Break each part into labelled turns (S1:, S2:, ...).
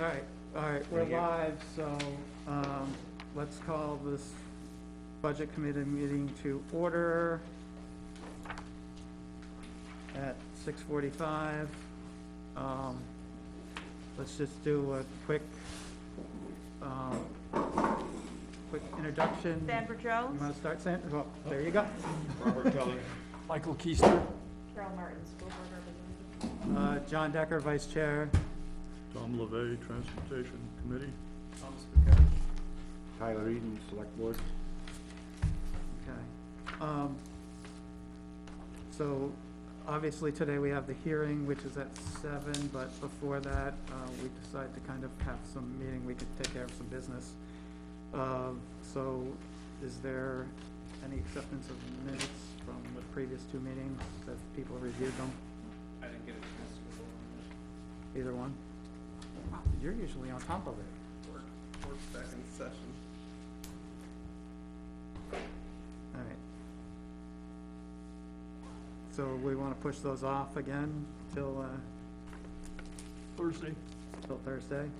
S1: All right, we're live, so, let's call this budget committee meeting to order at 6:45. Let's just do a quick introduction.
S2: Sandra Jones.
S1: You want to start, Sandra? Well, there you go.
S3: Robert Kelly.
S4: Michael Keister.
S2: Carol Martin, school board representative.
S1: John Decker, Vice Chair.
S3: Tom LeVay, Transportation Committee.
S1: Thomas Buyout.
S5: Tyler Eden, Select Board.
S1: Okay. So obviously today we have the hearing, which is at 7, but before that, we decided to kind of have some meeting, we could take care of some business. So is there any acceptance of minutes from the previous 2 meetings? Have people reviewed them?
S6: I didn't get a chance to go on
S1: Either one? Wow, you're usually on top of it.
S6: work back in session.
S1: All right. So we want to push those off again till
S3: Thursday.
S1: Thursday?
S2: Is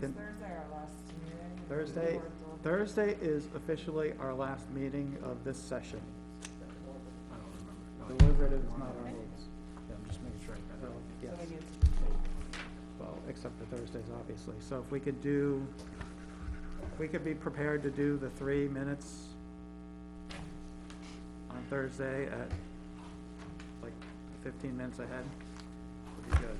S1: Can-
S2: Thursday our last meeting?
S1: Thursday, Thursday is officially our last meeting of this session.
S4: I don't remember.
S1: Deliberative is not our rules.
S4: Yeah, I'm just making sure I got
S1: So,
S4: it.
S1: yes,
S2: So we need
S1: well, except for Thursdays, obviously. So if we could do, if we could be prepared to do the 3 minutes on Thursday at like 15 minutes ahead, would be good.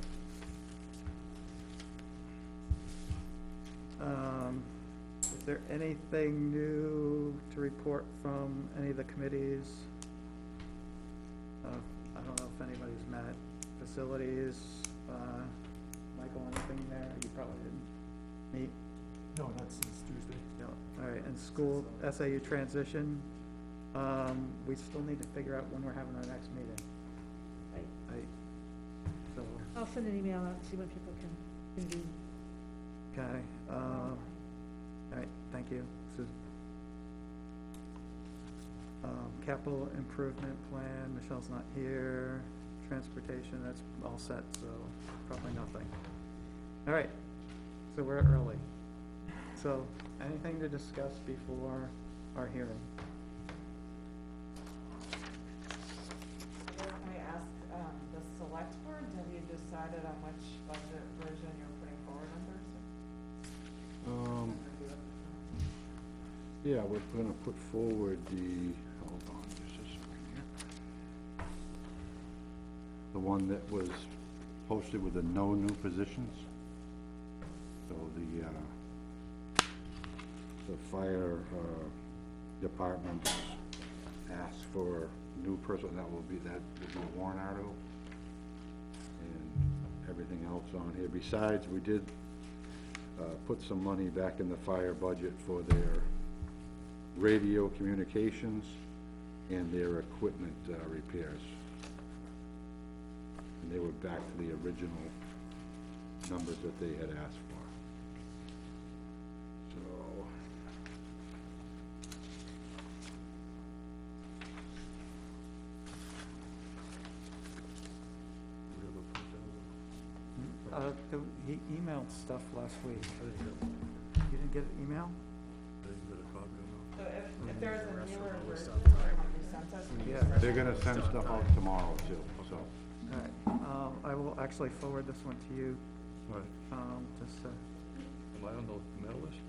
S1: Is there anything new to report from any of the committees? I don't know if anybody's met. Facilities, Michael, anything there? You probably didn't meet.
S4: No, that's since Tuesday.
S1: No. All right, and school SAU transition, we still need to figure out when we're having our next meeting.
S2: Right.
S1: So,
S7: I'll send an email out to see when people can convene.
S1: okay, all right, thank you, Susan. Capital improvement plan, Michelle's not here. Transportation, that's all set, so probably nothing. All right, so we're early. So, anything to discuss before our hearing?
S2: Can I ask, the select board, have you decided on which budget version you're putting forward on Thursday?
S5: Yeah, we're gonna put forward the, hold on just a second here. The one that was posted with the no new positions. So the fire, department asked for new person, that will be a warrant article. And everything else on here. Besides, we did, put some money back in the fire budget for their radio communications and their equipment repairs. And they were back to the original numbers that they had asked for. So,
S1: He emailed stuff last week. You didn't get an email?
S3: I didn't get a copy of
S2: So if there's a newer version, sent us,
S1: Yeah.
S5: they're gonna send stuff out tomorrow too, so.
S1: All right, I will actually forward this one to you,
S3: it. All right.
S1: just,
S3: Am I on the mail list?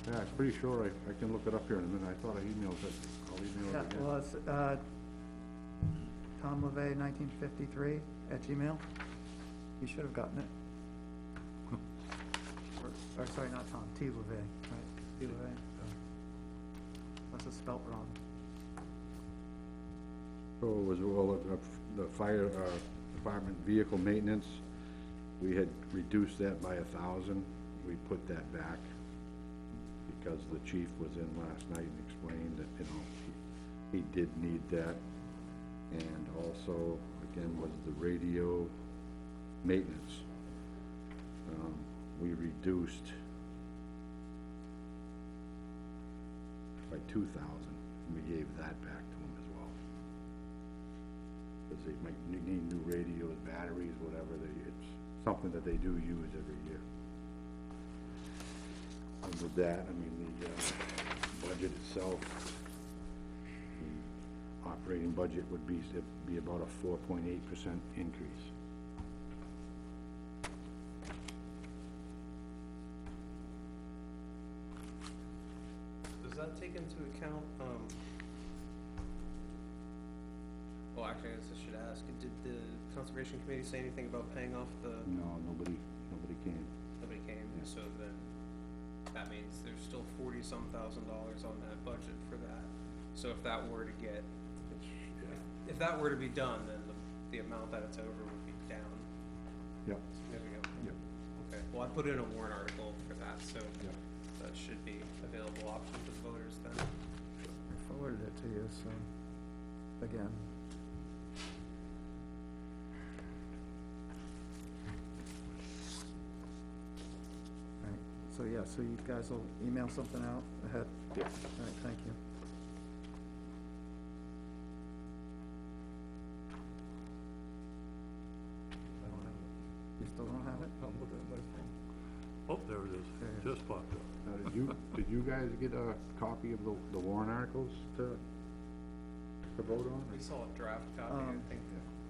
S5: Yeah, I'm pretty sure I can look it up here in a minute. I thought I emailed it. I'll email
S1: yeah,
S5: it again.
S1: well, it's, Tom LeVay, 1953 @gmail. You should have gotten it. Or sorry, not Tom, T. LeVay, right, T. LeVay. Unless it's spelt wrong.
S5: So it was all of the fire department vehicle maintenance. We had reduced that by 1,000. We put that back because the chief was in last night and explained that, you know, he did need that. And also, again, was the radio maintenance. We reduced by 2,000, and we gave that back to him as well. Because they might need new radios, batteries, whatever, it's something that they do use every year. And with that, I mean, the budget itself, the operating budget would be about a 4.8% increase.
S6: Does that take into account, well, actually, I guess I should ask, did the Conservation Committee say anything about paying off the,
S5: No, nobody can.
S6: nobody came,
S5: Yeah.
S6: so then that means there's still $40-some thousand on that budget for that. So if that were to get, if that were to be done, then the amount that it's over would be down
S5: Yep,
S6: significantly.
S5: yep,
S6: Okay, well, I put in a warrant article for that, so
S5: yep.
S6: that should be available option to the voters then.
S1: I forwarded it to you, so, again. Right, so yeah, so you guys will email something out ahead?
S5: Yeah.
S1: All right, thank you.
S3: I don't have it.
S1: You still don't have it?
S3: I'm looking at my phone. Oh, there it is.
S1: There.
S3: Just popped up.
S5: Now, did you guys get a copy of the warrant articles to vote on?
S6: We saw a draft copy, I think.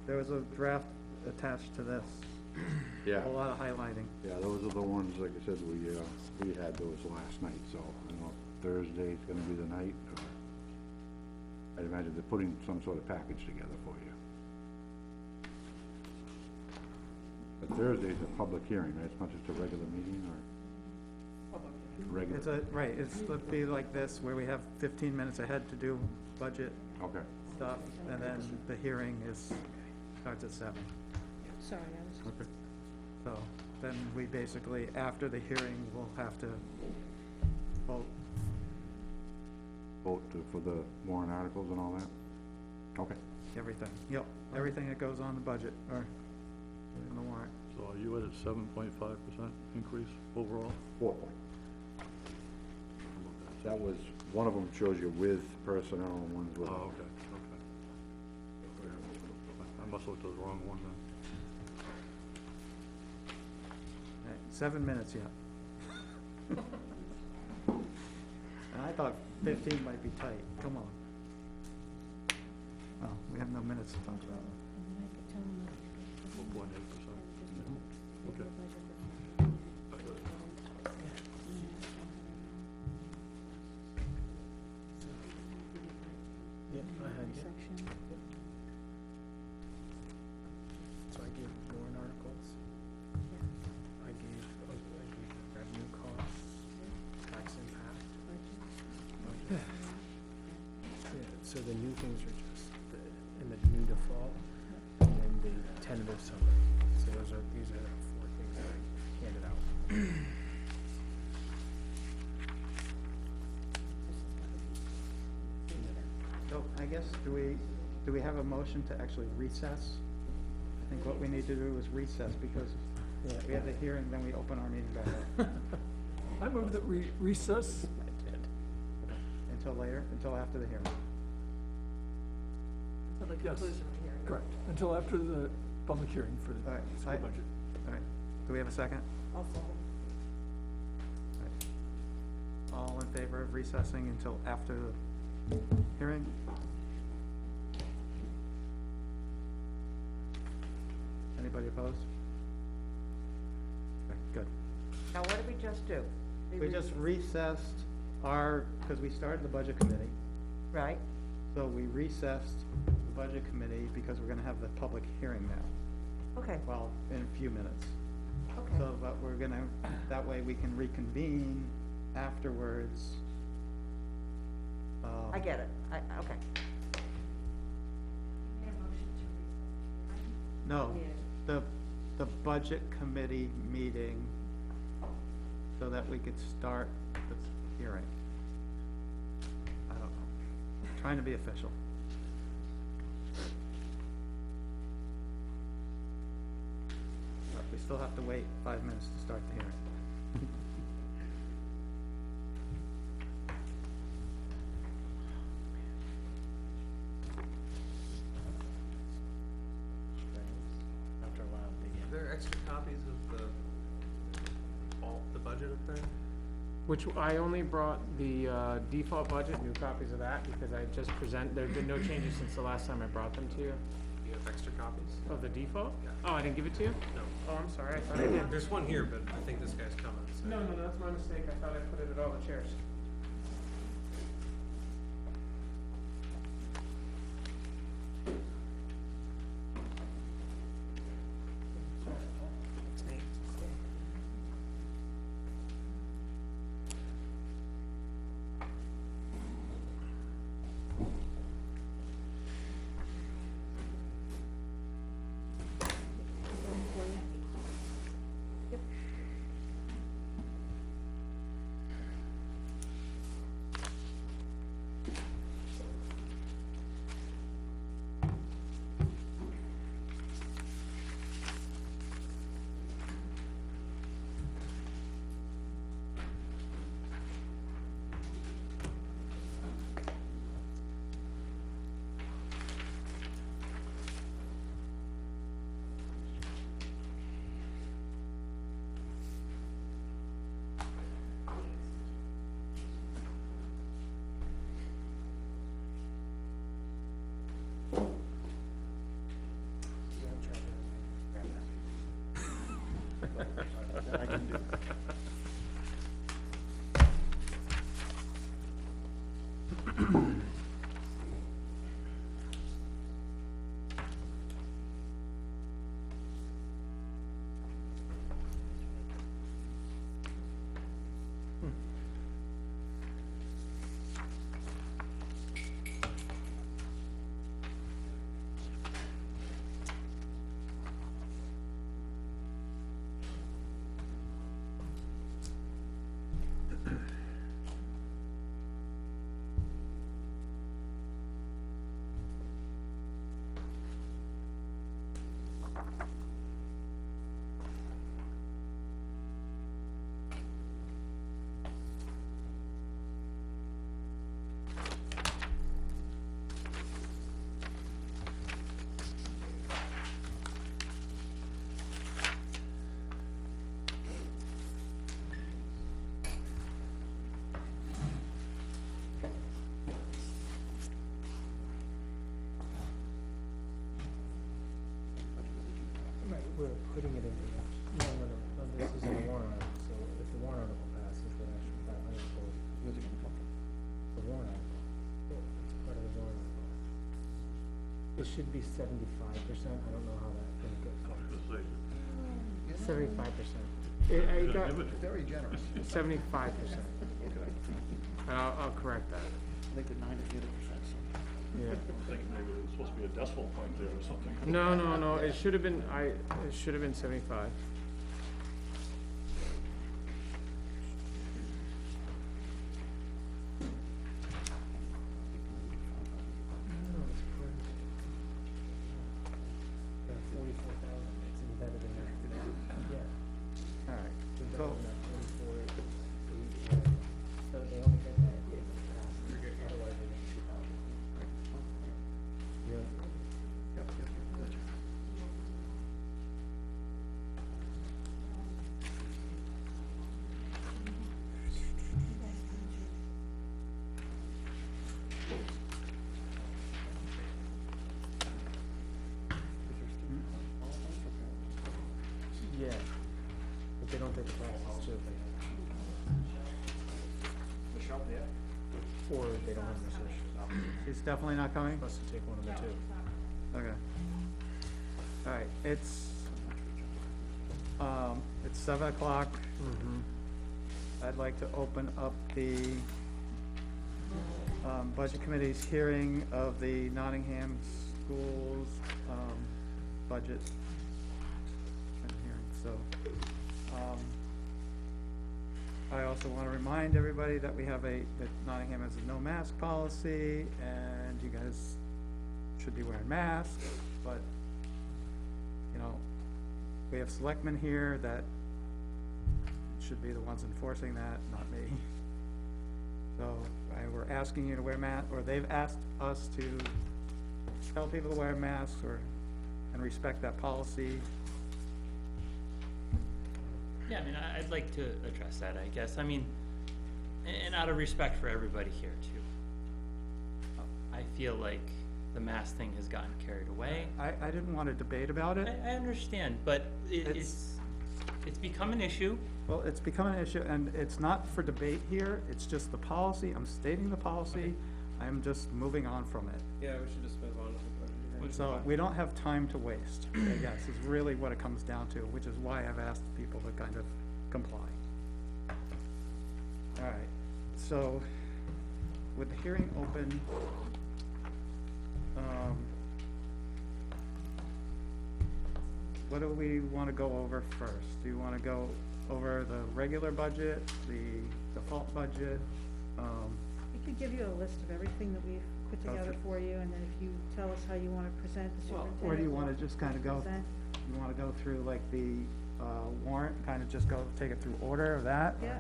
S1: There was a draft attached to this,
S5: Yeah,
S1: a lot of highlighting.
S5: yeah, those are the ones, like I said, we had those last night, so I don't know if Thursday's gonna be the night, or I'd imagine they're putting some sort of package together for you. But Thursday's a public hearing, right? It's not just a regular meeting, or regular?
S1: It's right, it's, it'll be like this, where we have 15 minutes ahead to do budget
S5: Okay,
S1: stuff, and then the hearing starts at 7.
S7: Sorry, I was,
S5: okay.
S1: So then we basically, after the hearing, we'll have to vote.
S5: Vote for the warrant articles and all that? Okay.
S1: Everything, yep, everything that goes on the budget, or in the warrant.
S3: So are you at a 7.5% increase overall?
S5: 4 point. That was, one of them shows you with personnel and one's
S3: Oh,
S5: without.
S3: okay, okay. I must have looked at the wrong one then.
S1: All right, 7 minutes yet. And I thought 15 might be tight, come on. Well, we have no minutes to talk about.
S7: and then I could tell them.
S3: 4.8%. Okay.
S4: Yep, I had it.
S7: Section.
S4: So I gave warrant articles,
S7: Yeah.
S4: I gave revenue costs, tax impact.
S7: Budget.
S4: Yeah, so the new things are just in the new default, and then the tentative summary. So these are the 4 things that I handed out.
S1: So I guess, do we have a motion to actually recess? I think what we need to do is recess, because we have the hearing, then we open our meeting back up.
S4: I move that we recess.
S1: Until later, until after the hearing.
S4: Yes, correct, until after the public hearing for
S1: All right,
S4: the school budget.
S1: All right, do we have a second?
S2: I'll second.
S1: All in favor of recessing until after the hearing? Anybody opposed? Okay, good.
S2: Now, what did we just do?
S1: We just recessed because we started the budget committee,
S2: Right,
S1: so we recessed the budget committee because we're gonna have the public hearing now,
S2: okay,
S1: well, in a few minutes.
S2: okay.
S1: So, but we're gonna, that way we can reconvene afterwards.
S2: I get it, okay.
S1: No, the budget committee meeting, so that we could start the hearing. I don't know, trying to be official. But we still have to wait 5 minutes to start the hearing.
S4: After a while,
S6: Is there extra copies of the budget up there?
S4: Which, I only brought the, default budget, new copies of that, because I just there have been no changes since the last time I brought them to you.
S6: Do you have extra copies?
S4: Of the default?
S6: Yeah.
S4: Oh, I didn't give it to you?
S6: No.
S4: Oh, I'm sorry, I thought I did.
S6: There's one here, but I think this guy's coming, so.
S4: No, that's my mistake, I thought I put it at all the chairs.
S5: I can do.
S4: Right, we're putting it in the, no, this is in the warrant article, so if the warrant article passes, then actually that money goes.
S5: Where's it gonna come from?
S4: The warrant article, it's part of the warrant article. It should be 75%, I don't know how that thing gets. 75%. I got
S5: Very generous.
S4: 75%. And I'll correct that.
S5: I think the 90 percent.
S4: Yeah.
S3: I think maybe there's supposed to be a decimal point there or something.
S4: No, it should have been, it should have been 75. No, it's correct. 44,000, it's embedded in there. Yeah.
S1: All right,
S4: It's embedded
S1: so,
S4: in that 44, 8, so they only get that if it passes, otherwise they get 2,000. Yeah.
S5: Yep, gotcha.
S4: Yeah, but they don't take the classes too.
S5: Michelle, yeah?
S4: Or they don't have an associate.
S1: he's definitely not coming?
S4: Must take one of the two.
S1: Okay. All right, it's 7 o'clock.
S4: Mm-hmm.
S1: I'd like to open up the Budget Committee's hearing of the Nottingham Schools budget hearing. So, I also want to remind everybody that we have that Nottingham has a no mask policy, and you guys should be wearing masks, but, you know, we have selectmen here that should be the ones enforcing that, not me. So, we're asking you to wear or they've asked us to tell people to wear masks and respect that policy.
S8: I mean, I'd like to address that, I guess. I mean, and out of respect for everybody here too. I feel like the mask thing has gotten carried away.
S1: I didn't want to debate about it.
S8: I understand, but it's become an issue.
S1: Well, it's become an issue, and it's not for debate here, it's just the policy, I'm stating the policy, I'm just moving on from it.
S6: Yeah, we should just move on to the budget hearing.
S1: So, we don't have time to waste, I guess, is really what it comes down to, which is why I've asked people to kind of comply. Alright, so, with the hearing open, what do we wanna go over first? Do you wanna go over the regular budget, the default budget?
S7: We could give you a list of everything that we've put together
S1: Okay.
S7: for you, and then if you tell us how you wanna present the
S1: Well,
S7: superintendent.
S1: or do you wanna
S7: will
S1: just kinda go,
S7: present.
S1: you wanna go through like the, warrant, kinda just go, take it through order of that? or-
S7: Yeah,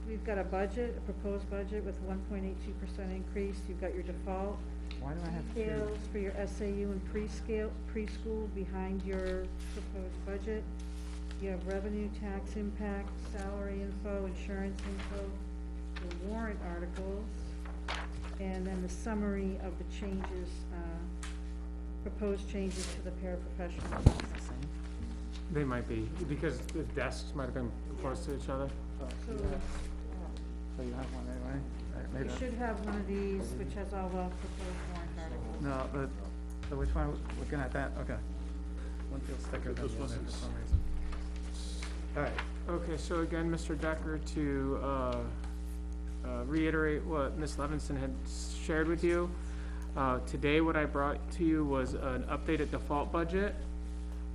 S7: we've got a budget, a proposed budget with 1.82% increase. You've got your default.
S1: Why do I have two?
S7: Details for your SAU and preschool behind your proposed budget. You have revenue, tax impact, salary info, insurance info, the warrant articles, and then the summary of the changes, proposed changes to the paraprofessionals.
S4: They might be, because the desks might have been close to each other.
S1: Oh,
S7: So,
S1: you have- So you have one anyway? Alright,
S7: you
S1: maybe,
S7: should have one of these, which has all the proposed warrant articles.
S1: no, but, so which one, looking at that, okay. One feels thicker than
S3: This
S1: the other
S3: one
S1: for
S3: is-
S1: some reason. Alright,
S4: Okay, so again, Mr. Decker, to reiterate what Ms. Levinson had shared with you, today what I brought to you was an updated default budget.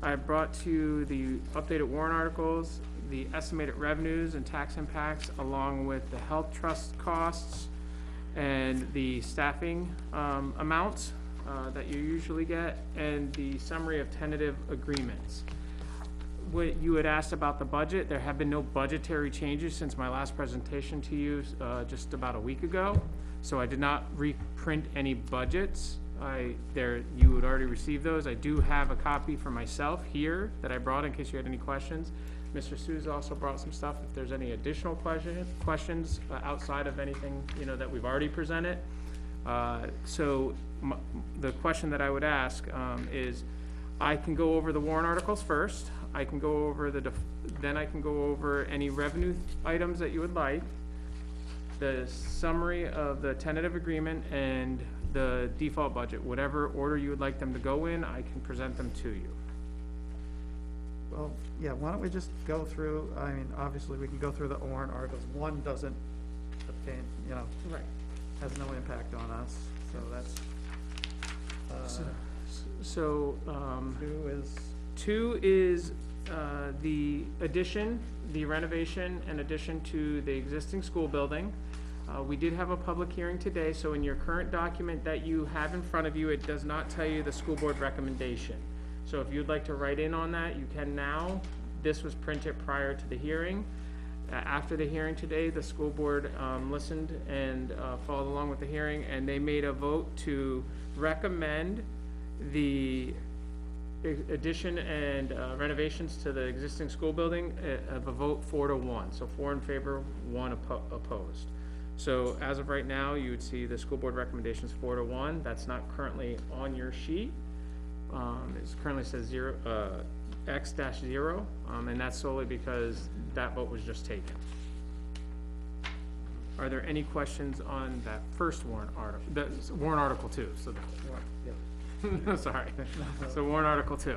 S4: I brought to you the updated warrant articles, the estimated revenues and tax impacts, along with the health trust costs and the staffing amounts that you usually get, and the summary of tentative agreements. What you had asked about the budget, there have been no budgetary changes since my last presentation to you just about a week ago. So I did not reprint any budgets. You had already received those. I do have a copy for myself here that I brought in case you had any questions. Mr. Souza also brought some stuff if there's any additional questions outside of anything, that we've already presented. So the question that I would ask is, I can go over the warrant articles first. I can go over then I can go over any revenue items that you would like, the summary of the tentative agreement, and the default budget. Whatever order you would like them to go in, I can present them to you.
S1: well, yeah, why don't we just go through, I mean, obviously, we can go through the warrant articles, one doesn't obtain,
S4: Right.
S1: has no impact on us, so that's,
S4: So,
S1: two is,
S4: 2 is the addition, the renovation and addition to the existing school building. We did have a public hearing today, so in your current document that you have in front of you, it does not tell you the school board recommendation. So if you'd like to write in on that, you can now. This was printed prior to the hearing. After the hearing today, the school board listened and followed along with the hearing, and they made a vote to recommend the addition and renovations to the existing school building of a vote 4-1. So 4 in favor, 1 opposed. So as of right now, you would see the school board recommendations 4-1. That's not currently on your sheet. It currently says X-0, and that's solely because that vote was just taken. Are there any questions on that first warrant article, that's warrant article 2, so sorry, so warrant article 2.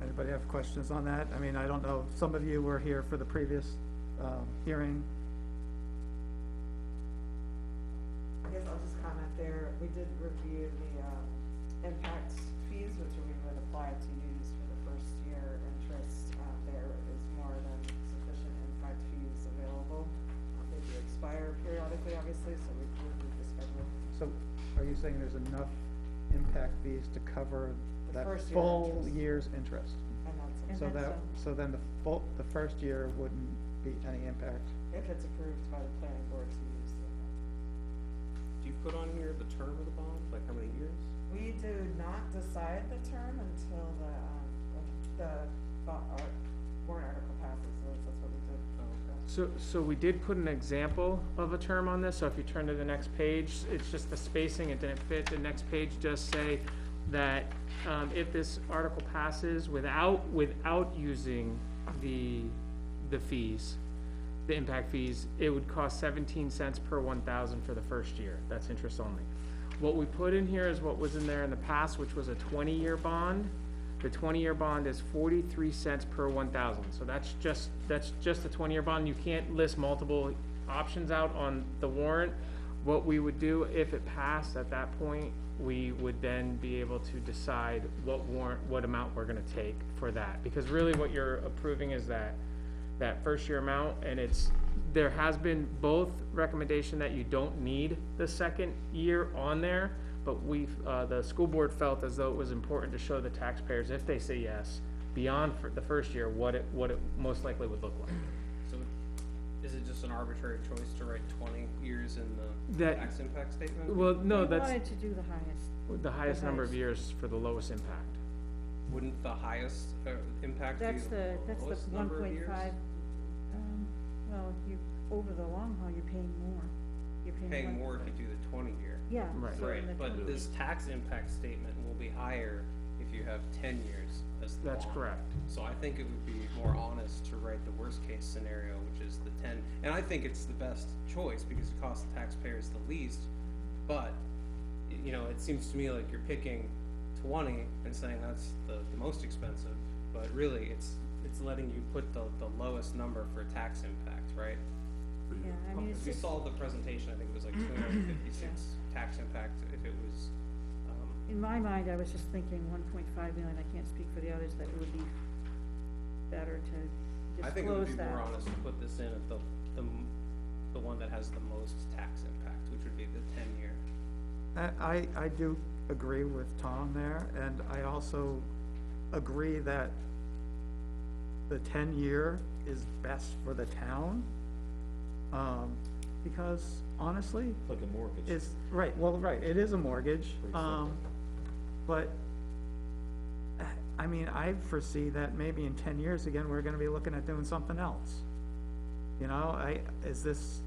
S1: anybody have questions on that? I mean, I don't know, some of you were here for the previous, hearing.
S2: I guess I'll just comment there, we did review the, impact fees, which we would apply to use for the first year interest. There is more than sufficient impact fees available. They do expire periodically, obviously, so we reviewed the schedule.
S1: So are you saying there's enough impact fees to cover
S2: The
S1: that
S2: first year
S1: full
S2: interest.
S1: year's interest?
S2: And that's,
S1: So
S7: then
S1: that, so then the first year wouldn't be any impact?
S2: if it's approved by the planning board to use the impact.
S6: Do you put on here the term of the bond, like how many years?
S2: We do not decide the term until the warrant article passes, so that's what we
S4: So we did put an example of a term on this, so if you turn to the next page, it's just the spacing, it didn't fit. The next page does say that, if this article passes without using the fees, the impact fees, it would cost 17 cents per 1,000 for the first year. That's interest only. What we put in here is what was in there in the past, which was a 20-year bond. The 20-year bond is 43 cents per 1,000, so that's just a 20-year bond. You can't list multiple options out on the warrant. What we would do, if it passed at that point, we would then be able to decide what amount we're gonna take for that. Because really what you're approving is that first year amount, and there has been both recommendation that you don't need the second year on there, but the school board felt as though it was important to show the taxpayers, if they say yes, beyond for the first year, what it most likely would look like.
S6: So is it just an arbitrary choice to write 20 years in the
S4: That-
S6: tax impact statement?
S4: Well, no,
S7: We
S4: that's
S7: wanted to do the highest.
S4: the highest number of years for the lowest impact.
S6: Wouldn't the highest impact be
S7: That's the
S6: lowest
S7: one
S6: number of
S7: point
S6: years?
S7: five, well, over the long haul, you're paying more. You're
S6: Paying
S7: like-
S6: more if you do the 20 year.
S7: Yeah.
S4: Right.
S7: so in
S6: Right,
S7: the
S6: but
S7: 20
S6: this tax impact statement will be higher if you have 10 years as the
S4: That's
S6: bond.
S4: correct.
S6: So I think it would be more honest to write the worst case scenario, which is the 10, and I think it's the best choice because it costs the taxpayers the least, but, you know, it seems to me like you're picking 20 and saying that's the most expensive, but really it's letting you put the lowest number for tax impact, right?
S7: Yeah, I mean, it's
S6: If you
S7: just,
S6: saw the presentation, I think it was like 256 tax impact if it was,
S7: in my mind, I was just thinking 1.5 million, I can't speak for the others, that it would be better to
S6: I think it would
S7: disclose
S6: be
S7: that.
S6: more honest to put this in at the one that has the most tax impact, which would be the 10-year.
S1: I do agree with Tom there, and I also agree that the 10-year is best for the town. Because honestly,
S9: Like a mortgage.
S1: it's, right, well, right, it is a mortgage,
S9: Pretty simple.
S1: but, I mean, I foresee that maybe in 10 years, again, we're gonna be looking at doing something else. You know, is this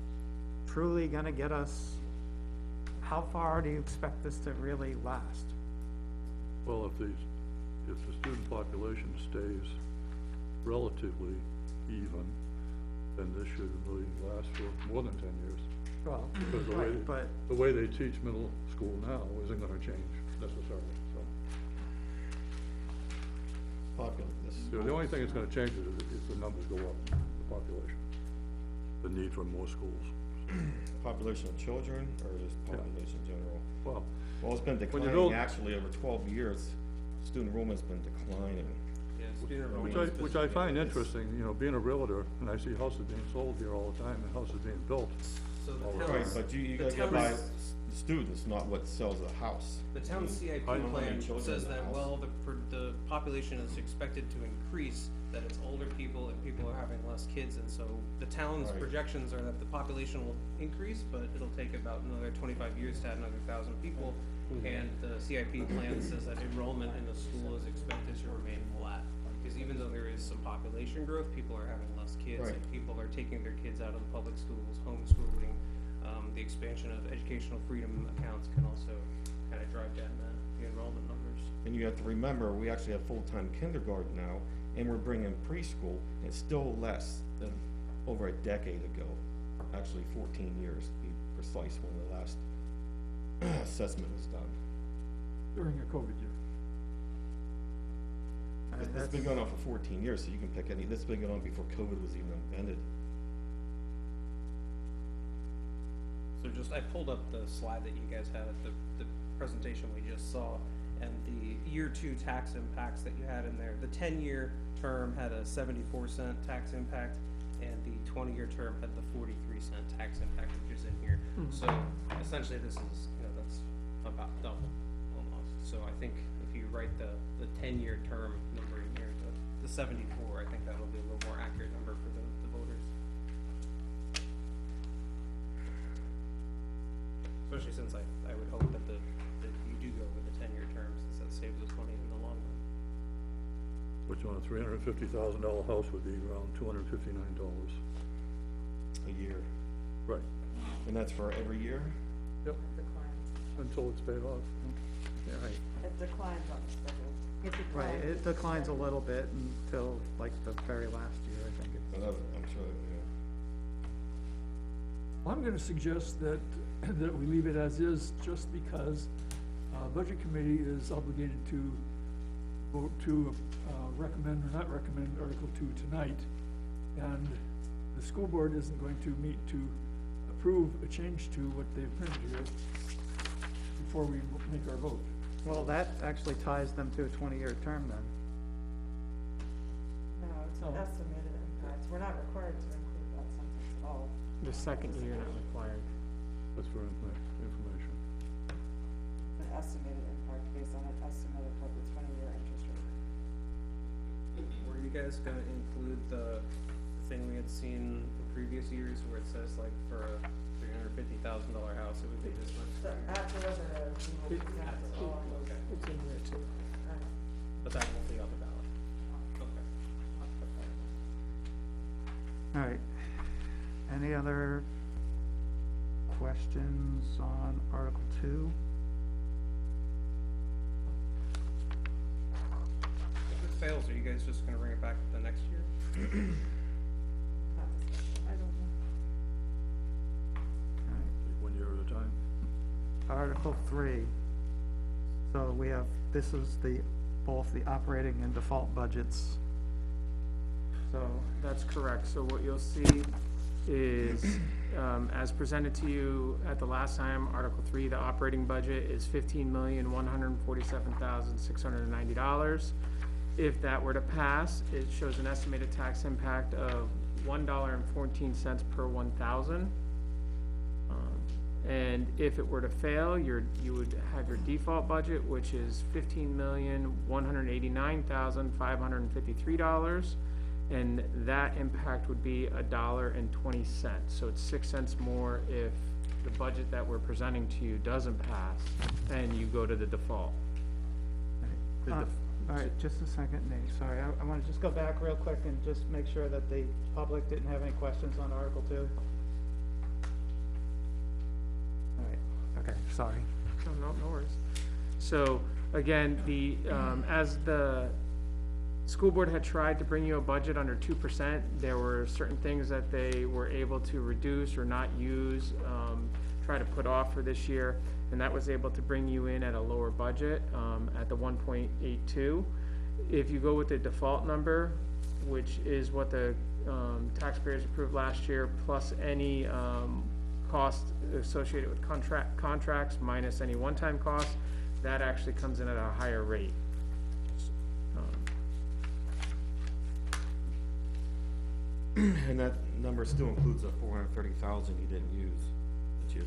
S1: truly gonna get us, how far do you expect this to really last?
S3: Well, if the student population stays relatively even, then this should really last for more than 10 years.
S1: Well,
S3: Because
S1: right, but,
S3: the way they teach middle school now isn't gonna change necessarily, so. The only thing that's gonna change is if the numbers go up, the population, the need for more schools.
S9: Population of children or just
S3: Yeah.
S9: population general?
S3: Well,
S9: Well, it's been
S3: When you
S9: declining
S3: build-
S9: actually over 12 years. Student enrollment's been declining.
S6: Yeah, student
S3: which
S6: enrollment.
S3: which I find interesting, you know, being a realtor, and I see houses being sold here all the time and houses being built.
S6: So the
S3: All right,
S9: Right,
S6: town's,
S9: but you
S6: the
S9: gotta go
S6: town's-
S9: by the students, not what sells a house.
S6: the town CIP
S3: I-
S6: plan
S9: children
S6: says
S9: in the
S6: that,
S9: house.
S6: well, the population is expected to increase, that it's older people and people are having less kids, and so the town's
S9: Right.
S6: projections are that the population will increase, but it'll take about another 25 years to add another 1,000 people. And the CIP plan says that enrollment in the school is expected to remain flat. Because even though there is some population growth, people are having less kids,
S9: Right.
S6: and people are taking their kids out of the public schools, homeschooling. The expansion of educational freedom accounts can also kind of drive down the enrollment numbers.
S9: And you have to remember, we actually have full-time kindergarten now, and we're bringing preschool, and it's still less than over a decade ago. Actually, 14 years to be precise, when the last assessment was done.
S3: During a COVID year.
S9: It's been going on for 14 years, so you can pick any, this has been going on before COVID was even invented.
S6: So just, I pulled up the slide that you guys had at the presentation we just saw, and the year 2 tax impacts that you had in there. The 10-year term had a 74-cent tax impact, and the 20-year term had the 43-cent tax impact, which is in here. So essentially, this is, you know, that's about double, almost. So I think if you write the 10-year term number in here, the 74, I think that'll be a little more accurate number for the voters. Especially since I would hope that that you do go with the 10-year term, since that saves us money in the long run.
S3: Which on a $350,000 house would be around $259.
S9: a year,
S3: Right,
S9: and that's for every year?
S3: yep,
S2: It declines.
S3: until it's paid off.
S1: Yeah, right.
S2: It declines on the schedule.
S7: It
S1: Right,
S7: declines.
S1: it declines a little bit until like the very last year, I think it's.
S9: I'm sure,
S10: I'm gonna suggest that, that we leave it as is, just because, Budget Committee is obligated to vote to, recommend or not recommend Article 2 tonight. And the school board isn't going to meet to approve a change to what they've printed here before we make our vote.
S1: Well, that actually ties them to a 20-year term then.
S2: No, it's an
S10: Oh.
S2: estimated impact. We're not required to include that sentence at all.
S4: The second year not required.
S3: That's for information.
S2: An estimated impact based on an estimate of what the 20-year interest rate.
S6: Were you guys gonna include the thing we had seen in previous years where it says like for a $350,000 house, it would be this much?
S2: So after the, we will present it all.
S6: Okay,
S4: It's in here too.
S6: but that won't be on the ballot. Okay.
S1: All right. Any other questions on Article 2?
S6: If it fails, are you guys just gonna bring it back the next year?
S2: Not discussed.
S7: I don't know.
S1: All right.
S3: Take 1 year at a time.
S1: Article 3. So we have, this is both the operating and default budgets.
S4: So, that's correct. So what you'll see is, as presented to you at the last time, Article 3, the operating budget is $15,147,690. If that were to pass, it shows an estimated tax impact of $1.14 per 1,000. And if it were to fail, you would have your default budget, which is $15,189,553. And that impact would be $1.20. So it's 6 cents more if the budget that we're presenting to you doesn't pass and you go to the default. The
S1: Uh,
S4: def-
S1: All right, just a second, Nate, sorry, I want to just go back real quick and just make sure that the public didn't have any questions on Article 2. All right, okay, sorry.
S4: No worries. So, again, as the school board had tried to bring you a budget under 2%, there were certain things that they were able to reduce or not use, try to put off for this year, and that was able to bring you in at a lower budget, at the 1.82. If you go with the default number, which is what the, taxpayers approved last year, plus any, cost associated with contracts minus any one-time costs, that actually comes in at a higher rate.
S9: And that number still includes the 430,000 you didn't use, did you?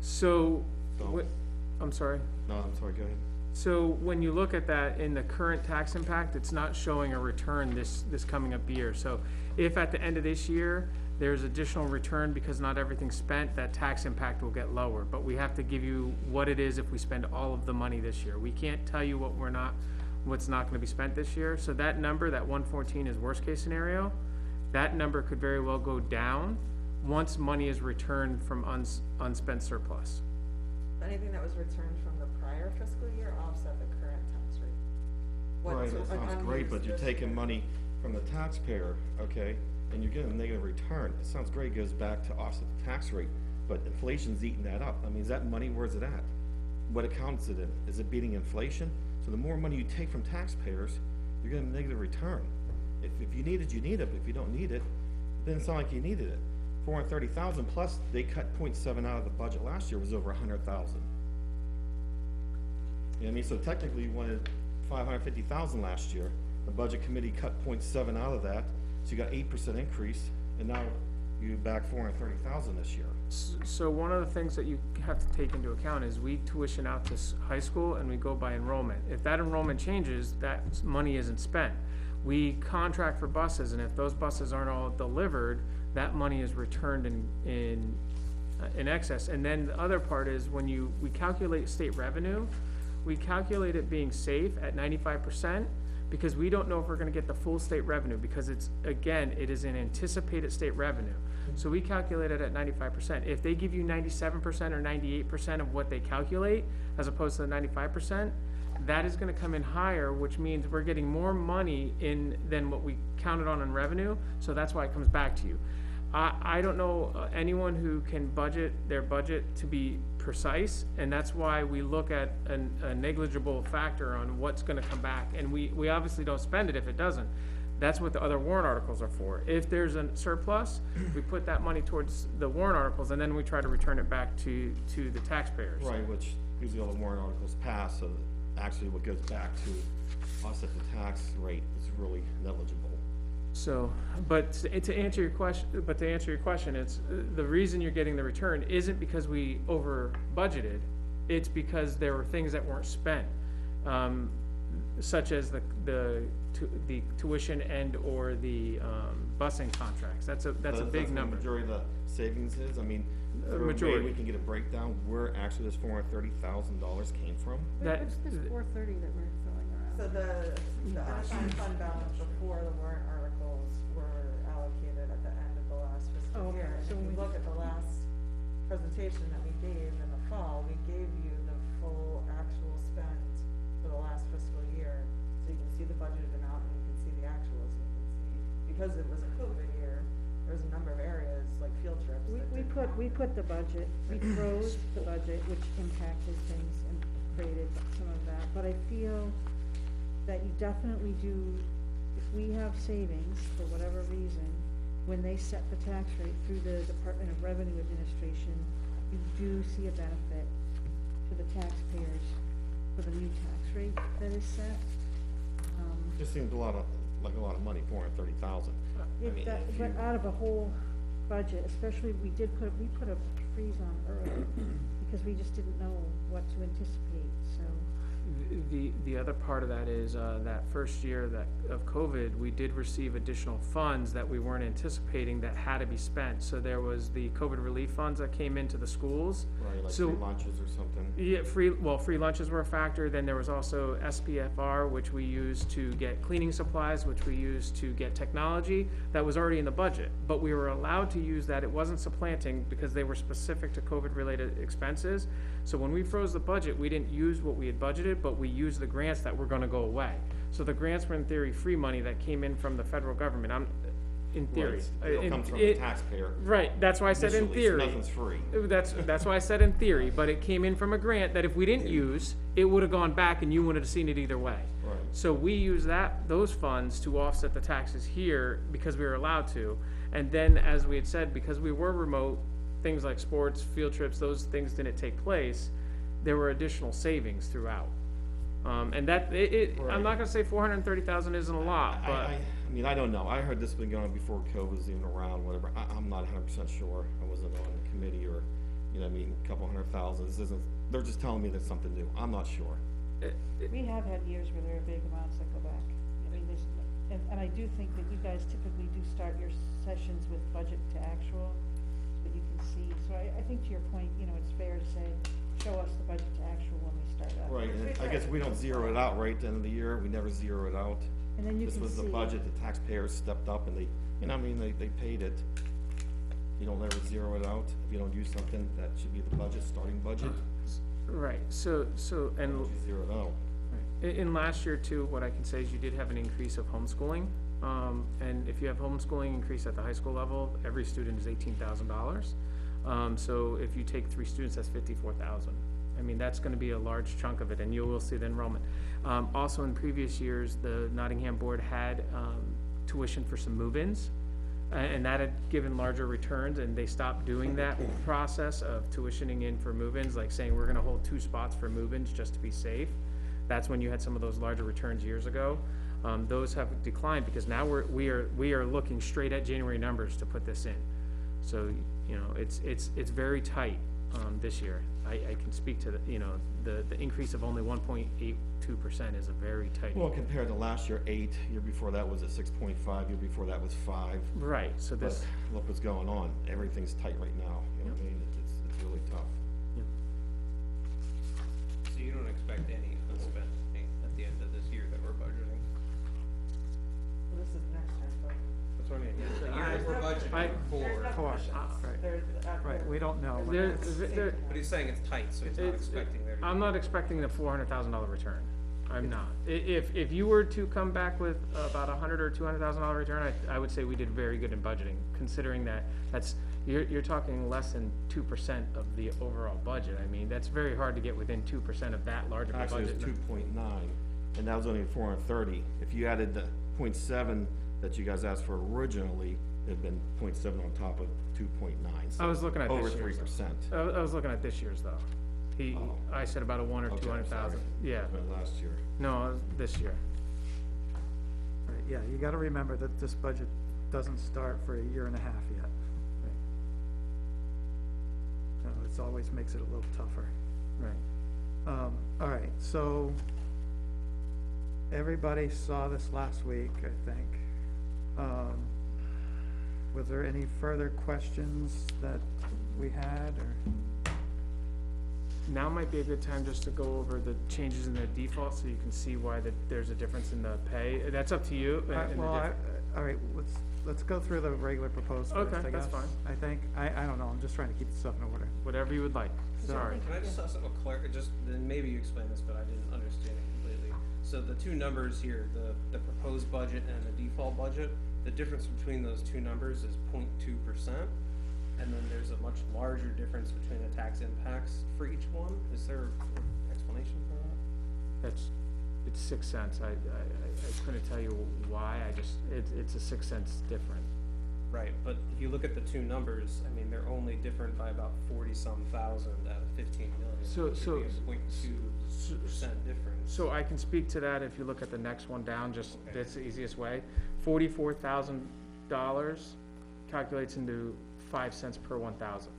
S4: So,
S9: So-
S4: I'm sorry.
S9: No, I'm sorry, go ahead.
S4: So when you look at that in the current tax impact, it's not showing a return this coming up year. So if at the end of this year, there's additional return because not everything's spent, that tax impact will get lower. But we have to give you what it is if we spend all of the money this year. We can't tell you what's not gonna be spent this year. So that number, that 114 is worst case scenario. That number could very well go down once money is returned from unspent surplus.
S2: Anything that was returned from the prior fiscal year offset the current tax rate. What-
S9: Right,
S2: so
S9: that
S2: an
S9: sounds great, but
S2: unused
S9: you're
S2: this
S9: taking
S2: year-
S9: money from the taxpayer, okay, and you're getting a negative return. It sounds great, it goes back to offset the tax rate, but inflation's eating that up. I mean, is that money, where's it at? What account is it in? Is it beating inflation? So the more money you take from taxpayers, you're getting a negative return. If you need it, you need it, but if you don't need it, it doesn't sound like you needed it. 430,000 plus, they cut 0.7 out of the budget last year, was over 100,000. You know what I mean? So technically, you wanted 550,000 last year. The budget committee cut 0.7 out of that, so you got 8% increase, and now you back 430,000 this year.
S4: So one of the things that you have to take into account is we tuition out to high school and we go by enrollment. If that enrollment changes, that money isn't spent. We contract for buses, and if those buses aren't all delivered, that money is returned in excess. And then the other part is when we calculate state revenue, we calculate it being safe at 95%, because we don't know if we're gonna get the full state revenue, because it's, again, it is an anticipated state revenue. So we calculate it at 95%. If they give you 97% or 98% of what they calculate, as opposed to the 95%, that is gonna come in higher, which means we're getting more money in than what we counted on in revenue, so that's why it comes back to you. I don't know anyone who can budget their budget to be precise, and that's why we look at a negligible factor on what's gonna come back, and we obviously don't spend it if it doesn't. That's what the other warrant articles are for. If there's a surplus, we put that money towards the warrant articles, and then we try to return it back to the taxpayers.
S9: Right, which usually all the warrant articles pass, so actually what goes back to us at the tax rate is really negligible.
S4: So, but to answer your question, it's, the reason you're getting the return isn't because we over budgeted, it's because there were things that weren't spent, such as the tuition and or the, busing contracts. That's a big number.
S9: That's where the majority of the savings is, I mean, is there a way
S4: majority.
S9: we can get a breakdown where actually this $430,000 came from?
S4: That-
S7: What's this 430 that we're throwing around?
S2: So the unassigned fund balance before the warrant articles were allocated at the end of the last fiscal
S7: Oh, okay.
S2: year. And
S7: So
S2: if
S7: when
S2: you
S7: we-
S2: look at the last presentation that we gave in the fall, we gave you the full actual spend for the last fiscal year. So you can see the budgeted amount and you can see the actuals, and you can see, because it was a COVID year, there's a number of areas like field trips. that didn't happen.
S7: We put the budget, we froze the budget, which impacted things and created some of that, but I feel that you definitely do, if we have savings for whatever reason, when they set the tax rate through the Department of Revenue Administration, you do see a benefit to the taxpayers for the new tax rate that is set.
S9: Just seems like a lot of money, 430,000. I mean, if
S7: But
S9: you-
S7: out of a whole budget, especially, we put a freeze on early, because we just didn't know what to anticipate, so.
S4: The other part of that is, that first year of COVID, we did receive additional funds that we weren't anticipating that had to be spent. So there was the COVID relief funds that came into the schools.
S9: Right, like
S4: So-
S9: free lunches or something.
S4: Yeah, free lunches were a factor, then there was also SPFR, which we used to get cleaning supplies, which we used to get technology, that was already in the budget, but we were allowed to use that, it wasn't supplanting, because they were specific to COVID-related expenses. So when we froze the budget, we didn't use what we had budgeted, but we used the grants that were gonna go away. So the grants were in theory free money that came in from the federal government, in theory.
S9: Right, it comes from the taxpayer.
S4: Right, that's why I said in
S9: Initially, so
S4: theory.
S9: nothing's free.
S4: That's why I said in theory, but it came in from a grant that if we didn't use, it would've gone back and you would've seen it either way.
S9: Right.
S4: So we use those funds to offset the taxes here because we were allowed to. And then, as we had said, because we were remote, things like sports, field trips, those things didn't take place, there were additional savings throughout. And that, I'm not gonna say 430,000 isn't a lot, but.
S9: I mean, I don't know. I heard this been going before COVID was even around, whatever. I'm not 100% sure. I wasn't on the committee or, you know, I mean, a couple 100,000. This isn't, they're just telling me there's something new. I'm not sure.
S7: We have had years where there are big amounts that go back. I mean, and I do think that you guys typically do start your sessions with budget to actual, so that you can see. So I think to your point, you know, it's fair to say, show us the budget to actual when we start up.
S9: Right, and I guess we don't zero it out, right, at the end of the year. We never zero it out.
S7: And then you
S9: This
S7: can
S9: was the
S7: see.
S9: budget, the taxpayers stepped up and they, you know, I mean, they paid it. You don't ever zero it out. If you don't use something, that should be the budget, starting budget.
S4: Right, so, and.
S9: Don't you zero it out.
S4: In last year too, what I can say is you did have an increase of homeschooling. And if you have homeschooling increase at the high school level, every student is $18,000. So if you take 3 students, that's 54,000. I mean, that's gonna be a large chunk of it, and you will see the enrollment. Also in previous years, the Nottingham Board had, tuition for some move-ins. And that had given larger returns, and they stopped doing that process of tuitioning in for move-ins, like saying, we're gonna hold 2 spots for move-ins just to be safe. That's when you had some of those larger returns years ago. Those have declined, because now we are looking straight at January numbers to put this in. So, you know, it's very tight, this year. I can speak to the, you know, the increase of only 1.82% is a very tight.
S9: Well, compared to last year, 8, year before that was at 6.5, year before that was 5.
S4: Right, so
S9: But
S4: this,
S9: look what's going on. Everything's tight right now, you know what I mean? It's really tough.
S6: So you don't expect any unspent at the end of this year that we're budgeting?
S2: this is next year's budget.
S6: That's what I mean, yeah, the year that we're
S2: There's
S6: budgeting
S2: There's no
S6: for,
S1: Four.
S2: questions.
S1: Right.
S2: There's,
S1: Right, we don't know. when
S4: There-
S1: it's-
S4: there-
S6: but he's saying it's tight, so he's not expecting there to be.
S4: I'm not expecting the $400,000 return. I'm not. If you were to come back with about $100,000 or $200,000 return, I would say we did very good in budgeting, considering that you're talking less than 2% of the overall budget. I mean, that's very hard to get within 2% of that large of a
S9: Actually,
S4: budget.
S9: it was 2.9, and that was only 430. If you added the 0.7 that you guys asked for originally, it'd been 0.7 on top of 2.9.
S4: I was looking at
S9: over
S4: this year's.
S9: 3%.
S4: I was looking at this year's though.
S9: Oh.
S4: I said about a 1 or
S9: Okay,
S4: 200,000.
S9: sorry.
S4: Yeah,
S9: But last year.
S4: no, it was this year.
S1: Right, yeah, you gotta remember that this budget doesn't start for a year and a half yet. It always makes it a little tougher.
S4: Right.
S1: All right, so everybody saw this last week, I think. Was there any further questions that we had, or?
S4: Now might be a good time just to go over the changes in the default, so you can see why there's a difference in the pay. That's up to you.
S1: All right, let's go through the regular proposed first,
S4: Okay,
S1: I
S4: that's
S1: guess.
S4: fine.
S1: I think, I don't know, I'm just trying to keep this up in order.
S4: Whatever you would like. Sorry.
S6: Can I just ask a then maybe you explained this, but I didn't understand it completely. So the two numbers here, the proposed budget and the default budget, the difference between those two numbers is 0.2%. And then there's a much larger difference between the tax impacts for each one. Is there an explanation for that?
S4: It's 6 cents. I couldn't tell you why. It's a 6 cents different.
S6: Right, but if you look at the two numbers, I mean, they're only different by about 40-some thousand out of 15 million.
S4: So-
S6: which would be
S4: so-
S6: a 0.2% difference.
S4: So I can speak to that if you look at the next one down, just,
S6: Okay.
S4: that's the easiest way. $44,000 calculates into 5 cents per 1,000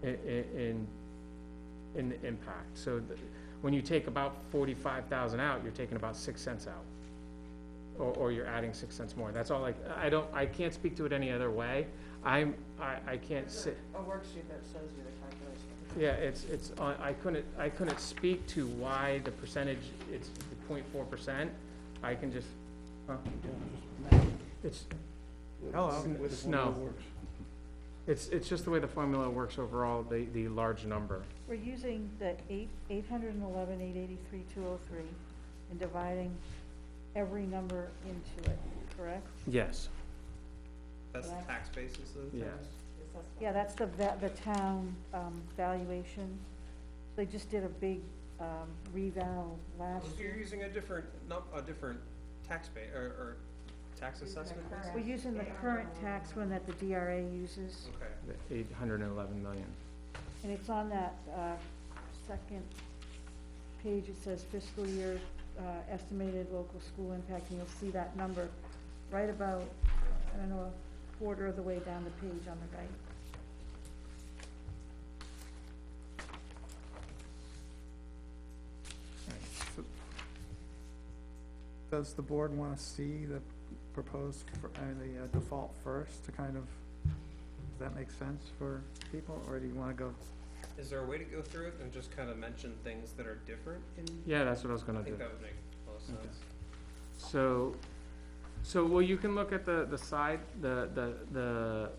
S4: in the impact. So when you take about 45,000 out, you're taking about 6 cents out. Or you're adding 6 cents more. That's all I can't speak to it any other way. I can't
S2: There's
S4: say,
S2: a worksheet that shows you the calculation.
S4: yeah, I couldn't speak to why the percentage, it's the 0.4%. I can just, it's,
S1: Hello.
S4: no. It's just the way the formula works overall, the large number.
S7: We're using the 811,883,203 and dividing every number into it, correct?
S4: Yes.
S6: That's the tax basis of the
S4: Yes.
S6: tax?
S7: Yeah, that's the town, valuation. They just did a big, reval last
S6: So you're
S7: year.
S6: using a different tax or tax assessment basis?
S7: We're using the current tax one that the DRA uses,
S6: Okay.
S4: The 811 million.
S7: and it's on that, second page. It says fiscal year, estimated local school impact, and you'll see that number right about, I don't know, a quarter of the way down the page on the right.
S1: Does the board wanna see the proposed, the default first to kind of, does that make sense for people, or do you wanna go?
S6: Is there a way to go through it and just kind of mention things that are different in?
S4: Yeah, that's what I was gonna
S6: I think
S4: do.
S6: that would make most sense.
S4: So, well, you can look at the side, the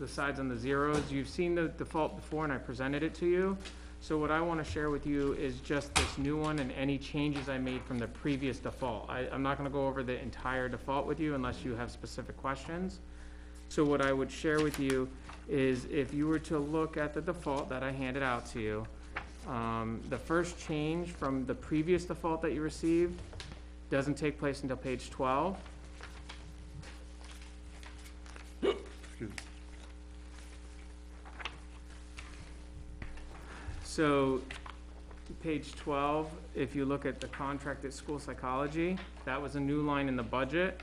S4: sides on the zeros. You've seen the default before and I presented it to you. So what I wanna share with you is just this new one and any changes I made from the previous default. I'm not gonna go over the entire default with you unless you have specific questions. So what I would share with you is if you were to look at the default that I handed out to you, the first change from the previous default that you received doesn't take place until page 12.
S3: Excuse me.
S4: So, page 12, if you look at the contracted school psychology, that was a new line in the budget,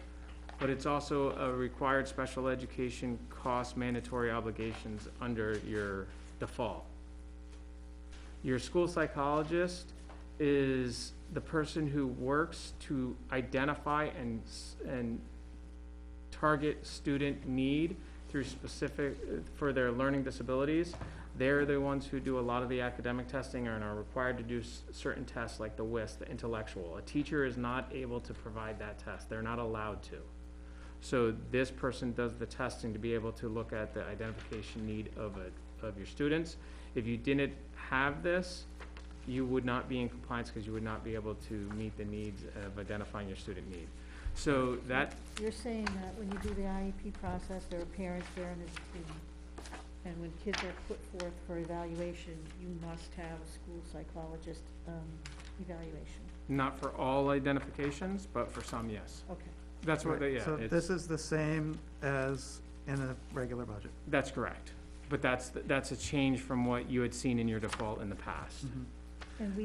S4: but it's also a required special education cost mandatory obligations under your default. Your school psychologist is the person who works to identify and target student need through specific, for their learning disabilities. They're the ones who do a lot of the academic testing and are required to do certain tests like the WIS, the intellectual. A teacher is not able to provide that test. They're not allowed to. So this person does the testing to be able to look at the identification need of your students. If you didn't have this, you would not be in compliance because you would not be able to meet the needs of identifying your student need. So that,
S7: You're saying that when you do the IEP process, there are parents there and there's a student. And when kids are put forth for evaluation, you must have a school psychologist, evaluation.
S4: not for all identifications, but for some, yes.
S7: Okay.
S4: That's what they, yeah.
S1: So
S4: it's-
S1: this is the same as in a regular budget.
S4: That's correct. But that's a change from what you had seen in your default in the past.
S7: And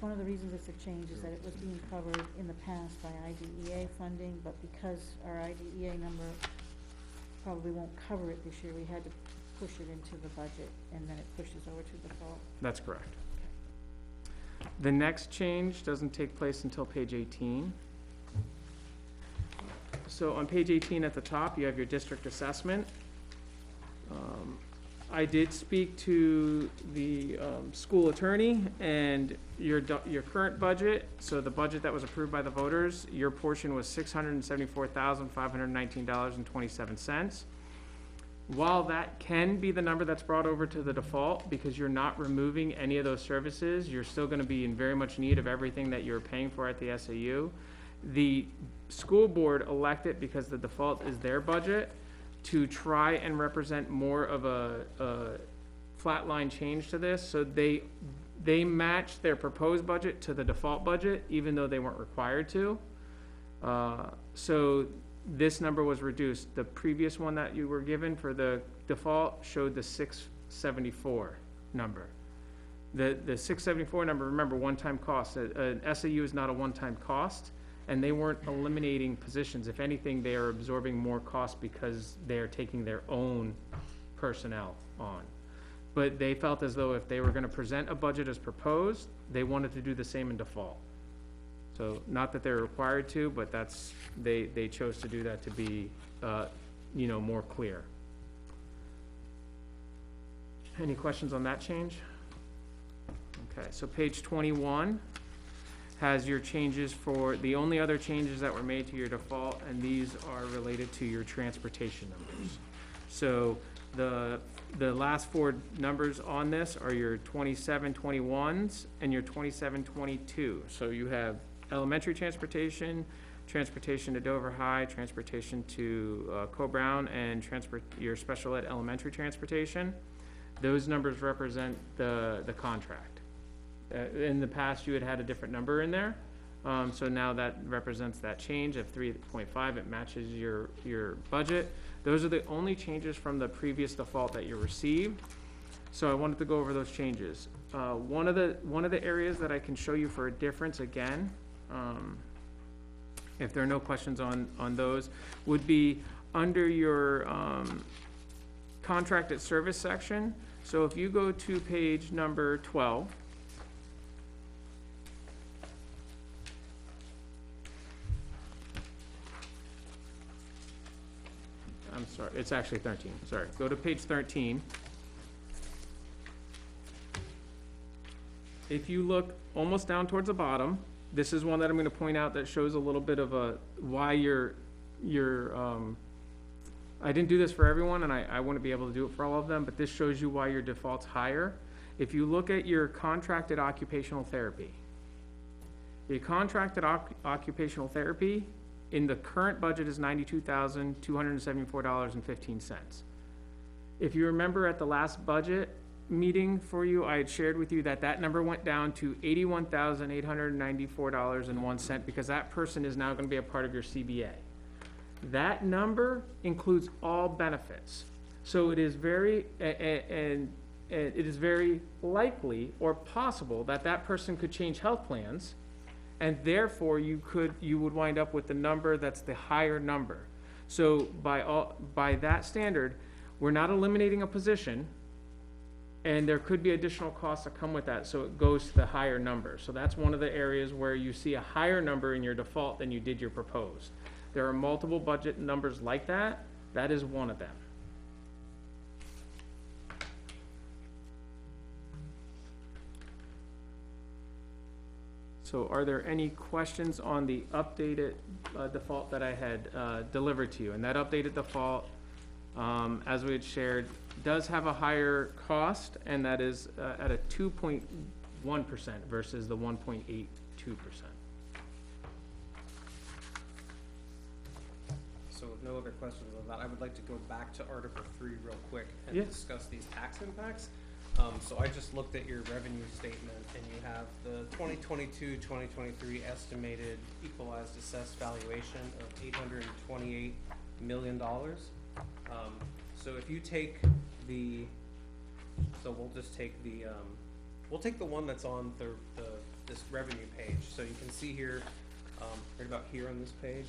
S7: one of the reasons it's a change is that it was being covered in the past by IDEA funding, but because our IDEA number probably won't cover it this year, we had to push it into the budget, and then it pushes over to default.
S4: That's correct. The next change doesn't take place until page 18. So on page 18 at the top, you have your district assessment. I did speak to the school attorney, and your current budget, so the budget that was approved by the voters, your portion was $674,519.27. While that can be the number that's brought over to the default, because you're not removing any of those services, you're still gonna be in very much need of everything that you're paying for at the SAU. The school board elected, because the default is their budget, to try and represent more of a flat line change to this, so they matched their proposed budget to the default budget, even though they weren't required to. So this number was reduced. The previous one that you were given for the default showed the 674 number. The 674 number, remember, one-time cost. An SAU is not a one-time cost, and they weren't eliminating positions. If anything, they are absorbing more cost because they are taking their own personnel on. But they felt as though if they were gonna present a budget as proposed, they wanted to do the same in default. So, not that they're required to, but they chose to do that to be, more clear. Any questions on that change? Okay, so page 21 has your changes the only other changes that were made to your default, and these are related to your transportation numbers. So, the last four numbers on this are your 2721s and your 2722. So you have elementary transportation, transportation to Dover High, transportation to Co-Brown, and your special ed elementary transportation. Those numbers represent the contract. In the past, you had a different number in there, so now that represents that change of 3.5. It matches your budget. Those are the only changes from the previous default that you received. So I wanted to go over those changes. One of the areas that I can show you for a difference again, if there are no questions on those, would be under your contracted service section. So if you go to page number 12, I'm sorry, it's actually 13, sorry. Go to page 13. If you look almost down towards the bottom, this is one that I'm gonna point out that shows a little bit of why I didn't do this for everyone, and I wouldn't be able to do it for all of them, but this shows you why your default's higher. If you look at your contracted occupational therapy, your contracted occupational therapy in the current budget is $92,274.15. If you remember at the last budget meeting for you, I had shared with you that number went down to $81,894.01 because that person is now gonna be a part of your CBA. That number includes all benefits. So it is very, and it is very likely or possible that person could change health plans, and therefore you would wind up with the number that's the higher number. So by that standard, we're not eliminating a position, and there could be additional costs that come with that, so it goes to the higher number. So that's one of the areas where you see a higher number in your default than you did your proposed. There are multiple budget numbers like that. That is one of them. So are there any questions on the updated default that I had delivered to you? And that updated default, as we had shared, does have a higher cost, and that is at a 2.1% versus the 1.82%.
S6: So with no other questions on that, I would like to go back to Article 3 real quick and
S4: Yeah.
S6: discuss these tax impacts. So I just looked at your revenue statement, and you have the 2022-2023 estimated equalized assessed valuation of $828 million. So if you take we'll just take we'll take the one that's on this revenue page. So you can see here, right about here on this page,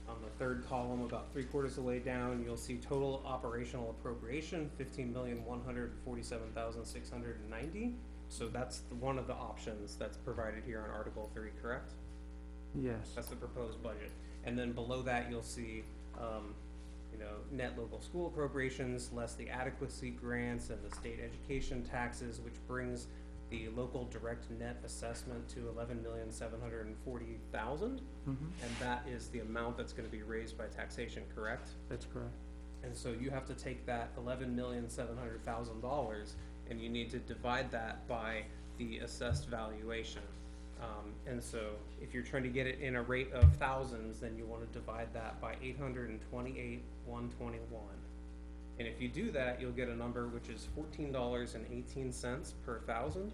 S6: on the third column, about 3/4 of the way down, you'll see total operational appropriation, $15,147,690. So that's one of the options that's provided here on Article 3, correct?
S4: Yes.
S6: That's the proposed budget. And then below that, you'll see, net local school appropriations, less the adequacy grants and the state education taxes, which brings the local direct net assessment to $11,740,000. And that is the amount that's gonna be raised by taxation, correct?
S4: That's correct.
S6: And so you have to take that $11,700,000 and you need to divide that by the assessed valuation. And so if you're trying to get it in a rate of thousands, then you wanna divide that by 828,121. And if you do that, you'll get a number which is $14.18 per thousand.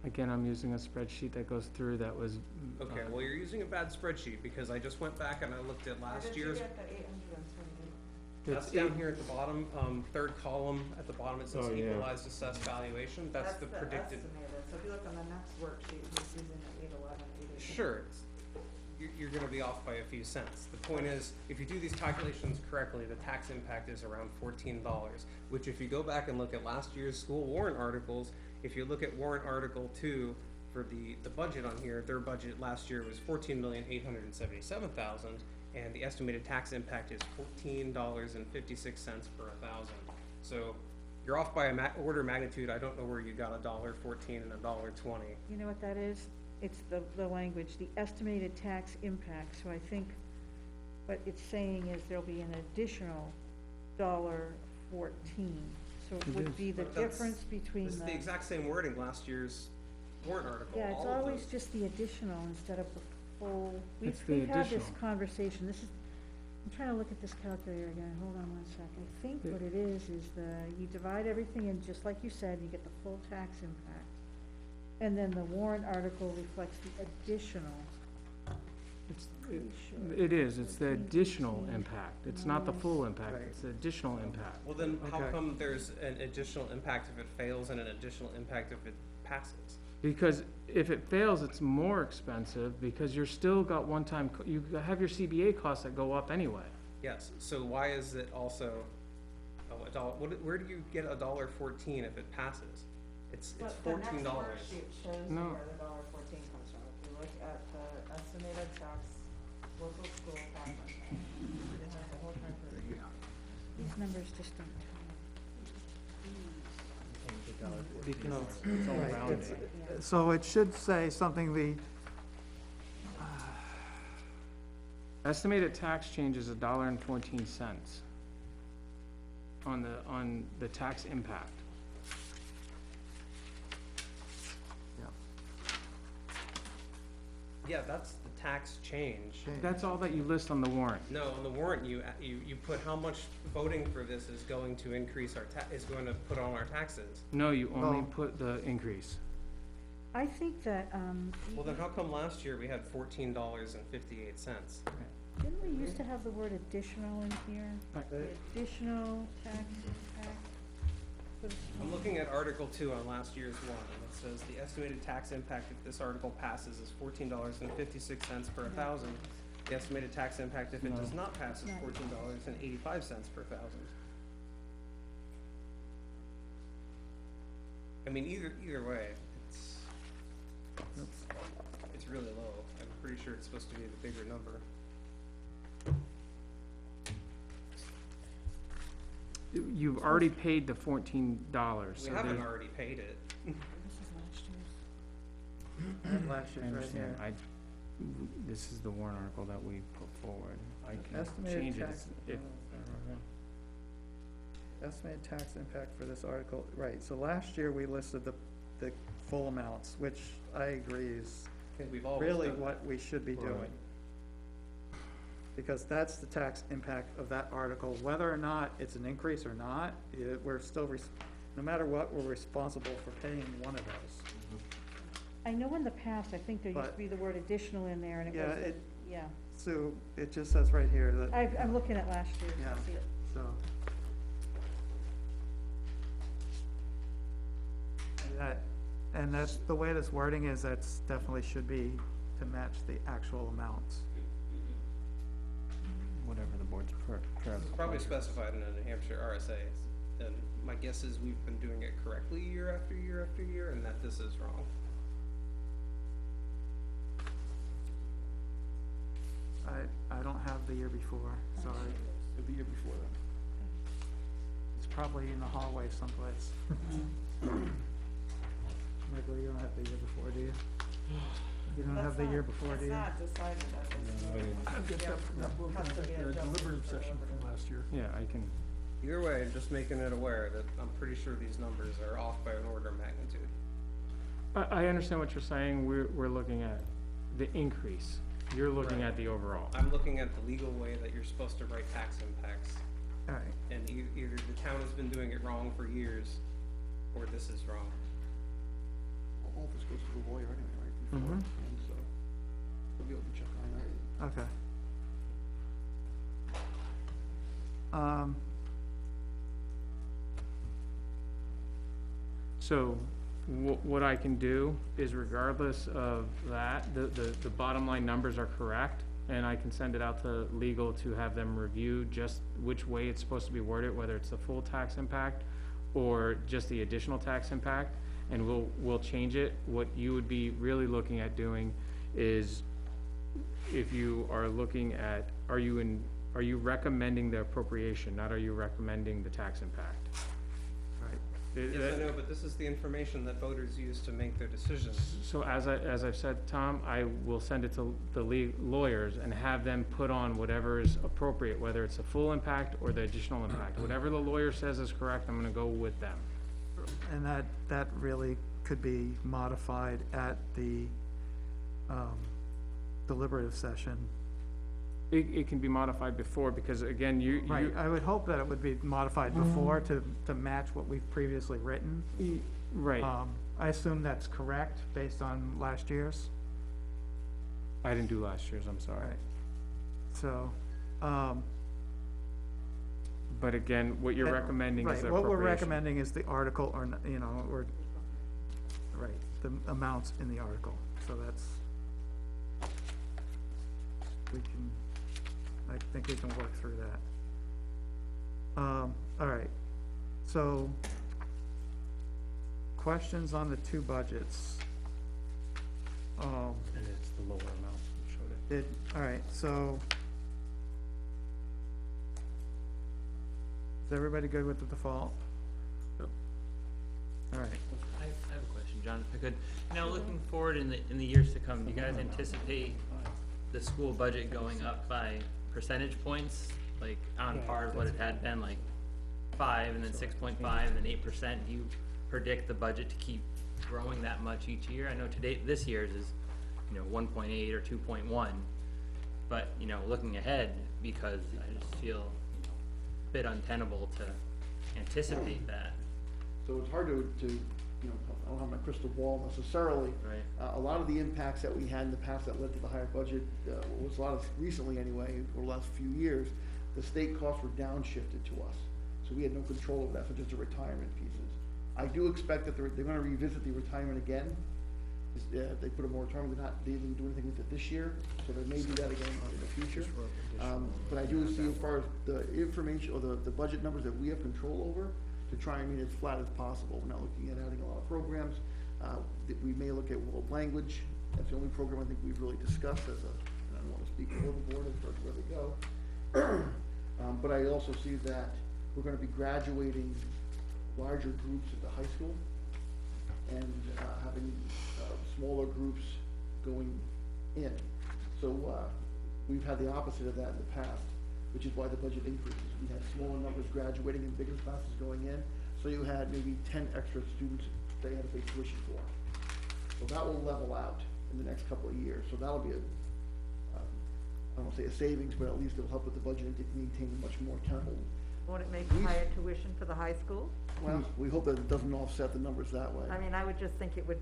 S4: Again, I'm using a spreadsheet that goes through that was.
S6: Okay, well, you're using a bad spreadsheet because I just went back and I looked at last year's.
S2: Where did you get the 828?
S6: That's down here at the bottom, third column at the bottom, it says
S5: Oh, yeah.
S6: equalized assessed valuation, that's the predicted.
S2: Estimated, so if you look on the next worksheet, he's using the 811, 818.
S6: Sure, you're gonna be off by a few cents. The point is, if you do these calculations correctly, the tax impact is around $14, which if you go back and look at last year's school warrant articles, if you look at warrant article 2 for the budget on here, their budget last year was $14,877,000, and the estimated tax impact is $14.56 per 1,000. So you're off by a order of magnitude. I don't know where you got $1.14 and $1.20.
S7: You know what that is? It's the language, the estimated tax impact, so I think what it's saying is there'll be an additional $1.14. So it would be the
S6: But that's-
S7: difference between
S6: This is the
S7: the,
S6: exact same wording last year's warrant article.
S7: yeah, it's
S6: all of
S7: always
S6: those.
S7: just the additional instead of the full.
S4: It's the
S7: We've had this
S4: additional.
S7: conversation, this is, I'm trying to look at this calculator again, hold on one sec. I think
S4: Yeah.
S7: what it is you divide everything in, just like you said, you get the full tax impact. And then the warrant article reflects the additional.
S4: It is, it's the additional impact. It's not the full impact,
S6: Right.
S4: it's the additional impact.
S6: Well, then how
S1: Okay.
S6: come there's an additional impact if it fails and an additional impact if it passes?
S4: Because if it fails, it's more expensive because you're still got one-time, you have your CBA costs that go up anyway.
S6: Yes, so why is it also, where do you get $1.14 if it passes? It's
S2: But
S6: $14.
S2: the next worksheet shows you
S4: No.
S2: where the $1.14 comes from. If you look at the estimated tax, local school tax impact, it has the whole time for
S7: These numbers just don't
S4: No, it's all
S1: Right,
S4: rounded.
S1: So it should say something,
S4: Estimated tax change is $1.14 on the tax impact.
S6: Yeah, that's the tax change.
S4: That's all that you list on the warrant.
S6: No, on the warrant, you put how much voting for this is going to increase is going to put on our taxes.
S4: No, you only
S1: Well-
S4: put the increase.
S7: I think that,
S6: Well, then how come last year we had $14.58?
S7: didn't we used to have the word additional in here?
S4: Right.
S7: The additional tax impact for the
S6: I'm looking at Article 2 on last year's one, and it says the estimated tax impact if this article passes is $14.56 per 1,000. The estimated tax impact if it does not pass is
S7: Right.
S6: $14.85 per 1,000. I mean, either way, it's really low. I'm pretty sure it's supposed to be the bigger number.
S4: you've already paid the $14,
S6: We
S4: so
S6: haven't
S4: they.
S6: already paid it.
S1: Last
S4: I
S1: year's right
S4: understand,
S1: here.
S4: this is the warrant article that we put forward, I can
S1: Estimated
S4: change it
S1: tax-
S4: if,
S1: Estimated tax impact for this article, right, so last year we listed the full amounts, which I agree is
S6: We've always
S1: really
S6: done that.
S1: what we should be doing. Because that's the tax impact of that article, whether or not it's an increase or not, we're still, no matter what, we're responsible for paying one of those.
S7: I know in the past, I think there used to
S1: But-
S7: be the word additional in there, and it
S1: Yeah,
S7: was,
S1: it,
S7: yeah.
S1: so, it just says right here that,
S7: I'm looking at last year's,
S1: Yeah.
S7: I see it.
S1: so. And that's, the way this wording is, that's definitely should be to match the actual amounts.
S4: whatever the board's
S6: It's probably specified in a New Hampshire RSA, and my guess is we've been doing it correctly year after year after year, and that this is wrong.
S1: I don't have the year before, sorry.
S10: The year before that.
S1: It's probably in the hallway someplace. Michael, you don't have the year before, do you? You don't have the year before, do you?
S2: It's not decided as a.
S10: I've got that book,
S2: Has to be
S10: the
S2: adjusted
S10: deliberative
S2: for
S10: session from last year.
S4: Yeah, I can,
S6: Either way, just making it aware that I'm pretty sure these numbers are off by an order of magnitude.
S4: I understand what you're saying, we're looking at the increase, you're looking
S6: Right.
S4: at the overall.
S6: I'm looking at the legal way that you're supposed to write tax impacts,
S1: All right,
S6: and either the town has been doing it wrong for years, or this is wrong.
S11: All this goes to the lawyer anyway, right, before,
S4: Mhm.
S11: and so, we'll be able to check on that.
S1: okay.
S4: So, what I can do is regardless of that, the bottom line numbers are correct, and I can send it out to legal to have them review just which way it's supposed to be worded, whether it's the full tax impact or just the additional tax impact, and we'll change it. What you would be really looking at doing is, if you are looking at, are you recommending the appropriation, not are you recommending the tax impact?
S1: Right.
S6: Yes, I know, but this is the information that voters use to make their decisions.
S4: So as I've said, Tom, I will send it to the lawyers and have them put on whatever is appropriate, whether it's the full impact or the additional impact. Whatever the lawyer says is correct, I'm gonna go with them.
S1: And that really could be modified at the, deliberative session.
S4: It can be modified before, because again,
S1: Right, I would hope that it would be modified before to match what we've previously written.
S4: right,
S1: I assume that's correct based on last year's.
S4: I didn't do last year's, I'm sorry.
S1: Right. So,
S4: But again, what you're
S1: and-
S4: recommending is
S1: right,
S4: the
S1: what we're
S4: appropriation.
S1: recommending is the article, or, or, right, the amounts in the article, so that's, I think we can work through that. All right, so, questions on the two budgets?
S4: And it's the lower amount, you showed it.
S1: All right, so. Is everybody good with the default?
S3: Yep.
S1: All right,
S8: I have a question, John, if I could. Now, looking forward in the years to come, do you guys anticipate the school budget going up by percentage points? Like on par with what it had been, like 5 and then 6.5 and then 8%? Do you predict the budget to keep growing that much each year? I know this year's is, 1.8 or 2.1, but, looking ahead, because I just feel, a bit untenable to anticipate that.
S11: So it's hard to, I don't have my crystal ball necessarily.
S8: Right.
S11: A lot of the impacts that we had in the past that led to the higher budget, was a lot of, recently anyway, over the last few years, the state costs were downshifted to us. So we had no control over that, so just the retirement pieces. I do expect that they're gonna revisit the retirement again. They put a moratorium, they didn't do anything with it this year, so they may do that again in the future. But I do see as far as the information, or the budget numbers that we have control over, to try and make it as flat as possible. We're not looking at adding a lot of programs. We may look at world language. That's the only program I think we've really discussed and I don't wanna speak for the board as far as where they go. But I also see that we're gonna be graduating larger groups at the high school and, having, smaller groups going in. So, we've had the opposite of that in the past, which is why the budget increases. We had smaller numbers graduating and bigger classes going in, so you had maybe 10 extra students that you had to pay tuition for. So that will level out in the next couple of years, so that'll be a, I don't wanna say a savings, but at least it'll help with the budget and maintain a much more tenable.
S12: Won't it make higher tuition for the high school?
S11: Well, we hope that it doesn't offset the numbers that way.
S12: I mean, I would just think it would,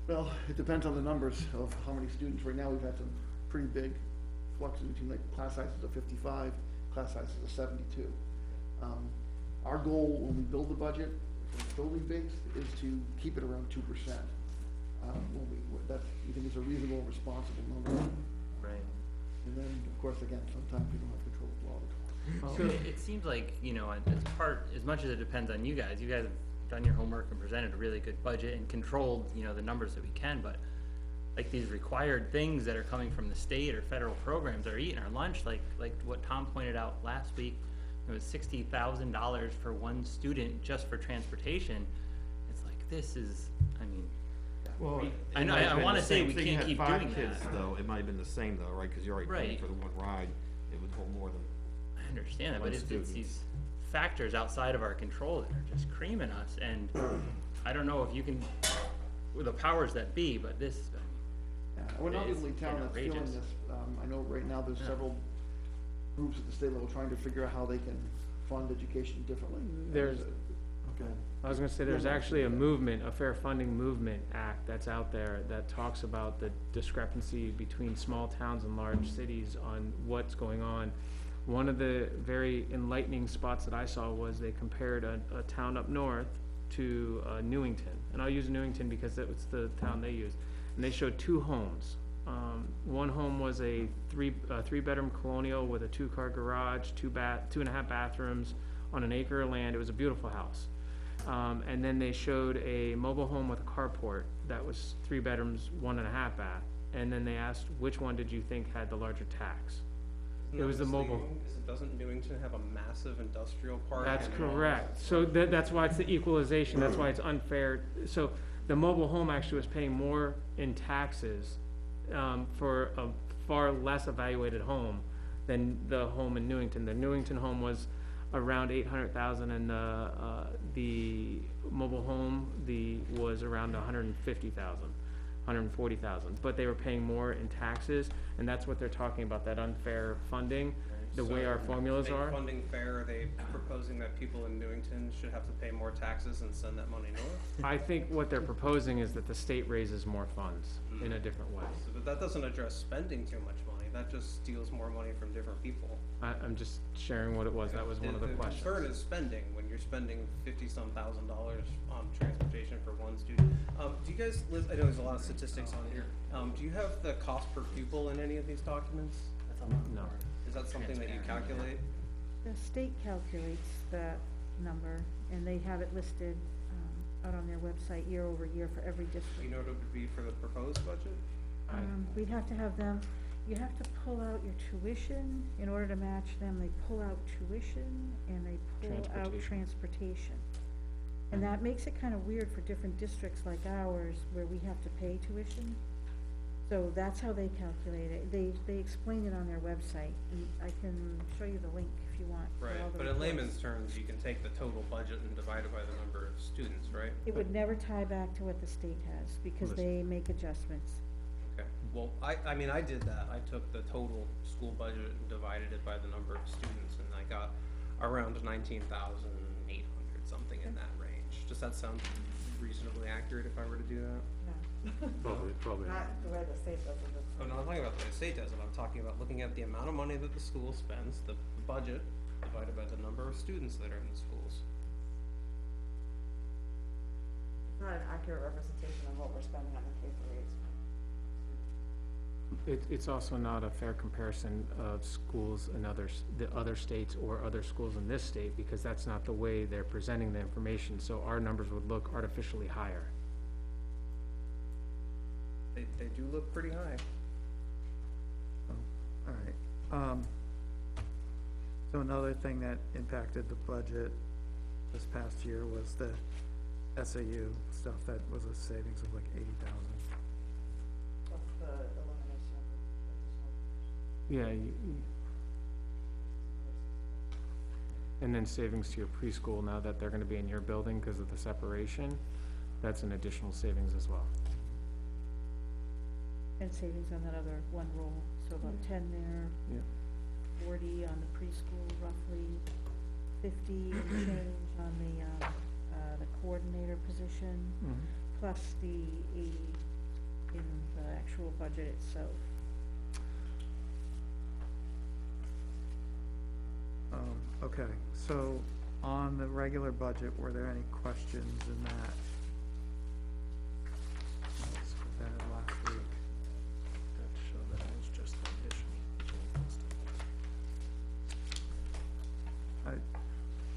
S11: Well, it depends on the numbers of how many students. Right now, we've had some pretty big fluxes between like class sizes of 55, class sizes of 72. Our goal when we build the budget, building based, is to keep it around 2%. We think it's a reasonable, responsible number.
S8: Right.
S11: And then, of course, again, sometimes we don't have control of all the costs.
S8: So it seems like, you know, as much as it depends on you guys have done your homework and presented a really good budget and controlled, you know, the numbers that we can, but like these required things that are coming from the state or federal programs are eating our lunch, like what Tom pointed out last week, it was $60,000 for one student just for transportation. It's like, this is, I mean,
S9: Well,
S8: I know, I wanna say we can't keep doing
S9: kids,
S8: that.
S9: though, it might have been the same though, right, cause you're already paying
S8: Right.
S9: for the one ride, it would hold more than.
S8: I understand that, but
S9: One
S8: it's
S9: student.
S8: these factors outside of our control that are just creaming us, and I don't know if you can, with the powers that be, but this,
S11: Yeah, we're not the
S8: It is
S11: only town that's feeling
S8: outrageous.
S11: this. I know right now there's
S8: Yeah.
S11: several groups at the state level trying to figure out how they can fund education differently.
S4: There's-
S11: Okay.
S4: I was gonna say, there's actually a movement, a Fair Funding Movement Act that's out there that talks about the discrepancy between small towns and large cities on what's going on. One of the very enlightening spots that I saw was they compared a town up north to Newington. And I'll use Newington because that was the town they used. And they showed two homes. One home was a three-bedroom colonial with a two-car garage, 2.5 bathrooms on an acre of land. It was a beautiful house. And then they showed a mobile home with a carport that was 3 bedrooms, 1.5 bath. And then they asked, which one did you think had the larger tax? It was the mobile.
S6: Doesn't Newington have a massive industrial park?
S4: That's
S6: and-
S4: correct. So that's why it's the equalization, that's why it's unfair. So the mobile home actually was paying more in taxes, for a far less evaluated home than the home in Newington. The Newington home was around 800,000 and the mobile home, was around 150,000. 140,000, but they were paying more in taxes, and that's what they're talking about, that unfair funding, the way our formulas
S6: Make
S4: are.
S6: funding fair, are they proposing that people in Newington should have to pay more taxes and send that money north?
S4: I think what they're proposing is that the state raises more funds in a different way.
S6: But that doesn't address spending too much money, that just steals more money from different people.
S4: I'm just sharing what it was, that was one of the questions.
S6: concern is spending, when you're spending $50-some thousand on transportation for one student. Do you guys, I know there's a lot of statistics on here, do you have the cost per pupil in any of these documents?
S8: that's a lot
S4: No.
S8: more.
S6: Is that something that you
S8: Transparent, yeah.
S6: calculate?
S7: The state calculates that number, and they have it listed, out on their website year over year for every
S6: Do you
S7: district.
S6: know what it would be for the proposed budget?
S7: We'd have to have them, you have to pull out your tuition, in order to match them, they pull out tuition, and they pull out
S4: Transportation.
S7: transportation. And that makes it kind of weird for different districts like ours, where we have to pay tuition. So that's how they calculate it, they explain it on their website, and I can show you the link if you want. for
S6: Right,
S7: all the
S6: but in
S7: reports.
S6: layman's terms, you can take the total budget and divide it by the number of students, right?
S7: It would never tie back to what the state has, because they make adjustments.
S6: Okay, well, I mean, I did that, I took the total school budget and divided it by the number of students, and I got around 19,800, something in that range. Does that sound reasonably accurate if I were to do that?
S3: Probably not.
S2: Not the way the state does it.
S6: Oh, no, I'm talking about the way the state does it, I'm talking about looking at the amount of money that the school spends, the budget, divided by the number of students that are in the schools.
S2: It's not an accurate representation of what we're spending on the K-8.
S4: It's also not a fair comparison of schools in the other states or other schools in this state, because that's not the way they're presenting the information, so our numbers would look artificially higher.
S6: They do look pretty high.
S1: All right, So another thing that impacted the budget this past year was the SAU stuff that was a savings of like 80,000.
S2: Of the elimination of
S4: Yeah, and then savings to your preschool now that they're gonna be in your building because of the separation, that's an additional savings as well.
S7: And savings on that other one roll, so about 10 there,
S4: Yeah.
S7: 40 on the preschool, roughly 50 and change on the coordinator position, plus the 80 in the actual budget itself.
S1: Okay, so on the regular budget, were there any questions in that? Let's put that in last week.
S4: That showed that it was just additional.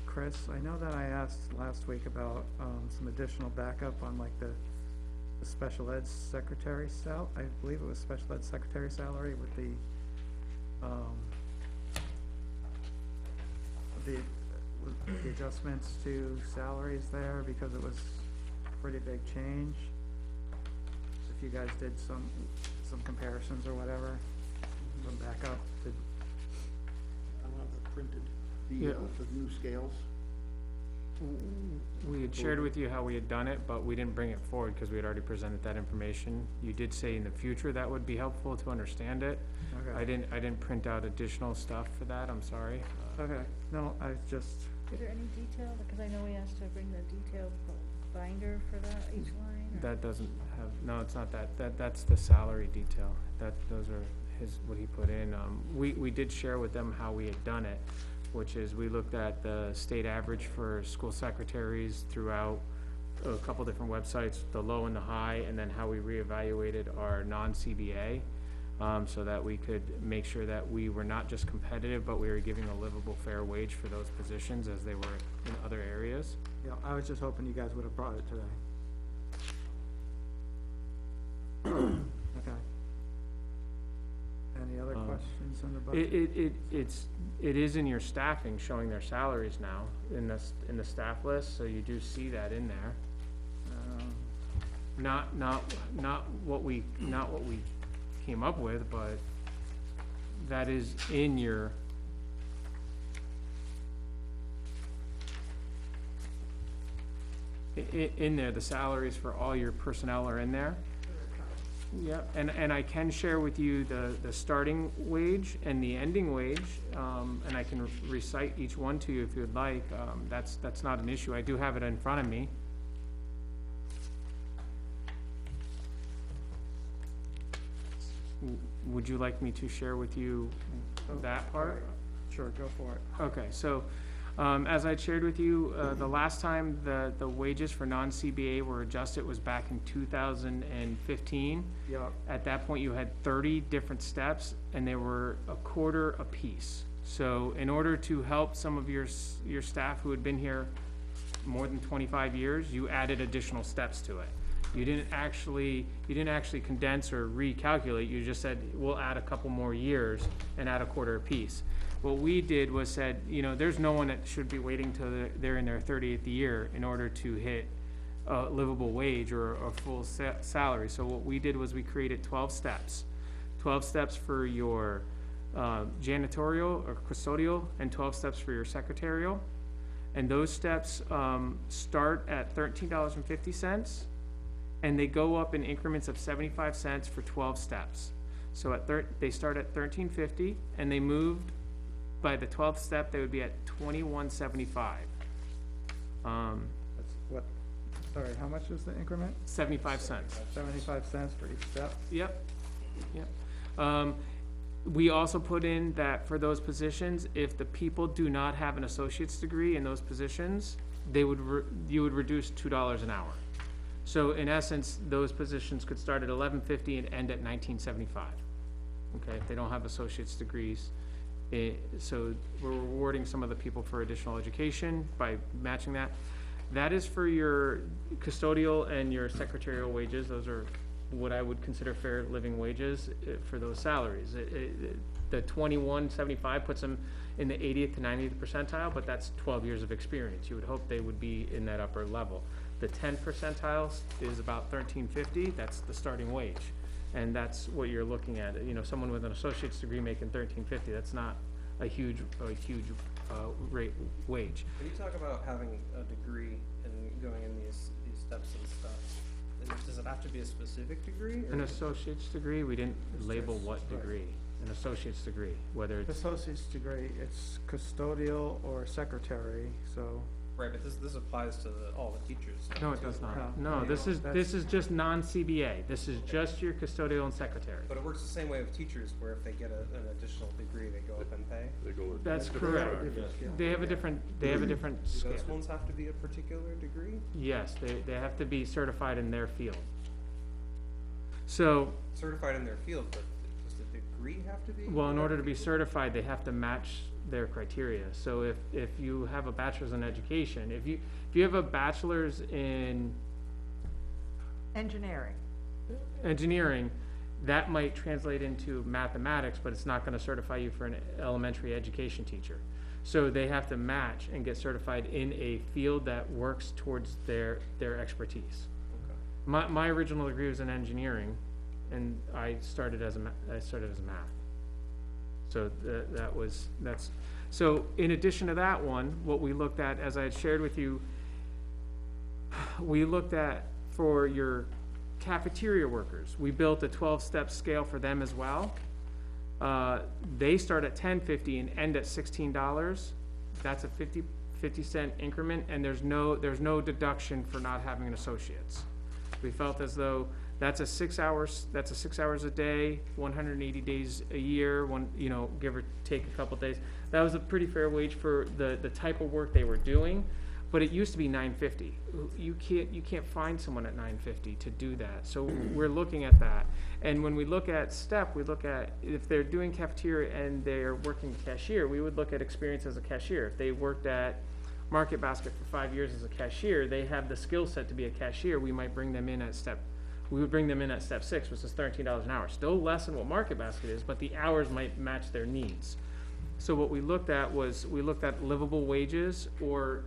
S1: Chris, I know that I asked last week about, some additional backup on like the special ed secretary I believe it was special ed secretary salary with the adjustments to salaries there, because it was a pretty big change. If you guys did some comparisons or whatever, some backup,
S11: I don't have that printed.
S4: Yeah.
S11: The new scales.
S4: We had shared with you how we had done it, but we didn't bring it forward because we had already presented that information. You did say in the future that would be helpful to understand it.
S1: okay.
S4: I didn't print out additional stuff for that, I'm sorry.
S1: Okay, no, I just,
S7: Is there any detail, because I know we asked to bring the detailed binder for that, each line, or?
S4: That doesn't have, no, it's not that, that's the salary detail, those are what he put in. We did share with them how we had done it, which is we looked at the state average for school secretaries throughout a couple different websites, the low and the high, and then how we reevaluated our non-CBA, so that we could make sure that we were not just competitive, but we were giving a livable, fair wage for those positions as they were in other areas.
S1: yeah, I was just hoping you guys would have brought it today. Okay. Any other questions on the budget?
S4: It is in your staffing, showing their salaries now in the staff list, so you do see that in there. Not what we came up with, but that is in your. In there, the salaries for all your personnel are in there. Yeah, and I can share with you the starting wage and the ending wage, and I can recite each one to you if you'd like. That's not an issue. I do have it in front of me. Would you like me to share with you that part?
S1: Sure, go for it.
S4: Okay, so, as I shared with you, the last time the wages for non-CBA were adjusted was back in 2015.
S1: Yep.
S4: At that point, you had 30 different steps, and they were a quarter apiece. So in order to help some of your staff who had been here more than 25 years, you added additional steps to it. You didn't actually condense or recalculate, you just said, we'll add a couple more years and add a quarter apiece. What we did was said, there's no one that should be waiting till they're in their 30th year in order to hit a livable wage or a full salary. So what we did was we created 12 steps. 12 steps for your janitorial or custodial, and 12 steps for your secretarial. And those steps start at $13.50, and they go up in increments of 75 cents for 12 steps. So they start at $13.50, and they moved by the 12th step, they would be at $21.75.
S1: That's what, sorry, how much is the increment?
S4: 75 cents.
S1: 75 cents for each step?
S4: Yep. We also put in that for those positions, if the people do not have an associate's degree in those positions, you would reduce $2 an hour. So in essence, those positions could start at $11.50 and end at $19.75. Okay, if they don't have associate's degrees. So we're rewarding some of the people for additional education by matching that. That is for your custodial and your secretarial wages. Those are what I would consider fair living wages for those salaries. The 2175 puts them in the 80th to 90th percentile, but that's 12 years of experience. You would hope they would be in that upper level. The 10 percentiles is about 1350, that's the starting wage. And that's what you're looking at, you know, someone with an associate's degree making 1350, that's not a huge rate wage.
S6: When you talk about having a degree and going in these steps and stuff, does it have to be a specific degree? Or
S4: An associate's degree, we didn't label what degree, an associate's degree, whether it's,
S1: Associate's degree, it's custodial or secretary, so.
S6: Right, but this applies to all the teachers.
S4: no, it does not.
S1: No,
S4: No, this is
S1: that's-
S4: just non-CBA, this is just your custodial and secretary.
S6: But it works the same way with teachers, where if they get an additional degree, they go up in pay.
S3: They go with.
S4: That's
S3: different
S4: correct.
S3: track.
S4: They have a different
S6: Do
S4: scale.
S6: those ones have to be a particular degree?
S4: Yes, they have to be certified in their field. So,
S6: Certified in their field, but does the degree have to be?
S4: well, in order to be certified, they have to match their criteria. So if you have a bachelor's in education, if you have a bachelor's in
S12: Engineering.
S4: engineering, that might translate into mathematics, but it's not gonna certify you for an elementary education teacher. So they have to match and get certified in a field that works towards their expertise.
S6: Okay.
S4: My original degree was in engineering, and I started as math. So so in addition to that one, what we looked at, as I had shared with you, we looked at for your cafeteria workers, we built a 12-step scale for them as well. They start at $10.50 and end at $16. That's a 50-cent increment, and there's no deduction for not having an associate's. We felt as though that's a 6 hours a day, 180 days a year, give or take a couple days. That was a pretty fair wage for the type of work they were doing, but it used to be $9.50. You can't find someone at $9.50 to do that. So we're looking at that. And when we look at STEP, we look at if they're doing cafeteria and they're working cashier, we would look at experience as a cashier. If they worked at Market Basket for 5 years as a cashier, they have the skill set to be a cashier. We might bring them in at step 6, which is $13 an hour. Still less than what Market Basket is, but the hours might match their needs. So what we looked at was, we looked at livable wages, or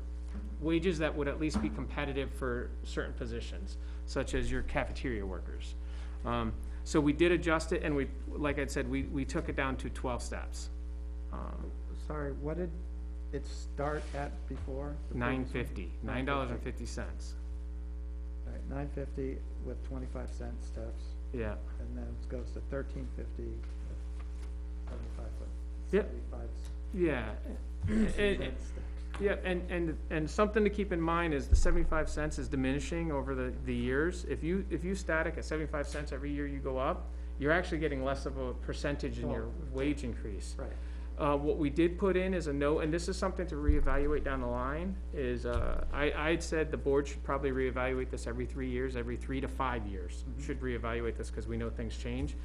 S4: wages that would at least be competitive for certain positions, such as your cafeteria workers. So we did adjust it, and we, like I said, we took it down to 12 steps.
S1: Sorry, what did it start at before?
S4: $9.50, $9.50.
S1: Right, $9.50 with 25-cent steps,
S4: Yeah.
S1: and then it goes to $13.50 with 75 foot.
S4: Yep.
S1: 75
S4: Yeah. And-
S1: cent steps.
S4: Yeah, and something to keep in mind is the 75 cents is diminishing over the years. If you static at 75 cents every year you go up, you're actually getting less of a percentage in your wage increase.
S1: Right.
S4: What we did put in is a note, and this is something to reevaluate down the line, is, I'd said the board should probably reevaluate this every 3 years, every 3 to 5 years. Should reevaluate this, because we know things change.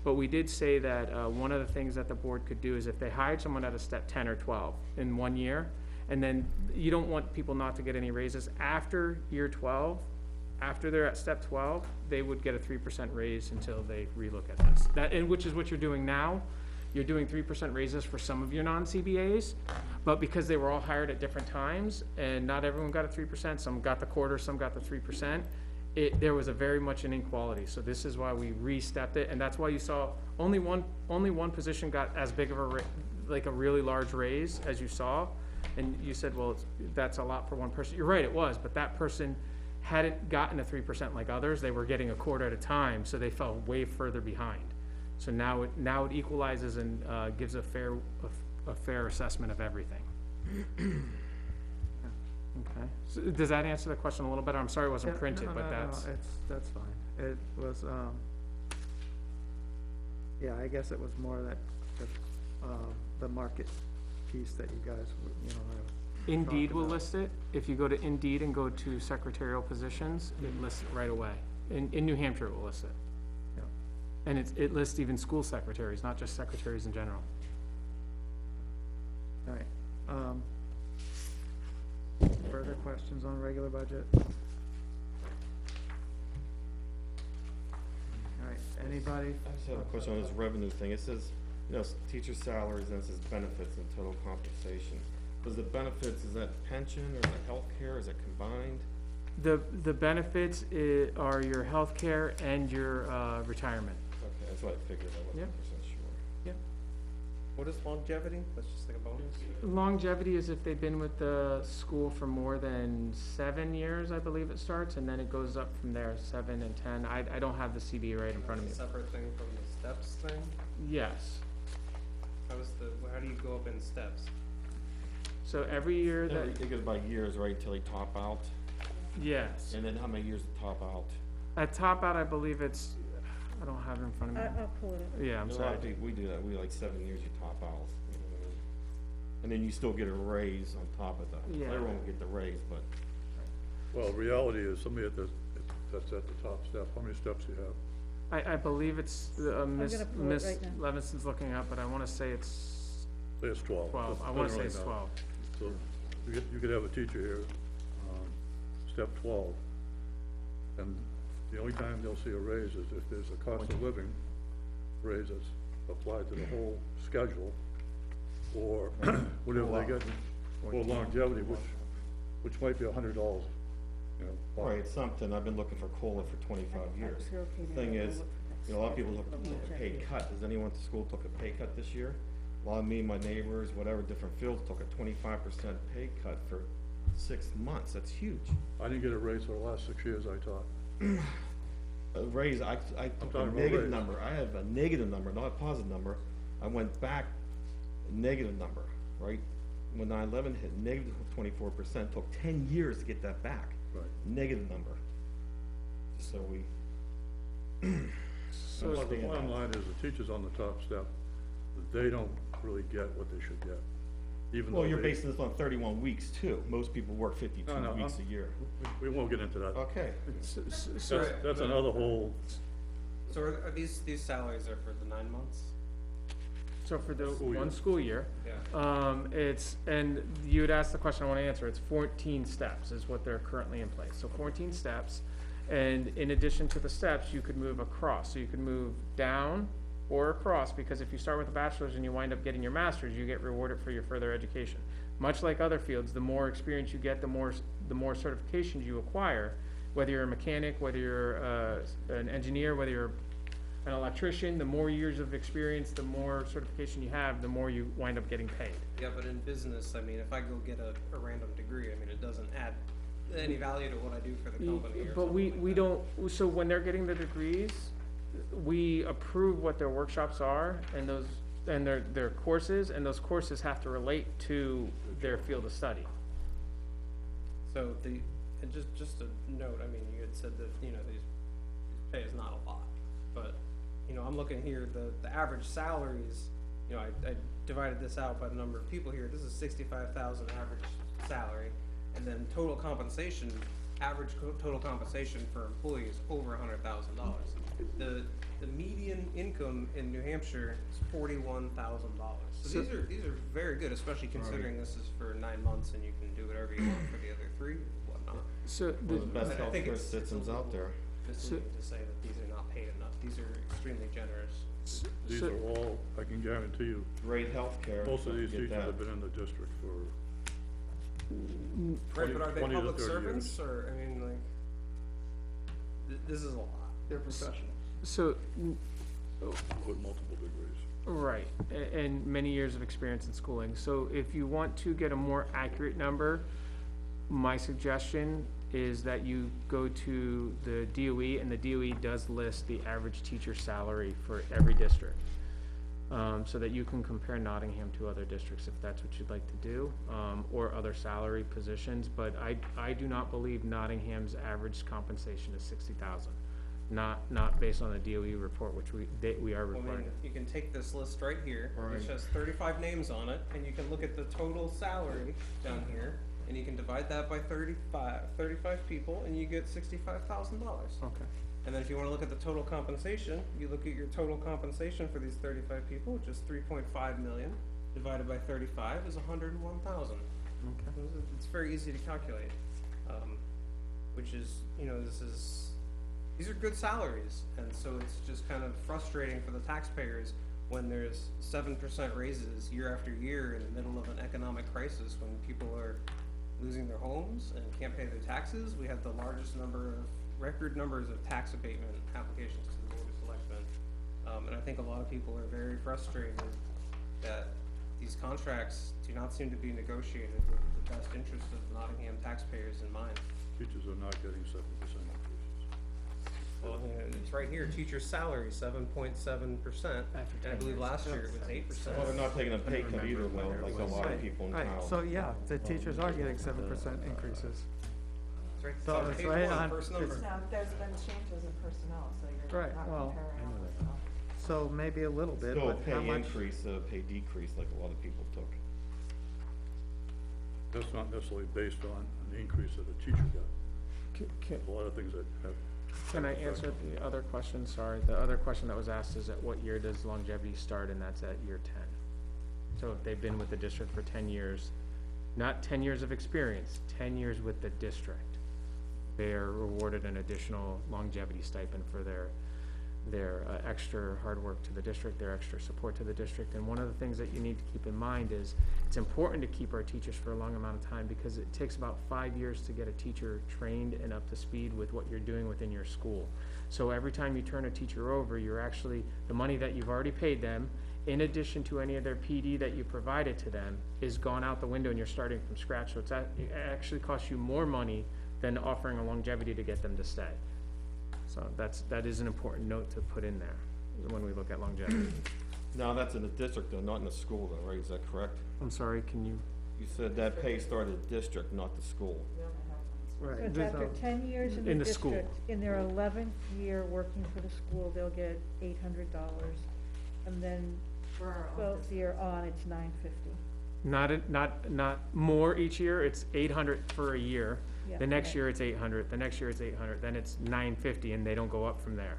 S4: But we did say that, one of the things that the board could do is if they hired someone at a step 10 or 12 in 1 year, and then you don't want people not to get any raises after year 12, after they're at step 12, they would get a 3% raise until they relook at this. And which is what you're doing now. You're doing 3% raises for some of your non-CBAs, but because they were all hired at different times, and not everyone got a 3%, some got the quarter, some got the 3%, there was a very much an inequality. So this is why we re-stepped it, and that's why you saw only one position got as big of a really large raise as you saw. And you said, well, that's a lot for one person. You're right, it was, but that person hadn't gotten a 3% like others. They were getting a quarter at a time, so they fell way further behind. So now it equalizes and gives a fair assessment of everything. Okay. So does that answer the question a little better? I'm sorry it wasn't
S1: Yeah,
S4: printed,
S1: no,
S4: but
S1: no,
S4: that's.
S1: that's fine. It was, yeah, I guess it was more that, the market piece that you guys, have
S4: Indeed
S1: talked
S4: will
S1: about.
S4: list it. If you go to Indeed and go to secretarial positions, it lists it right away. In New Hampshire, it will list it.
S1: Yep.
S4: And it lists even school secretaries, not just secretaries in general.
S1: All right. Further questions on regular budget? Anybody?
S9: I just have a question on this revenue thing. It says, you know, teacher salaries, and it says benefits and total compensation. Does the benefits, is that pension or is that healthcare, is it combined?
S4: The benefits are your healthcare and your, retirement.
S9: Okay, that's what I figured, I
S4: Yep.
S9: wasn't percent sure.
S6: What is longevity? That's just like a bonus?
S4: Longevity is if they've been with the school for more than 7 years, I believe it starts, and then it goes up from there, 7 and 10. I don't have the CBA right in front of me.
S6: That's a separate thing from the steps thing?
S4: Yes.
S6: How do you go up in steps?
S4: So every year that,
S9: It goes by years, right, till they top out,
S4: yes.
S9: and then how many years to top out?
S4: At top out, I believe it's, I don't have it in front of me.
S7: I'll pull it up.
S4: Yeah, I'm
S9: A lot
S4: sorry.
S9: of people, we do that, we like 7 years you top out. You know what I mean? And then you still get a raise on top of that.
S4: Yeah.
S9: Everyone will get the raise, but
S3: Well, reality is somebody that's at the top step, how many steps do you have?
S4: I believe it's, Miss
S7: gonna pull it right now.
S4: Levinson's looking up, but I wanna say it's
S3: Say it's 12.
S4: 12. I
S3: Doesn't
S4: wanna say
S3: really
S4: it's
S3: matter.
S4: 12.
S3: So you could have a teacher here, step 12, and the only time they'll see a raise is if there's a cost of living raise that's applied to the whole schedule, or whatever they get, or longevity, which might be $100, you know.
S9: right, it's something, I've been looking for COLA for 25 years.
S7: If you're okay now,
S9: Thing
S7: I'll
S9: is,
S7: look for
S9: you know, a lot of people
S7: Let me
S9: took a
S7: check
S9: pay
S7: here.
S9: cut. Has anyone at the school took a pay cut this year? A lot of me, my neighbors, whatever, different fields, took a 25% pay cut for 6 months. That's huge.
S3: I didn't get a raise for the last 6 years I taught.
S9: A raise, I took a
S3: talking about
S9: negative
S3: raise.
S9: number. I have a negative number, not a positive number. I went back a negative number, right? When 9/11 hit, negative 24%, took 10 years to get that back.
S3: Right.
S9: Negative number. So we.
S3: So the
S9: understand
S3: bottom
S9: that.
S3: line is the teachers on the top step, they don't really get what they should get, even though
S9: Well, you're
S3: they-
S9: basing this on 31 weeks too. Most people work 52
S3: No,
S9: weeks a
S3: I'm-
S9: year.
S3: We won't get into that.
S9: Okay.
S3: That's another whole,
S6: So are these salaries are for the 9 months?
S4: So for the
S3: School year.
S4: one school year,
S6: Yeah.
S4: it's, and you had asked the question I wanna answer, it's 14 steps is what they're currently in place, so 14 steps. And in addition to the steps, you could move across, so you could move down or across, because if you start with a bachelor's and you wind up getting your master's, you get rewarded for your further education. Much like other fields, the more experience you get, the more certifications you acquire, whether you're a mechanic, whether you're, an engineer, whether you're an electrician, the more years of experience, the more certification you have, the more you wind up getting paid.
S6: Yeah, but in business, I mean, if I go get a random degree, I mean, it doesn't add any value to what I do for the company or
S4: But
S6: something
S4: we
S6: like that.
S4: don't, so when they're getting the degrees, we approve what their workshops are and those, and their courses, and those courses have to relate to their field of study.
S6: So and just a note, I mean, you had said that, you know, these pay is not a lot, but, you know, I'm looking here, the average salaries, you know, I divided this out by the number of people here, this is 65,000 average salary, and then total compensation, total compensation for employees over $100,000. The median income in New Hampshire is $41,000. So these are very good, especially considering this is for 9 months and you can do whatever you want for the other 3, whatnot.
S4: So,
S9: One of the best
S6: I think
S9: healthcare
S6: it's a
S9: systems
S6: little
S9: out there.
S6: misleading to say that these are not paid enough. These are extremely generous.
S3: these
S4: So-
S3: are all, I can guarantee you,
S9: Great healthcare.
S3: most of
S9: don't
S3: these
S9: forget
S3: teachers
S9: that.
S3: have been in the district for
S6: Right, but are they
S3: 20 to
S6: public
S3: 30
S6: servants, or, I mean, like, this is a lot.
S11: They're professionals.
S4: so,
S3: with multiple degrees.
S4: right, and many years of experience in schooling. So if you want to get a more accurate number, my suggestion is that you go to the DOE, and the DOE does list the average teacher salary for every district. So that you can compare Nottingham to other districts if that's what you'd like to do, or other salary positions, but I do not believe Nottingham's average compensation is 60,000. Not based on the DOE report, which we are
S6: Well, I
S4: required.
S6: mean, you can take this list right here, which
S9: Right.
S6: has 35 names on it, and you can look at the total salary down here, and you can divide that by 35 people, and you get $65,000.
S4: Okay.
S6: And then if you wanna look at the total compensation, you look at your total compensation for these 35 people, which is 3.5 million, divided by 35 is 101,000. It's very easy to calculate, which is, you know, this is these are good salaries, and so it's just kind of frustrating for the taxpayers when there's 7% raises year after year in the middle of an economic crisis, when people are losing their homes and can't pay their taxes. We have the largest record numbers of tax abatement applications to the Board of Selectmen. And I think a lot of people are very frustrated that these contracts do not seem to be negotiated with the best interest of Nottingham taxpayers in mind.
S3: Teachers are not getting 7% increases.
S6: Well, it's right here, teacher's salary, 7.7%, and I believe last year it was 8%.
S9: Well, they're not taking a pay cut either, though, like a lot of people in
S1: Right,
S9: town.
S1: so yeah, the teachers are getting 7% increases.
S6: It's right,
S1: So
S6: on
S1: it's
S6: page
S1: right
S6: one,
S1: on-
S6: first
S1: it's-
S6: number.
S2: Now, there's been changes in personnel, so you're
S1: Right,
S2: not
S1: well,
S2: comparing apples to apples.
S1: So maybe a little bit,
S9: Still a
S1: but how
S9: pay
S1: much?
S9: increase, a pay decrease, like a lot of people took.
S3: That's not necessarily based on an increase that a teacher got.
S4: Can,
S3: A lot of things that have.
S4: can I answer the other question? Sorry, the other question that was asked is at what year does longevity start, and that's at year 10. So if they've been with the district for 10 years, not 10 years of experience, 10 years with the district, they are rewarded an additional longevity stipend for their extra hard work to the district, their extra support to the district. And one of the things that you need to keep in mind is it's important to keep our teachers for a long amount of time, because it takes about 5 years to get a teacher trained and up to speed with what you're doing within your school. So every time you turn a teacher over, you're actually, the money that you've already paid them, in addition to any of their PD that you provided to them, is gone out the window, and you're starting from scratch. So it actually costs you more money than offering a longevity to get them to stay. So that is an important note to put in there when we look at longevity.
S9: Now, that's in the district, though, not in the school, though, right? Is that correct?
S4: I'm sorry, can you?
S9: You said that pay started at district, not the school.
S2: We only have one.
S7: So it's
S1: Right,
S7: after 10 years in
S4: In
S7: the
S4: the school.
S7: district, in their 11th year working for the school, they'll get $800. And then
S2: For our own
S7: 12th year on, it's $950.
S4: Not more each year, it's 800 for a year.
S7: Yeah,
S4: The next
S7: right.
S4: year it's 800, the next year it's 800, then it's 950, and they don't go up from there.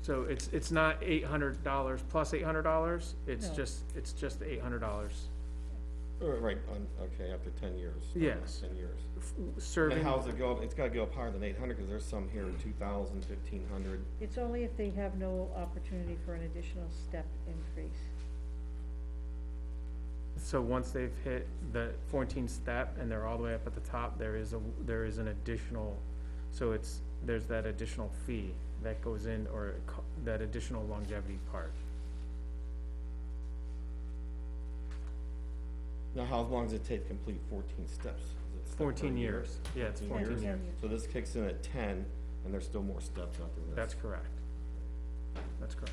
S4: So it's not $800 plus $800, it's
S7: No.
S4: just $800.
S9: Right, okay, after 10 years.
S4: Yes.
S9: 10 years.
S4: Serving.
S9: And how's it go? It's gotta go up higher than 800, because there's some here, 2,000, 1,500.
S7: It's only if they have no opportunity for an additional step increase.
S4: So once they've hit the 14th step and they're all the way up at the top, there is an additional, so there's that additional fee that goes in, or that additional longevity part.
S9: Now, how long does it take to complete 14 steps? Is it step
S4: 14
S9: per year?
S4: years, yeah, it's
S9: 14
S4: 14
S9: years.
S4: years.
S9: So this kicks in at 10, and there's still more steps after this.
S4: That's correct. That's correct.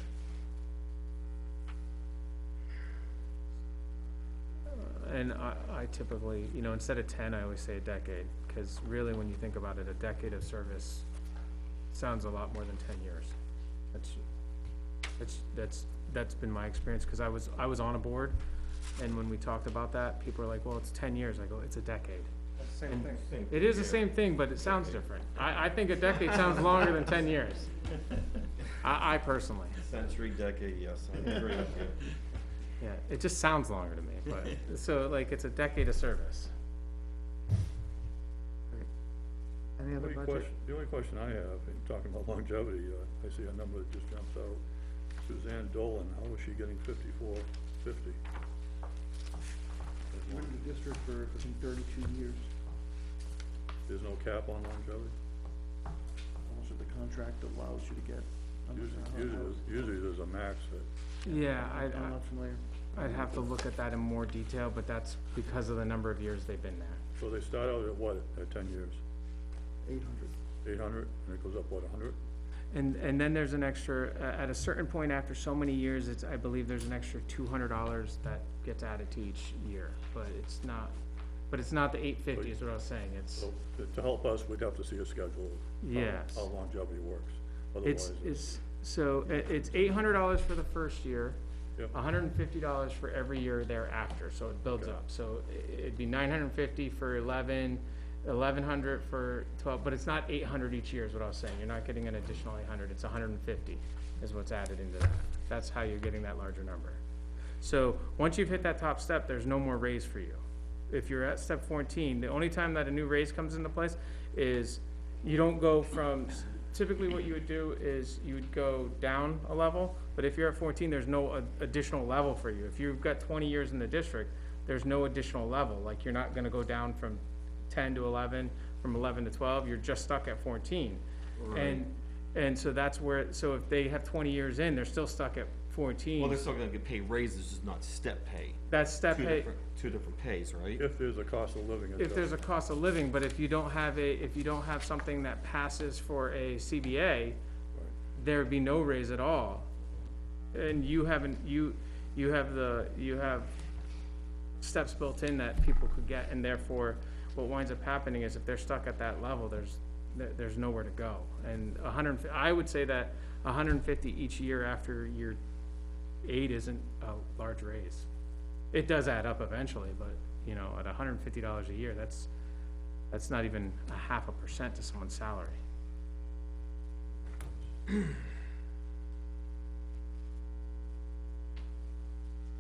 S4: And I typically, instead of 10, I always say a decade, because really, when you think about it, a decade of service sounds a lot more than 10 years. That's been my experience, because I was on a board, and when we talked about that, people are like, well, it's 10 years. I go, it's a decade.
S6: That's the same
S4: And
S6: thing.
S9: Same
S4: It is the
S9: here.
S4: same thing, but it sounds different. I think a decade sounds longer than 10 years. I personally.
S9: Century, decade, yes, I agree with you.
S4: Yeah, it just sounds longer to me, but, so like, it's a decade of service.
S1: Any other budget?
S3: The only question I have, in talking about longevity, I see a number that just jumps out. Suzanne Dolan, how was she getting 5450?
S11: Been in the district for, I think, 32 years.
S3: There's no cap on longevity?
S11: Almost what the contract allows you to get. I'm not sure how it
S3: Usually there's a max that,
S4: Yeah,
S11: goes. I'm not familiar.
S4: I'd have to look at that in more detail, but that's because of the number of years they've been there.
S3: so they start out at what, at 10 years?
S11: 800.
S3: 800, and it goes up, what, 100?
S4: And then there's an extra, at a certain point after so many years, I believe there's an extra $200 that gets added to each year, but it's not the 850 is what I was saying, it's,
S3: So to help us, we'd have to see a schedule of
S4: yes.
S3: how longevity works.
S4: It's
S3: Otherwise,
S4: it's $800 for the first year,
S3: Yep.
S4: $150 for every year thereafter, so it builds
S3: Okay.
S4: up. So it'd be $950 for 11, $1,100 for 12, but it's not 800 each year is what I was saying. You're not getting an additional 800, it's 150 is what's added into that. That's how you're getting that larger number. So once you've hit that top step, there's no more raise for you. If you're at step 14, the only time that a new raise comes into place is you don't go from, typically what you would do is you would go down a level, but if you're at 14, there's no additional level for you. If you've got 20 years in the district, there's no additional level, like you're not gonna go down from 10 to 11, from 11 to 12, you're just stuck at 14. And so that's where, so if they have 20 years in, they're still stuck at 14.
S9: Well, they're still gonna get paid raises, just not step pay.
S4: That's step pay.
S9: Two different pays, right?
S3: If there's a cost of living adjustment.
S4: If there's a cost of living, but if you don't have something that passes for a CBA, there would be no raise at all. And you have steps built in that people could get, and therefore, what winds up happening is if they're stuck at that level, there's nowhere to go. And I would say that 150 each year after year 8 isn't a large raise. It does add up eventually, but, you know, at $150 a year, that's not even 0.5% to someone's salary.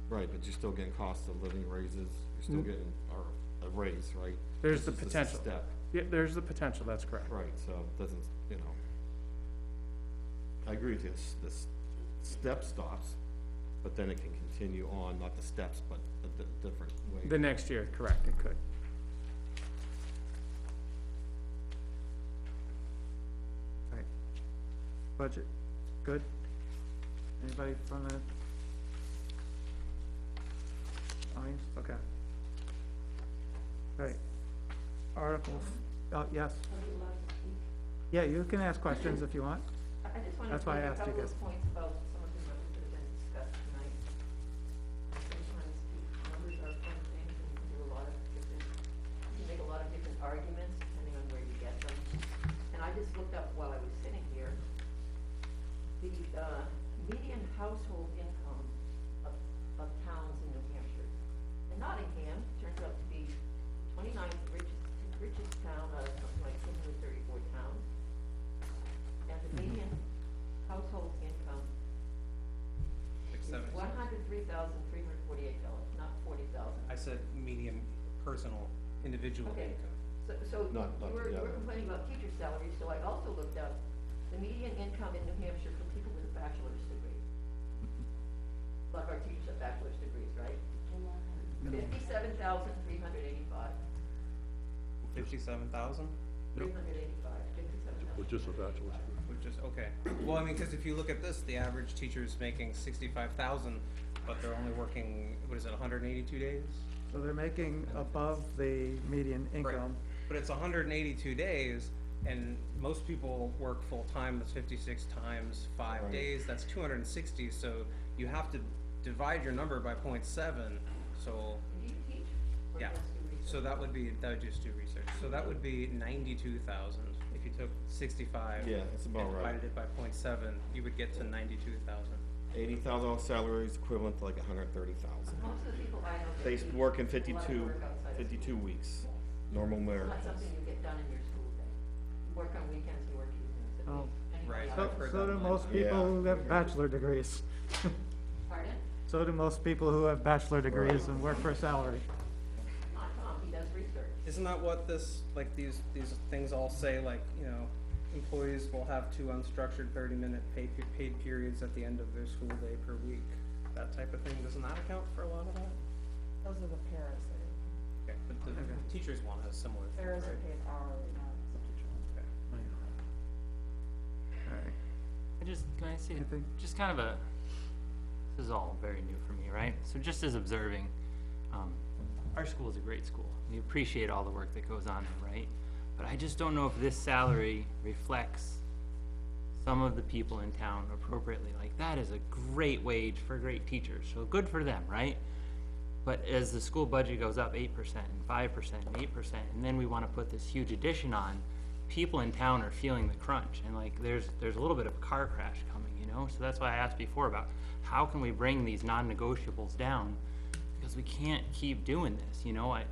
S9: Right, but you're still getting cost of living raises, you're still getting, or a raise, right?
S4: There's the
S9: This is just a
S4: potential.
S9: step.
S4: Yeah, there's the potential, that's correct.
S9: Right, so it doesn't, you know. I agree with you, this step stops, but then it can continue on, not the steps, but a different way.
S4: The next year, correct, it could.
S1: Right. Budget, good? Anybody from the audience? Okay. Right. Articles, oh, yes. Yeah, you can ask questions if you want.
S13: I just wanted
S1: That's
S13: to
S1: why I
S13: make a
S1: asked you
S13: couple
S1: guys.
S13: of points about some of the numbers that have been discussed tonight. Sometimes the numbers are fun things, and you can do a lot of different, you can make a lot of different arguments depending on where you get them. And I just looked up while I was sitting here, the median household income of towns in New Hampshire. And Nottingham turns out to be 29th richest town out of something like 234 towns. And the median household income is $103,348, not $40,000.
S6: I said medium personal individual
S13: Okay.
S6: income.
S13: So
S9: Not
S13: you were
S9: together.
S13: complaining about teacher salaries, so I also looked up the median income in New Hampshire for people with a bachelor's degree. A lot of our teachers have bachelor's degrees, right? 57,385.
S6: 57,000?
S13: 385,
S3: With just a bachelor's degree.
S6: Which is, okay. Well, I mean, cause if you look at this, the average teacher's making 65,000, but they're only working, what is it, 182 days?
S1: So they're making above the median
S6: Right.
S1: income.
S6: But it's 182 days, and most people work full-time, that's 56 times 5
S9: Right.
S6: days, that's 260, so you have to divide your number by 0.7, so,
S13: Do you teach? Or
S6: yeah.
S13: just do research?
S6: So that would just do research, so that would be 92,000. If you took 65
S9: Yeah, that's about
S6: and
S9: right.
S6: divided it by 0.7, you would get to 92,000.
S9: $80,000 salary is equivalent to like 130,000.
S13: Most of the people I know.
S9: They
S13: that
S9: work in
S13: do a lot of
S9: 52,
S13: work outside of
S9: 52 weeks, normal
S13: It's
S9: merit.
S13: not something you get done in your school day. You work on weekends, you work evenings. It
S1: Oh.
S13: makes any
S6: Right.
S13: job.
S1: So,
S6: I've heard
S1: so
S6: that
S1: do
S6: line.
S1: most people
S9: Yeah.
S1: who have bachelor degrees.
S13: Pardon?
S1: So do most people who have bachelor degrees and work for a salary.
S13: Not Tom, he does research.
S6: Isn't that what this, like, these things all say, like, you know, employees will have 2 unstructured 30-minute paid periods at the end of their school day per week? That type of thing, doesn't that account for a lot of that?
S2: Those are the paras,
S6: Okay, but the teachers one has similar things,
S2: paras are
S6: right?
S2: paid hourly, not substitute.
S6: Okay.
S1: Alright,
S8: Can I say,
S1: Anything?
S8: just kind of this is all very new for me, right? So just as observing, our school is a great school. We appreciate all the work that goes on there, right? But I just don't know if this salary reflects some of the people in town appropriately. Like, that is a great wage for great teachers, so good for them, right? But as the school budget goes up 8% and 5% and 8%, and then we wanna put this huge addition on, people in town are feeling the crunch, and like, there's a little bit of a car crash coming, you know? So that's why I asked before about, how can we bring these non-negotiables down? Because we can't keep doing this, you know? I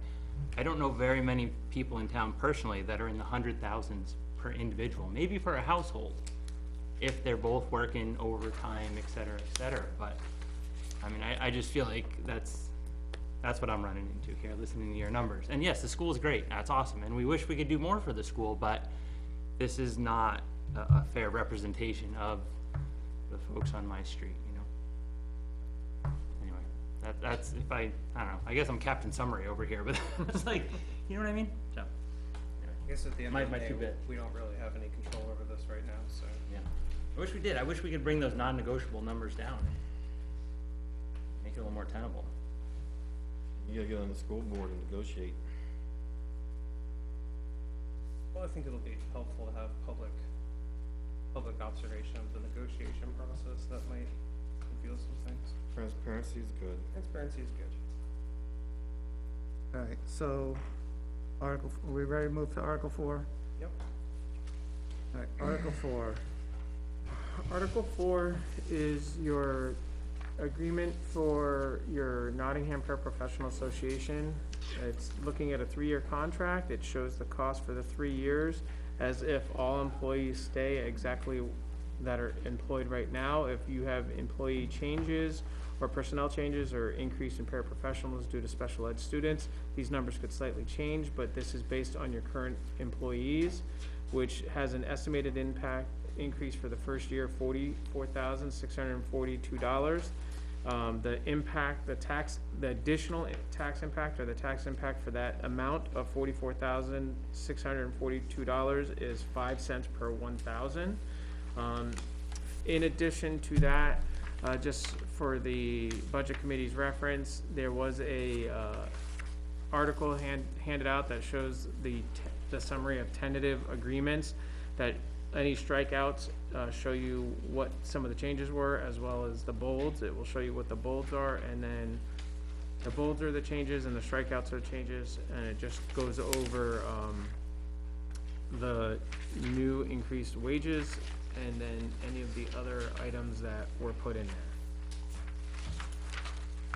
S8: don't know very many people in town personally that are in the 100,000s per individual, maybe for a household, if they're both working overtime, et cetera, but, I mean, I just feel like that's what I'm running into here, listening to your numbers. And yes, the school's great, that's awesome, and we wish we could do more for the school, but this is not a fair representation of the folks on my street, you know? Anyway, that's, if I don't know, I guess I'm Captain Summary over here, but it's like, you know what I mean? So,
S6: I guess at the end
S8: My-
S6: of the
S8: my
S6: day,
S8: two-bit.
S6: we don't really have any control over this right now, so.
S8: yeah. I wish we did. I wish we could bring those non-negotiable numbers down. Make it a little more tenable.
S9: You gotta get on the school board and negotiate.
S6: Well, I think it'll be helpful to have public observation of the negotiation process that might reveal some things.
S9: Transparency is good.
S6: Transparency is good.
S1: All right, so, are we ready to move to Article 4?
S6: Yep.
S1: All right, Article 4.
S4: Article 4 is your agreement for your Nottingham Paraprofessional Association. It's looking at a 3-year contract. It shows the cost for the 3 years as if all employees stay exactly that are employed right now. If you have employee changes or personnel changes or increase in paraprofessionals due to special ed students, these numbers could slightly change, but this is based on your current employees, which has an estimated increase for the first year, $44,642. The impact, the additional tax impact, or the tax impact for that amount of $44,642 is 5 cents per 1,000. In addition to that, just for the budget committee's reference, there was a article handed out that shows the summary of tentative agreements, that any strikeouts show you what some of the changes were, as well as the bolds. It will show you what the bolds are, and then the bolds are the changes and the strikeouts are changes, and it just goes over the new increased wages and then any of the other items that were put in there.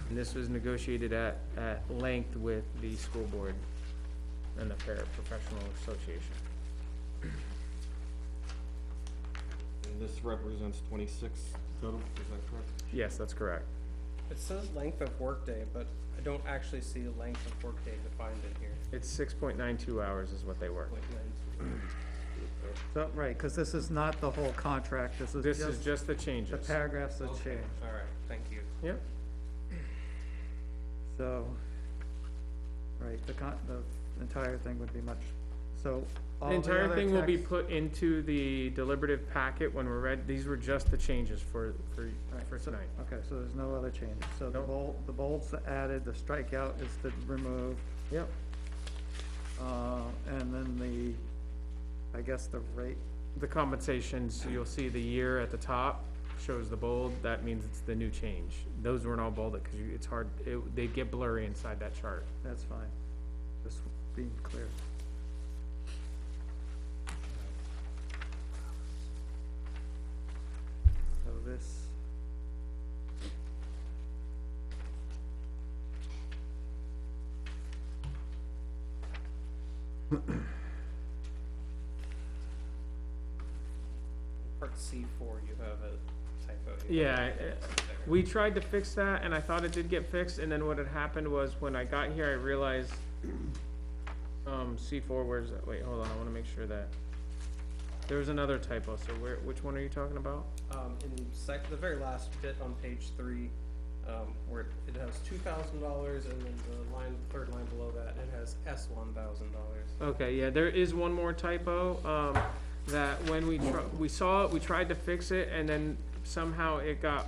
S4: And this was negotiated at length with the school board and the Paraprofessional Association.
S9: And this represents 26 total, is that correct?
S4: Yes, that's correct.
S6: It says length of workday, but I don't actually see a length of workday defined in here.
S4: It's 6.92 hours is what they work.
S1: So, right, because this is not the whole contract, this
S4: This is
S1: is
S4: just the
S1: the
S4: changes.
S1: paragraphs that
S6: Okay,
S1: change.
S6: all right, thank you.
S4: Yep.
S1: So, right, the entire thing would be much, so all
S4: The
S1: the
S4: entire
S1: other
S4: thing will be
S1: text-
S4: put into the deliberative packet when we're ready. These were just the changes for
S1: Right, so-
S4: tonight.
S1: Okay, so there's no other changes. So the
S4: Nope.
S1: the bolds added, the strikeout is removed,
S4: Yep.
S1: and then I guess the rate,
S4: The compensations, you'll see the year at the top shows the bold. That means it's the new change. Those weren't all bolded because it's hard, they'd get blurry inside that chart.
S1: that's fine, just being clear. So this.
S6: Part C4, you have a typo. here.
S4: Yeah, we tried to fix that and I thought it did get fixed, and then what had happened was when I got here, I realized, C4, where's that? Wait, hold on, I wanna make sure that. There was another typo, so which one are you talking about?
S6: In the very last bit on page 3, where it has $2,000, and then the third line below that, it has S$1,000.
S4: Okay, yeah, there is one more typo, that when we saw it, we tried to fix it, and then somehow it got,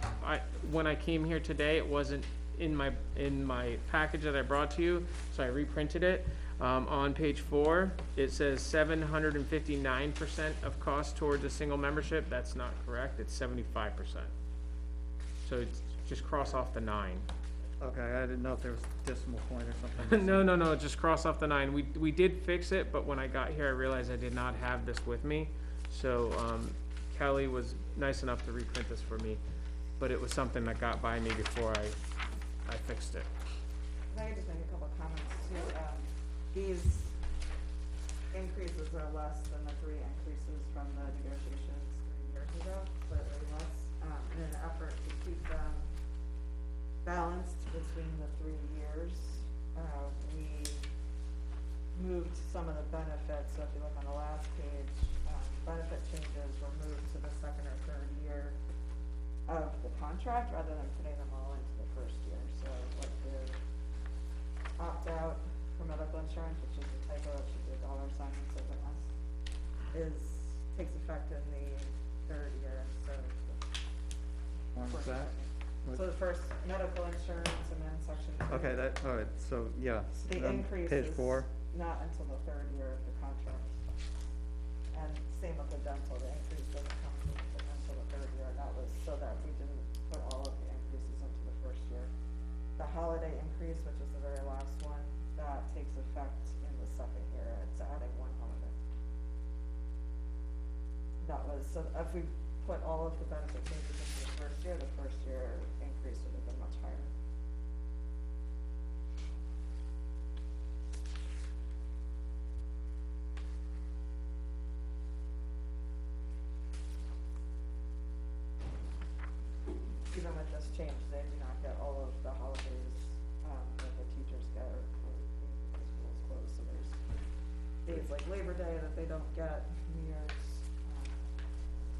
S4: when I came here today, it wasn't in my package that I brought to you, so I reprinted it. On page 4, it says 759% of cost towards a single membership. That's not correct, it's 75%. So it's just cross off the 9.
S1: Okay, I didn't know if there was a decimal point or something.
S4: No, just cross off the 9. We did fix it, but when I got here, I realized I did not have this with me. So, Kelly was nice enough to reprint this for me, but it was something that got by me before I fixed it.
S2: If I could just make a couple of comments too. These increases are less than the 3 increases from the negotiations 3 years ago, slightly less, in an effort to keep them balanced between the 3 years. We moved some of the benefits, so if you look on the last page, benefit changes were moved to the second or third year of the contract rather than putting them all into the first year. So like the opt-out for medical insurance, which is a typo, it should be a dollar sign instead of an S, takes effect in the third year instead of the
S1: When was
S2: first
S1: that?
S2: year. So the first medical insurance and then section two.
S1: Okay, that, all right, so, yeah.
S2: The increase
S1: Page
S2: is
S1: 4.
S2: not until the third year of the contract. And same with the dental, the increase doesn't come until the third year, and that was so that we didn't put all of the increases into the first year. The holiday increase, which is the very last one, that takes effect in the second year, it's adding one holiday. That was, so if we put all of the benefit changes into the first year increase would have been much higher. Even with this change, they do not get all of the holidays, that the teachers get, or the school's closed, so there's days like Labor Day that they don't get, New Year's,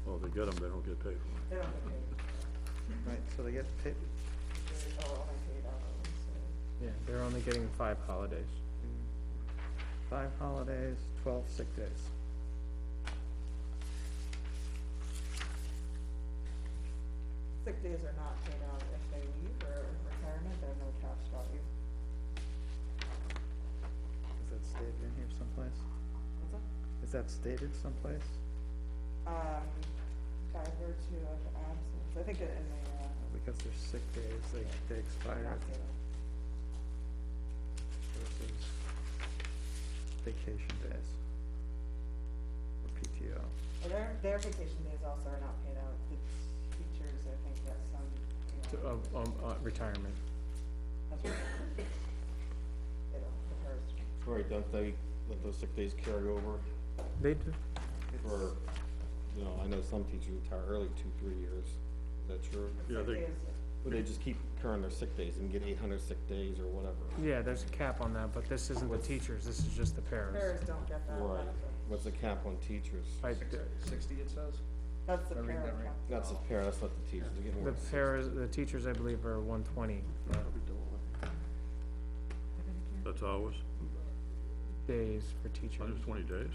S3: Well, they get them, they don't get paid for them.
S2: they don't get paid.
S1: Right, so they get paid,
S2: They're only paid hourly, so.
S4: Yeah, they're only getting 5 holidays.
S1: 5 holidays, 12 sick days.
S2: Sick days are not paid out if they leave or retirement, there are no cash value.
S1: Is that stated in here someplace?
S2: What's that?
S1: Is that stated someplace?
S2: 5 or 2 of absence, I think in the,
S1: Because they're sick days, they expire
S2: not paid out.
S1: versus vacation days or PTO.
S2: Well, their vacation days also are not paid out, the teachers, I think, get some,
S4: Retirement.
S2: that's what they don't, the hers.
S9: Right, don't they, let those sick days carry over
S4: They do.
S9: for, you know, I know some teachers retire early, 2-3 years. Is that true?
S3: Yeah,
S2: Sick
S3: they,
S2: days,
S9: Or they just keep current their sick days and get 800 sick days or whatever?
S4: Yeah, there's a cap on that, but this isn't the teachers, this is just the paras.
S2: Paras don't get that
S9: Right.
S2: benefit.
S9: What's the cap on teachers?
S4: Like,
S14: 60, it says?
S2: That's the
S14: Did I read
S2: para
S14: that right?
S2: account.
S9: That's the pair, that's not the teachers, they're getting
S4: the
S9: more.
S4: paras, the teachers, I believe, are 120
S3: that's ours,
S4: days for teachers.
S3: 120 days?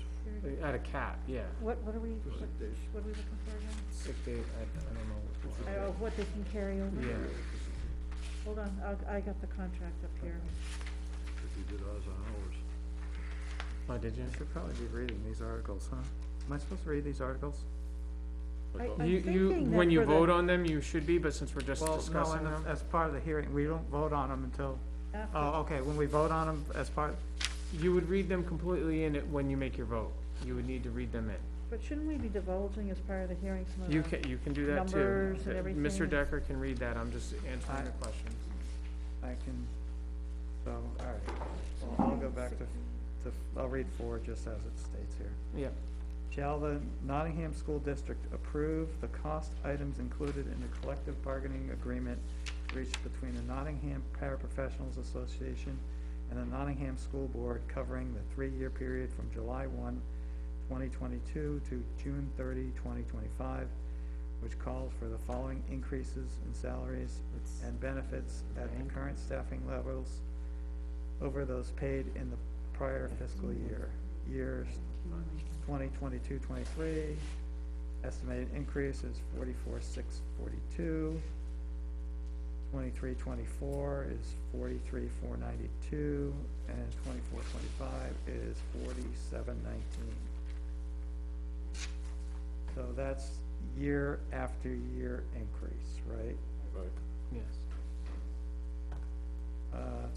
S4: At a cap, yeah.
S7: What are we looking for again?
S4: Sick day, I don't know.
S7: What they can carry over?
S4: Yeah,
S7: Hold on, I got the contract up here.
S3: If you did ours on ours.
S4: oh, did you?
S1: I should probably be reading these articles, huh? Am I supposed to read these articles?
S3: I thought-
S7: I'm
S4: You,
S7: thinking that
S4: when you
S7: for the-
S4: vote on them, you should be, but since we're just
S1: Well, no,
S4: discussing them.
S1: as part of the hearing, we don't vote on them until,
S7: After.
S1: oh, okay, when we vote on them as part,
S4: You would read them completely in it when you make your vote. You would need to read them in.
S7: But shouldn't we be divulging as part of the hearing some of
S4: You
S7: the
S4: can do that too.
S7: numbers and everything?
S4: Mr. Decker can read that, I'm just answering the questions.
S1: I can, so, all right. Well, I'll go back to, I'll read 4 just as it states here.
S4: Yeah,
S1: Shall the Nottingham School District approve the cost items included in the collective bargaining agreement reached between the Nottingham Paraprofessionals Association and the Nottingham School Board covering the 3-year period from July 1, 2022 to June 30, 2025, which calls for the following increases in salaries and benefits at the current staffing levels over those paid in the prior fiscal year. Years 2022-23, estimated increase is 44,642. 23-24 is 43,492, and 24-25 is 47,19. So that's year after year increase, right?
S3: Right.
S4: yes.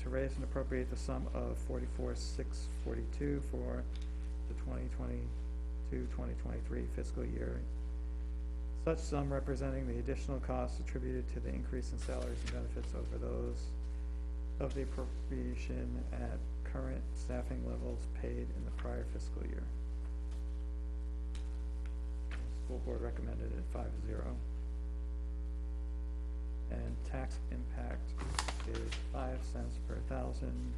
S1: To raise and appropriate the sum of 44,642 for the 2022-2023 fiscal year. Such sum representing the additional costs attributed to the increase in salaries and benefits over those of the appropriation at current staffing levels paid in the prior fiscal year. The school board recommended it 5-0. And tax impact is 5 cents per thousand.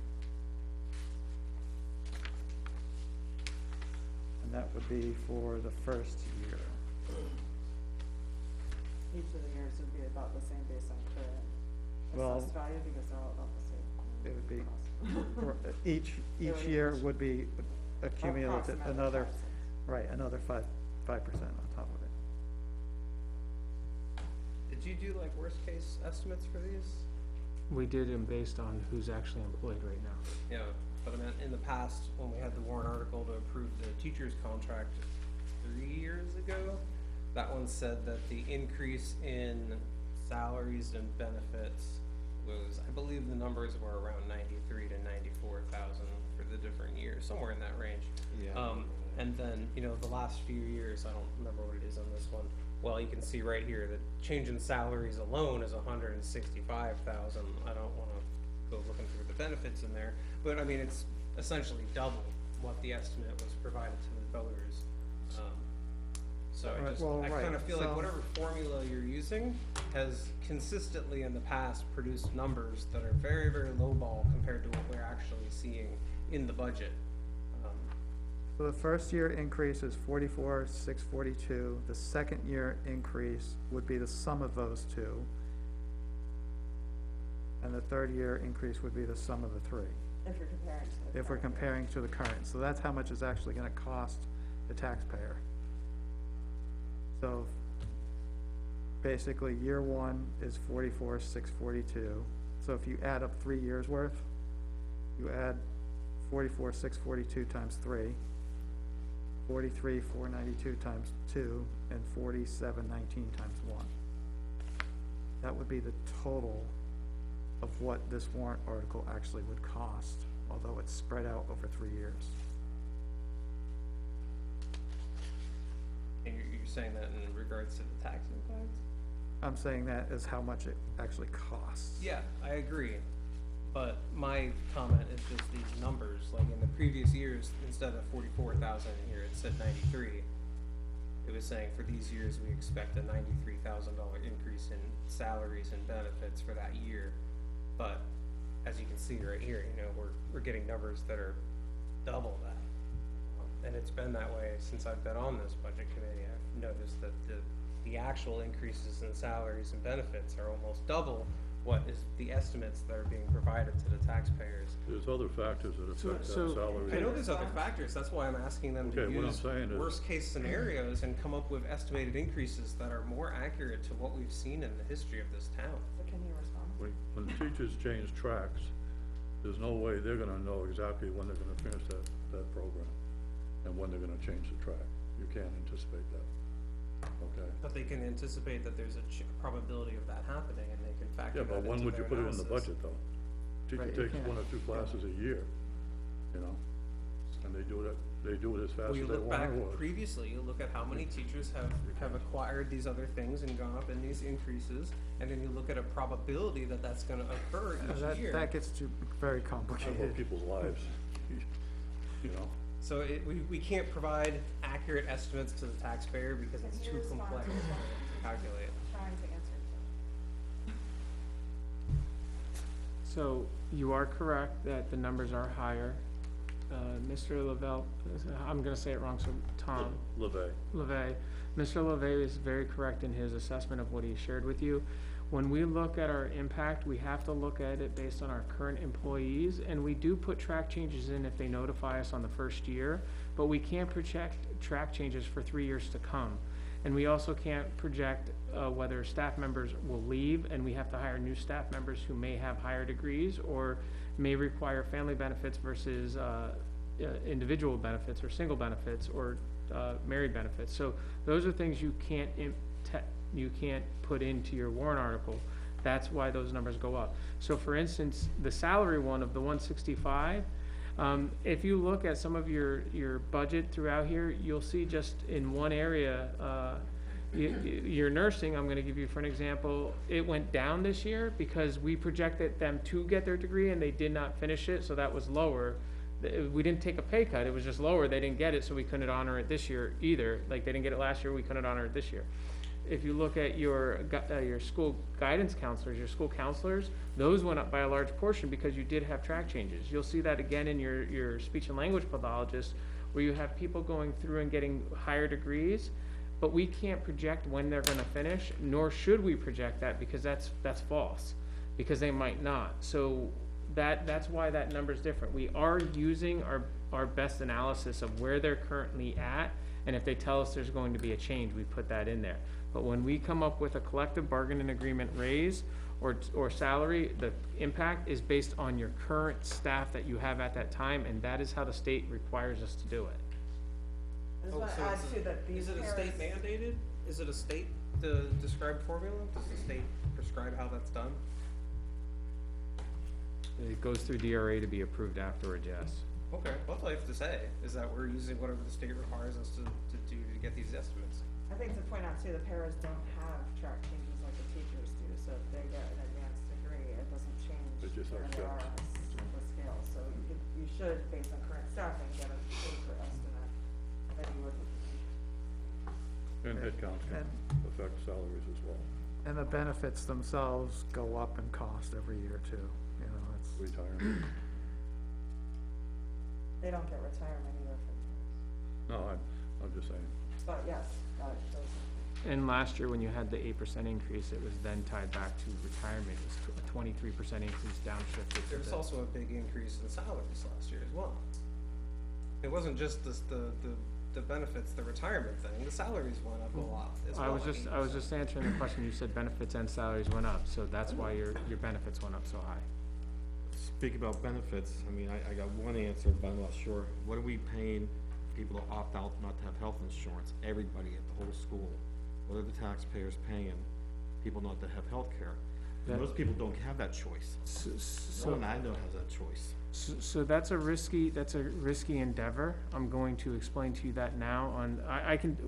S1: And and that would be for the first year.
S2: Each of the years would be about the same based on current
S1: Well-
S2: assessed value, because they're all about the same.
S1: It would be,
S2: cost.
S1: each
S2: would
S1: year
S2: each-
S1: would be accumulated
S2: Approximately
S1: another,
S2: 5 cents.
S1: right, another 5% on top of it.
S6: Did you do like worst case estimates for these?
S4: We did them based on who's actually employed right now.
S6: Yeah, but I meant in the past, when we had the warrant article to approve the teacher's contract 3 years ago, that one said that the increase in salaries and benefits was, I believe the numbers were around 93 to 94,000 for the different years, somewhere in that range.
S9: Yeah.
S6: And then, you know, the last few years, I don't remember what it is on this one. Well, you can see right here, the change in salaries alone is 165,000. I don't wanna go looking through the benefits in there, but I mean, it's essentially double what the estimate was provided to the voters. So I
S1: Right,
S6: just,
S1: well,
S6: I
S1: right,
S6: kinda feel like
S1: so-
S6: whatever formula you're using has consistently in the past produced numbers that are very, very lowball compared to what we're actually seeing in the budget.
S1: So the first year increase is 44,642. The second year increase would be the sum of those two. And the third year increase would be the sum of the three,
S2: If you're comparing to the.
S1: if we're
S2: current.
S1: comparing to the current. So that's how much it's actually gonna cost the taxpayer. So basically, year one is 44,642. So if you add up 3 years' worth, you add 44,642 times 3, 43,492 times 2, and 47,19 times 1. That would be the total of what this warrant article actually would cost, although it's spread out over 3 years.
S6: And you're saying that in regards to the tax impact?
S1: I'm saying that is how much it actually costs.
S6: Yeah, I agree, but my comment is just these numbers, like in the previous years, instead of 44,000 here, it said 93. It was saying for these years, we expect a $93,000 increase in salaries and benefits for that year. But as you can see right here, you know, we're getting numbers that are double that. And it's been that way since I've been on this budget committee. I've noticed that the actual increases in salaries and benefits are almost double what is the estimates that are being provided to the taxpayers.
S3: There's other factors that affect that
S4: so-
S3: salary.
S6: I know there's other factors, that's why I'm asking them to
S3: Okay, what I'm
S6: use
S3: saying is-
S6: worst-case scenarios and come up with estimated increases that are more accurate to what we've seen in the history of this town.
S2: So can you respond?
S3: When the teachers change tracks, there's no way they're gonna know exactly when they're gonna finish that program and when they're gonna change the track. You can't anticipate that, okay?
S6: But they can anticipate that there's a probability of that happening, and they can factor
S3: Yeah,
S6: that
S3: but
S6: into
S3: when would you
S6: their
S3: put it in the
S6: analysis.
S3: budget, though?
S1: Right,
S3: Teacher
S1: you
S3: takes
S1: can't.
S3: 1 or 2 classes a year, you know, and they do it as fast
S6: Well,
S3: as
S6: you
S3: they
S6: look
S3: want
S6: back
S3: to.
S6: previously, you look at how many teachers have acquired these other things and gone up in these increases, and then you look at a probability that that's gonna occur each year.
S1: That gets too very
S3: About
S1: complicated.
S3: people's lives, you know?
S6: So we can't provide accurate estimates to the taxpayer because it's
S2: Can you
S6: too
S2: respond
S6: complex
S2: to
S6: to
S2: that?
S6: calculate.
S2: Trying to answer your question.
S4: So you are correct that the numbers are higher. Mr. Lavelle, I'm gonna say it wrong, so Tom.
S3: LeVay.
S4: LeVay. Mr. LeVay is very correct in his assessment of what he shared with you. When we look at our impact, we have to look at it based on our current employees, and we do put track changes in if they notify us on the first year, but we can't project track changes for 3 years to come. And we also can't project whether staff members will leave, and we have to hire new staff members who may have higher degrees or may require family benefits versus individual benefits or single benefits or married benefits. So those are things you can't put into your warrant article. That's why those numbers go up. So for instance, the salary one of the 165, if you look at some of your budget throughout here, you'll see just in one area, your nursing, I'm gonna give you for an example, it went down this year because we projected them to get their degree and they did not finish it, so that was lower. We didn't take a pay cut, it was just lower, they didn't get it, so we couldn't honor it this year either. Like, they didn't get it last year, we couldn't honor it this year. If you look at your school guidance counselors, your school counselors, those went up by a large portion because you did have track changes. You'll see that again in your speech and language pathologist, where you have people going through and getting higher degrees, but we can't project when they're gonna finish, nor should we project that, because that's false, because they might not. So that's why that number's different. We are using our best analysis of where they're currently at, and if they tell us there's going to be a change, we put that in there. But when we come up with a collective bargaining agreement raise or salary, the impact is based on your current staff that you have at that time, and that is how the state requires us to do it.
S2: I just
S6: Oh,
S2: wanna
S6: so
S2: add
S6: it's
S2: too that these
S6: Is it a state
S2: parents-
S6: mandated? Is it a state, the described formula? Does the state prescribe how that's done?
S4: It goes through DRA to be approved afterwards, yes.
S6: Okay, well, that's all I have to say, is that we're using whatever the state requires us to do to get these estimates.
S2: I think to point out too, the paras don't have track changes like the teachers do, so if they get an advanced degree, it doesn't change
S3: They just
S2: where
S3: are
S2: they are
S3: steps.
S2: on the scale, so you should, based on current staffing, get a safer estimate than you would with the teachers.
S3: And headcounts can
S1: And-
S3: affect salaries as well,
S1: And the benefits themselves go up in cost every year too, you know, it's.
S3: retirement.
S2: They don't get retirement either for the
S3: No, I'm just saying.
S2: but yes, those.
S4: And last year, when you had the 8% increase, it was then tied back to retirement, it was a 23% increase downshifted to
S6: There was
S4: the.
S6: also a big increase in salaries last year as well. It wasn't just the benefits, the retirement thing, the salaries went up a lot as well.
S4: I was just
S6: 8%.
S4: answering the question, you said benefits and salaries went up, so that's why your benefits went up so high.
S9: Speak about benefits, I mean, I got one answer, but I'm not sure. What are we paying people to opt out not to have health insurance? Everybody at the whole school. What are the taxpayers paying people not to have health care?
S4: That-
S9: Most people don't have that choice. No
S4: So,
S9: one I know has that choice.
S4: so that's a risky endeavor. I'm going to explain to you that now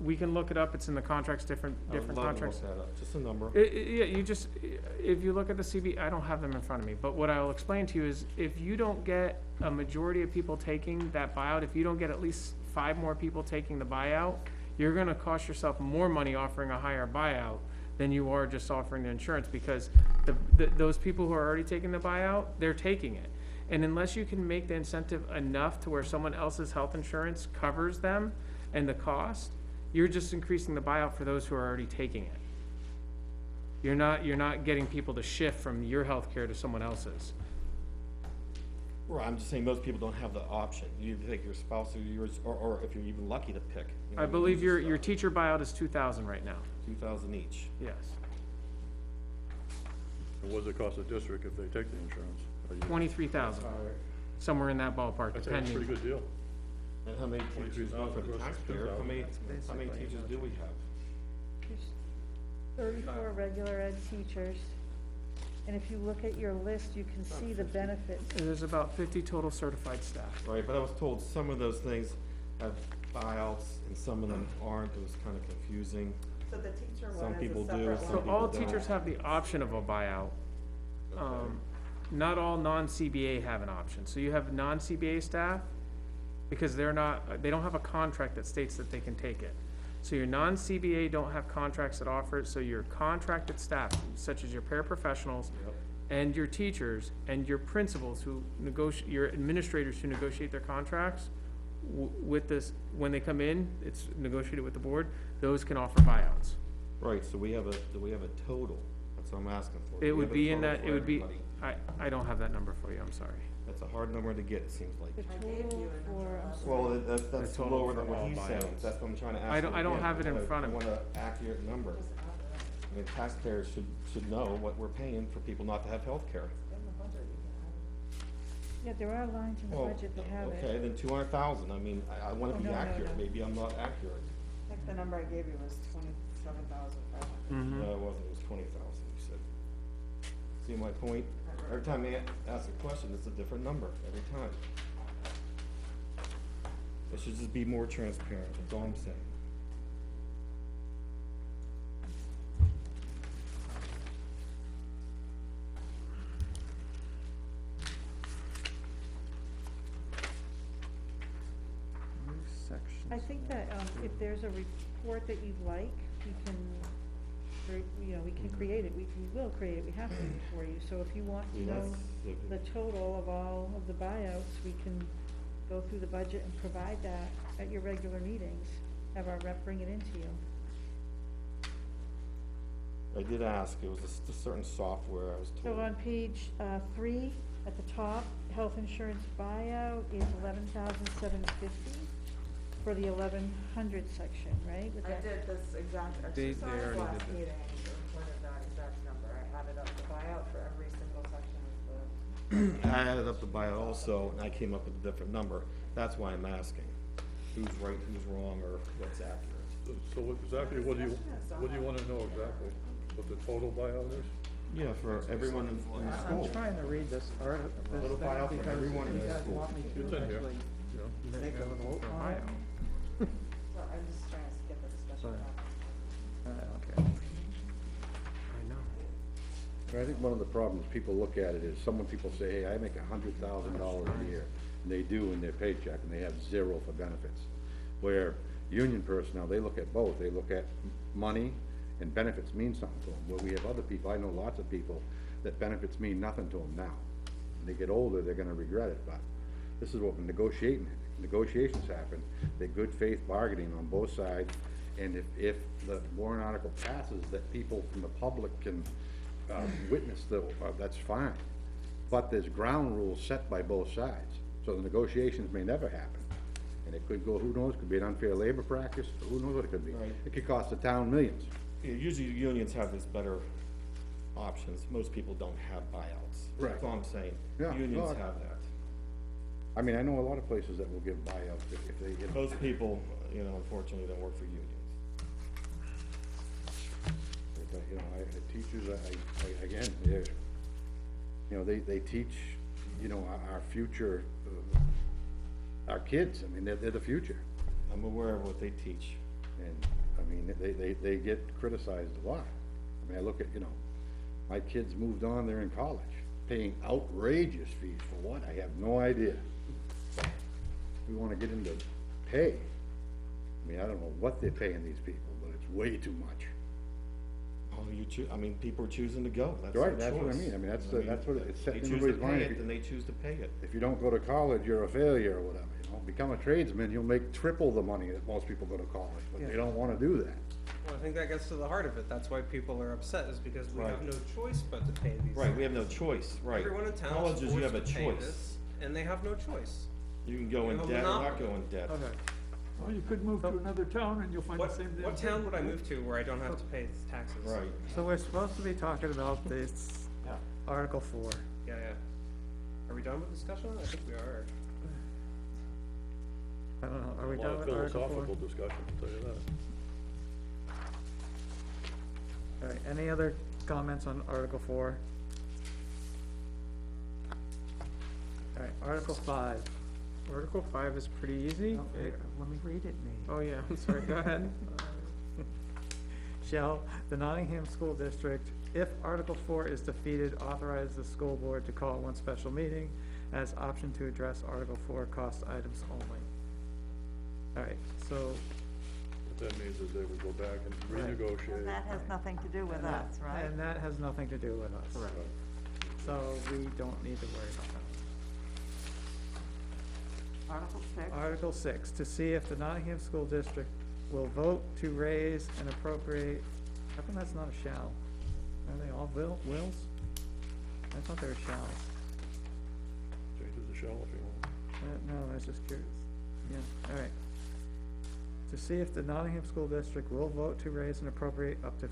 S4: we can look it up, it's in the contracts, different
S9: I would love to
S4: contracts.
S9: look that up. Just a number.
S4: Yeah, if you look at the CB, I don't have them in front of me, but what I'll explain to you is, if you don't get a majority of people taking that buyout, if you don't get at least 5 more people taking the buyout, you're gonna cost yourself more money offering a higher buyout than you are just offering the insurance, because those people who are already taking the buyout, they're taking it. And unless you can make the incentive enough to where someone else's health insurance covers them and the cost, you're just increasing the buyout for those who are already taking it. You're not getting people to shift from your healthcare to someone else's.
S9: Well, I'm just saying most people don't have the option. You either take your spouse or yours, or if you're even lucky to pick. You know,
S4: I believe your
S9: just,
S4: teacher buyout is 2,000 right now,
S9: 2,000 each.
S4: yes.
S3: And what does it cost the district if they take the insurance? a year?
S4: 23,000, somewhere in that ballpark,
S3: I'd say it's a pretty
S4: depending.
S3: good deal.
S9: And how many teachers, not for the
S3: 23,000 versus
S9: taxpayer, how
S3: 2,000.
S9: many teachers do we have?
S7: There's 34 regular ed teachers, and if you look at your list, you can see the benefits.
S4: There's about 50 total certified staff.
S9: Right, but I was told some of those things have buyouts and some of them aren't. It was kind of confusing.
S2: So the teacher
S9: Some
S2: one is
S9: people
S2: a
S9: do,
S2: separate
S9: some
S2: one.
S4: So
S9: people
S4: all
S9: don't.
S4: teachers have the option of a buyout. Not all non-CBA have an option. So you have non-CBA staff, because they don't have a contract that states that they can take it. So your non-CBA don't have contracts that offer it, so your contracted staff, such as your paraprofessionals,
S9: Yep.
S4: and your teachers, and your principals who your administrators who negotiate their contracts, with this, when they come in, it's negotiated with the board, those can offer buyouts.
S9: Right, so do we have a total? That's what I'm asking for. Do
S4: It
S9: we
S4: would
S9: have a
S4: be in
S9: total
S4: that,
S9: for
S4: it would be,
S9: everybody?
S4: I don't have that number for you, I'm sorry.
S9: That's a hard number to get, it seems like.
S7: The
S2: I gave
S7: total
S2: you a
S7: for,
S2: number
S7: I'm
S2: last
S7: sorry,
S9: Well, that's
S4: The total
S9: lower
S4: for
S9: than what
S4: all
S9: he's saying.
S4: buyouts.
S9: That's what I'm trying to ask.
S4: I don't
S9: again.
S4: have it in front of me.
S9: I want an accurate number.
S2: Just add it.
S9: I mean, taxpayers should know what we're paying for people not to have health care.
S2: In the budget, you can add it.
S7: yeah, there are lines in the
S9: Well,
S7: budget that have
S9: okay,
S7: it.
S9: then 200,000. I mean, I wanna
S7: Oh,
S9: be
S7: no, no,
S9: accurate.
S7: no.
S9: Maybe I'm not accurate.
S2: I think the number I gave you was 27,500.
S4: Mm-hmm.
S9: No, it wasn't. It was 20,000, you said. See my point? Every time I ask a question, it's a different number, every time. It should just be more transparent, that's all I'm saying.
S1: New sections.
S7: I think that, if there's a report that you'd like, we can, we can create it, we will create it, we have to for you. So if you want to
S9: Yeah,
S7: know
S9: that's-
S7: the total of all of the buyouts, we can go through the budget and provide that at your regular meetings. Have our rep bring it into you.
S9: I did ask, it was a certain software I was
S7: So
S9: told.
S7: on page, 3, at the top, health insurance buyout is $11,750 for the 1100 section, right? With
S2: I
S7: that-
S2: did this exact
S1: They
S2: exercise
S1: already
S2: last
S1: did
S2: meeting, and pointed that exact number, I added up the buyout for every single section of the.
S9: I added up the buyout also, and I came up with a different number. That's why I'm asking, who's right, who's wrong, or what's accurate.
S3: So exactly, what do you wanna know exactly? What the total buyout is?
S9: Yeah, for everyone in the school.
S1: I'm trying to read this article, this
S9: Little
S1: thing,
S9: buyout for
S1: because
S9: everyone in
S1: you
S9: the
S1: guys
S9: school.
S1: want me
S3: It's
S1: to
S3: in here,
S1: actually
S3: yeah.
S1: make a vote on it.
S2: So I'm just trying to get the discussion
S1: Right.
S2: back.
S1: Okay.
S4: I know.
S5: I think one of the problems people look at it is, people say, hey, I make $100,000 a year, and they do in their paycheck, and they have zero for benefits. Where union personnel, they look at both, they look at money, and benefits mean something to them. Where we have other people, I know lots of people, that benefits mean nothing to them now. When they get older, they're gonna regret it, but this is what negotiations happen. They're good faith bargaining on both sides, and if the warrant article passes, that people from the public can witness that's fine. But there's ground rules set by both sides, so the negotiations may never happen. And it could go, who knows, could be an unfair labor practice, who knows what it could be.
S9: Right.
S5: It could cost the town millions.
S9: Yeah, usually unions have this better options. Most people don't have buyouts.
S5: Right.
S9: That's all I'm saying.
S5: Yeah,
S9: Unions
S5: no,
S9: have that.
S5: I mean, I know a lot of places that will give buyouts if they, you know.
S9: Most people, unfortunately don't work for unions.
S5: But, teachers, again, they're, they teach, our future, our kids, I mean, they're the future.
S9: I'm aware of what they teach.
S5: And, I mean, they get criticized a lot. I mean, I look at, my kids moved on, they're in college, paying outrageous fees for what? I have no idea. We wanna get into pay. I mean, I don't know what they're paying these people, but it's way too much.
S9: Oh, people are choosing to go. That's
S5: Right,
S9: their
S5: that's what I
S9: choice.
S5: mean. I mean, that's what it's set
S9: They
S5: in
S9: choose to
S5: everybody's mind.
S9: pay
S5: If
S9: it, then
S5: you-
S9: they choose to pay it.
S5: If you don't go to college, you're a failure or whatever, Become a tradesman, you'll make triple the money that most people go to college, but they don't wanna do that.
S6: Well, I think that gets to the heart of it. That's why people are upset, is because we have
S9: Right.
S6: no choice but to pay these.
S9: Right, we have no choice, right.
S6: Everyone in town is
S9: Colleges, you
S6: forced
S9: have a
S6: to pay
S9: choice.
S6: this, and they have no choice.
S9: You can go
S6: You
S9: in
S6: have a
S9: debt or not
S6: monopoly.
S9: go in debt.
S1: Okay.
S10: Well, you could move to another town and you'll find the
S6: What,
S10: same damn thing.
S6: what town would I move to where I don't have to pay taxes?
S9: Right.
S1: So we're supposed to be talking about this, Article 4.
S6: Yeah, yeah. Are we done with discussion? I think we are.
S1: I don't know, are we
S3: A lot
S1: done
S3: of
S1: with Article 4?
S3: philosophical discussion, I'll tell you that.
S1: All right, any other comments on Article 4? All right, Article 5.
S4: Article 5 is pretty easy.
S1: Let me read it, Nate.
S4: Oh, yeah, I'm sorry, go ahead.
S1: Shall the Nottingham School District, if Article 4 is defeated, authorize the school board to call one special meeting as option to address Article 4 cost items only. All right, so,
S3: What that means is they would go back and
S1: Right.
S3: renegotiate.
S12: And that has nothing to do with
S1: and that-
S12: us, right?
S1: And that has nothing to do with us.
S3: Right.
S1: So we don't need to worry about that.
S12: Article 6.
S1: Article 6, to see if the Nottingham School District will vote to raise and appropriate, how come that's not a shall? Are they all wills? I thought they were shalls.
S3: Change it to shall if you want.
S1: No, I was just curious. Yeah, all right. To see if the Nottingham School District will vote to raise and appropriate up to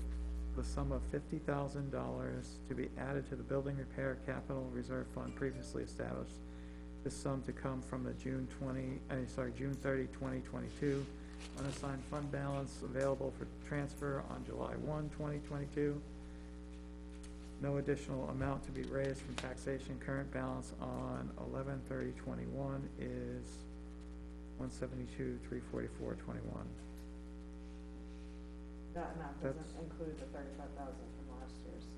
S1: the sum of $50,000 to be added to the building repair capital reserve fund previously established. This sum to come from the June 30, 2022 unassigned fund balance available for transfer on July 1, 2022. No additional amount to be raised from taxation. Current balance on 11/30/21 is 172,344.21.
S2: That amount
S1: That's-
S2: doesn't include the 35,000 from last year, so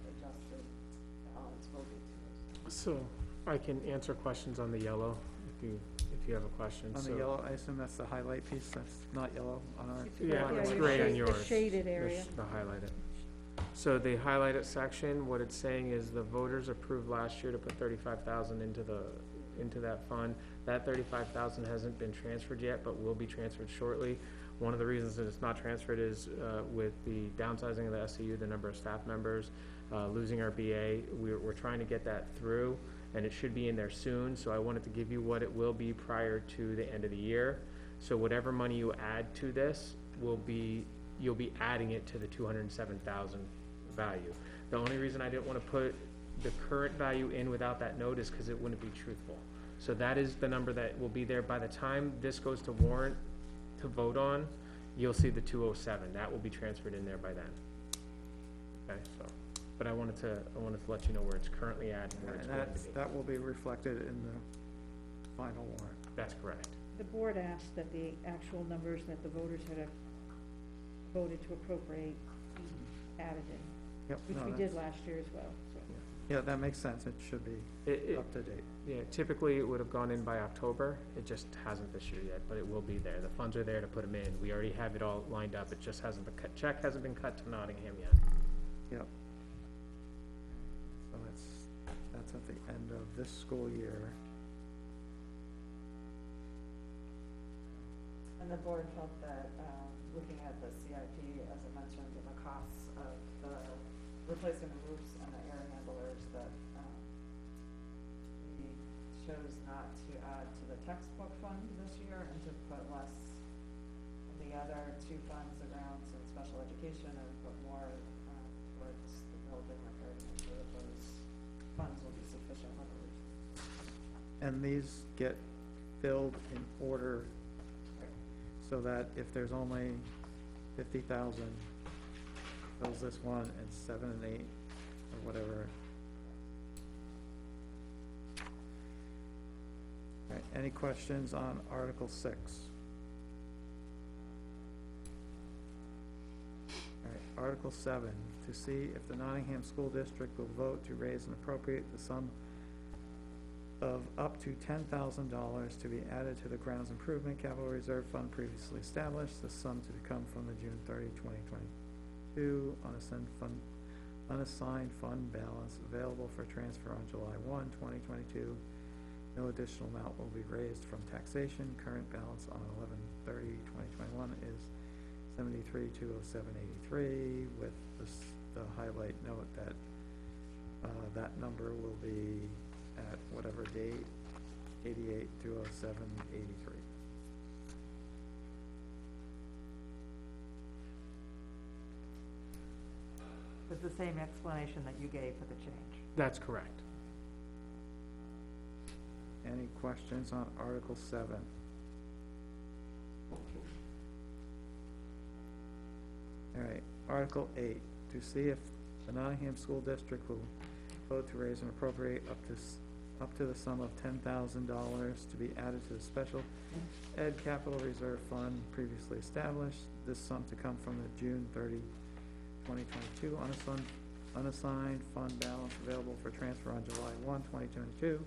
S2: the adjusted balance will be to
S4: So I can answer questions on the yellow if you have a question.
S1: On the
S4: So-
S1: yellow, I assume that's the highlight piece, that's not yellow on our.
S4: Yeah,
S1: line
S4: it's
S1: item.
S4: gray on
S7: the
S4: yours.
S7: shaded
S4: The
S7: area.
S4: The highlighted. So the highlighted section, what it's saying is the voters approved last year to put 35,000 into the into that fund. That 35,000 hasn't been transferred yet, but will be transferred shortly. One of the reasons that it's not transferred is, with the downsizing of the SAU, the number of staff members, losing our BA, we're trying to get that through, and it should be in there soon, so I wanted to give you what it will be prior to the end of the year. So whatever money you add to this will be, you'll be adding it to the 207,000 value. The only reason I didn't wanna put the current value in without that note is because it wouldn't be truthful. So that is the number that will be there. By the time this goes to warrant to vote on, you'll see the 207. That will be transferred in there by then. Okay, so, but I wanted to let you know where it's currently at and where it's
S1: And
S4: going to be.
S1: that will be reflected in the final warrant.
S4: That's correct.
S7: The board asked that the actual numbers that the voters had voted to appropriate be added in,
S1: Yep.
S7: which
S1: no,
S7: we
S1: that's-
S7: did last year as well, so.
S1: Yeah, that makes sense. It should be up to date.
S4: Yeah, typically it would have gone in by October. It just hasn't this year yet, but it will be there. The funds are there to put them in. We already have it all lined up. It just hasn't been cut. Check hasn't been cut to Nottingham yet.
S1: Yep. So that's at the end of this school year.
S2: And the board felt that, looking at the CIP, as it mentioned, and the costs of the replacing the roofs and the air handlers, that, we chose not to add to the textbook fund this year and to put less in the other two funds, the grounds and special education, and put more, towards the building repair, to make sure that those funds will be sufficient when the roofs.
S1: And these get filled in order so that if there's only 50,000, fills this one, and 7 and 8, or whatever. All right, any questions on Article 6? All right, Article 7, to see if the Nottingham School District will vote to raise and appropriate the sum of up to $10,000 to be added to the Grounds Improvement Capital Reserve Fund previously established. The sum to come from the June 30, 2022 unassigned fund balance available for transfer on July 1, 2022. No additional amount will be raised from taxation. Current balance on 11/30/2021 is $73,207.83, with the highlight note that that number will be at whatever date, 88/207/83.
S12: With the same explanation that you gave for the change.
S4: That's correct.
S1: Any questions on Article 7? All right, Article 8, to see if the Nottingham School District will vote to raise and appropriate up to the sum of $10,000 to be added to the Special Ed Capital Reserve Fund previously established. This sum to come from the June 30, 2022 unassigned fund balance available for transfer on July 1, 2022.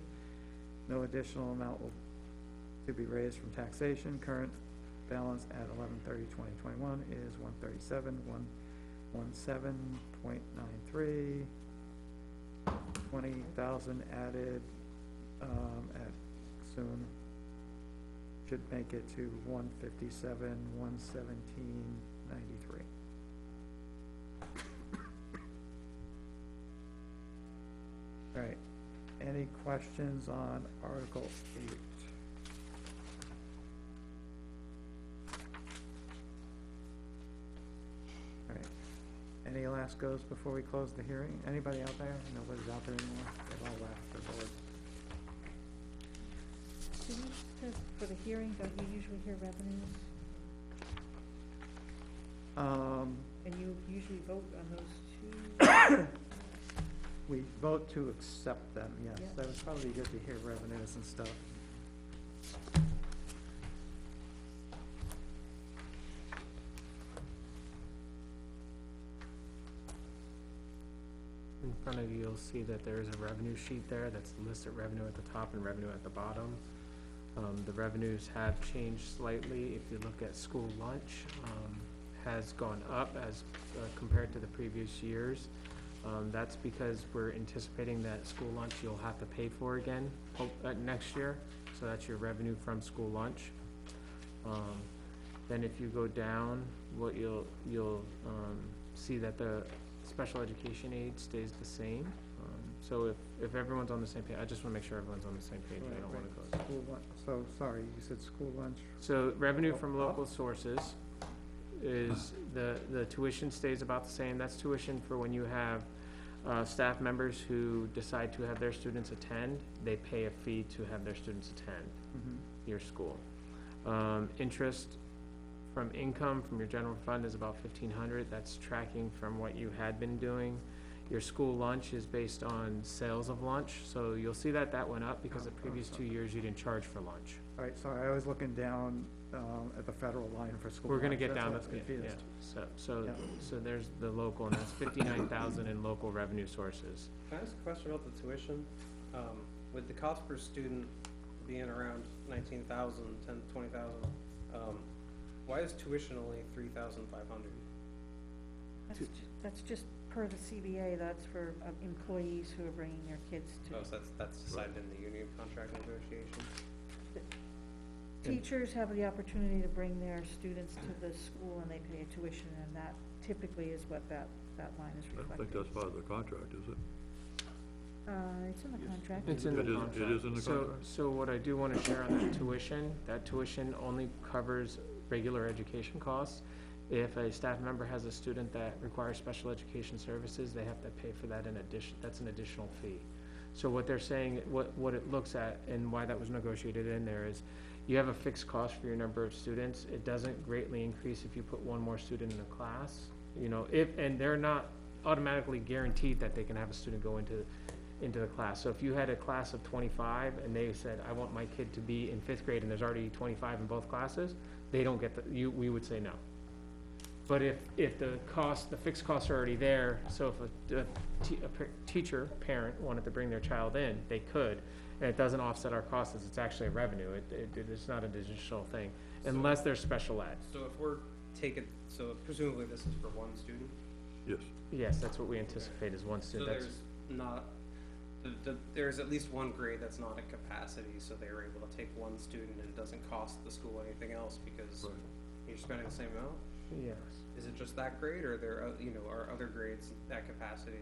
S1: No additional amount to be raised from taxation. Current balance at 11/30/2021 is $137,117.93. 20,000 added at soon should make it to 157,117.93. All right, any questions on Article 8? All right, any last goes before we close the hearing? Anybody out there? Nobody's out there anymore? They've all left their board.
S7: Do we, for the hearing, don't you usually hear revenues? And you usually vote on those two?
S1: We vote to accept them, yes.
S7: Yep.
S1: That would probably be good to hear revenues and stuff.
S4: In front of you, you'll see that there is a revenue sheet there that's listed revenue at the top and revenue at the bottom. The revenues have changed slightly. If you look at school lunch, has gone up as compared to the previous years. That's because we're anticipating that school lunch you'll have to pay for again, next year, so that's your revenue from school lunch. Then if you go down, what you'll see that the special education aid stays the same. So if everyone's on the same page, I just wanna make sure everyone's on the same page, I don't wanna go.
S1: School lunch, so, sorry, you said school lunch?
S4: So revenue from local sources is, the tuition stays about the same, that's tuition for when you have, staff members who decide to have their students attend, they pay a fee to have their students attend your school. Interest from income from your general fund is about 1,500, that's tracking from what you had been doing. Your school lunch is based on sales of lunch, so you'll see that that went up because the previous 2 years you didn't charge for lunch.
S1: All right, sorry, I was looking down, at the federal line for school
S4: We're gonna
S1: lunch,
S4: get
S1: that's
S4: down,
S1: what's
S4: yeah,
S1: confused.
S4: so
S1: Yeah.
S4: there's the local, and that's 59,000 in local revenue sources.
S6: Can I ask a question about the tuition? With the cost per student being around 19,000, 10, 20,000, why is tuition only 3,500?
S7: That's just per the CBA, that's for employees who are bringing their kids to.
S6: Oh, so that's decided in the union contract negotiation?
S7: Teachers have the opportunity to bring their students to the school and they pay a tuition, and that typically is what that line is
S3: I don't
S7: reflecting.
S3: think that's part of the contract, is it?
S7: It's in the contract.
S4: It's in the
S3: It is- it
S4: contract.
S3: is in the
S4: So-
S3: contract?
S4: So what I do wanna share on that tuition only covers regular education costs. If a staff member has a student that requires special education services, they have to pay for that in addition, that's an additional fee. So what they're saying, what it looks at, and why that was negotiated in there is, you have a fixed cost for your number of students, it doesn't greatly increase if you put one more student in a class, you know, and they're not automatically guaranteed that they can have a student go into the class. So if you had a class of 25 and they said, I want my kid to be in 5th grade and there's already 25 in both classes, they don't get we would say no. But if the fixed costs are already there, so if a teacher, parent wanted to bring their child in, they could, and it doesn't offset our costs, it's actually a revenue, it's not an additional thing, unless there's special ed.
S6: So if we're so presumably this is for one student?
S3: Yes.
S4: Yes, that's what we anticipate is one
S6: So
S4: student,
S6: there's not, there's at least one grade that's not at capacity, so they were able to take one student and it doesn't cost the school anything else because
S3: Right.
S6: you're spending the same amount?
S4: yes.
S6: Is it just that grade, or there, are other grades at capacity?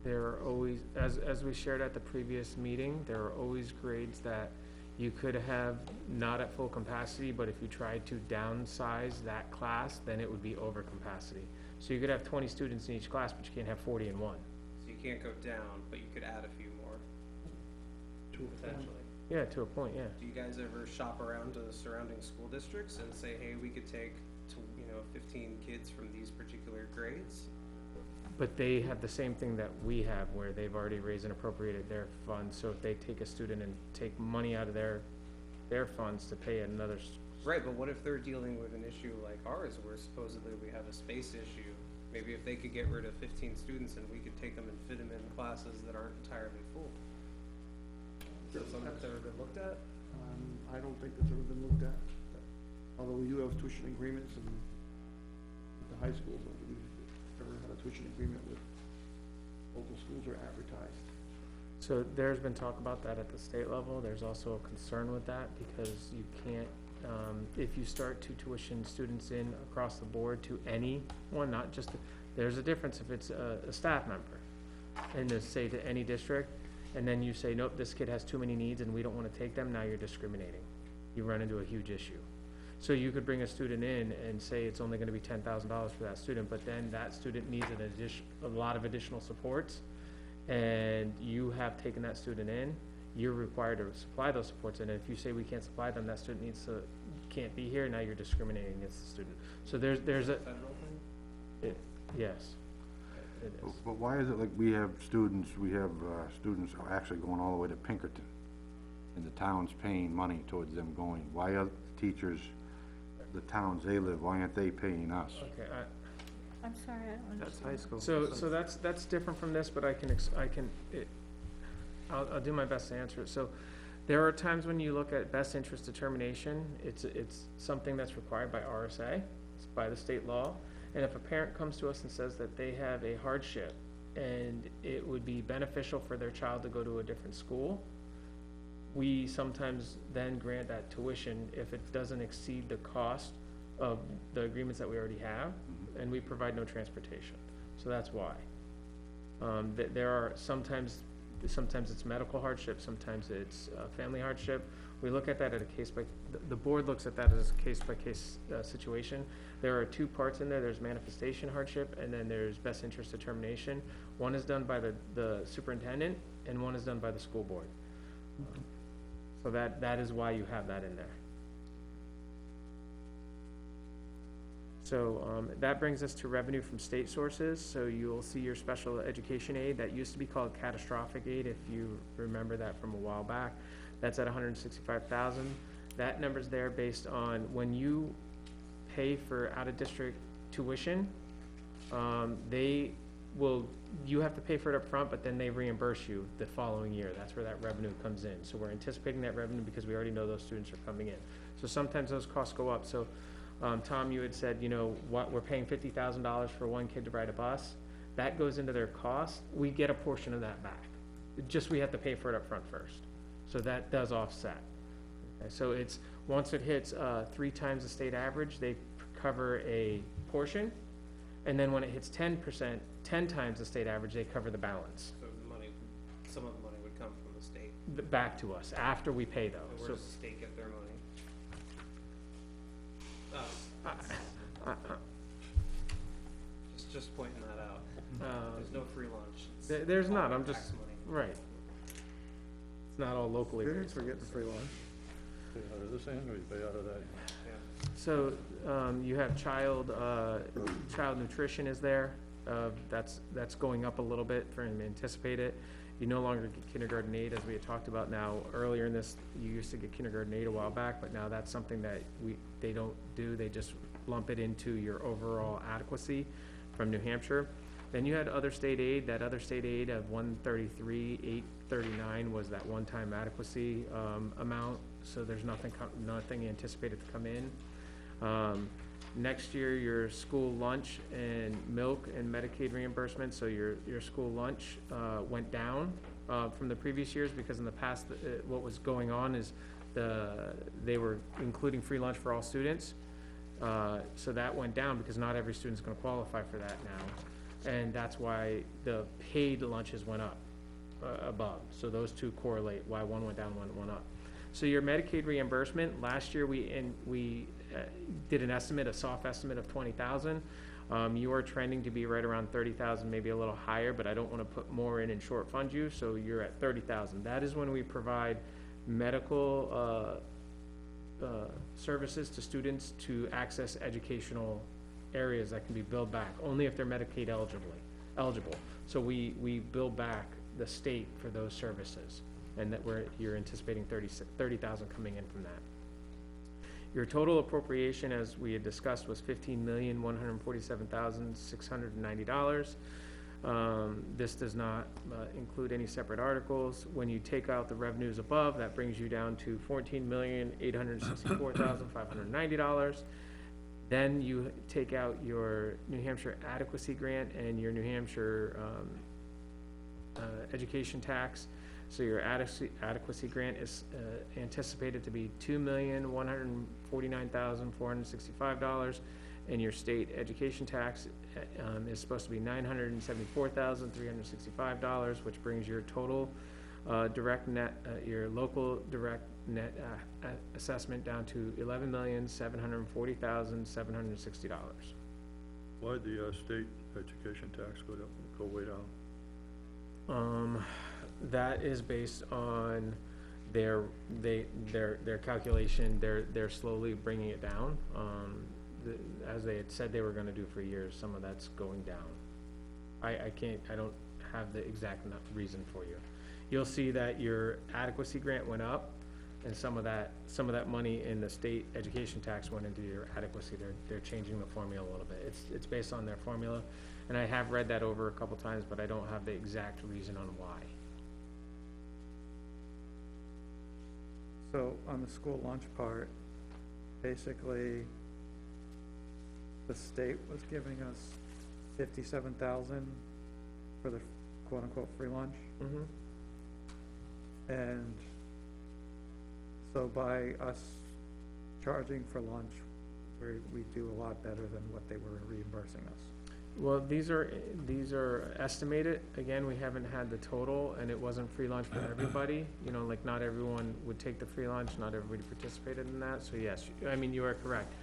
S4: There are always, as we shared at the previous meeting, there are always grades that you could have not at full capacity, but if you tried to downsize that class, then it would be over capacity. So you could have 20 students in each class, but you can't have 40 in one.
S6: So you can't go down, but you could add a few more, potentially.
S4: Yeah, to a point, yeah.
S6: Do you guys ever shop around to the surrounding school districts and say, hey, we could take 15 kids from these particular grades?
S4: But they have the same thing that we have, where they've already raised and appropriated their funds, so if they take a student and take money out of their funds to pay another,
S6: Right, but what if they're dealing with an issue like ours, where supposedly we have a space issue? Maybe if they could get rid of 15 students and we could take them and fit them in classes that aren't entirely full. Is that something that's ever been looked at?
S11: I don't think that's ever been looked at, although we do have tuition agreements and the high schools, I don't think we've ever had a tuition agreement with local schools or advertised.
S4: so there's been talk about that at the state level. There's also a concern with that, because you can't, if you start to tuition students in across the board to anyone, not just, there's a difference if it's a staff member, and to say to any district, and then you say, nope, this kid has too many needs and we don't wanna take them, now you're discriminating. You run into a huge issue. So you could bring a student in and say it's only gonna be $10,000 for that student, but then that student needs a lot of additional supports, and you have taken that student in, you're required to supply those supports, and if you say we can't supply them, that student can't be here, now you're discriminating against the student. So there's a,
S6: Federal thing?
S4: yes, it is.
S5: But why is it like we have students actually going all the way to Pinkerton, and the town's paying money towards them going? Why are teachers, the towns they live, why aren't they paying us?
S4: Okay,
S7: I'm sorry, I don't
S1: That's
S7: understand.
S1: high school.
S4: so that's different from this, but I'll do my best to answer it. So there are times when you look at best interest determination, it's something that's required by RSA, it's by the state law, And if a parent comes to us and says that they have a hardship and it would be beneficial for their child to go to a different school, we sometimes then grant that tuition if it doesn't exceed the cost of the agreements that we already have, and we provide no transportation. So that's why. There are sometimes it's medical hardship, sometimes it's family hardship. We look at that at a the board looks at that as a case-by-case situation. There are two parts in there. There's manifestation hardship, and then there's best interest determination. One is done by the superintendent, and one is done by the school board. So that is why you have that in there. So that brings us to revenue from state sources. So you'll see your special education aid. That used to be called catastrophic aid, if you remember that from a while back. That's at $165,000. That number's there based on when you pay for out-of-district tuition, you have to pay for it up front, but then they reimburse you the following year. That's where that revenue comes in. So we're anticipating that revenue because we already know those students are coming in. So sometimes those costs go up. So Tom, you had said, we're paying $50,000 for one kid to ride a bus. That goes into their cost. We get a portion of that back. We have to pay for it up front first. So that does offset. Okay, so it's, once it hits 3 times the state average, they cover a portion. And then when it hits 10%, 10 times the state average, they cover the balance.
S6: So some of the money would come from the state.
S4: Back to us after we pay those.
S6: Where does the state get their money? Just pointing that out. There's no free lunch. It's
S4: There's not,
S6: all
S4: I'm
S6: tax
S4: just,
S6: money.
S4: right. It's not all locally
S1: Students
S4: based.
S1: are getting free lunch.
S3: Pay out of this end, or you pay out of that?
S6: Yeah.
S4: So, you have child nutrition is there, that's going up a little bit for anticipated. You no longer get kindergarten aid, as we had talked about now. Earlier in this, you used to get kindergarten aid a while back, but now that's something that they don't do, they just lump it into your overall adequacy from New Hampshire. Then you had other state aid. That other state aid of $133,839 was that one-time adequacy amount, so there's nothing anticipated to come in. Next year, your school lunch and milk and Medicaid reimbursement, so your school lunch went down from the previous years, because in the past, what was going on is they were including free lunch for all students. So that went down because not every student's gonna qualify for that now. And that's why the paid lunches went up above. So those two correlate, why one went down, one went up. So your Medicaid reimbursement, last year we did an estimate, a soft estimate of 20,000. You are trending to be right around 30,000, maybe a little higher, but I don't wanna put more in and short fund you, so you're at 30,000. That is when we provide medical, services to students to access educational areas that can be billed back, only if they're Medicaid eligible. So we bill back the state for those services, and you're anticipating 30,000 coming in from that. Your total appropriation, as we had discussed, was $15,147,690. This does not include any separate articles. When you take out the revenues above, that brings you down to $14,864,590. Then you take out your New Hampshire adequacy grant and your New Hampshire education tax. So your adequacy grant is anticipated to be $2,149,465, and your state education tax is supposed to be $974,365, which brings your total direct net, your local direct net assessment down to $11,740,760.
S3: Why'd the state education tax go way down?
S4: That is based on their calculation. They're slowly bringing it down. As they had said they were gonna do for years, some of that's going down. I don't have the exact reason for you. You'll see that your adequacy grant went up, and some of that money in the state education tax went into your adequacy. They're changing the formula a little bit. It's based on their formula, and I have read that over a couple times, but I don't have the exact reason on why.
S1: So on the school lunch part, basically, the state was giving us 57,000 for the quote-unquote free lunch. And so by us charging for lunch, we do a lot better than what they were reimbursing us.
S4: Well, these are estimated, again, we haven't had the total, and it wasn't free lunch for everybody, you know, like, not everyone would take the free lunch, not everybody participated in that, so yes, I mean, you are correct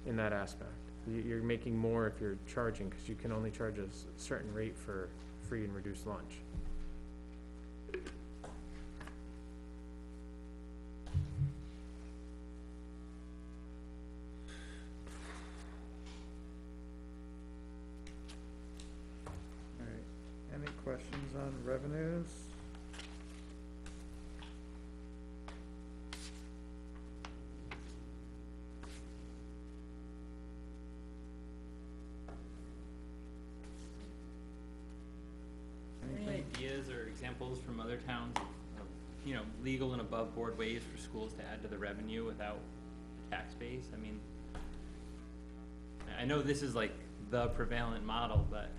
S4: in that aspect. You're making more if you're charging, cause you can only charge a certain rate for free and reduced lunch.
S1: All right, any questions on revenues?
S8: Any ideas or examples from other towns of, you know, legal and above board ways for schools to add to the revenue without the tax base? I mean, I know this is like the prevalent model, but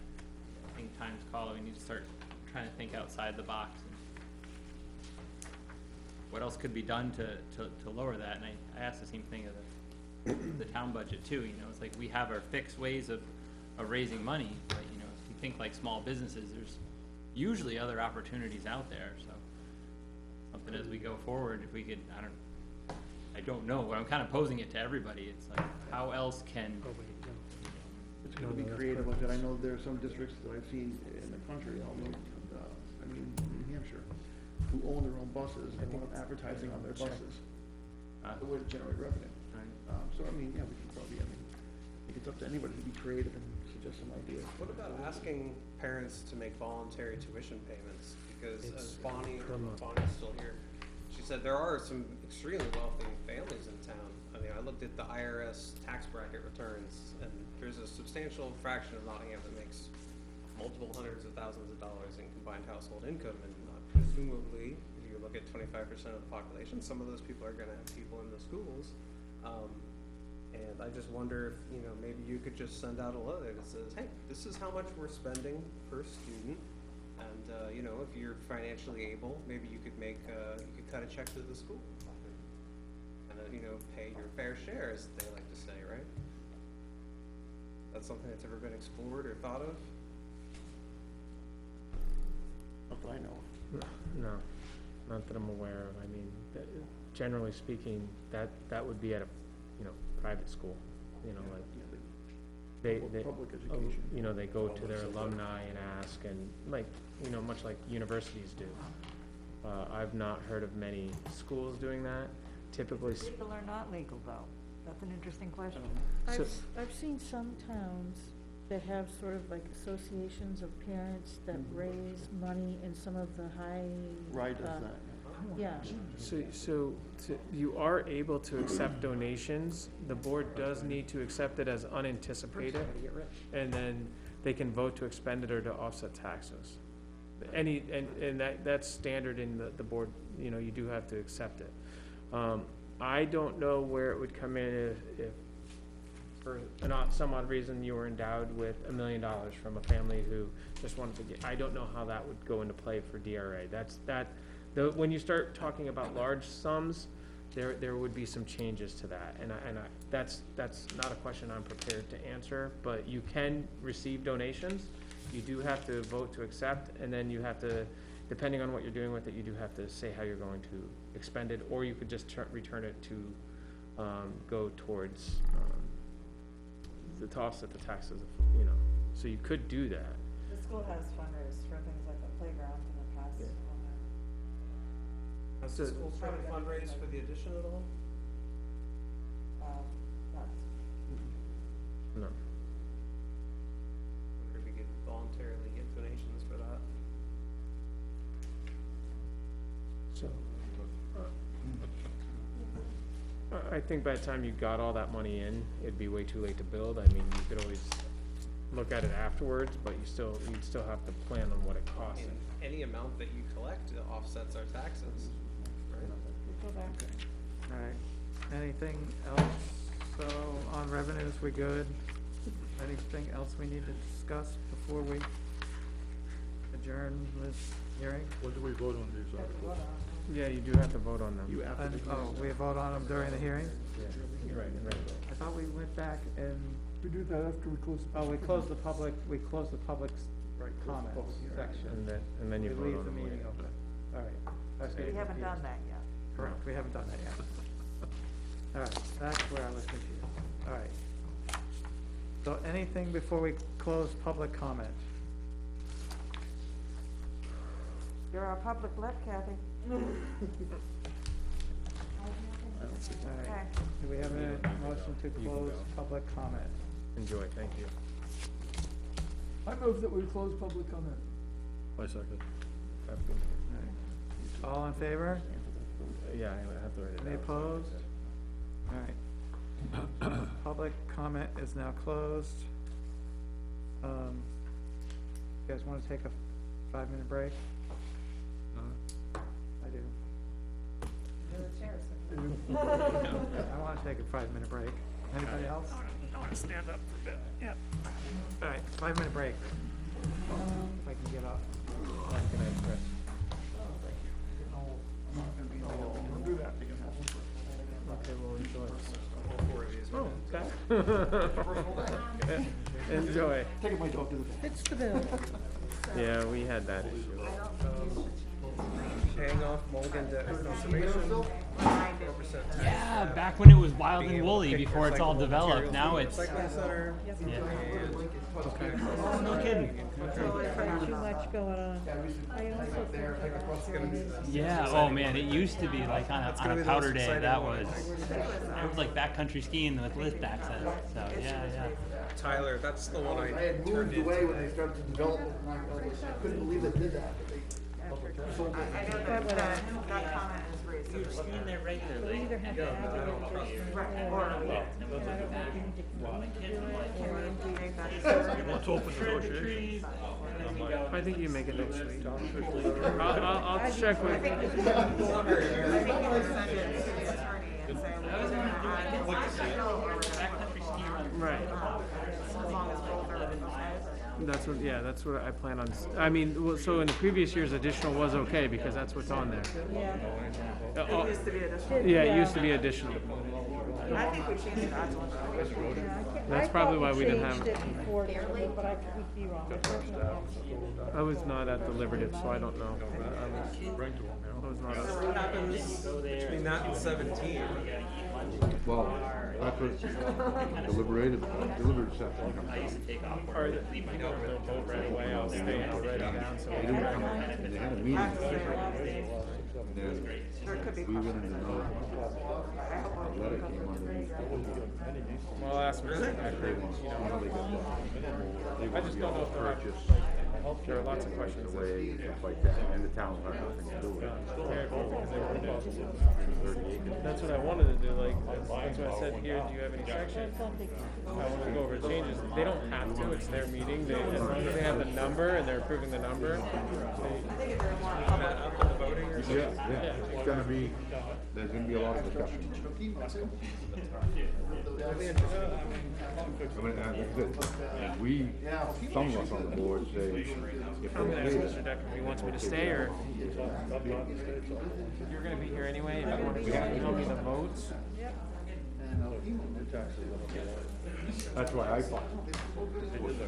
S8: I think time's calling, we need to start trying to think outside the box. And what else could be done to lower that? And I asked the same thing of the town budget too, you know, it's like we have our fixed ways of raising money, but you know, if you think like small businesses, there's usually other opportunities out there, so something as we go forward, if we could, I don't know, but I'm kind of posing it to everybody, it's like, how else can,
S11: It's gonna be creative like that. I know there are some districts that I've seen in the country, I mean, New Hampshire, who own their own buses and want advertising on their buses. The way to generate revenue. So I mean, yeah, we can probably, I think it's up to anybody to be creative and suggest some ideas.
S6: What about asking parents to make voluntary tuition payments? Because as Bonnie's still here, she said there are some extremely wealthy families in town. I mean, I looked at the IRS tax bracket returns, and there's a substantial fraction of Nottingham that makes multiple hundreds of thousands of dollars in combined household income, and presumably, if you look at 25% of the population, some of those people are gonna have people in the schools. And I just wonder if, you know, maybe you could just send out a letter that says, hey, this is how much we're spending per student. And, you know, if you're financially able, maybe you could make, you could cut a check to the school. And, you know, pay your fair share, as they like to say, right? That's something that's ever been explored or thought of?
S11: Not that I know of.
S4: No, not that I'm aware of, I mean, generally speaking, that would be at a, you know, private school, you know, like, they,
S11: Public education.
S4: you know, they go to their alumni and ask, and like, you know, much like universities do. I've not heard of many schools doing that, typically.
S12: Legal or not legal, though? That's an interesting question.
S4: So-
S7: I've seen some towns that have sort of like associations of parents that raise money in some of the high.
S11: Rye does that.
S7: Yeah,
S4: So you are able to accept donations, the board does need to accept it as unanticipated, and then they can vote to expend it or to offset taxes. And that's standard in the board, you know, you do have to accept it. I don't know where it would come in if for some odd reason you were endowed with $1 million from a family who just wanted to get, I don't know how that would go into play for DRA. When you start talking about large sums, there would be some changes to that, and that's not a question I'm prepared to answer, but you can receive donations. You do have to vote to accept, and then you have to, depending on what you're doing with it, you do have to say how you're going to expend it, or you could just return it to, go towards, to offset the taxes, you know, so you could do that.
S2: The school has fundraised for things like the playground in the past.
S4: Yeah.
S6: Has the school tried to fundraise for the addition at all?
S2: Not
S4: No.
S6: Wonder if we could voluntarily get donations for that?
S4: So, I think by the time you got all that money in, it'd be way too late to build. I mean, you could always look at it afterwards, but you'd still have to plan on what it costs.
S6: And any amount that you collect offsets our taxes, right?
S7: go back.
S1: All right, anything else? So on revenues, we good? anything else we need to discuss before we adjourn this hearing?
S3: When do we vote on these articles?
S4: Yeah, you do have to vote on them.
S1: We vote on them during the hearing?
S4: Right.
S1: I thought we went back and,
S10: We do that after we close.
S1: we closed the public comments section.
S4: And then you
S1: We
S4: vote
S1: leave
S4: on
S1: the
S4: them
S1: meeting
S4: later.
S1: open. All right. I was
S12: We
S1: getting
S12: haven't done
S1: confused.
S12: that yet.
S1: Correct, we haven't done that yet. All right, that's where I was confused. All right. So anything before we close public comment?
S12: You're our public left, Kathy.
S1: All
S12: Okay.
S1: right, do we have a motion to close public comment?
S4: Enjoy, thank you.
S10: I move that we close public comment.
S3: I second.
S1: All in favor?
S4: Yeah, I have to write it down.
S1: Any opposed? All right. Public comment is now closed. You guys wanna take a 5-minute break? I do. I wanna take a 5-minute break. Anybody else?
S10: I wanna stand up for a bit, yeah.
S1: All right, 5-minute break. If I can get up.
S4: Good night, Chris.
S10: Don't do that.
S4: Okay, we'll enjoy. Okay. Enjoy.
S11: Taking my dog to the vet.
S7: It's the bill.
S4: Yeah, we had that issue.
S6: Paying off Mulligan debt conservation.
S8: Yeah, back when it was wild and woolly, before it's all developed, now it's,
S6: Recycling center.
S8: oh, no kidding.
S7: Too much going on. I also think
S8: Yeah, oh man, it used to be like on a powder day, that was like backcountry skiing with lift access, so, yeah.
S6: Tyler, that's the one
S11: I
S6: I
S11: had
S6: turned
S11: moved
S6: into.
S11: away when they started to develop it, and I couldn't believe they did that, but they sold it.
S12: I know that comment is raised.
S8: You're skiing there regularly.
S7: either have to have it in person or I don't know if you need to come to do it.
S3: Let's open negotiations.
S4: I think you make it next week. I'll check with.
S12: I think you should send it to the attorney and say, we're gonna add this or we're gonna
S8: Backcountry ski run.
S4: Right.
S12: as long as both are okay.
S4: That's what I plan on, I mean, well, so in the previous years, additional was okay, because that's what's on there.
S7: Yeah.
S4: Oh,
S12: It used to be additional.
S4: yeah, it used to be additional.
S12: I think we changed it back to one.
S4: That's probably why we didn't have-
S7: I thought we changed it before, but I could be wrong.
S4: I was not at deliberative, so I don't know.
S3: Bring to them,
S4: I was not at.
S6: What happens between that and 17?
S5: Well, after deliberative session.
S8: I used to take off
S4: Or
S8: work, leave my
S4: don't vote right away, I'll stay and write it down, so.
S5: They didn't come, and they had a meeting. And
S12: There could be
S5: we wanted to know, a letter came underneath.
S4: Well, I'll ask them.
S5: They want,
S4: I just don't know if they're
S5: purchase,
S4: There are lots of questions.
S5: away, and stuff like that, and the town had nothing to do with it.
S4: That's what I wanted to do, like, that's why I said, here, do you have any section? I want to go over the changes. They don't have to, it's their meeting, they, as long as they have the number and they're approving the number, they,
S5: Yeah, it's gonna be, there's gonna be a lot of discussion. I mean, like I said, we, some of us on the board say, if
S4: I'm
S5: they
S4: gonna ask
S5: pay,
S4: Mr. Decker if he wants me to stay, or you're gonna be here anyway, if you want to email me the votes.
S5: that's why I thought.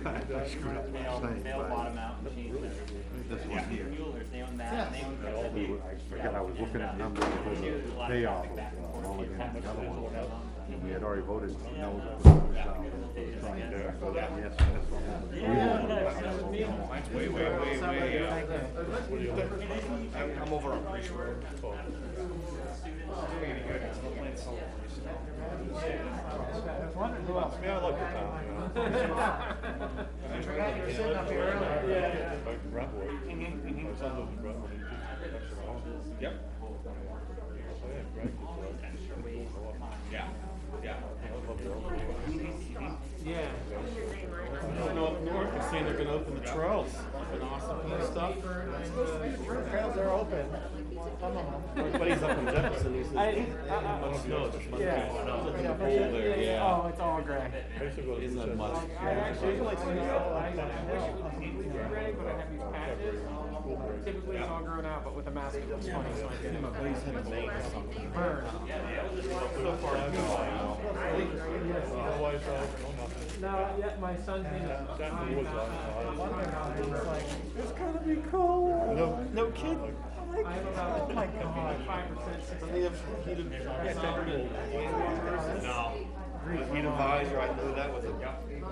S5: I screwed up last night,
S8: They'll
S5: but
S8: bottom out and change
S5: this one here.
S8: Muellers, they own that, and they own that.
S5: We were, again, I was looking at numbers for the payoff of Mulligan and the other one. And we had already voted no for the $100,000 for the project. So that, yes, that's all.
S6: I'm over on Breach Road.
S3: Yeah, I like the town, you know.
S11: Sitting up here earlier.
S3: Back in Brentwood. My son lives in Brentwood.
S6: Yep.
S4: Yeah.
S6: Going up north, they're saying they're gonna open the trails.
S1: Trails are open.
S14: Everybody's up in Jefferson, he says, much snow, there's much
S4: Yeah.
S14: snow. There's a hole there, yeah.
S4: Oh, it's all gray.
S3: I used to go to
S14: Isn't
S3: Blue
S14: that much?
S3: Center.
S4: I actually, I wish it was completely gray, but I have these patches. Typically it's all grown out, but with a mask it looks funny, so I did it.
S14: My buddy's heading to Maine or something.
S4: Burn.
S3: Otherwise, no nothing.
S4: No, yeah, my son's name is.
S3: Sat in the woods last night.
S1: It's gonna be cold.
S14: No kidding.
S4: I have about, oh my God, 5%.
S14: Heat advisor, I knew that was a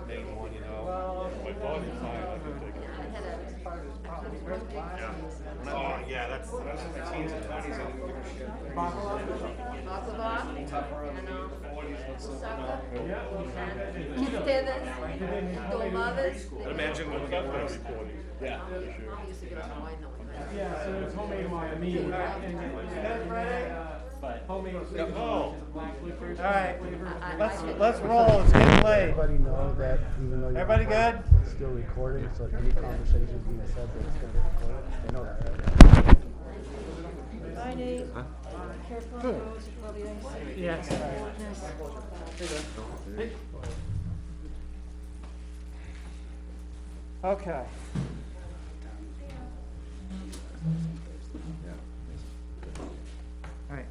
S14: main one, you know.
S3: My body's fine, I can take it.
S14: Oh, yeah, that's what the teens and twenties are gonna give a shit. Imagine when we got
S3: That'd
S14: this.
S3: be 40.
S14: Yeah.
S4: Yeah, so it's homemade wine, I mean, but homemade,
S3: Oh.
S4: black licorice.
S1: All right,
S4: flavor.
S1: let's roll, it's getting late.
S15: Everybody know that even though you're.
S1: Everybody good?
S15: It's still recording, so any conversations being said, that it's gonna get recorded. They know that, right?
S7: Bye, Nate. Careful on those, it's probably ice.
S4: Yes.
S1: Okay. All right.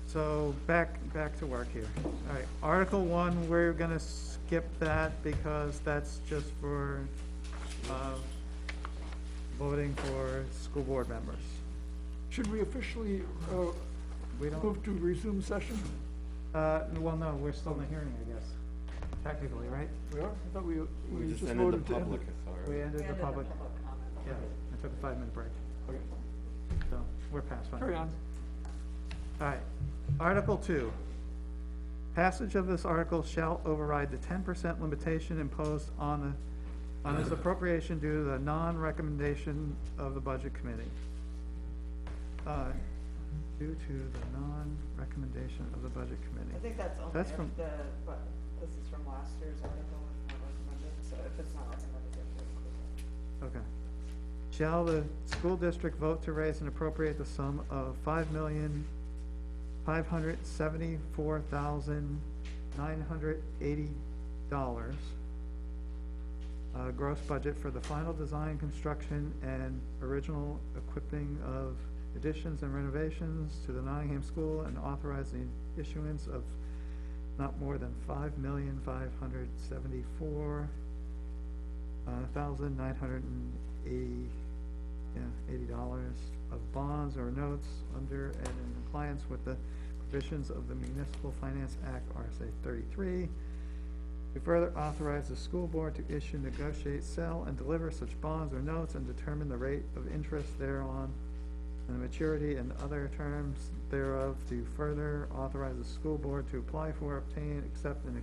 S1: So back to work here. All right, Article 1, we're gonna skip that because that's just for, voting for school board members.
S10: Should we officially,
S1: We don't,
S10: move to resume session?
S1: well, no, we're still in the hearing, I guess, technically, right?
S10: We are? I thought we
S9: We just
S10: just
S9: ended the
S10: voted to end
S9: public
S10: it.
S9: authority.
S1: We ended the public, yeah, I took a 5-minute break,
S10: Okay,
S1: so we're past 5.
S10: carry on.
S1: All right, Article 2. Passage of this article shall override the 10% limitation imposed on this appropriation due to the non-recommendation of the Budget Committee. Due to the non-recommendation of the Budget
S2: I
S1: Committee.
S2: think that's only
S1: That's
S2: if
S1: from-
S2: but this is from last year's article, it's not recommended, so if it's not recommended, you have to include that.
S1: Okay. Shall the school district vote to raise and appropriate the sum of $5,574,980 gross budget for the final design, construction, and original equipping of additions and renovations to the Nottingham School, and authorize the issuance of not more than $5,574,980 of bonds or notes under and in compliance with the provisions of the Municipal Finance Act, RSA 33. To further authorize the school board to issue, negotiate, sell, and deliver such bonds or notes, and determine the rate of interest thereon, and the maturity and other terms thereof. To further authorize the school board to apply for, obtain, accept, and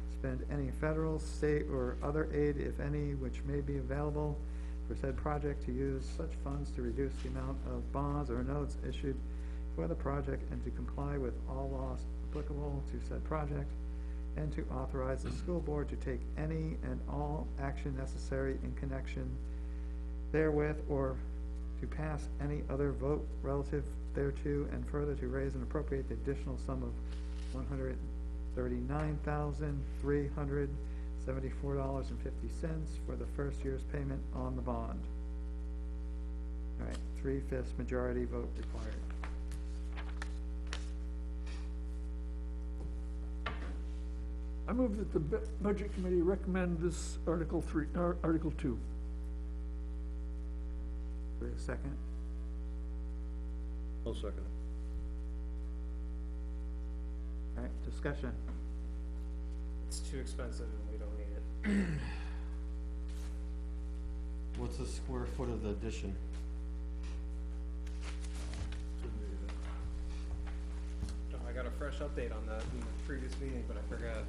S1: expend any federal, state, or other aid, if any, which may be available for said project, to use such funds to reduce the amount of bonds or notes issued for the project, and to comply with all laws applicable to said project, and to authorize the school board to take any and all action necessary in connection therewith, or to pass any other vote relative thereto, and further to raise and appropriate the additional sum of $139,374.50 for the first year's payment on the bond. All right, 3/5 majority vote required.
S10: I move that the Budget Committee recommend this Article 2.
S1: Do we have a second?
S3: I'll second it.
S1: All right, discussion.
S6: It's too expensive and we don't need it.
S9: What's the square foot of the addition?
S6: Oh, I got a fresh update on that in the previous meeting, but I forgot.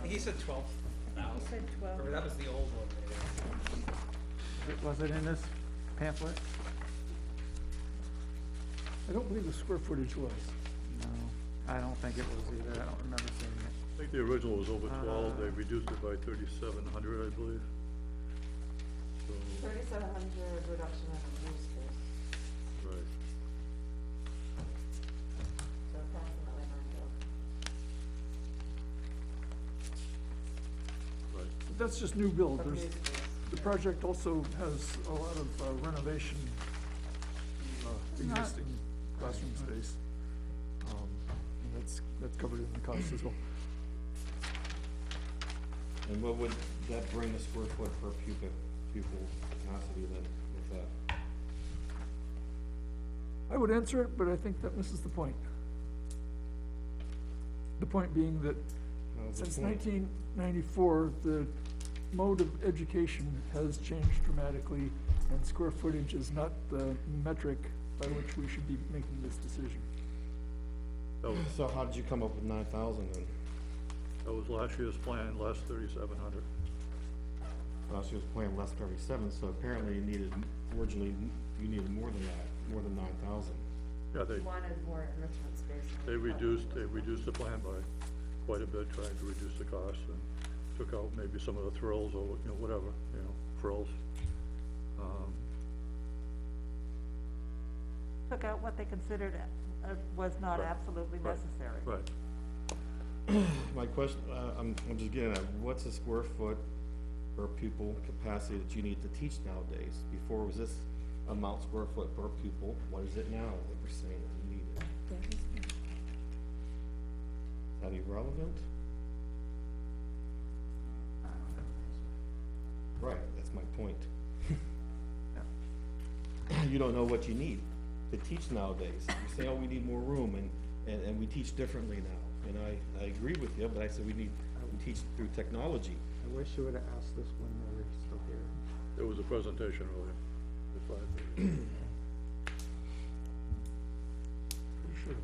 S6: He said 12,000.
S7: You said 12.
S6: Or that was the old one, maybe.
S1: Was it in this pamphlet?
S10: I don't believe the square footage was.
S1: No, I don't think it was either. I don't remember seeing it.
S3: think the original was over 12, they reduced it by 3,700, I believe. So,
S2: 3,700 reduction in the roof space,
S3: right,
S2: so approximately 9,000.
S3: right.
S10: But that's just new build.
S2: Of
S10: There's,
S2: new space.
S10: the project also has a lot of renovation, existing classroom space. And that's covered in the cost as well.
S9: And what would that bring the square foot per pupil capacity then with that?
S10: I would answer it, but I think that misses the point. The point being that
S9: How's the
S10: since
S9: point?
S10: 1994, the mode of education has changed dramatically, and square footage is not the metric by which we should be making this decision.
S3: That was,
S9: So how did you come up with 9,000 then?
S3: that was last year's plan, last 3,700.
S9: Last year's plan less 37, so apparently you needed, originally, you needed more than that, more than 9,000.
S3: Yeah,
S2: We wanted more enrichment space.
S3: they reduced the plan by quite a bit, trying to reduce the cost, and took out maybe some of the thrills or, you know, whatever, you know, frills.
S12: Took out what they considered was not
S3: Right.
S12: absolutely
S3: Right.
S12: necessary.
S3: Right,
S9: My question, I'm just getting at, what's the square foot per pupil capacity that you need to teach nowadays? Before was this amount square foot per pupil, what is it now that we're saying that you need it? Is that irrelevant? Right, that's my point. You don't know what you need to teach nowadays. You say, oh, we need more room, and we teach differently now. And I agree with you, but I said we teach through technology.
S15: I wish you would've asked this when they were still here.
S3: there was a presentation earlier at 5:30.
S10: We should.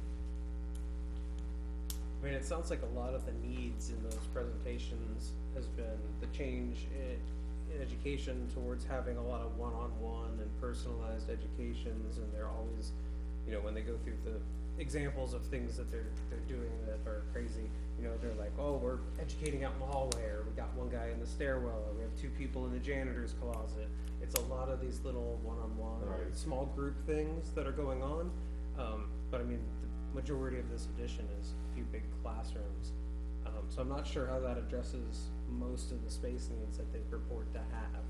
S6: I mean, it sounds like a lot of the needs in those presentations has been the change in education towards having a lot of one-on-one and personalized educations, and they're always, you know, when they go through the examples of things that they're doing that are crazy, you know, they're like, oh, we're educating out in the hallway, or we got one guy in the stairwell, or we have two people in the janitor's closet. It's a lot of these little one-on-one or
S9: Right.
S6: small group things that are going on. But I mean, the majority of this edition is a few big classrooms. So I'm not sure how that addresses most of the space needs that they purport to have.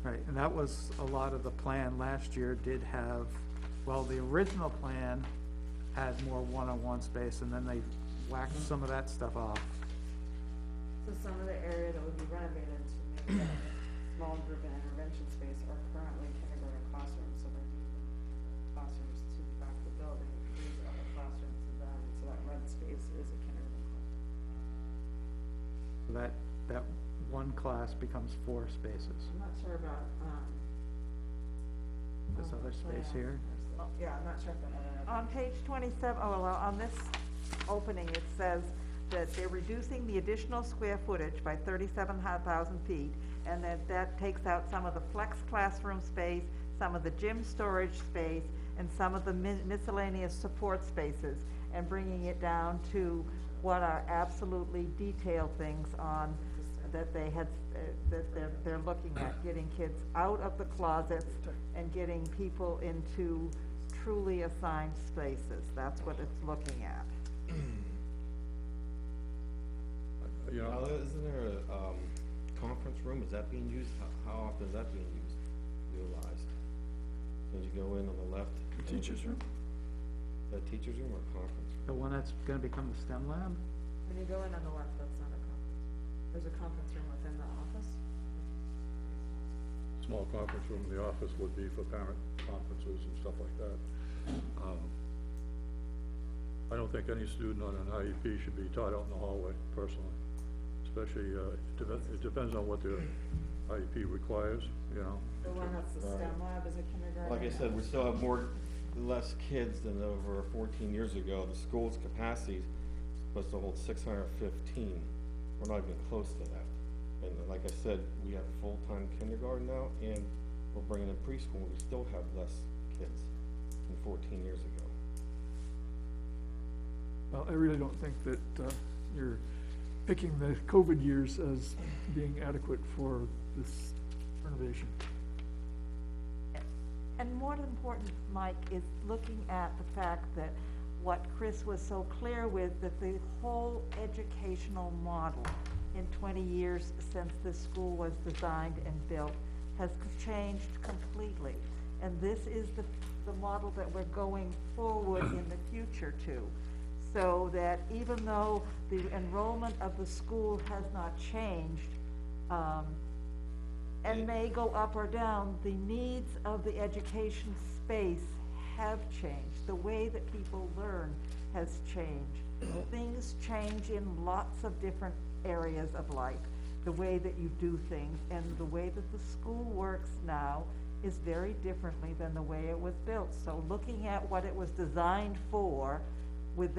S1: Right, and that was a lot of the plan last year did have, well, the original plan had more one-on-one space, and then they whacked some of that stuff off.
S2: So some of the area that would be renovated to make that small group and intervention space are currently kindergarten classrooms, so they're moving classrooms to the back of the building. These are the classrooms to them, so that red space is a kindergarten classroom.
S1: So that one class becomes 4 spaces.
S2: I'm not sure about,
S1: This other space here?
S2: Yeah, I'm not sure if that other.
S12: On page 27, oh, well, on this opening, it says that they're reducing the additional square footage by 37,000 feet, and that takes out some of the flex classroom space, some of the gym storage space, and some of the miscellaneous support spaces, and bringing it down to what are absolutely detailed things on, that they had, that they're looking at, getting kids out of the closets and getting people into truly assigned spaces. That's what it's looking at.
S3: You
S9: Now,
S3: know,
S9: isn't there a, conference room, is that being used, how often is that being used, utilized? As you go in on the left?
S10: The teacher's room.
S9: The teacher's room or conference room?
S1: The one that's gonna become the STEM lab?
S2: When you go in on the left, that's not a conference. There's a conference room within the office.
S3: small conference room in the office would be for parent conferences and stuff like that. I don't think any student on an IEP should be taught out in the hallway, personally. Especially, it depends on what the IEP requires, you know.
S2: The one that's the STEM lab is a kindergarten.
S9: Like I said, we still have less kids than over 14 years ago. The school's capacity is supposed to hold 615. We're not even close to that. And like I said, we have full-time kindergarten now, and we're bringing in preschool, and we still have less kids than 14 years ago.
S10: Well, I really don't think that, you're picking the COVID years as being adequate for this renovation.
S12: And more important, Mike, is looking at the fact that what Chris was so clear with, that the whole educational model in 20 years since this school was designed and built has changed completely. And this is the model that we're going forward in the future to. So that even though the enrollment of the school has not changed, and may go up or down, the needs of the education space have changed. The way that people learn has changed. Things change in lots of different areas of life. The way that you do things and the way that the school works now is very differently than the way it was built. So looking at what it was designed for, with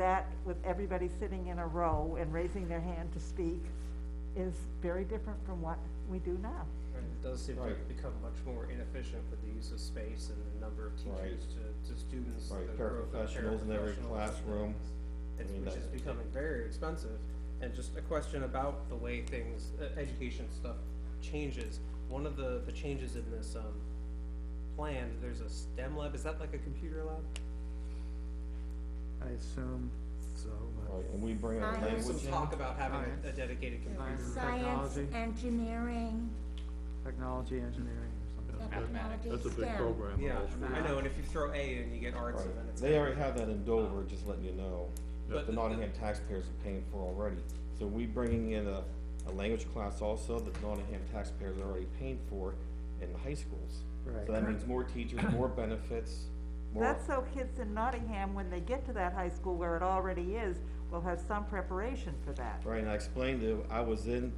S12: everybody sitting in a row and raising their hand to speak, is very different from what we do now.
S6: Right, it does seem to
S9: Right.
S6: become much more inefficient with the use of space and the number of teachers to students.
S9: Right,
S6: the growth of
S9: paraprofessionals in every
S6: paraprofessionals.
S9: classroom.
S6: It's,
S9: I mean,
S6: which
S9: that-
S6: is becoming very expensive. And just a question about the way things, education stuff changes. One of the changes in this, plan, there's a STEM lab, is that like a computer lab?
S1: I assume so, but.
S9: Right, and we bring our
S13: Science.
S6: There's
S9: language
S6: some
S9: in.
S6: talk about having a
S1: Science.
S6: dedicated computer.
S1: Science.
S13: Science,
S1: Technology.
S13: engineering,
S1: Technology, engineering, or something.
S13: technology,
S3: That's a big
S13: STEM.
S3: program.
S6: Yeah,
S3: all through.
S6: I know, and if you throw A in, you get arts,
S9: Right.
S6: and then it's.
S9: They already have that in Dover, just letting you know,
S6: But
S9: that the
S6: the-
S9: Nottingham taxpayers are paying for already. So we bringing in a language class also that Nottingham taxpayers are already paying for in the high schools.
S1: Right.
S9: So that means more teachers, more benefits, more.
S12: That's so kids in Nottingham, when they get to that high school where it already is, will have some preparation for that.
S9: Right, and I explained I was in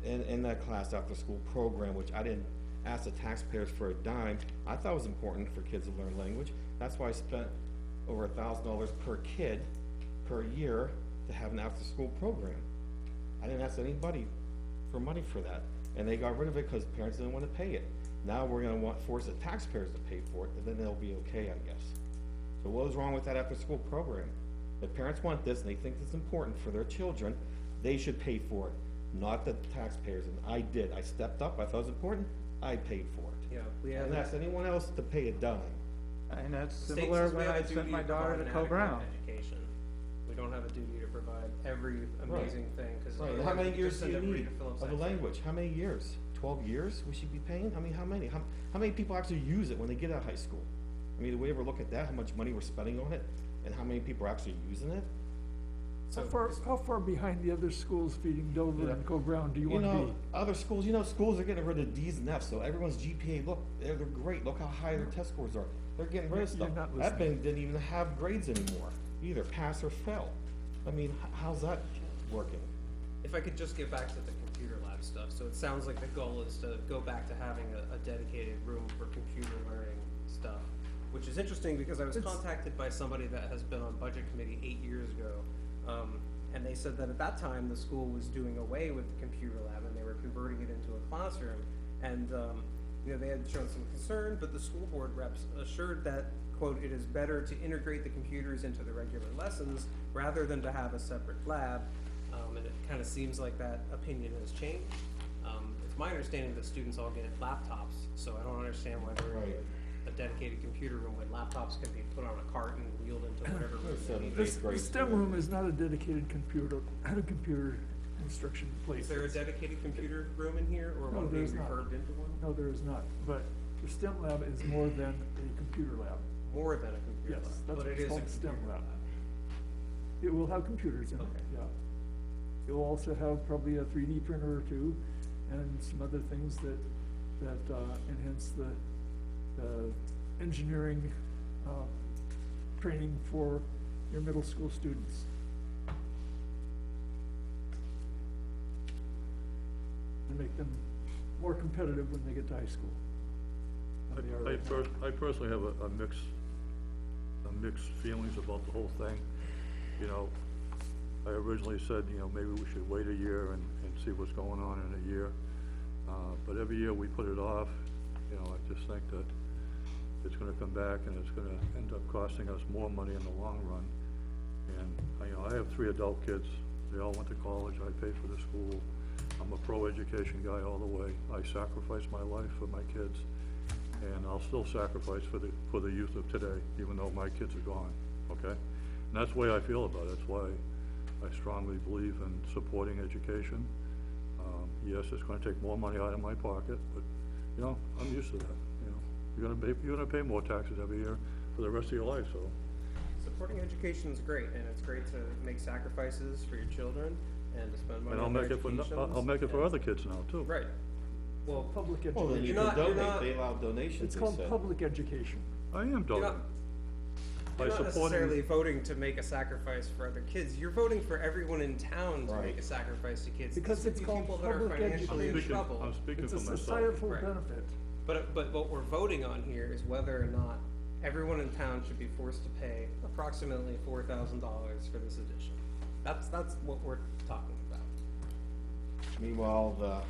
S9: that class after school program, which I didn't ask the taxpayers for a dime. I thought it was important for kids to learn language. That's why I spent over $1,000 per kid per year to have an after-school program. I didn't ask anybody for money for that, and they got rid of it because parents didn't want to pay it. Now we're gonna force the taxpayers to pay for it, and then they'll be okay, I guess. So what was wrong with that after-school program? If parents want this and they think it's important for their children, they should pay for it, not the taxpayers, and I did. I stepped up, I thought it was important, I paid for it.
S6: Yeah, we
S9: I
S6: have.
S9: didn't ask anyone else to pay a dime.
S1: And that's
S6: The state
S1: similar
S6: says we
S1: when
S6: have
S1: I
S6: a duty
S1: sent my daughter
S6: provide
S1: to
S6: an
S1: Co-Brown.
S6: adequate education. We don't have a duty to provide every amazing thing, cause
S9: Right, and
S6: otherwise
S9: how many
S6: we
S9: years
S6: just
S9: do
S6: end
S9: you
S6: up
S9: need
S6: reading Phillips
S9: of the
S6: Exeter.
S9: language? How many years? 12 years we should be paying? I mean, how many? How many people actually use it when they get out of high school? I mean, do we ever look at that, how much money we're spending on it, and how many people are actually using it?
S10: How far behind the other schools feeding Dover
S9: Yeah.
S10: and Co-Brown do you
S9: You
S10: want to
S9: know,
S10: be?
S9: other schools, schools are getting rid of D's and F's, so everyone's GPA, look, they're great, look how high their test scores are. They're getting rid of
S10: You're
S9: stuff.
S10: not
S9: That
S10: listening.
S9: didn't even have grades anymore, either pass or fail. I mean, how's that working?
S6: If I could just get back to the computer lab stuff, so it sounds like the goal is to go back to having a dedicated room for computer learning stuff, which is interesting because I was contacted by somebody that has been on budget committee 8 years ago. And they said that at that time, the school was doing away with the computer lab and they were converting it into a classroom. And, they had shown some concern, but the school board reps assured that, quote, "It is better to integrate the computers into the regular lessons rather than to have a separate lab." And it kind of seems like that opinion has changed. It's my understanding that students all get laptops, so I don't understand why they're in
S9: Right.
S6: a dedicated computer room when laptops can be put on a cart and wheeled into whatever room they need.
S10: This, the STEM room is not a dedicated computer instruction place.
S6: Is there a dedicated computer room in here, or
S10: No,
S6: one being
S10: there's not.
S6: refurbed into one?
S10: No, there is not, but the STEM lab is more than a computer lab.
S6: More than a computer
S10: Yes,
S6: lab,
S10: that's
S6: but it
S10: what's
S6: is a
S10: called STEM
S6: computer
S10: lab.
S6: lab.
S10: It will have computers in it,
S6: Okay.
S10: yeah. You'll also have probably a 3D printer or two and some other things that enhance the engineering, training for your middle school students. And make them more competitive when they get to high school. than they are right now.
S3: I personally have a mixed feelings about the whole thing. I originally said, maybe we should wait a year and see what's going on in a year. But every year we put it off, I just think that it's gonna come back and it's gonna end up costing us more money in the long run. And, I have 3 adult kids. They all went to college, I paid for the school. I'm a pro-education guy all the way. I sacrificed my life for my kids, and I'll still sacrifice for the youth of today, even though my kids are gone, okay? And that's the way I feel about it. That's why I strongly believe in supporting education. Yes, it's gonna take more money out of my pocket, but, you know, I'm used to that, you know? You're gonna pay more taxes every year for the rest of your life, so.
S6: Supporting education is great, and it's great to make sacrifices for your children and to spend money
S3: And I'll
S6: on their
S3: make it for,
S6: educations.
S3: I'll make it for
S6: and-
S3: other kids now, too.
S6: Right. Well,
S10: Public
S9: Well, then
S10: education.
S9: you
S6: You're
S9: can
S6: not- you're
S9: donate,
S6: not-
S9: they allow donations,
S10: It's
S9: they
S10: called
S9: said.
S10: public education.
S3: I am
S6: you're
S3: donating.
S6: not,
S3: By
S6: you're not
S3: supporting-
S6: necessarily voting to make a sacrifice for other kids. You're voting for everyone in town to
S9: Right.
S6: make a sacrifice to kids.
S10: Because
S6: These
S10: it's
S6: would be
S10: called
S6: people that are
S10: public
S6: financially in
S10: education.
S6: trouble.
S3: I'm speaking
S10: It's
S3: for
S10: a
S3: myself.
S10: societal
S6: Right.
S10: benefit.
S6: But what we're voting on here is whether or not everyone in town should be forced to pay approximately $4,000 for this edition. That's what we're talking about.
S9: Meanwhile, the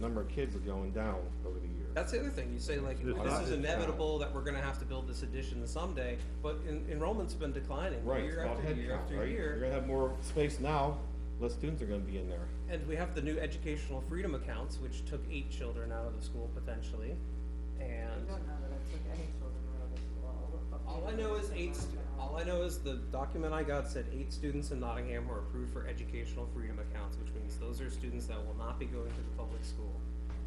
S9: number of kids are going down over the years.
S6: That's the other thing, you say like,
S3: It's
S6: this
S3: not-
S6: is inevitable that we're gonna have to build this edition someday, but enrollment's been declining
S9: Right, it's
S6: year
S9: about
S6: after
S9: head
S6: year
S9: count,
S6: after
S9: right? You're
S6: year.
S9: gonna have more space now, less students are gonna be in there.
S6: And we have the new educational freedom accounts, which took 8 children out of the school potentially, and
S2: I don't know that I took any children out of the school.
S6: all I know is all I know is the document I got said 8 students in Nottingham were approved for educational freedom accounts, which means those are students that will not be going to the public school.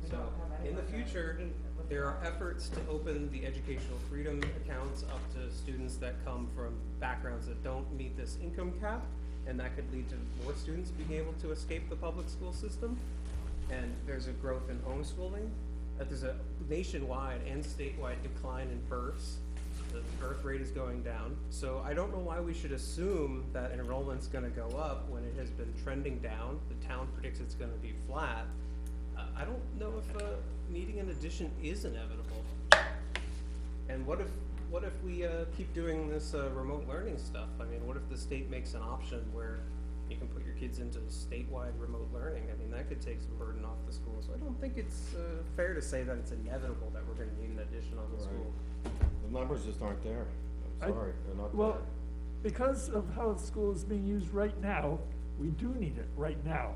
S2: We
S6: So,
S2: don't have
S6: in the
S2: anyone that
S6: future,
S2: ate with
S6: there
S2: the-
S6: are efforts to open the educational freedom accounts up to students that come from backgrounds that don't meet this income cap, and that could lead to more students being able to escape the public school system. And there's a growth in homeschooling, there's a nationwide and statewide decline in births. The birth rate is going down, so I don't know why we should assume that enrollment's gonna go up when it has been trending down. The town predicts it's gonna be flat. I don't know if needing an addition is inevitable. And what if we keep doing this remote learning stuff? I mean, what if the state makes an option where you can put your kids into statewide remote learning? I mean, that could take some burden off the schools. So I don't think it's fair to say that it's inevitable that we're gonna need an addition on the
S9: Right.
S6: school.
S9: The numbers just aren't there. I'm
S10: I-
S9: sorry, they're not
S10: Well,
S9: there.
S10: because of how the school is being used right now, we do need it right now.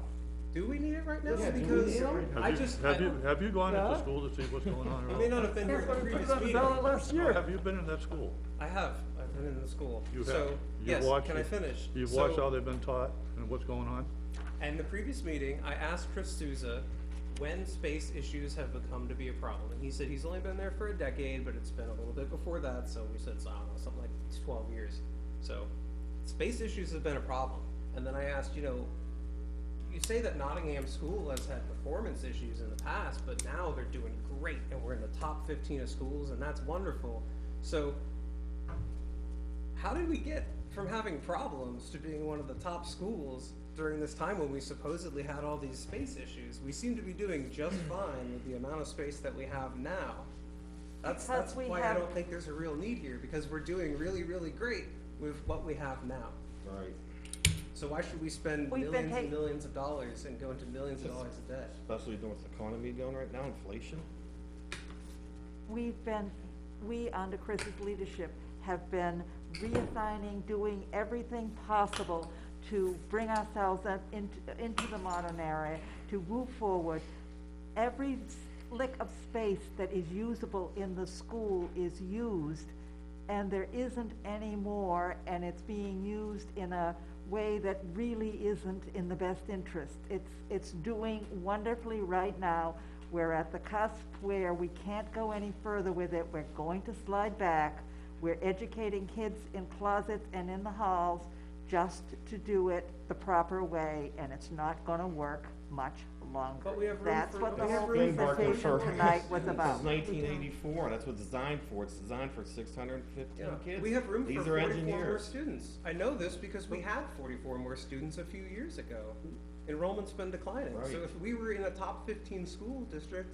S6: Do we need it right now?
S10: Yeah, do we
S6: Because
S10: need it right now?
S6: I just,
S3: Have you gone into
S10: Yeah.
S3: school to see what's going on
S6: I
S3: around?
S6: may not have been here at the
S10: Put
S6: previous
S10: it on the
S6: meeting.
S10: ballot last year.
S3: Have you been in that school?
S6: I've been in the school.
S3: You have.
S6: So,
S3: You've
S6: yes,
S3: watched
S6: can I
S3: it.
S6: finish?
S3: You've watched
S6: So-
S3: how they've been taught and what's going on?
S6: And the previous meeting, I asked Chris Souza when space issues have become to be a problem. And he said he's only been there for a decade, but it's been a little bit before that, so we said, so I don't know, something like 12 years. So, space issues have been a problem. And then I asked, you say that Nottingham School has had performance issues in the past, but now they're doing great, and we're in the top 15 of schools, and that's wonderful. So, how did we get from having problems to being one of the top schools during this time when we supposedly had all these space issues? We seem to be doing just fine with the amount of space that we have now. That's
S12: Because we
S6: why I
S12: have-
S6: don't think there's a real need here, because we're doing really, really great with what we have now.
S9: Right,
S6: So why should we spend
S12: We've been
S6: millions and
S12: ta-
S6: millions of dollars and go into millions of dollars of debt?
S9: especially doing with the economy going right now, inflation.
S12: We, under Chris's leadership, have been reassigning, doing everything possible to bring ourselves up into the modern era, to move forward. Every lick of space that is usable in the school is used, and there isn't any more, and it's being used in a way that really isn't in the best interest. It's doing wonderfully right now. We're at the cusp where we can't go any further with it. We're going to slide back. We're educating kids in closets and in the halls just to do it the proper way, and it's not gonna work much longer.
S6: But we have room
S12: That's
S6: for-
S12: what the
S6: we have
S12: whole
S6: room for-
S12: presentation tonight was about.
S9: Since 1984, that's what it's designed for, it's designed for 615
S6: Yeah,
S9: kids.
S6: we have room
S9: These
S6: for
S9: are
S6: 44 more
S9: engineers.
S6: students. I know this because we had 44 more students a few years ago. Enrollment's been declining.
S9: Right.
S6: So if we were in a top 15 school district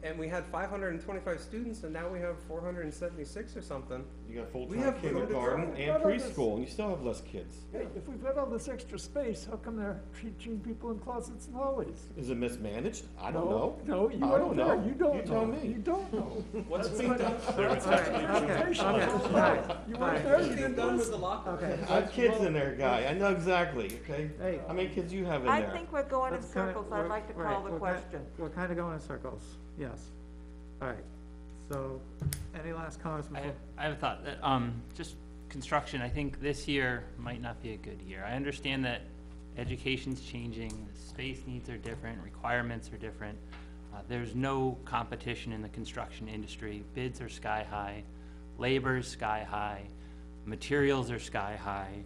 S6: and we had 525 students, and now we have 476 or something.
S9: You got
S6: We
S9: full-time
S6: have room to
S9: kindergarten
S6: grow.
S9: and preschool, and you still have less kids.
S10: Hey, if we've got all this extra space, how come they're teaching people in closets and hallways?
S9: Is it mismanaged? I don't know.
S10: No, you
S9: I
S10: weren't
S9: don't
S10: there,
S9: know.
S10: you don't know.
S9: You tell me.
S10: You don't know.
S9: What's
S10: That's
S9: being
S10: what-
S9: done?
S10: That's what the interpretation is about. You weren't there, you didn't
S6: Done with
S10: listen.
S6: the locker.
S1: Okay.
S9: I have kids in there, Guy, I know exactly, okay?
S1: Hey.
S9: How many kids you have in
S12: I
S9: there?
S12: think we're going in
S1: Let's kinda-
S12: circles, I'd like to
S1: right,
S12: call the
S1: we're ki-
S12: question.
S1: We're kind of going in circles, yes. All right, so, any last comments
S8: I
S1: before?
S8: have, I have a thought that, just construction, I think this year might not be a good year. I understand that education's changing, the space needs are different, requirements are different. There's no competition in the construction industry. Bids are sky high, labor's sky high, materials are sky high.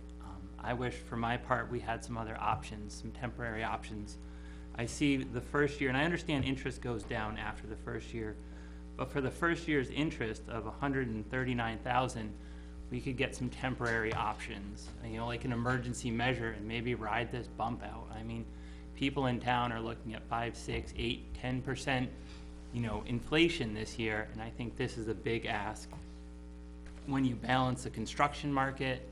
S8: I wish for my part we had some other options, some temporary options. I see the first year, and I understand interest goes down after the first year, but for the first year's interest of 139,000, we could get some temporary options, you know, like an emergency measure, and maybe ride this bump out. I mean, people in town are looking at 5, 6, 8, 10%, you know, inflation this year, and I think this is a big ask. When you balance the construction market,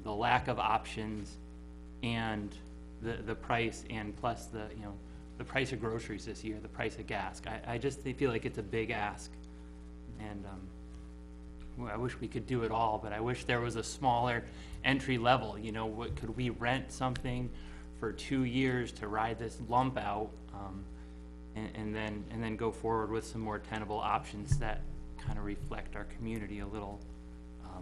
S8: the lack of options, and the price, and plus the, you know, the price of groceries this year, the price of gas, I just feel like it's a big ask. And, well, I wish we could do it all, but I wish there was a smaller entry level, you know, what, could we rent something for 2 years to ride this lump out, and then go forward with some more tenable options that kind of reflect our community a little,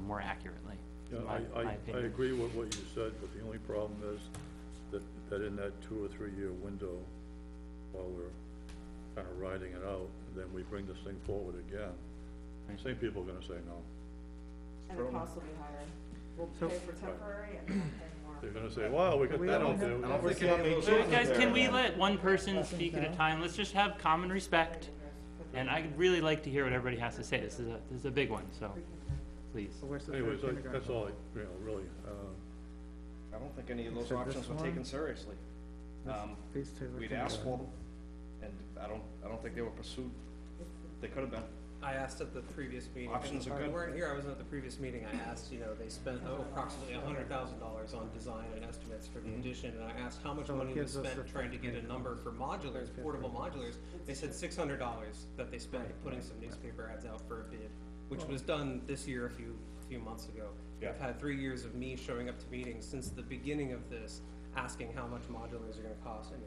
S8: more accurately,
S3: Yeah,
S8: in my
S3: I
S8: opinion.
S3: agree with what you said, but the only problem is that in that 2 or 3 year window, while we're kind of riding it out, and then we bring this thing forward again, same people are gonna say no.
S2: And the cost will be higher. We'll
S1: So-
S2: pay for temporary and we'll pay more.
S3: They're gonna say, wow, we got
S1: We
S3: that
S1: don't
S3: out
S1: have-
S3: there.
S9: I don't
S3: We're
S9: think any of those
S8: Well,
S9: kids
S8: guys,
S9: there.
S8: can we let one person speak at a time? Let's just have common respect, and I'd really like to hear what everybody has to say. This is a big one, so, please.
S1: So where's the
S3: Anyways,
S1: kindergarten?
S3: that's all, really,
S14: I don't think any of
S1: You
S14: those
S1: said
S14: options
S1: this
S14: were
S1: one?
S14: taken seriously.
S1: These two. are
S14: We'd asked for
S1: kindergarten.
S14: them, and I don't think they were pursued. They could have been.
S6: I asked at the previous meeting.
S14: Options are
S6: You
S14: good.
S6: weren't here, I wasn't at the previous meeting, I asked, you know, they spent approximately $100,000 on design and estimates for the addition, and I asked how much
S1: So it
S6: money was
S1: gives us
S6: spent
S1: the
S6: trying to get a number for modulars, portable modulars. They said $600 that they spent putting some newspaper ads out for a bid, which was done this year a few months ago.
S14: Yeah.
S6: I've had 3 years of me showing up to meetings since the beginning of this, asking how much modulars are gonna cost, and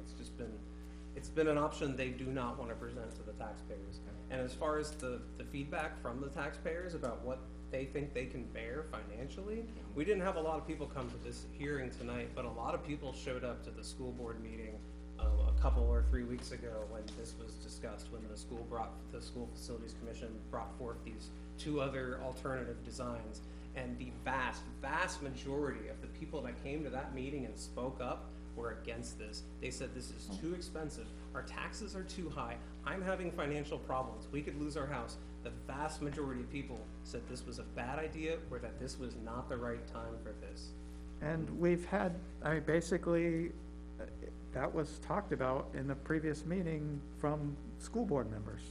S6: it's been an option they do not wanna present to the taxpayers. And as far as the feedback from the taxpayers about what they think they can bear financially, we didn't have a lot of people come to this hearing tonight, but a lot of people showed up to the school board meeting a couple or 3 weeks ago when this was discussed, when the school facilities commission brought forth these 2 other alternative designs. And the vast majority of the people that came to that meeting and spoke up were against this. They said this is too expensive, our taxes are too high, I'm having financial problems, we could lose our house. The vast majority of people said this was a bad idea, or that this was not the right time for this.
S1: And we've had, I mean, basically, that was talked about in the previous meeting from school board members.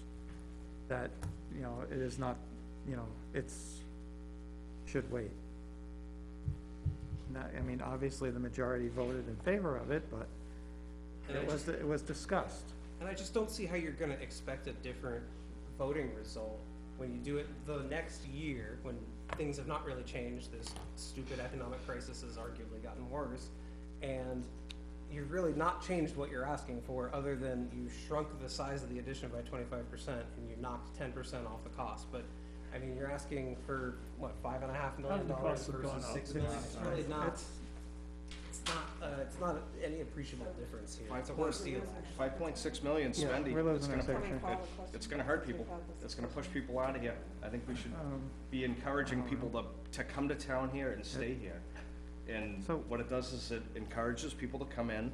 S1: That, you know, it is not, you know, should wait. Not, I mean, obviously, the majority voted in favor of it, but
S6: And
S1: it was discussed.
S6: And I just don't see how you're gonna expect a different voting result when you do it the next year, when things have not really changed, this stupid economic crisis has arguably gotten worse, and you've really not changed what you're asking for, other than you shrunk the size of the addition by 25% and you knocked 10% off the cost, but, I mean, you're asking for, what, $5.5 million
S10: The costs have
S6: versus
S10: gone up.
S6: $6 million? It's really not,
S1: It's-
S6: it's not any appreciable difference here, it's a worse deal, actually.
S14: 5.6 million
S1: Yeah,
S14: spending.
S1: we're
S14: It's
S1: losing
S14: gonna
S1: our
S14: push-
S1: section.
S14: It's gonna hurt people. It's gonna push people out of here. I think we should be encouraging people to come to town here and stay here. And
S1: So-
S14: what it does is it encourages people to come in,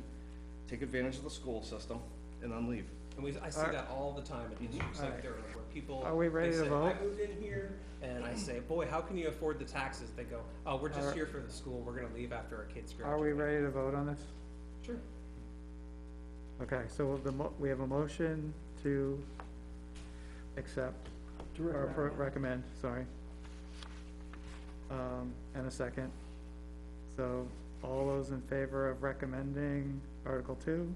S14: take advantage of the school system, and then leave.
S6: And I see that all the time at these youth sector, where people.
S1: Are we ready
S6: they
S1: to
S6: say,
S1: vote?
S6: I moved in here, and I say, boy, how can you afford the taxes? They go, oh, we're just here for the school, we're gonna leave after our kids graduate.
S1: Are we ready to vote on this?
S6: Sure.
S1: Okay, so we have a motion to accept,
S10: To
S1: or
S10: recommend.
S1: recommend, sorry. And a second. So, all those in favor of recommending Article 2?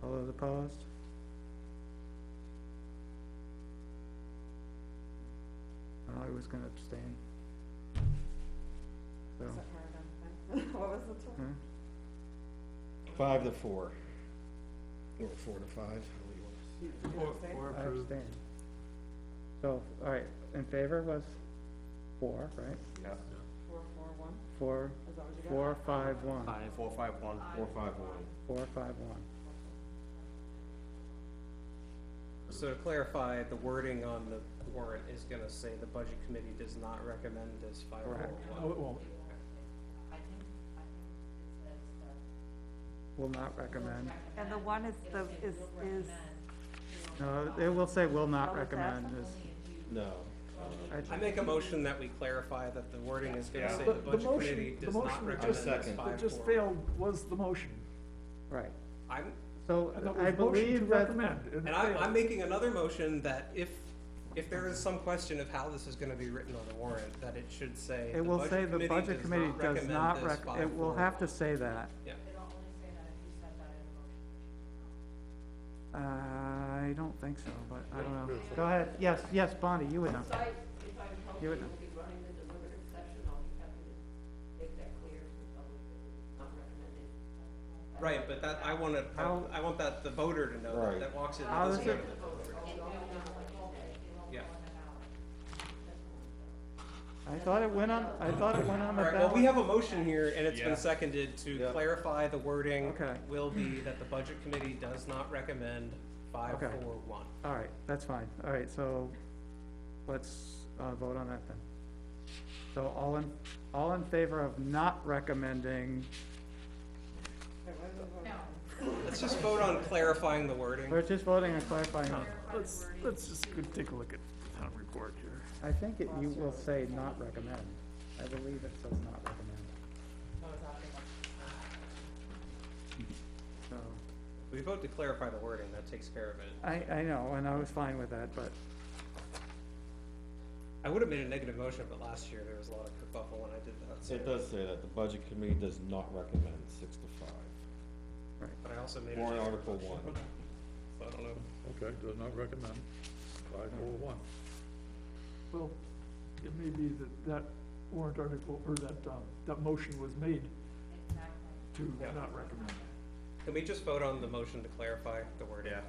S1: All those opposed? I was gonna abstain. So,
S2: Is that hard on, what was the
S1: huh?
S2: total?
S9: 5 to 4. Or 4 to 5, how do you want to?
S1: I abstain. So, all right, in favor was 4, right?
S14: Yeah.
S2: 441?
S1: 4,
S2: Is that what you got?
S1: 4, 5, 1.
S14: 451.
S9: 4, 5, 1.
S1: 4, 5, 1.
S6: So to clarify, the wording on the warrant is gonna say the budget committee does not recommend this five oh
S1: Correct.
S10: Oh,
S6: one.
S10: it won't.
S1: Will not recommend.
S12: And the one is
S1: No, it will say will not
S12: Oh, it's
S1: recommend
S12: absent?
S1: is.
S9: No.
S6: I make a motion that we clarify that the wording is gonna say
S10: The-
S6: the
S10: the
S6: budget
S10: motion-
S6: committee
S10: the
S6: does not
S10: motion that
S6: recommend
S10: just-
S6: this
S9: second.
S6: five
S10: That just
S6: four.
S10: failed was the motion.
S1: Right.
S6: I'm,
S1: So
S10: And that
S1: I
S10: was motion to
S1: believe that,
S10: recommend, and it
S6: and I'm
S10: failed.
S6: making another motion that if there is some question of how this is gonna be written on the warrant, that it should say
S1: it will say the budget committee does not
S6: recommend
S1: it will have to say that.
S6: Yeah.
S1: I don't think so, but I don't know. Go ahead. Yes, yes, Bonnie, you would know.
S13: If I told
S1: You
S13: you
S1: would
S13: we'll
S1: know.
S13: be running the deliberative session, I'll be happy to make that clear to the public that it's not recommended.
S6: Right, but that,
S1: How-
S6: I want that, the voter to know
S9: Right.
S6: that walks in and
S1: How
S6: doesn't
S1: does
S6: go
S1: it-
S6: to the deliberative. Yeah.
S1: I thought it went on the
S6: All right, well,
S1: ballot.
S6: we have a motion here, and it's
S14: Yeah.
S6: been seconded to
S9: Yeah.
S6: clarify the wording.
S1: Okay.
S6: Will be that the budget committee does not recommend 541.
S1: All right, that's fine. All right, so let's vote on that then. So all in favor of not recommending,
S2: Wait, what is the vote?
S6: Let's just vote on clarifying the wording.
S1: we're just voting on clarifying.
S10: Let's just go take a look at the town report here.
S1: I think you will say not recommend. I believe it says not recommend.
S2: Oh, it's not big enough.
S1: So,
S6: We vote to clarify the wording, that takes care of it.
S1: I know, and I was fine with that, but
S6: I would have made a negative motion, but last year there was a lot of kerfuffle when I did that. so-
S9: It does say that the budget committee does not recommend 6 to 5.
S6: But I also made a
S9: Warrant
S6: negative
S9: Article
S6: motion,
S9: 1.
S6: so I don't know.
S3: Okay, does not recommend 541.
S10: Well, it may be that warrant article, or that motion was made to not recommend.
S6: Can we just vote on the motion to clarify the wording? Yeah.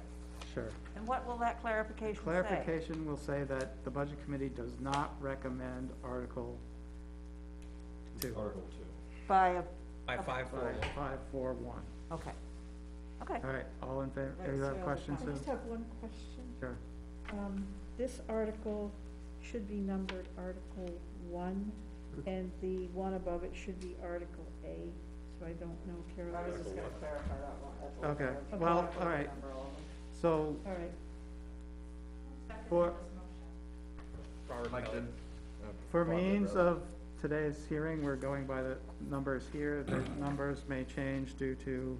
S1: sure.
S12: And what will that clarification say?
S1: Clarification will say that the budget committee does not recommend Article 2.
S9: Article 2.
S12: By
S6: By
S12: Okay.
S6: 541.
S1: 541.
S12: okay. Okay.
S1: All right, all in favor,
S2: Right,
S1: do you have
S2: so
S1: questions,
S7: I
S1: Sue?
S7: just have one question.
S1: Sure.
S7: This article should be numbered Article 1, and the one above it should be Article A, so I don't know,
S2: I
S7: Carol.
S2: was just gonna clarify that one. That's all.
S1: Okay,
S2: Clarify.
S1: well,
S2: Clarify
S1: all right.
S2: the number all of them.
S1: So,
S7: All right.
S6: Robert Kelly.
S1: for means of today's hearing, we're going by the numbers here. The numbers may change due to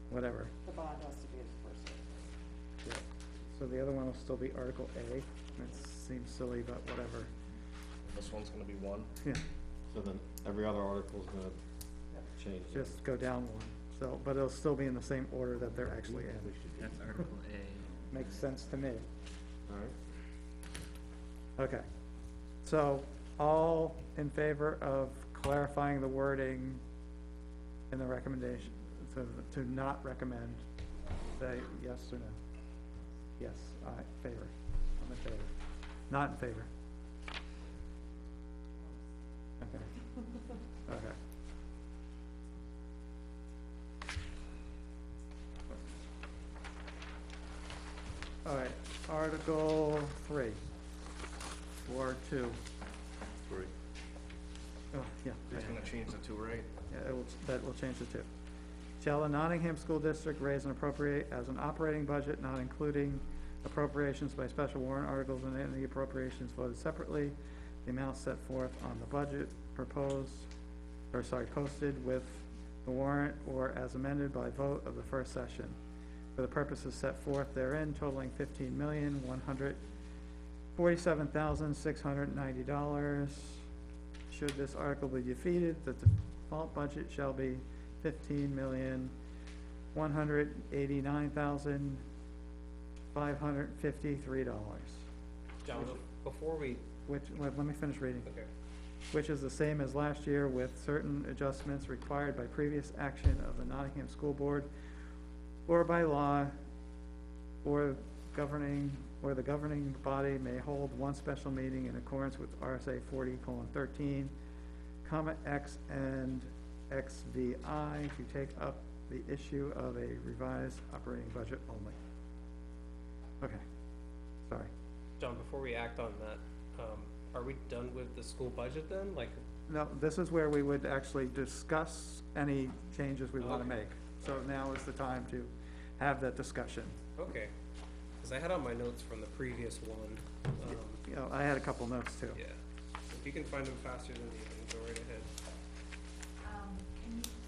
S1: whatever.
S2: The bond has to be the first.
S1: So the other one will still be Article A. It seems silly, but whatever.
S14: This one's gonna be 1.
S1: Yeah,
S9: So then every other article is gonna change.
S1: just go down one. So, but it'll still be in the same order that they're actually in.
S8: That's Article A.
S1: Makes sense to me.
S9: All right.
S1: Okay. So, all in favor of clarifying the wording in the recommendation, to not recommend, say yes or no? Yes, favor. I'm in favor. Not in favor. Okay. Okay. All right, Article 3, Ward 2.
S3: 3.
S1: Oh, yeah.
S14: That's gonna change the 2, right?
S1: Yeah, that will change the two. Shall the Nottingham School District raise and appropriate as an operating budget, not including appropriations by special warrant articles and any appropriations voted separately, the amount set forth on the budget posted with the warrant or as amended by vote of the first session for the purposes set forth therein totaling $15,147,690. Should this article be defeated, the default budget shall be $15,189,553.
S6: John, before we,
S1: Which, let me finish reading.
S6: okay,
S1: Which is the same as last year with certain adjustments required by previous action of the Nottingham School Board or by law, or the governing body may hold one special meeting in accordance with RSA 40:13, X and XVI to take up the issue of a revised operating budget only. Okay, sorry.
S6: John, before we act on that, are we done with the school budget then? Like,
S1: No, this is where we would actually discuss any changes we want to
S6: Okay.
S1: make. So now is the time to have that discussion.
S6: okay, because I had on my notes from the previous one,
S1: You know, I had a couple notes too.
S6: yeah. If you can find them faster than me, then go right ahead.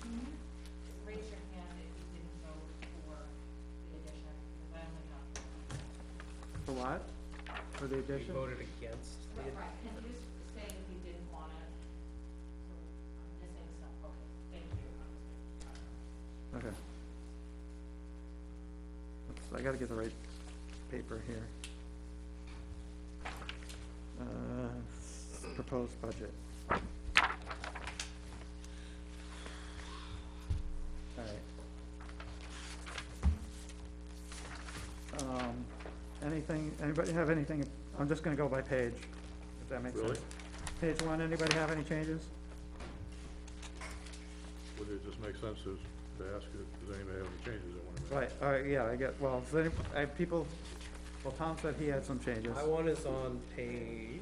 S16: Can you raise your hand if you didn't vote for the addition, because I only got.
S1: For what? For the
S6: We
S1: addition?
S6: voted against the,
S16: Right, can you just say if you didn't want it? So I'm missing some, okay, thank you.
S1: Okay. Oops, I gotta get the right paper here. Proposed budget. Alright. Anybody have anything, I'm just gonna go by page, if that makes sense.
S3: Really?
S1: Page one, anybody have any changes?
S3: Would it just make sense to ask if does anybody have any changes they want to make?
S1: Right, all right, yeah, I get, well, does people, well, Tom said he had some changes.
S6: my one is on page,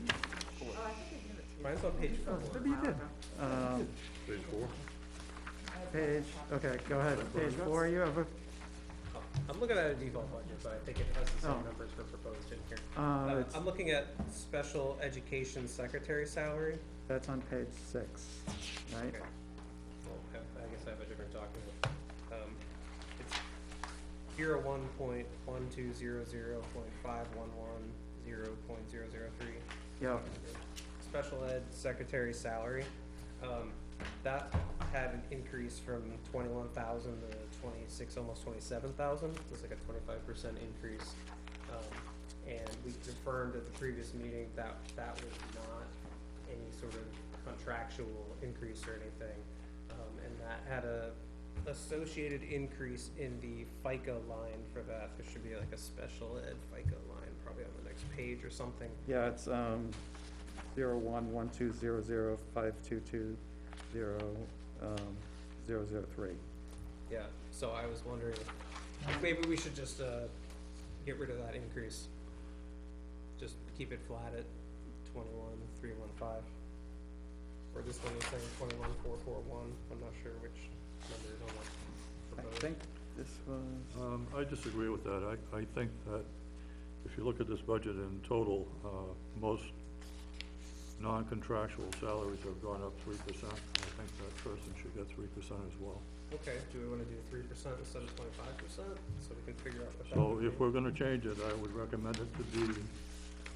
S6: mine's on page
S1: Oh,
S6: 4.
S1: maybe you did.
S3: Page 4?
S1: Page, okay, go ahead, page four, you have a,
S6: I'm looking at a default budget, but I think it has the
S1: Oh.
S6: same numbers for proposed in here.
S1: it's,
S6: I'm looking at special education secretary salary.
S1: that's on page 6, right?
S6: Okay. Well, I guess I have a different document. It's 01.1200.511.0.003.
S1: Yeah,
S6: Special ed secretary salary, that had an increase from 21,000 to 26, almost 27,000. It was like a 25% increase. And we confirmed at the previous meeting that that was not any sort of contractual increase or anything. And that had a associated increase in the FICA line for that. There should be like a special ed FICA line, probably on the next page or something.
S1: yeah, it's, 0112005220, 003.
S6: Yeah, so I was wondering if maybe we should just, get rid of that increase. Just keep it flat at 21,315. Or this one is saying 21,441, I'm not sure which number is on
S1: I
S6: the proposed.
S1: think this was,
S3: I disagree with that. I think that if you look at this budget in total, most non-contractual salaries have gone up 3%. I think that person should get 3% as well.
S6: Okay, do we wanna do 3% instead of 25%, so we can figure out what that
S3: So
S6: would
S3: if
S6: be?
S3: we're gonna change it, I would recommend it to be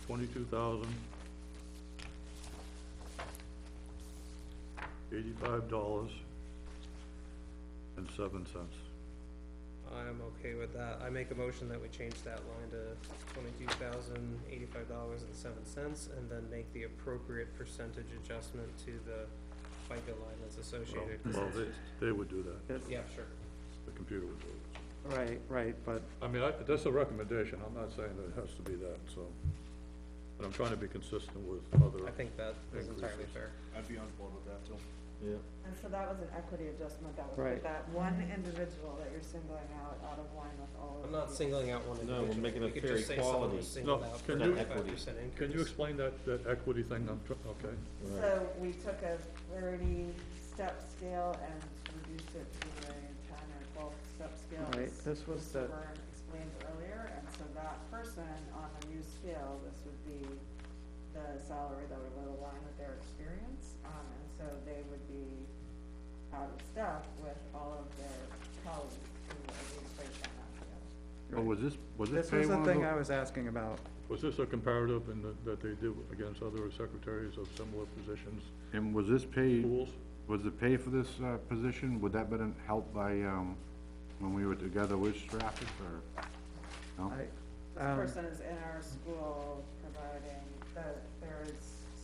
S3: $22,085.07.
S6: I'm okay with that. I make a motion that we change that line to $22,085.07, and then make the appropriate percentage adjustment to the FICA line that's associated.
S3: Well, they would do that.
S1: it's,
S6: Yeah, sure.
S3: The computer would do it.
S1: right, but,
S3: I mean, that's a recommendation. I'm not saying that it has to be that, so. But I'm trying to be consistent with other.
S6: I think that is entirely
S3: increases.
S6: fair.
S9: I'd be on board with that too.
S5: Yeah.
S2: And so that was an equity adjustment, that was
S1: Right.
S2: with that one individual that you're singling out of line with all of
S6: I'm not
S2: the-
S6: singling out one
S9: No, we're
S6: individual.
S9: making
S6: We
S9: it
S6: could
S9: fair
S6: just say someone
S9: equality.
S6: was singled
S3: No,
S6: out for
S3: can
S6: a
S3: you-
S6: 25% increase.
S3: Can you explain that equity thing? Okay.
S2: So we took a 30-step scale and reduced it to a 10 or 12-step scale.
S1: Right,
S2: as
S1: this was
S2: Mr.
S1: the-
S2: Byrne explained earlier, and so that person on the new scale, this would be the salary that would align with their experience, and so they would be, out of step with all of their colleagues who are being placed on that scale.
S5: Oh, was this
S1: This
S5: pay
S1: was the
S5: one of
S1: thing
S5: the?
S1: I was asking about.
S3: Was this a comparative in that they do against other secretaries of similar positions,
S5: And was this pay,
S3: schools?
S5: was the pay for this, position, would that been helped by, when we were together with Stratford, or? No?
S1: I,
S2: This person is in our school providing, that there is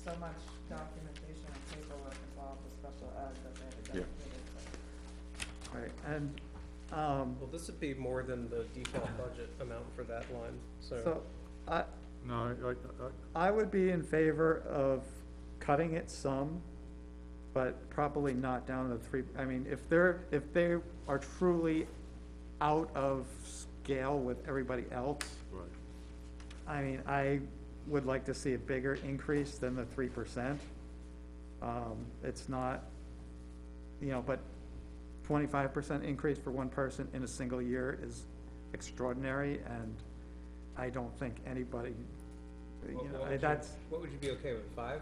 S2: so much documentation and paperwork involved with special ed that they have
S5: Yeah.
S2: dedicated.
S1: right, and,
S6: Well, this would be more than the default budget amount for that line,
S1: so,
S3: No,
S1: I would be in favor of cutting it some, but probably not down to 3, I mean, if they are truly out of scale with everybody else,
S3: right.
S1: I mean, I would like to see a bigger increase than the 3%. It's not, but 25% increase for one person in a single year is extraordinary, and I don't think anybody, that's,
S6: What would you be okay with, 5%?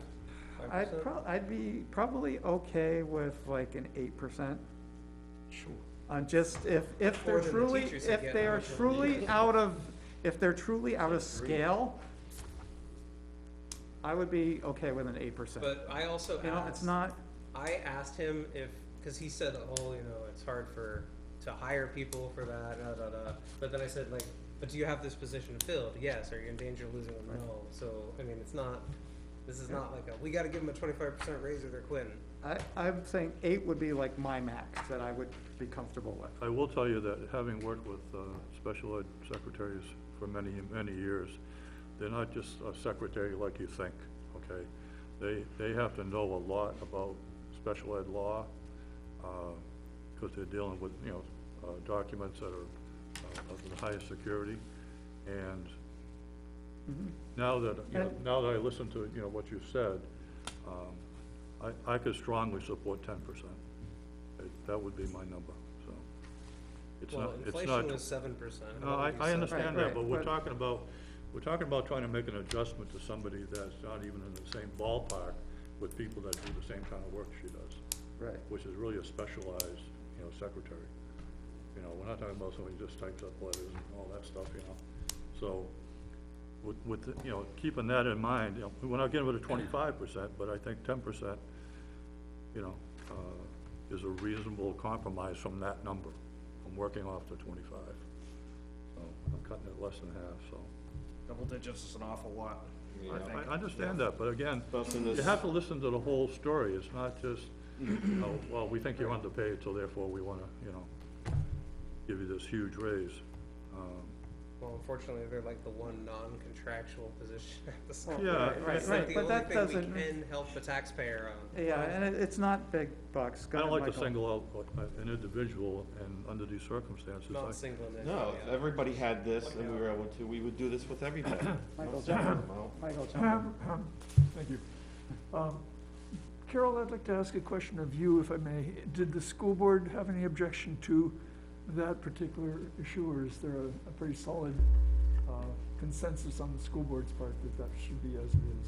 S1: I'd be probably okay with like an 8%.
S5: Sure.
S1: Just if
S6: More
S1: they're
S6: than the
S1: truly,
S6: teachers that
S1: if
S6: get
S1: they
S6: how
S1: are
S6: much they
S1: truly
S6: need.
S1: out of, if they're truly out of scale, I would be okay with an 8%.
S6: But I also asked.
S1: It's not,
S6: I asked him if, because he said, oh, it's hard to hire people for that, da, da, da. But then I said, like, but do you have this position filled? Yes. Are you in danger of losing them? No. So, I mean, this is not like we gotta give them a 25% raise or they're quitting.
S1: I'm saying 8 would be like my max that I would be comfortable with.
S3: I will tell you that having worked with special ed secretaries for many, many years, they're not just a secretary like you think, okay? They have to know a lot about special ed law, because they're dealing with, documents that are of the highest security. And now that I listen to, what you said, I could strongly support 10%. That would be my number, so. It's
S6: Well,
S3: not, it's
S6: inflation
S3: not.
S6: was 7%.
S3: No, I understand that,
S1: Right,
S3: but we're
S1: but-
S3: talking about trying to make an adjustment to somebody that's not even in the same ballpark with people that do the same kind of work she does,
S1: Right.
S3: which is really a specialized, secretary. We're not talking about somebody who just types up letters and all that stuff, So, with keeping that in mind, we're not getting rid of 25%, but I think 10%, is a reasonable compromise from that number, from working off the 25. So, I'm cutting it less than half, so.
S14: Double digits is an awful lot.
S3: I understand that, but again,
S9: Especially in
S3: you
S9: this-
S3: have to listen to the whole story. It's not just, well, we think you're underpaid, so therefore we wanna, give you this huge raise.
S6: Well, unfortunately, they're like the one non-contractual position at the school.
S3: Yeah,
S1: right,
S6: It's
S1: right,
S6: like the
S1: but
S6: only
S1: that
S6: thing
S1: doesn't-
S6: we can help the taxpayer on.
S1: Yeah, and it's not big bucks.
S3: I don't like to
S1: Michael.
S3: single out an individual, and under these circumstances,
S6: Not singling it.
S9: No, if everybody had this and we were able to, we would do this with everybody.
S15: Michael,
S9: No separate
S15: jump in.
S9: amount.
S15: Michael, jump in.
S10: Thank you. Carol, I'd like to ask a question of you, if I may. Did the school board have any objection to that particular issue, or is there a pretty solid consensus on the school board's part that that should be as it is?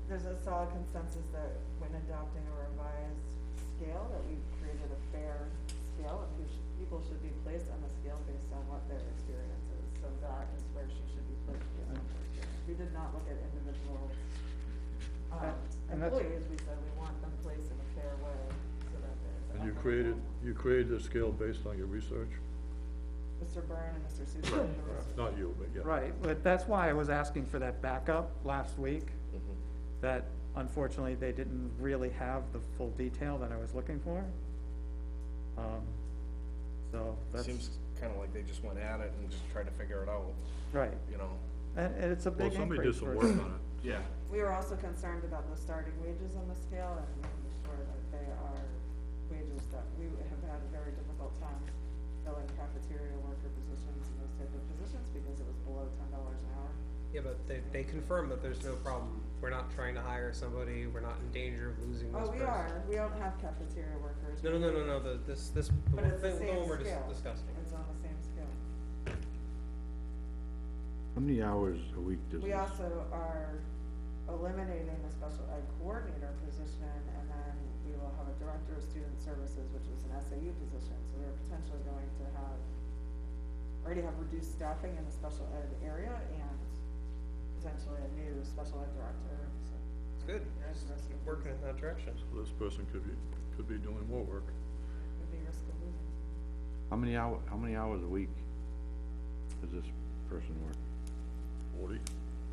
S2: There's a solid consensus that when adopting a revised scale, that we've created a fair scale, and people should be placed on the scale based on what their experience is. So that is where she should be placed based on her experience. We did not look at individual
S1: And that's-
S2: employees. We said we want them placed in a fair way so that there's.
S3: and you
S2: equitable.
S3: created this scale based on your research?
S2: Mr. Byrne and Mr. Susan. did the research.
S3: Not you, but yeah.
S1: Right, but that's why I was asking for that backup last week,
S9: Mhm.
S1: that unfortunately they didn't really have the full detail that I was looking for. So that's,
S14: Seems kinda like they just went at it and just tried to figure it out,
S1: right, and it's a
S3: Well,
S1: big
S3: somebody did
S1: increase
S3: some
S1: for.
S3: work on it.
S14: Yeah.
S2: We were also concerned about the starting wages on the scale and making sure that they are wages that we have had a very difficult time filling cafeteria worker positions and those type of positions because it was below $10 an hour.
S6: Yeah, but they confirm that there's no problem. We're not trying to hire somebody. We're not in danger of losing this
S2: Oh,
S6: person.
S2: we are. We don't have cafeteria workers.
S6: No, this,
S2: But it's the
S6: the
S2: same
S6: one we're
S2: scale.
S6: discussing.
S2: It's on the same scale.
S5: How many hours a week does
S2: We
S5: this?
S2: also are eliminating the special ed coordinator position, and then we will have a director of student services, which is an SAU position, so we're potentially going to already have reduced staffing in the special ed area, and potentially a new special ed director, so.
S6: It's good,
S2: There's risk
S6: keep
S2: of
S6: working in that direction.
S3: So this person could be doing more work.
S2: Could be risk of losing.
S5: How many hours a week does this person work?
S3: 40,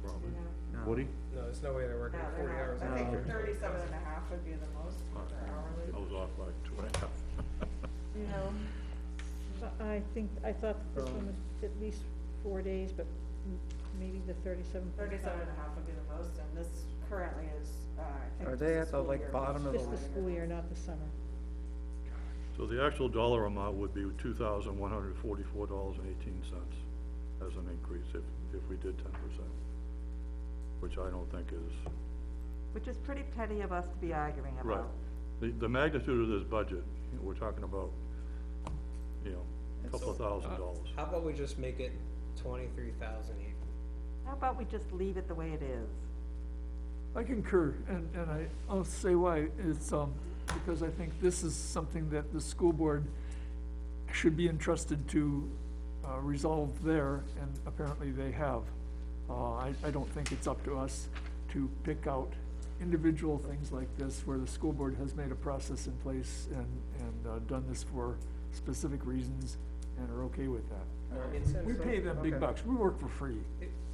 S3: probably.
S1: No.
S5: 40?
S6: No, there's no way they're working
S2: No,
S6: 40 hours.
S2: I
S6: a
S2: think
S6: week.
S2: 37 and a half would be the most for hourly.
S3: I was off by 2.5.
S7: You know, I thought that this one was at least 4 days, but maybe the 37.
S2: 37 and a half would be the most, and this currently is, I think.
S1: Are they
S2: it's
S1: at the,
S2: school
S1: like,
S2: year.
S1: bottom of the
S7: Just the school year, not the summer.
S3: So the actual dollar amount would be $2,144.18 as an increase if we did 10%, which I don't think is
S12: Which is pretty petty of us to be arguing
S3: right.
S12: about.
S3: The magnitude of this budget, we're talking about, a couple of $1,000s.
S6: How about we just make it 23,000 even?
S12: How about we just leave it the way it is?
S10: I concur, and I'll say why. It's, because I think this is something that the school board should be entrusted to, resolve there, and apparently they have. I don't think it's up to us to pick out individual things like this where the school board has made a process in place and done this for specific reasons and are okay with that. We pay them big
S1: Okay.
S10: bucks, we work for free.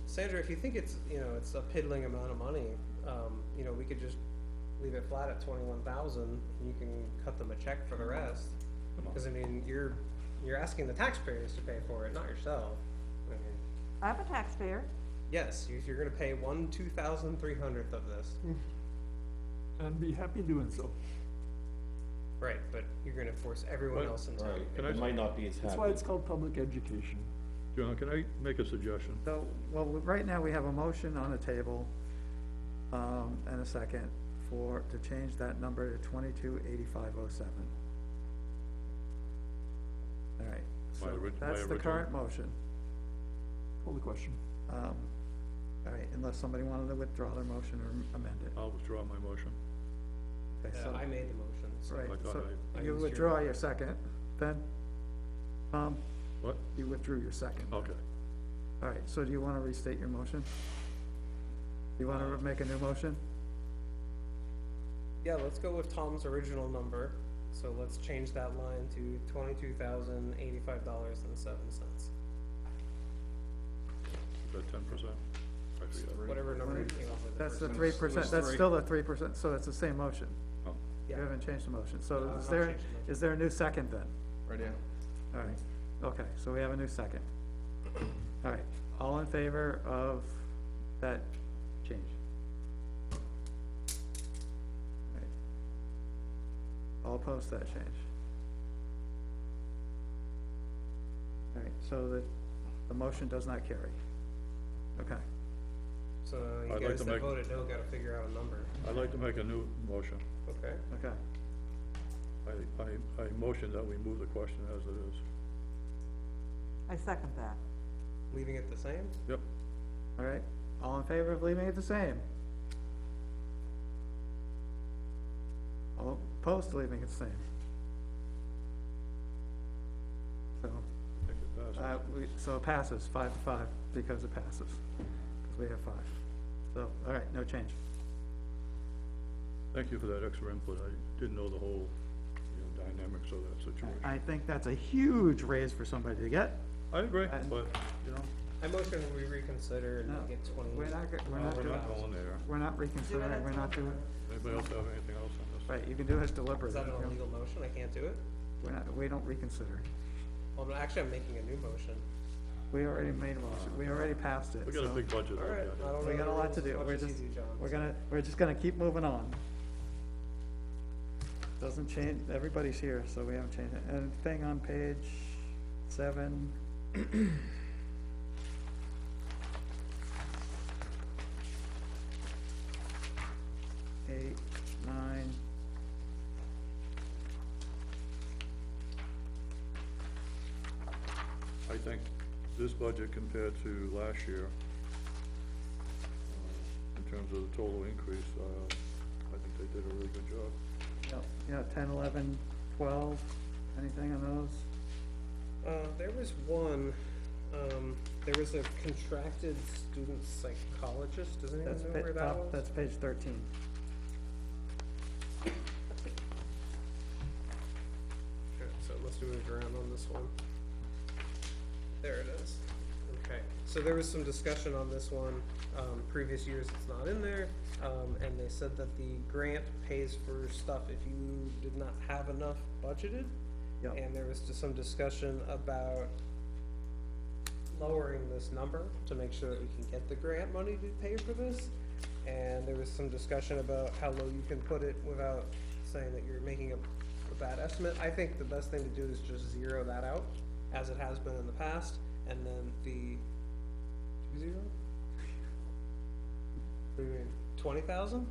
S6: Sandra, if you think it's, it's a piddling amount of money, we could just leave it flat at 21,000, and you can cut them a check for the rest. Because, you're asking the taxpayers to pay for it, not yourself.
S12: I'm a taxpayer.
S6: Yes, you're gonna pay 2,300th of this.
S10: And be happy doing so.
S6: Right, but you're gonna force everyone
S3: Right.
S6: else in town.
S9: Right,
S3: Can
S9: it
S3: I-
S9: might not be as happy.
S10: That's why it's called public education.
S3: John, can I make a suggestion?
S1: So, well, right now we have a motion on the table, and a second to change that number to 228507. All right, so that's the current motion.
S10: Call the question.
S1: All right, unless somebody wanted to withdraw their motion or amend it.
S3: I'll withdraw my motion.
S1: Okay, so,
S6: I made the motion, so.
S1: right,
S3: I thought
S1: so
S6: I
S1: you
S6: used your
S1: withdraw
S6: number.
S1: your second, then,
S3: What?
S1: you withdrew your second.
S3: Okay.
S1: All right, so do you want to restate your motion? You want to make a new motion?
S6: Yeah, let's go with Tom's original number, so let's change that line to $22,085.07.
S3: Is that 10%? I forget.
S6: Whatever number you came up with.
S1: That's the
S6: first.
S1: 3%, that's still the 3%, so it's the same motion.
S3: Oh,
S1: You
S6: Yeah.
S1: haven't changed the motion, so
S6: No,
S1: is
S6: I'll
S1: there,
S6: change the motion.
S1: is there a new second then?
S9: Right now.
S1: All right, okay, so we have a new second. All right, all in favor of that change? All right. All opposed to that change? All right, so the motion does not carry. Okay,
S6: So
S3: I'd
S6: you
S3: like
S6: guys
S3: to
S6: that
S3: make-
S6: voted no gotta figure out a number,
S3: I'd like to make a new motion.
S6: okay?
S1: okay,
S3: I motion that we move the question as it is.
S12: I second that.
S6: Leaving it the same?
S3: Yep.
S1: all right, all in favor of leaving it the same? All opposed to leaving it the same? So,
S3: I think it passes.
S1: so it passes 5-5 because it passes, because we have 5. So, all right, no change.
S3: Thank you for that extra input. I didn't know the whole, dynamics of that situation.
S1: I think that's a huge raise for somebody to get.
S3: I agree,
S1: and-
S3: but,
S6: I motion we reconsider and
S1: No,
S6: make it 20.
S1: We're not,
S3: we're not going there.
S1: we're not reconsidering, we're not doing,
S3: Anybody else have anything else on this?
S1: right, you can do it as deliberate.
S6: Is that
S1: you
S6: an
S1: know.
S6: illegal motion? I can't do it?
S1: We don't reconsider.
S6: Well, actually, I'm making a new motion.
S1: We already made a motion, we already passed it,
S3: We got a
S1: so
S3: big budget.
S6: All right,
S3: to look
S6: I
S3: at.
S6: don't
S1: we
S6: know
S1: got a
S6: the
S1: lot to
S6: rules as
S1: do.
S6: much
S1: We're
S6: as
S1: just,
S6: you do, John, so.
S1: we're just gonna keep moving on. Doesn't change, everybody's here, so we haven't changed it. Anything on page 7? 8, 9.
S3: I think this budget compared to last year, in terms of the total increase, I think they did a really good job.
S1: Yeah, 10, 11, 12, anything on those?
S6: There was one, there was a contracted student psychologist, does anyone know where that was?
S1: That's page 13.
S6: Okay, so it must have moved around on this one. There it is. Okay, so there was some discussion on this one, previous years it's not in there, and they said that the grant pays for stuff if you did not have enough budgeted.
S1: Yep.
S6: And there was just some discussion about lowering this number to make sure that we can get the grant money to pay for this. And there was some discussion about how low you can put it without saying that you're making a bad estimate. I think the best thing to do is just zero that out, as it has been in the past, and then the, 20,000?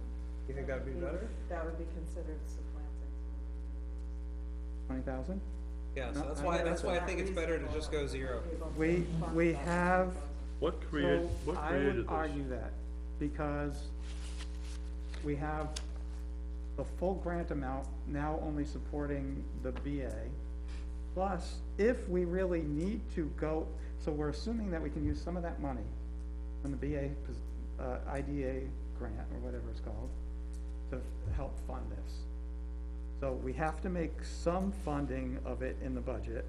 S6: You think that'd be better?
S2: That would be considered supplanting.
S1: 20,000?
S6: Yeah, so
S1: No,
S6: that's why I think it's better to just go zero.
S1: We have,
S3: What
S1: so
S3: created
S1: I would
S3: this?
S1: argue that, because we have the full grant amount now only supporting the BA. Plus, if we really need to go, so we're assuming that we can use some of that money from the BA, IDA grant, or whatever it's called, to help fund this. So we have to make some funding of it in the budget.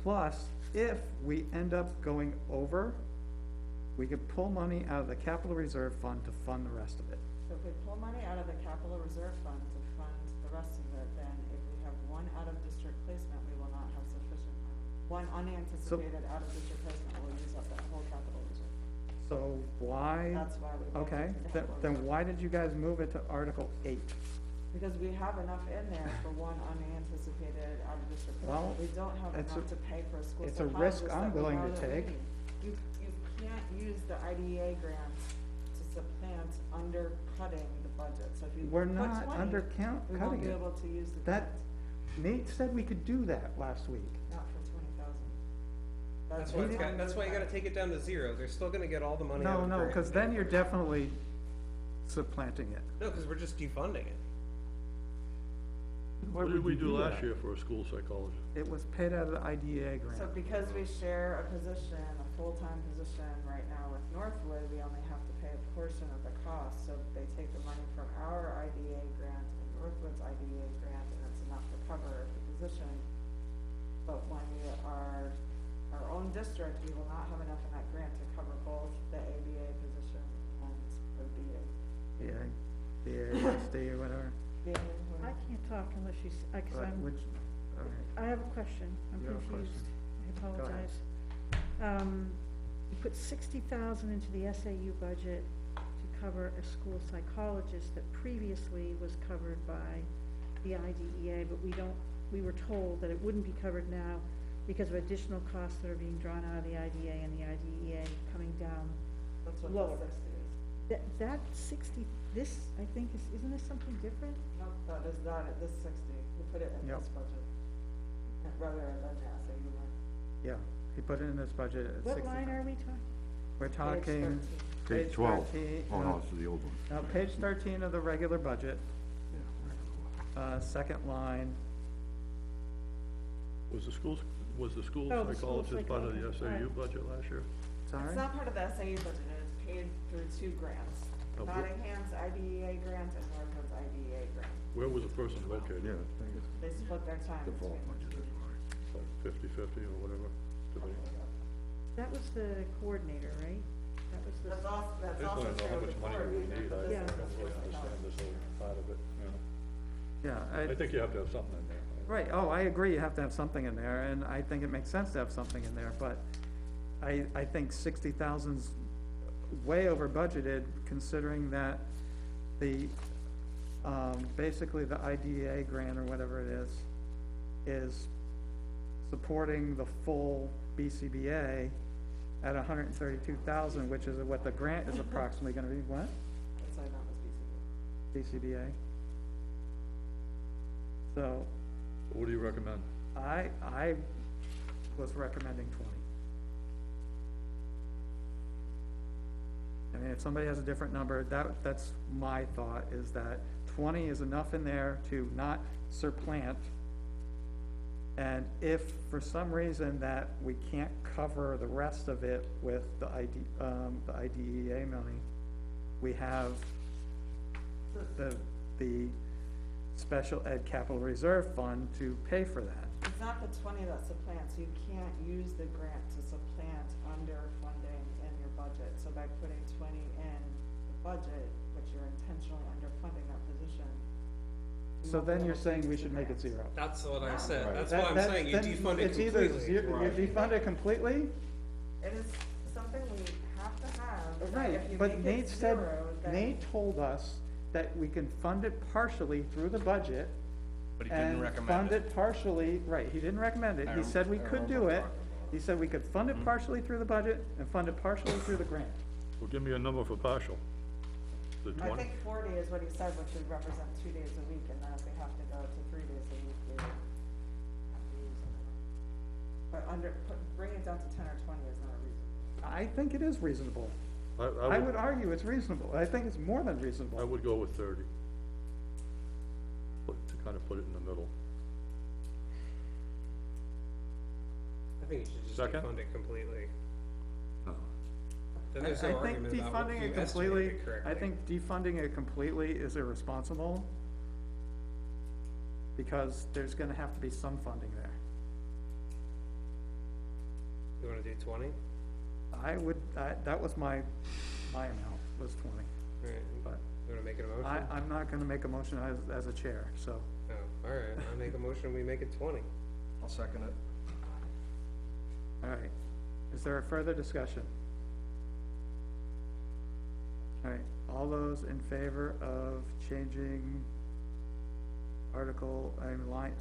S1: Plus, if we end up going over, we could pull money out of the capital reserve fund to fund the rest of it.
S2: So if we pull money out of the capital reserve fund to fund the rest of it, then if we have one out-of-district placement, we will not have sufficient money. One unanticipated out-of-district placement will use up that whole capital reserve.
S1: So why?
S2: That's why we. moved
S1: Okay,
S2: it to the
S1: then,
S2: capital
S1: then
S2: reserve.
S1: why did you guys move it to Article 8?
S2: Because we have enough in there for one unanticipated out-of-district
S1: Well,
S2: placement. We don't have
S1: it's
S2: enough
S1: a-
S2: to pay for a school
S1: it's a
S2: psychologist
S1: risk
S2: that
S1: I'm
S2: we
S1: willing
S2: know
S1: to
S2: that we
S1: take.
S2: need. You can't use the IDEA grants to supplant undercutting the budget, so if you
S1: We're
S2: put
S1: not
S2: 20, we won't
S1: cutting
S2: be
S1: it.
S2: able to use the
S1: That,
S2: grant,
S1: Nate said we could do that last week.
S2: not for 20,000.
S6: That's why you gotta take it down to zero. They're still gonna get all the money out
S1: No,
S6: of the
S1: no,
S6: grant.
S1: because then you're definitely supplanting it.
S6: No, because we're just defunding it.
S3: What did we do last year for a school psychologist?
S1: It was paid out of the IDA
S2: So
S1: grant.
S2: because we share a position, a full-time position right now with Northwood, we only have to pay a portion of the cost, so they take the money from our IDA grant and Northwood's IDA grant, and it's enough to cover the position. But when we are our own district, we will not have enough in that grant to cover both the ABA position and the BA.
S1: BA, SD, or whatever.
S7: I can't talk unless you, cause
S1: But
S7: I'm,
S1: which, all right.
S7: I have a question, I'm
S1: You have a
S7: confused, I
S1: Go ahead.
S7: apologize. You put 60,000 into the SAU budget to cover a school psychologist that previously was covered by the IDEA, but we were told that it wouldn't be covered now because of additional costs that are being drawn out of the IDA and the IDEA coming down.
S2: That's what
S7: Lower.
S2: the 60 is.
S7: That 60, this, I think, isn't this something different?
S2: No, that is not at this 60, we put it in
S1: Yep.
S2: this budget, rather than the SAU line.
S1: Yeah, he put it in this budget at 60.
S7: What line are we talking?
S1: We're
S2: Page
S1: talking.
S2: 13.
S5: Page 12.
S1: 13,
S5: Oh, no, it's the old one.
S1: No, page 13 of the regular budget, second line.
S3: Was the school
S7: Oh, the school
S3: psychologist part of the
S7: psychologist,
S3: SAU
S7: right.
S3: budget last year?
S1: Sorry?
S2: It's not part of the SAU budget, it's paid through two grants.
S3: Oh, wh-
S2: Nottingham's IDEA grant and Northwood's IDEA grant.
S3: Where was the person located?
S5: Yeah, I think it's
S2: They split their time
S5: default
S2: between the
S5: budget.
S2: two.
S3: Like 50/50 or whatever? to be.
S7: That was the coordinator, right? That was the.
S2: That's also,
S3: I
S2: that's
S3: just
S2: also
S3: wanna know
S2: true
S3: how
S2: of
S3: much
S2: the
S3: money we
S2: coordinator,
S3: need,
S2: but
S3: I
S2: this
S7: Yeah.
S2: is
S3: don't really
S2: just
S3: understand this whole part of it, you know?
S1: Yeah,
S3: I think you have to have something in there.
S1: right, oh, I agree, you have to have something in there, and I think it makes sense to have something in there, but I think 60,000's way over budgeted, considering that the, basically the IDEA grant or whatever it is supporting the full BCBA at 132,000, which is what the grant is approximately gonna be, what?
S2: That's like not this BCBA.
S1: BCBA. So,
S3: What do you recommend?
S1: I was recommending 20. I mean, if somebody has a different number, that's my thought, is that 20 is enough in there to not supplant. And if for some reason that we can't cover the rest of it with the IDEA money, we have the special ed capital reserve fund to pay for that.
S2: It's not the 20 that supplants, you can't use the grant to supplant underfunding in your budget. So by putting 20 in the budget, but you're intentionally underfunding that position. you
S1: So
S2: won't be
S1: then you're
S2: able to
S1: saying
S2: use
S1: we
S2: the
S1: should make it
S2: grant.
S1: zero.
S14: That's what I said,
S5: Right.
S14: that's what I'm saying, you defund it
S1: It's either
S14: completely.
S1: you defund it completely,
S2: It is something we have to have, that
S1: right,
S2: if you
S1: but
S2: make
S1: Nate
S2: it
S1: said,
S2: zero, then.
S1: Nate told us that we can fund it partially through the budget.
S14: But he didn't
S1: And
S14: recommend
S1: fund
S14: it.
S1: it partially, right, he didn't recommend it, he said we could do it. He said we could fund it partially through the budget and fund it partially through the grant.
S3: Well, give me a number for partial. The
S2: I
S3: 20?
S2: think 40 is what he said, which would represent 2 days a week, and then if we have to go to 3 days a week, we would have to use it. But bringing it down to 10 or 20 is not a reason.
S1: I think it is reasonable. I would argue it's reasonable, I think it's more than reasonable.
S3: I would go with 30. To kind of put it in the middle.
S6: I think you should just
S3: Second?
S6: defund it completely.
S3: No.
S6: Then
S1: I
S6: there's no
S1: think
S6: argument about what
S1: defunding
S6: you
S1: it
S6: estimated
S1: completely,
S6: it correctly.
S1: I think defunding it completely is irresponsible, because there's gonna have to be some funding there.
S6: You wanna do 20?
S1: That was my amount, was 20,
S6: Alright,
S1: but
S6: you wanna make it a motion?
S1: I'm not gonna make a motion as a chair, so.
S6: Oh, alright, I make a motion, we make it 20.
S14: I'll second it.
S1: All right, is there a further discussion? All right, all those in favor of changing line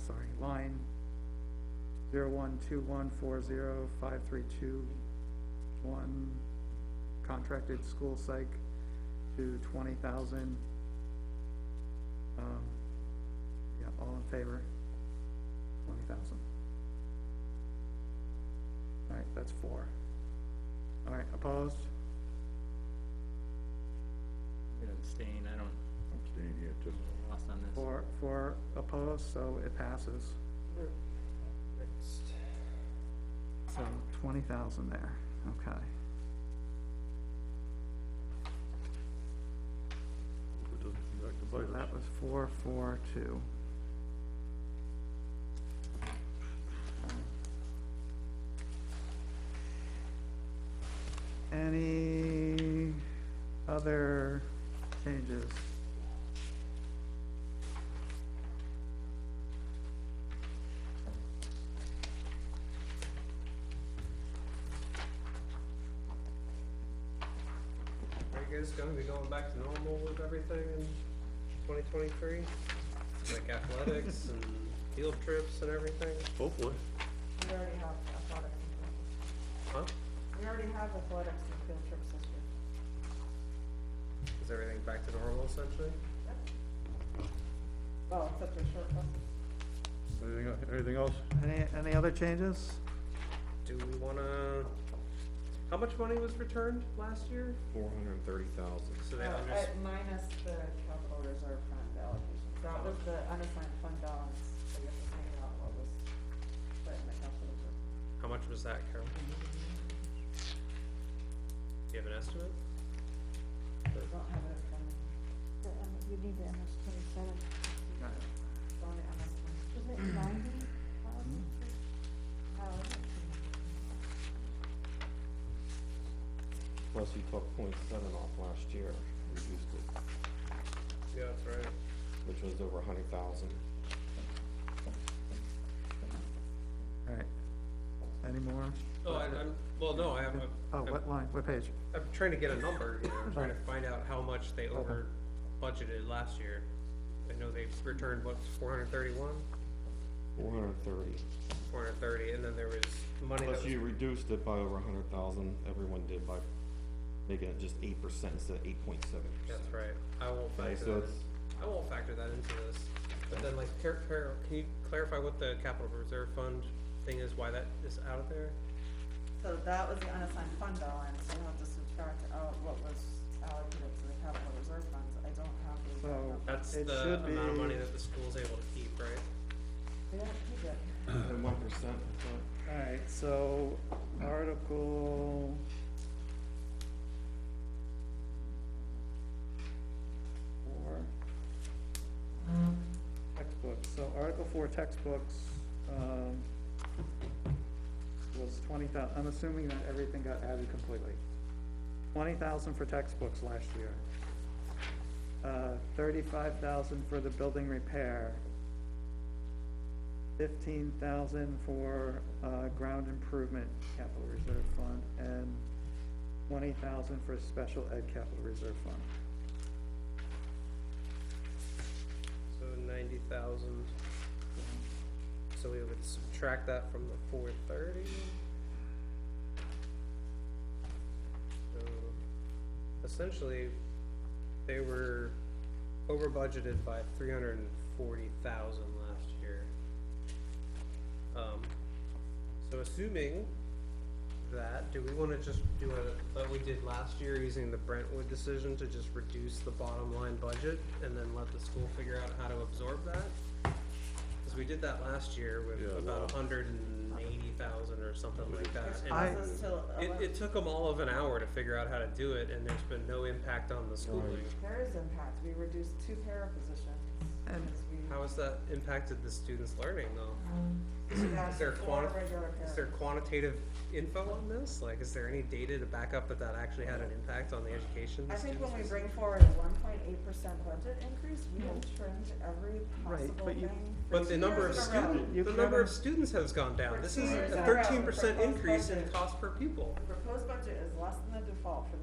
S1: 0121405321 contracted school psych to 20,000? Yeah, all in favor? 20,000. All right, that's 4. All right, opposed?
S8: I'm gonna abstain, I don't,
S5: Abstain here too.
S8: lost on this.
S1: 4 opposed, so it passes.
S6: Next.
S1: So 20,000 there, okay.
S3: If it doesn't come back to
S1: So
S3: bite us.
S1: that was 442. Any other changes?
S6: Are you guys gonna be going back to normal with everything in 2023? Like athletics and field trips and everything?
S3: Hopefully.
S2: We already have athletics and field trips.
S6: Huh?
S2: We already have athletics and field trips this year.
S6: Is everything back to normal essentially?
S2: Well, except for short buses.
S3: Anything else?
S1: Any other changes?
S6: Do we wanna, how much money was returned last year?
S9: 430,000.
S6: So they under,
S2: Minus the capital reserve fund allocation. That was the unassigned fund balance, so you have to think about what was put in the capital reserve.
S6: how much was that, Carol? Do you have an estimate?
S2: I don't have it from,
S7: You need the MS 27.
S2: it's on the MS one.
S7: Isn't it 90,000? Oh,
S9: Plus you took 0.7 off last year, reduced it,
S6: Yeah, that's right.
S9: which was over 100,000.
S1: All right, any more?
S6: Oh, well, no, I have,
S1: Oh, what line, what page?
S6: I'm trying to get a number, you know, I'm trying to find out how much they over budgeted last year. I know they returned, what, 431?
S9: 430.
S6: 430, and then there was money that
S9: Plus
S6: was.
S9: you reduced it by over 100,000, everyone did, by making it just 8% instead of 8.7%.
S6: That's right, I won't
S9: Okay,
S6: factor
S9: so
S6: that,
S9: it's,
S6: I won't factor that into this. But then like, can you clarify what the capital reserve fund thing is, why that is out of there?
S2: So that was the unassigned fund balance, so you have to subtract out what was allocate it to the capital reserve funds, I don't have the exact
S1: So-
S2: number.
S6: That's
S1: It
S6: the
S1: should
S6: amount of
S1: be-
S6: money that the school's able to keep, right?
S2: They don't keep it.
S9: And 1%, I thought.
S1: Alright, so Article. Four. Textbooks, so Article 4 textbooks, was 20,000, I'm assuming that everything got added completely. 20,000 for textbooks last year. 35,000 for the building repair. 15,000 for, ground improvement capital reserve fund, and 20,000 for special ed capital reserve fund.
S6: So 90,000. So we would subtract that from the 430. So essentially, they were over budgeted by 340,000 last year. So assuming that, do we wanna just do what we did last year using the Brentwood decision to just reduce the bottom line budget and then let the school figure out how to absorb that? Cause we did that last year with
S3: Yeah,
S6: about
S3: well.
S6: 180,000 or something like that.
S2: Which
S6: And
S2: brings us to
S6: it took them all of an hour to figure out how to do it, and there's been no impact on the schooling.
S2: There is impact, we reduced 2 para positions.
S1: And
S2: because we-
S6: How has that impacted the students' learning though?
S2: Yeah,
S6: Is there
S2: four regular
S6: is there
S2: para.
S6: quantitative info on this? Like, is there any data to back up that that actually had an impact on the education?
S2: I
S6: the
S2: think when we
S6: students
S2: bring
S6: received?
S2: forward a 1.8% budget increase, we have trimmed every
S1: Right,
S2: possible
S1: but you-
S2: thing. for
S6: But the
S2: 2
S6: number of
S2: years in a row.
S6: student,
S1: You
S6: the number of
S1: haven't-
S6: students has gone down.
S2: For
S6: This
S2: 2
S6: is
S2: years
S6: a
S2: in a row,
S6: 13%
S2: the proposed
S6: increase in
S2: budget-
S6: cost per pupil.
S2: The proposed budget is less than the default for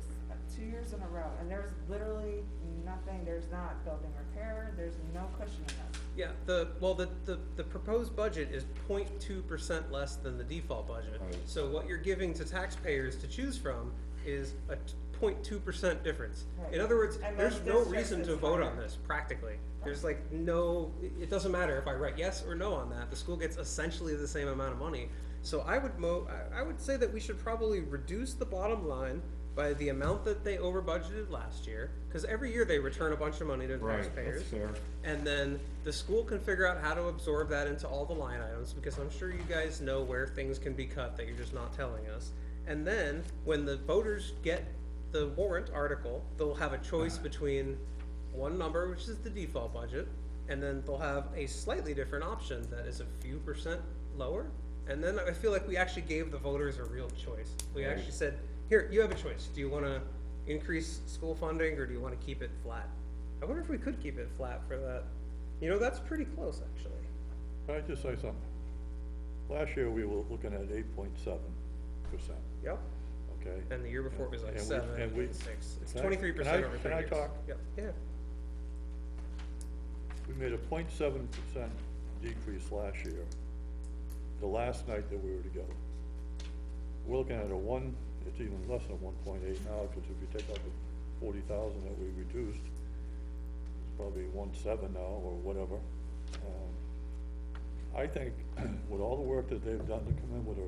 S2: 2 years in a row, and there's literally nothing, there's not building repair, there's no cushion in this.
S6: Yeah, the proposed budget is 0.2% less than the default budget.
S9: Right.
S6: So what you're giving to taxpayers to choose from is a 0.2% difference.
S2: Right.
S6: In other words,
S2: And
S6: there's
S2: most
S6: no
S2: districts
S6: reason to
S2: it's
S6: vote on
S2: higher.
S6: this, practically. There's like no, it doesn't matter if I write yes or no on that, the school gets essentially the same amount of money. So I would say that we should probably reduce the bottom line by the amount that they over budgeted last year, cause every year they return a bunch of money to
S9: Right,
S6: taxpayers.
S9: that's fair.
S6: And then the school can figure out how to absorb that into all the line items, because I'm sure you guys know where things can be cut that you're just not telling us. And then, when the voters get the warrant article, they'll have a choice between one number, which is the default budget, and then they'll have a slightly different option that is a few percent lower. And then I feel like we actually gave the voters a real choice. We
S9: Right.
S6: actually said, here, you have a choice. Do you wanna increase school funding, or do you wanna keep it flat? I wonder if we could keep it flat for that. You know, that's pretty close, actually.
S3: Can I just say something? Last year, we were looking at 8.7%,
S6: Yep.
S3: okay?
S6: And the year before it was like
S3: And we-
S6: 7
S3: and we-
S6: and 6. It's
S3: Can I-
S6: 23% over 3
S3: can I
S6: years.
S3: talk?
S6: Yep, yeah.
S3: We made a 0.7% decrease last year, the last night that we were together. We're looking at it's even less than 1.8 now, because if you take out the 40,000 that we reduced, it's probably 1.7 now, or whatever. I think with all the work that they've done to come in with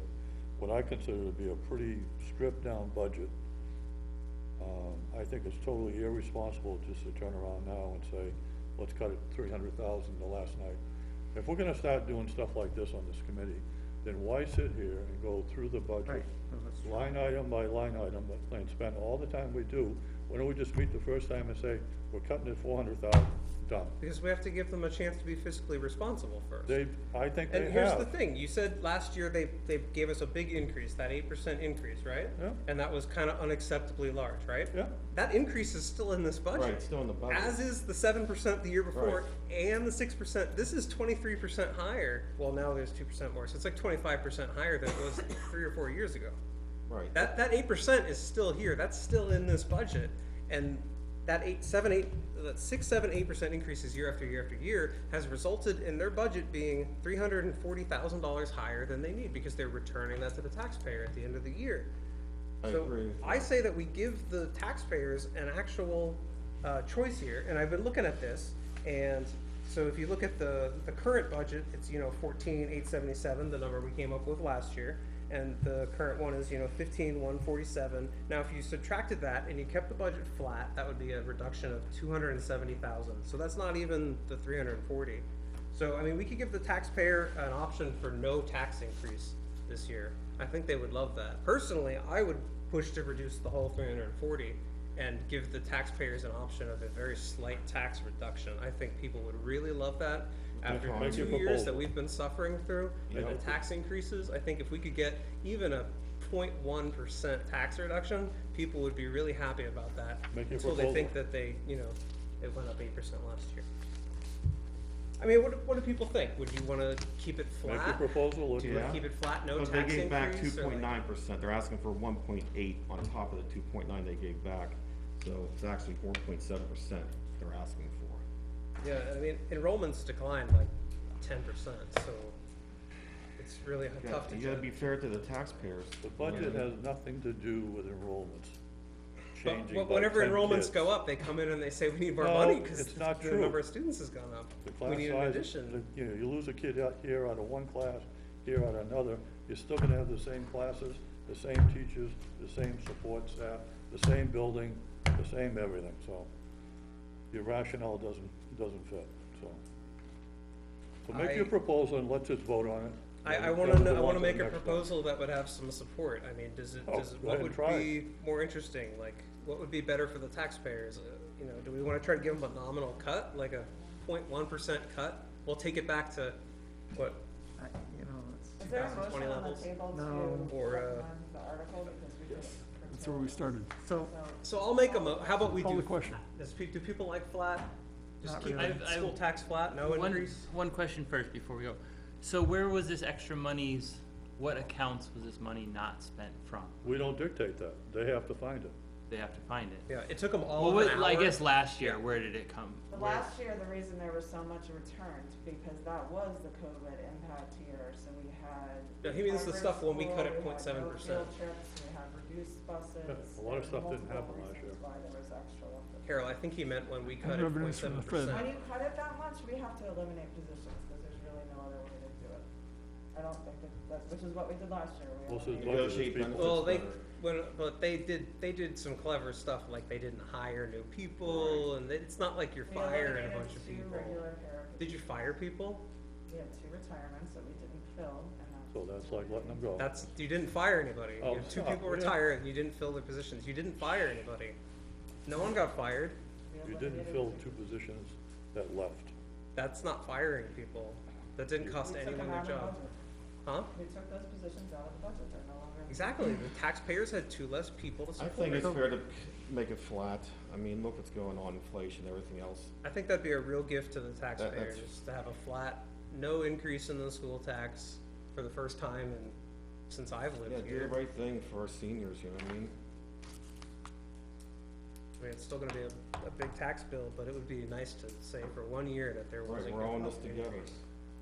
S3: what I consider to be a pretty stripped-down budget, I think it's totally irresponsible just to turn around now and say, let's cut it 300,000 the last night. If we're gonna start doing stuff like this on this committee, then why sit here and go through the budget,
S1: Right. No, that's true.
S3: line item by line item, and spend all the time we do? Why don't we just meet the first time and say, we're cutting it 400,000, done?
S6: Because we have to give them a chance to be fiscally responsible first.
S3: I think they have.
S6: And here's the thing, you said last year they gave us a big increase, that 8% increase, right?
S3: Yeah.
S6: And that was kind of unacceptably large, right?
S3: Yeah.
S6: That increase is still in this budget.
S9: Right, it's still in the budget.
S6: As is the 7% the year before,
S9: Right.
S6: and the 6%, this is 23% higher. Well, now there's 2% more, so it's like 25% higher than it was 3 or 4 years ago.
S9: Right.
S6: That 8% is still here, that's still in this budget, and that 6, 7, 8% increases year after year after year has resulted in their budget being $340,000 higher than they need, because they're returning that to the taxpayer at the end of the year.
S9: I
S6: So
S9: agree with
S6: I say that we give the taxpayers an actual choice here, and I've been looking at this, and so if you look at the current budget, it's 14,877, the number we came up with last year, and the current one is, 15,147. Now, if you subtracted that and you kept the budget flat, that would be a reduction of 270,000. So that's not even the 340. So, I mean, we could give the taxpayer an option for no tax increase this year. I think they would love that. Personally, I would push to reduce the whole 340 and give the taxpayers an option of a very slight tax reduction. I think people would really love that. After
S3: Make your
S6: 2 years
S3: proposal.
S6: that we've been suffering through
S3: Yeah.
S6: the tax increases, I think if we could get even a 0.1% tax reduction, people would be really happy about that.
S3: Make your
S6: Until they
S3: proposal.
S6: think that they, it went up 8% last year. I mean, what do people think? Would you wanna keep it
S3: Make
S6: flat?
S3: your proposal,
S6: Do you wanna keep it flat, no
S9: But
S6: tax
S9: they gave back
S6: increase, or like-
S9: 2.9%, they're asking for 1.8 on top of the 2.9 they gave back, so it's actually 4.7% they're asking for.
S6: Yeah, I mean, enrollments declined like 10%, so it's really tough to
S9: You gotta
S6: judge.
S9: be fair to the taxpayers.
S3: the budget has nothing to do with enrollments. Changing
S6: But
S3: by
S6: whenever
S3: 10
S6: enrollments
S3: kids.
S6: go up, they come in and they say, we need more
S3: No,
S6: money, cause
S3: it's not
S6: the
S3: true.
S6: number of students has gone up.
S3: The
S6: We
S3: class
S6: need an
S3: size,
S6: addition.
S3: you lose a kid out here out of one class, here out of another, you're still gonna have the same classes, the same teachers, the same support staff, the same building, the same everything, so your rationale doesn't fit, so. So make your
S6: I-
S3: proposal and let's just vote on it.
S6: I
S3: Then
S6: wanna
S3: move
S6: know, I
S3: on
S6: wanna
S3: to
S6: make
S3: the
S6: a
S3: next one.
S6: proposal that would have some support. I mean, does it,
S3: Oh,
S6: does it,
S3: go
S6: what
S3: ahead and
S6: would
S3: try it.
S6: be more interesting? Like, what would be better for the taxpayers? Do we wanna try to give them a nominal cut, like a 0.1% cut? We'll take it back to, what,
S2: Is there a
S6: 2020
S2: motion on the
S6: levels?
S2: table
S1: No.
S2: to
S6: Or,
S2: recommend the article, because we just.
S10: That's where we started.
S1: So,
S6: So I'll make how about we
S10: Call
S6: do?
S10: the question.
S6: Do people like flat? Just
S1: Not
S6: keep
S1: really.
S6: the school tax flat, no increase?
S8: One question first before we go. So where was this extra monies, what accounts was this money not spent from?
S3: We don't dictate that, they have to find it.
S8: They have to find it.
S6: Yeah, it took them all
S8: Well,
S6: of an hour.
S8: I guess last year, where did it come?
S2: The
S8: Where-
S2: last year, the reason there was so much returned, because that was the COVID impact year, so we had.
S6: No, he means the
S2: hybrid
S6: stuff when we
S2: school,
S6: cut it
S2: we had
S6: 0.7%.
S2: no field trips, we had reduced buses.
S3: A lot of
S2: there
S3: stuff
S2: were
S3: didn't
S2: multiple
S3: happen last year.
S2: reasons Why there was extra left.
S6: Carol, I think he meant when we cut it
S10: Revenues from the Fed.
S6: 0.7%.
S2: When you cut it that much, we have to eliminate positions, because there's really no other way to do it. I don't think that, which is what we did last year. We
S3: Most of the
S2: eliminated-
S3: budget is people.
S6: Well, but they did some clever stuff, like they didn't hire new people, and it's not like you're
S2: We
S6: firing a
S2: eliminated
S6: bunch of
S2: 2
S6: people.
S2: regular para
S6: Did you fire people?
S2: We had 2 retirements that we didn't fill, and that's.
S3: So that's like letting them go.
S6: You didn't fire anybody.
S3: Oh,
S6: You had 2
S3: stop,
S6: people
S3: will ya?
S6: retire and you didn't fill their positions. You didn't fire anybody. No one got fired.
S2: We
S3: You didn't
S2: eliminated
S3: fill
S2: 2.
S3: 2 positions that left.
S6: That's not firing people. That didn't cost
S2: We took
S6: anyone
S2: them
S6: their
S2: out of the
S6: job.
S2: budget.
S6: Huh?
S2: We took those positions out of the budget, they're no longer.
S6: Exactly. The taxpayers had 2 less people to
S9: I
S6: support.
S9: think it's fair to make it flat. I mean, look what's going on, inflation, everything else.
S6: I think that'd be a real gift to the taxpayers, to have a flat, no increase in the school tax for the first time since I've
S9: Yeah,
S6: lived
S9: do the
S6: here.
S9: right thing for our seniors, you know what I mean?
S6: I mean, it's still gonna be a big tax bill, but it would be nice to say for 1 year that there
S9: Right,
S6: wasn't.
S9: we're all in
S6: gonna
S9: this
S6: be an
S9: together.
S6: increase.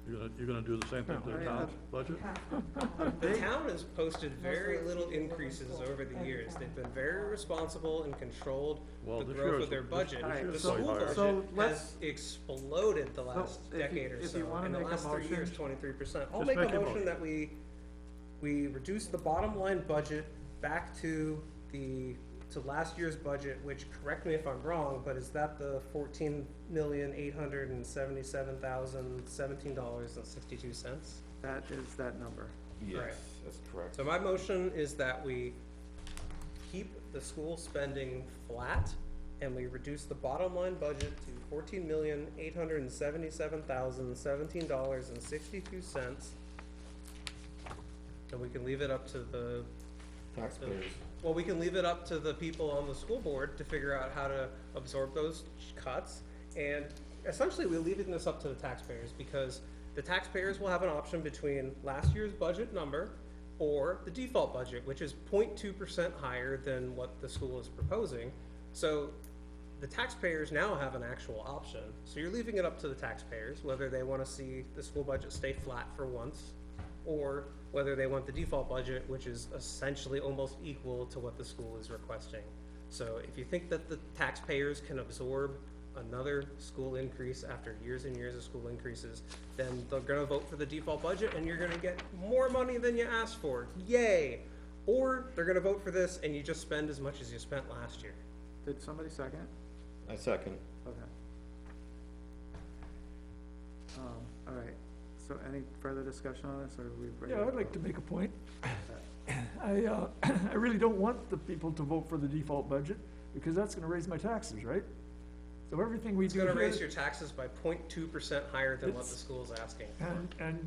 S3: You're gonna do the same thing to the town's budget?
S6: The town has posted very little increases over the years. They've been very responsible and controlled
S3: Well,
S6: the
S3: this
S6: growth
S3: year's-
S6: of their
S3: this-
S6: budget.
S3: this
S6: The
S3: year's
S6: school
S3: quite higher.
S6: budget
S1: So
S6: has
S1: let's-
S6: exploded the last
S1: if you-
S6: decade or
S1: if you
S6: so.
S1: wanna
S6: In the
S1: make a
S6: last 3 years,
S1: motion-
S6: 23%. I'll
S3: Just
S6: make a
S3: make a
S6: motion
S3: motion.
S6: that we reduce the bottom line budget back to last year's budget, which, correct me if I'm wrong, but is that the $14,877,017.62?
S1: that is that number.
S9: Yes,
S6: Right.
S9: that's correct.
S6: So my motion is that we keep the school spending flat and we reduce the bottom line budget to $14,877,017.62. And we can leave it up to the,
S9: Taxpayers.
S6: well, we can leave it up to the people on the school board to figure out how to absorb those cuts. And essentially, we're leaving this up to the taxpayers because the taxpayers will have an option between last year's budget number or the default budget, which is 0.2% higher than what the school is proposing. So the taxpayers now have an actual option. So you're leaving it up to the taxpayers, whether they wanna see the school budget stay flat for once, or whether they want the default budget, which is essentially almost equal to what the school is requesting. So if you think that the taxpayers can absorb another school increase after years and years of school increases, then they're gonna vote for the default budget and you're gonna get more money than you asked for. Yay! Or they're gonna vote for this and you just spend as much as you spent last year.
S1: Did somebody second?
S9: I second.
S1: Okay. All right, so any further discussion on this, or are we ready?
S10: Yeah, I'd like to make a point. I really don't want the people to vote for the default budget, because that's gonna raise my taxes, right? So everything we
S6: It's
S10: do
S6: gonna
S10: here,
S6: raise your taxes by 0.2% higher than what the
S10: It's-
S6: school's asking.
S10: and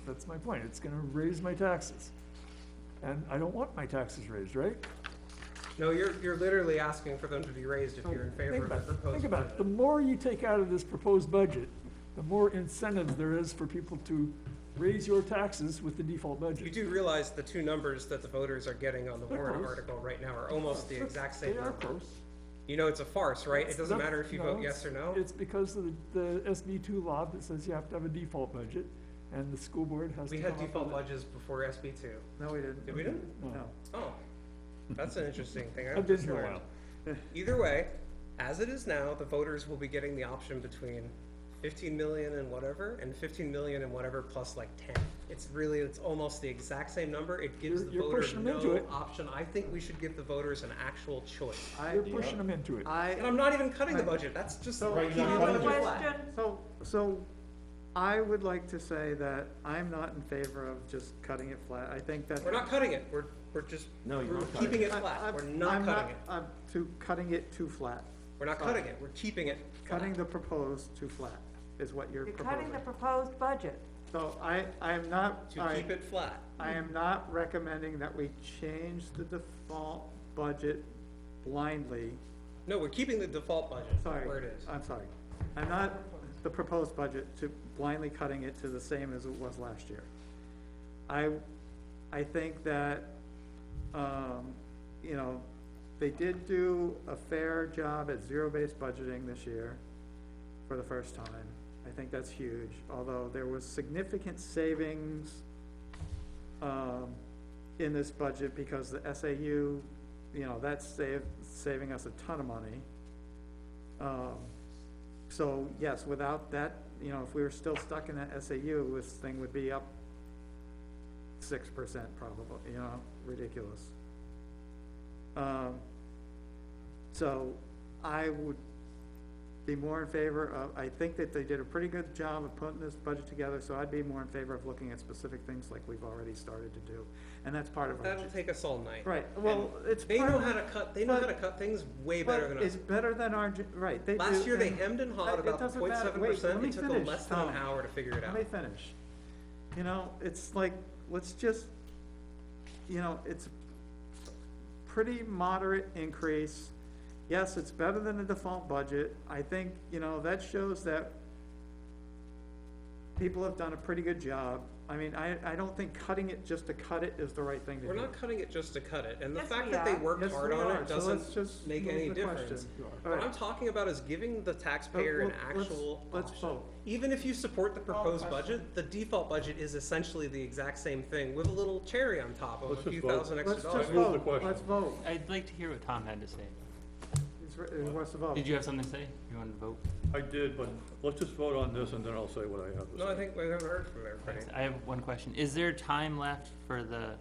S10: that's my point, it's gonna raise my taxes. And I don't want my taxes raised, right?
S6: No, you're literally asking for them to be raised if you're in favor
S10: Think
S6: of the
S10: about it,
S6: proposed
S10: think about it, the
S6: budget.
S10: more you take out of this proposed budget, the more incentives there is for people to raise your taxes with the default budget.
S6: You do realize the two numbers that the voters are getting on the
S10: They're
S6: warrant
S10: close.
S6: article right now are almost the exact same
S10: They are
S6: number.
S10: close.
S6: You know it's a farce, right? It doesn't
S10: That's-
S6: matter if you
S10: no,
S6: vote yes or no.
S10: It's because of the SB2 law that says you have to have a default budget, and the school board has to
S6: We
S10: come
S6: had
S10: up
S6: default
S10: with it.
S6: budgets before SB2.
S1: No, we didn't.
S6: Did we didn't?
S10: No.
S1: No.
S6: Oh, that's an interesting thing.
S10: I've been
S6: just
S10: here a
S6: learned.
S10: while.
S6: Either way, as it is now, the voters will be getting the option between 15 million and whatever, and 15 million and whatever plus like 10. It's almost the exact same number. It gives the
S10: You're
S6: voters
S10: pushing them into
S6: no
S10: it.
S6: option. I think we should give the voters an actual choice.
S10: You're pushing them into it.
S6: And I'm not even cutting the budget. That's just
S1: So-
S6: keeping
S1: Right,
S6: the
S1: you're not
S6: budget
S1: cutting
S6: flat.
S12: Question,
S1: So I would like to say that I'm not in favor of just cutting it flat. I think that.
S6: We're not cutting it. We're just, we're keeping it flat. We're not cutting it.
S1: I'm cutting it too flat.
S6: We're not cutting it. We're keeping it flat.
S1: Cutting the proposed too flat is what you're
S12: you're
S1: proposing.
S12: cutting the proposed budget.
S1: So I am not,
S6: To keep it flat.
S1: I am not recommending that we change the default budget blindly.
S6: No, we're keeping the default budget
S1: Sorry,
S6: where it is.
S1: I'm sorry. I'm not, the proposed budget, to blindly cutting it to the same as it was last year. I think that, you know, they did do a fair job at zero-based budgeting this year for the first time. I think that's huge, although there was significant savings, in this budget because the SAU, you know, that's saving us a ton of money. So yes, without that, you know, if we were still stuck in that SAU, this thing would be up 6% probably, you know, ridiculous. So I would be more in favor of, I think that they did a pretty good job of putting this budget together, so I'd be more in favor of looking at specific things like we've already started to do. And that's part of our.
S6: That'll take us all night.
S1: Right, well, it's.
S6: They
S1: part
S6: know
S1: of-
S6: how to cut, they know how to cut things way better than
S1: But
S6: us.
S1: it's better than our, right, they do.
S6: Last year, they
S1: and
S6: hemmed and hawed
S1: it
S6: about the
S1: doesn't matter. Wait,
S6: 0.7%.
S1: let me
S6: It took them
S1: finish,
S6: less than an
S1: Tom.
S6: hour to figure it out.
S1: Let me finish. You know, it's like, let's just, you know, it's pretty moderate increase. Yes, it's better than the default budget. I think, you know, that shows that people have done a pretty good job. I mean, I don't think cutting it just to cut it is the right thing to do.
S6: We're not cutting it just to cut it, and the
S12: Yes,
S6: fact
S12: we
S6: that they
S12: are.
S6: worked
S1: Yes,
S6: hard
S1: we
S6: on
S1: are.
S6: it
S1: So let's
S6: doesn't
S1: just
S6: make
S1: move
S6: any
S1: the
S6: difference.
S1: question.
S6: What
S1: Alright.
S6: I'm talking about is giving the taxpayer an actual
S1: Let's
S6: option.
S1: vote.
S6: Even if you support the proposed budget, the default budget is essentially the exact same thing with a little cherry on top of
S3: Let's
S6: a
S3: just
S6: few
S3: vote.
S6: thousand extra
S1: Let's
S6: dollars.
S1: just
S3: Move the
S1: vote,
S3: question.
S1: let's vote.
S8: I'd like to hear what Tom had to say.
S1: He wants to vote.
S8: Did you have something to say? You wanted to vote?
S3: I did, but let's just vote on this and then I'll say what I have to say.
S6: No, I think we haven't heard from everybody.
S8: I have one question. Is there time left for to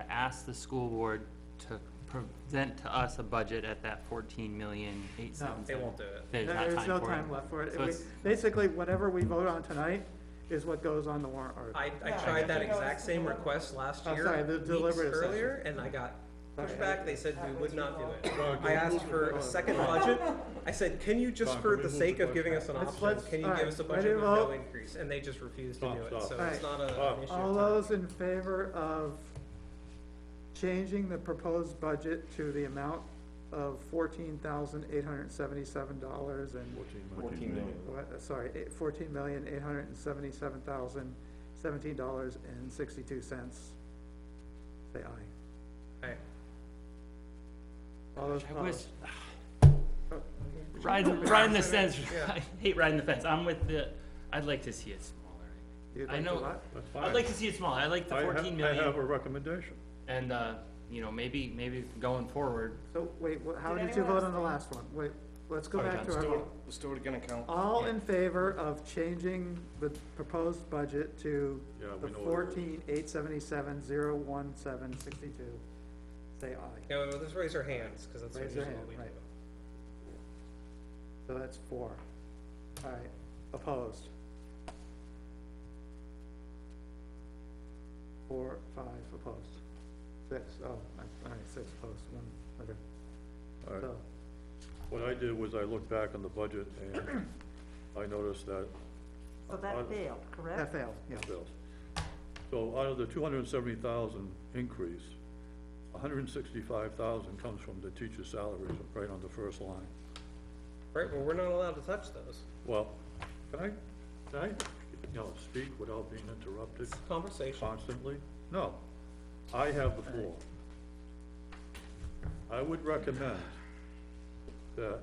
S8: ask the school board to present to us a budget at that 14,877?
S6: They won't do it.
S8: There's not
S1: There's
S8: time
S1: no
S8: for
S1: time
S8: it.
S1: left for it.
S8: So it's-
S1: Basically, whatever we vote on tonight is what goes on the warrant article.
S6: I tried that exact same request last
S1: Oh,
S6: year,
S1: sorry, the
S6: weeks
S1: deliberative session.
S6: earlier, and I got pushback. They said we would not do it.
S3: John,
S6: I asked for a second budget. I said, can you just,
S3: John,
S6: for
S3: can we
S6: the
S3: move
S6: sake
S3: the
S6: of giving us an
S1: Let's-
S6: option,
S1: let's-
S6: can you
S1: all
S6: give
S1: right,
S6: us a
S1: ready
S6: budget
S1: to
S6: with no
S1: vote?
S6: increase? And they just refused to
S3: Stop,
S6: do it,
S3: stop.
S6: so
S1: All
S6: it's not an
S3: Stop.
S6: issue.
S1: All
S6: of time.
S1: those in favor of changing the proposed budget to the amount of $14,877 and,
S9: 14 million.
S1: sorry, $14,877,017.62. Say aye.
S6: Hey,
S1: All those
S8: I wish,
S1: opposed?
S8: riding the fence,
S6: Yeah.
S8: I hate riding the fence. I'm with the, I'd like to see it smaller.
S1: You'd
S8: I
S1: like to
S8: know-
S1: what?
S3: That's fine.
S8: I'd like to see it smaller. I like the
S3: I have-
S8: 14
S3: I have
S8: million
S3: a recommendation.
S8: and, you know, maybe going forward.
S1: So, wait, how
S12: Did
S1: did you
S12: anyone
S1: vote on the
S12: abstain?
S1: last one? Wait, let's go
S14: Sorry,
S1: back
S14: John,
S1: to our vote.
S14: let's do it again, account.
S1: All in favor of changing the proposed budget to
S3: Yeah,
S1: the
S3: we know what it is.
S1: 14,877,017.62, say aye.
S6: Yeah, well, let's raise our hands, cause that's
S1: Raise
S6: usually
S1: your
S6: what
S1: hand,
S6: we do.
S1: right. So that's 4. All right, opposed? 4, 5 opposed. 6, all right, 6 opposed, 1, okay.
S3: All right.
S1: So,
S3: What I did was I looked back on the budget and I noticed that
S12: So that failed, correct?
S1: that failed, yeah.
S3: bills. So out of the 270,000 increase, 165,000 comes from the teacher's salaries, right on the first line.
S6: Right, well, we're not allowed to touch those.
S3: Well, can I, speak without being interrupted
S6: Conversation.
S3: constantly? No, I have the floor. I would recommend that,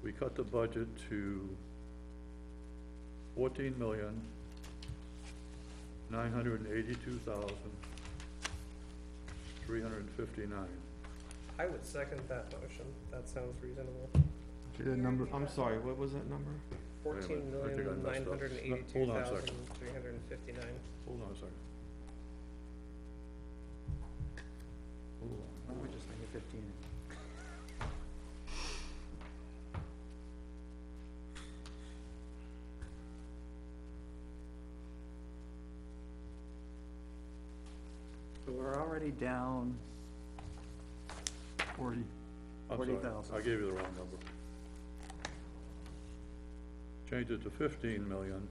S3: we cut the budget to 14,982,359.
S6: I would second that motion. That sounds reasonable.
S9: The number, I'm sorry, what was that number?
S3: Wait a minute, I think I messed up. Hold on a second.
S6: 14,982,359.
S3: Hold on a second. Hold on.
S1: Why don't we just make it 15? So we're already down
S10: 40.
S3: I'm sorry,
S1: 40,000.
S3: I gave you the wrong number. Change it to 15,000,000,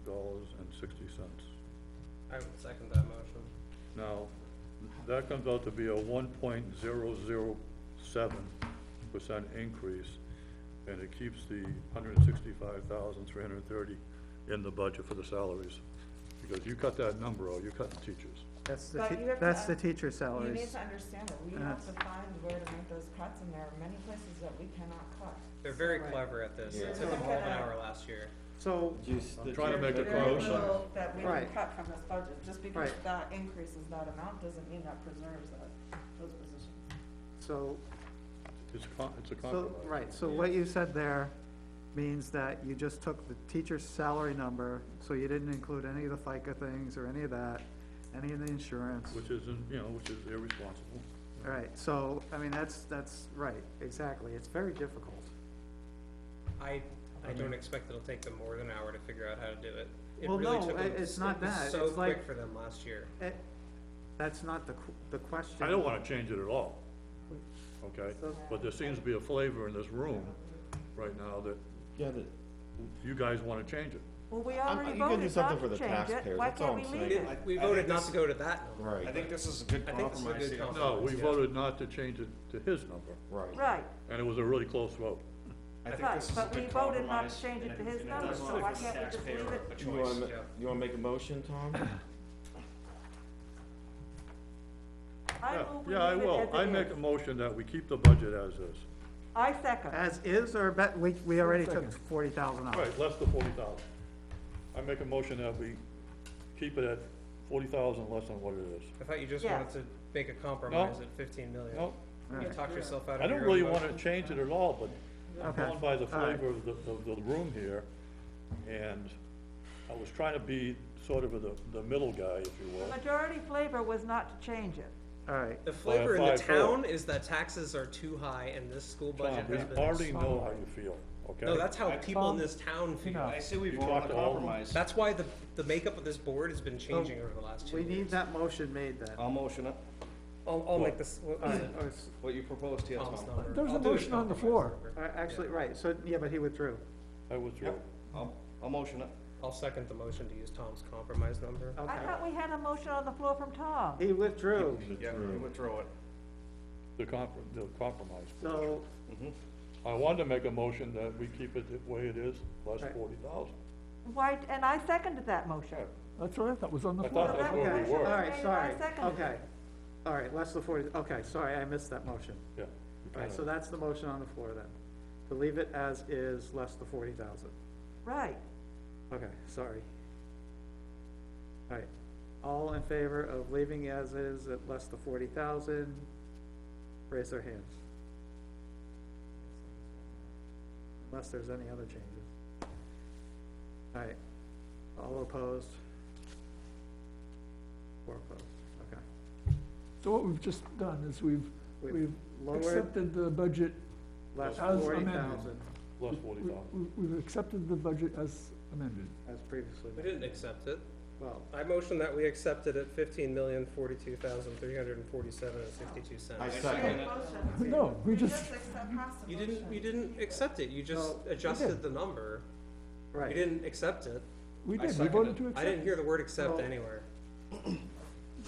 S3: 42,347.60.
S6: I would second that motion.
S3: Now, that comes out to be a 1.007% increase, and it keeps the 165,330 in the budget for the salaries. Because you cut that number out, you're cutting teachers.
S1: That's the,
S2: But you have to
S1: that's the
S2: un-
S1: teacher
S2: You
S1: salaries.
S2: need to understand that we have to find where to make those cuts, and there are many places that we cannot cut.
S6: They're very
S1: Right.
S6: clever at this.
S9: Yeah.
S6: It took them half an hour last year.
S1: So,
S3: I'm trying to make a
S2: Very
S3: compromise.
S2: little that we can
S1: Right.
S2: cut from this budget, just because
S1: Right.
S2: that increases that amount doesn't mean that preserves those positions.
S1: so,
S3: It's a
S1: so,
S3: compromise.
S1: right, so what you said there means that you just took the teacher's salary number, so you didn't include any of the FICA things or any of that, any of the insurance.
S3: Which isn't, which is irresponsible.
S1: All right, so, I mean, that's right, exactly, it's very difficult.
S6: I don't expect it'll take them more than an hour to figure out how to do it. It
S1: Well,
S6: really
S1: no,
S6: took them.
S1: it's not
S6: it was
S1: that.
S6: so
S1: It's like-
S6: quick for them last year.
S1: That's not the question.
S3: I don't wanna change it at all, okay?
S1: So-
S3: But there seems to be a flavor in this room right now that
S9: Yeah, that,
S3: you guys wanna change it.
S12: Well, we
S9: you
S12: already
S9: can do
S12: voted
S9: something
S12: not
S9: for
S12: to
S9: the
S12: change it.
S9: taxpayers,
S12: Why
S9: that's all
S12: can't we
S9: I'm
S12: leave
S9: saying.
S12: it?
S6: We voted not to go to that number.
S9: right.
S14: I think this is a good
S6: I think this is a
S14: compromise
S6: good
S14: here.
S6: compromise.
S3: No, we
S6: yeah.
S3: voted not to change it to his number,
S9: Right.
S12: Right,
S3: and it was a really close vote.
S14: I think
S12: right,
S14: this is a
S12: but we
S14: good
S12: voted not
S14: compromise,
S12: to change it
S14: and
S12: to his
S14: and
S12: number,
S14: does
S12: so
S14: give
S12: why
S14: the
S12: can't we just
S14: taxpayer
S12: leave it?
S14: a
S9: You wanna,
S14: choice.
S9: ma-
S6: Yeah.
S9: you wanna make a motion, Tom?
S12: I move we
S3: Yeah, I
S12: leave it
S3: will.
S12: as it
S3: I make
S12: is.
S3: a motion that we keep the budget as is.
S12: I second.
S1: As is, or we already took 40,000 out?
S3: Right, less than 40,000. I make a motion that we keep it at 40,000 less than what it is.
S6: I thought you just
S12: Yeah.
S6: wanted to make a compromise at 15 million.
S3: No,
S6: You talked yourself out of
S3: I don't
S6: your own
S3: really wanna
S6: motion.
S3: change it at all, but I'm
S1: Okay.
S3: going by the
S1: All right.
S3: flavor of the room here, and I was trying to be sort of the middle guy, if you will.
S12: The majority flavor was not to change it.
S1: All right,
S6: The flavor in the
S3: 5-4.
S6: town is that taxes are too high and this school budget
S3: Tom, we
S6: has been.
S3: already know how you feel, okay?
S6: No, that's how people in this town feel.
S14: I say we
S3: You
S14: vote on
S3: talked
S14: the
S3: to all of them?
S14: compromise.
S6: That's why the makeup of this board has been changing over the last 2
S1: we
S6: years.
S1: need that motion made then.
S14: I'll motion it,
S6: I'll make this, what
S1: All
S6: was
S1: right,
S6: it?
S1: or s-
S14: what you proposed here,
S6: Tom's
S14: Tom.
S6: number.
S10: There's a
S6: I'll do
S10: motion on the
S6: compromise
S10: floor.
S6: number.
S1: actually, right, so, yeah, but he withdrew.
S3: I withdrew.
S14: Yep, I'll motion it.
S6: I'll second the motion to use Tom's compromise number.
S12: I
S1: Okay,
S12: thought we had a motion on the floor from Tom.
S1: he withdrew,
S14: Yeah, you withdraw it.
S3: The compromise.
S1: so,
S3: I wanted to make a motion that we keep it the way it is, less
S1: Right.
S3: 40,000.
S12: Why, and I seconded that motion.
S10: That's what I thought was on the
S3: I
S10: floor.
S3: thought that's
S12: that
S3: where we
S1: okay,
S12: motion-
S3: were.
S1: all right,
S12: I
S1: sorry,
S12: seconded it.
S1: okay. All right, less than 40, okay, sorry, I missed that motion.
S3: Yeah.
S1: All right, so that's the motion on the floor then, to leave it as is, less the 40,000.
S12: Right.
S1: Okay, sorry. All right, all in favor of leaving as is at less than 40,000, raise their hands. Unless there's any other changes. All right, all opposed? 4 opposed, okay.
S10: So what we've just done is we've
S1: lowered
S10: accepted the budget
S1: less
S10: as
S1: 40,000
S10: amended.
S3: Plus 40,000.
S10: We've accepted the budget as amended.
S1: as previously.
S6: We didn't accept it.
S1: Well,
S6: I motion that we accepted at 15,042,347.62
S9: I
S6: cents.
S9: second it.
S10: No, we just,
S2: accept past the
S6: You
S2: motion.
S6: didn't accept it, you just
S1: No, we
S6: adjusted
S10: did.
S6: the number. You
S1: right,
S6: didn't accept it.
S10: we
S6: I
S10: did, we
S6: second
S10: voted
S6: it.
S10: to
S6: I
S10: accept.
S6: didn't hear the word accept
S1: Well-
S6: anywhere.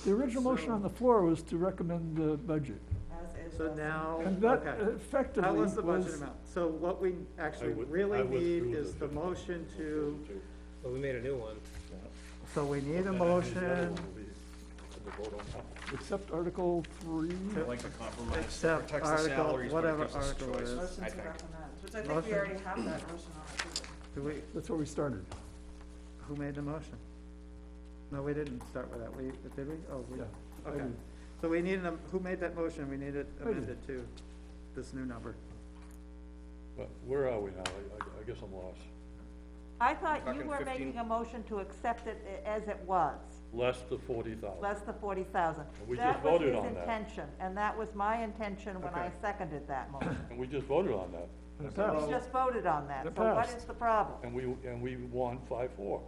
S10: The original motion on the floor was to recommend the budget.
S2: As is.
S1: so now,
S10: And that
S1: okay.
S10: effectively
S1: That was the budget
S10: was,
S1: amount. So what we actually
S3: I
S1: really need
S3: withdrew
S1: is the motion to,
S6: But we made a new one.
S1: so we need a
S3: And
S1: motion
S3: the other one will be the vote on that.
S10: accept Article 3.
S1: to
S14: Like the compromise,
S1: accept
S14: protects the
S1: article,
S14: salaries, but it
S1: whatever
S14: gives us
S1: article it
S14: choice.
S1: is.
S2: Motion
S14: I
S2: to
S14: think.
S2: recommend, which I think
S1: Motion.
S2: we already have that motion on the table.
S1: Do we,
S10: That's where we started.
S1: who made the motion? No, we didn't start with that. We, did we? Oh, we,
S10: Yeah. I
S1: okay.
S10: did.
S1: So we needed, who made that motion? We need it
S10: I did.
S1: amended to this new number.
S3: But where are we now? I guess I'm lost.
S12: I thought you
S14: Talking
S12: were
S14: 15.
S12: making a motion to accept it as it was,
S3: Less than 40,000.
S12: less the 40,000.
S3: We just voted on that.
S12: That was his intention, and that was my intention when I
S1: Okay.
S12: seconded that motion.
S3: And we just voted on that.
S10: And it
S12: We
S10: passed.
S12: just voted on that,
S10: It
S12: so what
S10: passed.
S12: is the problem?
S3: And we won 5-4.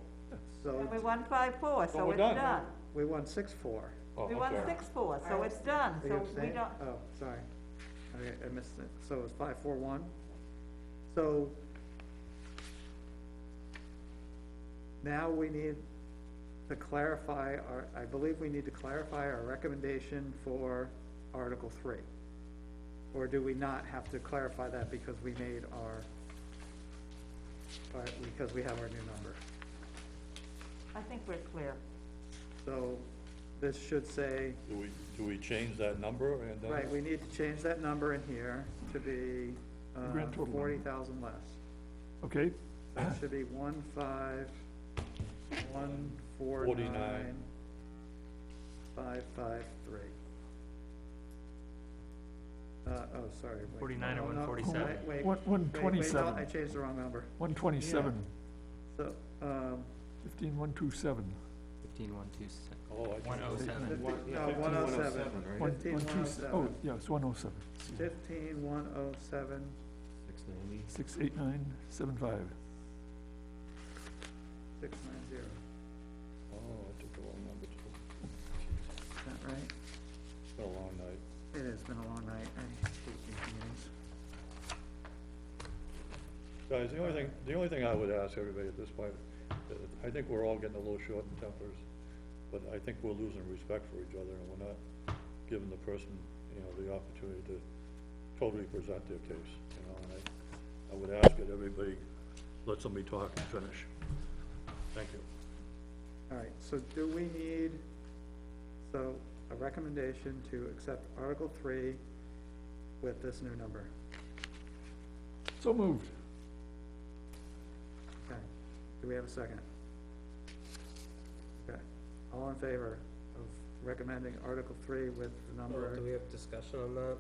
S1: So
S12: And we won 5-4,
S3: So
S12: so
S3: we're
S12: it's
S3: done.
S12: done.
S1: we won 6-4.
S3: Oh,
S12: We
S3: I'm
S12: won
S3: sorry.
S12: 6-4, so it's done,
S1: Are you
S12: so we
S1: abstaining?
S12: don't,
S1: Oh, sorry. Okay, I missed it. So it was 5-4-1. So now we need to clarify I believe we need to clarify our recommendation for Article 3. Or do we not have to clarify that because we made because we have our new number?
S12: I think we're clear.
S1: So this should say,
S3: Do we change that number and then?
S1: right, we need to change that number in here to be,
S10: Grand total number.
S1: 40,000 less.
S10: Okay,
S1: That should be 15149,553. Sorry. wait.
S8: 49 or
S1: No, no,
S8: 147?
S1: wait, wait,
S10: One-
S1: wait, no,
S10: 127.
S1: I changed the wrong number.
S10: 127,
S1: So,
S10: 15127.
S8: 15,127.
S3: Oh, I think-
S8: 107.
S1: no, 107.
S10: One-
S1: 15,107.
S10: Oh, yeah, it's 107.
S1: 15,107,
S9: 690.
S10: 68975.
S1: 690.
S3: Oh, I took the wrong number too.
S1: Is that right?
S3: It's been a long night.
S1: It has been a long night. I hate these meetings.
S3: Guys, the only thing I would ask everybody at this point, I think we're all getting a little short in tempers, but I think we're losing respect for each other, and we're not giving the person, the opportunity to totally present their case, and I would ask that everybody let somebody talk and finish. Thank you.
S1: All right, so do we need, a recommendation to accept Article 3 with this new number?
S10: So moved.
S1: Okay, do we have a second? Okay, all in favor of recommending Article 3 with the number?
S6: Do we have discussion on that?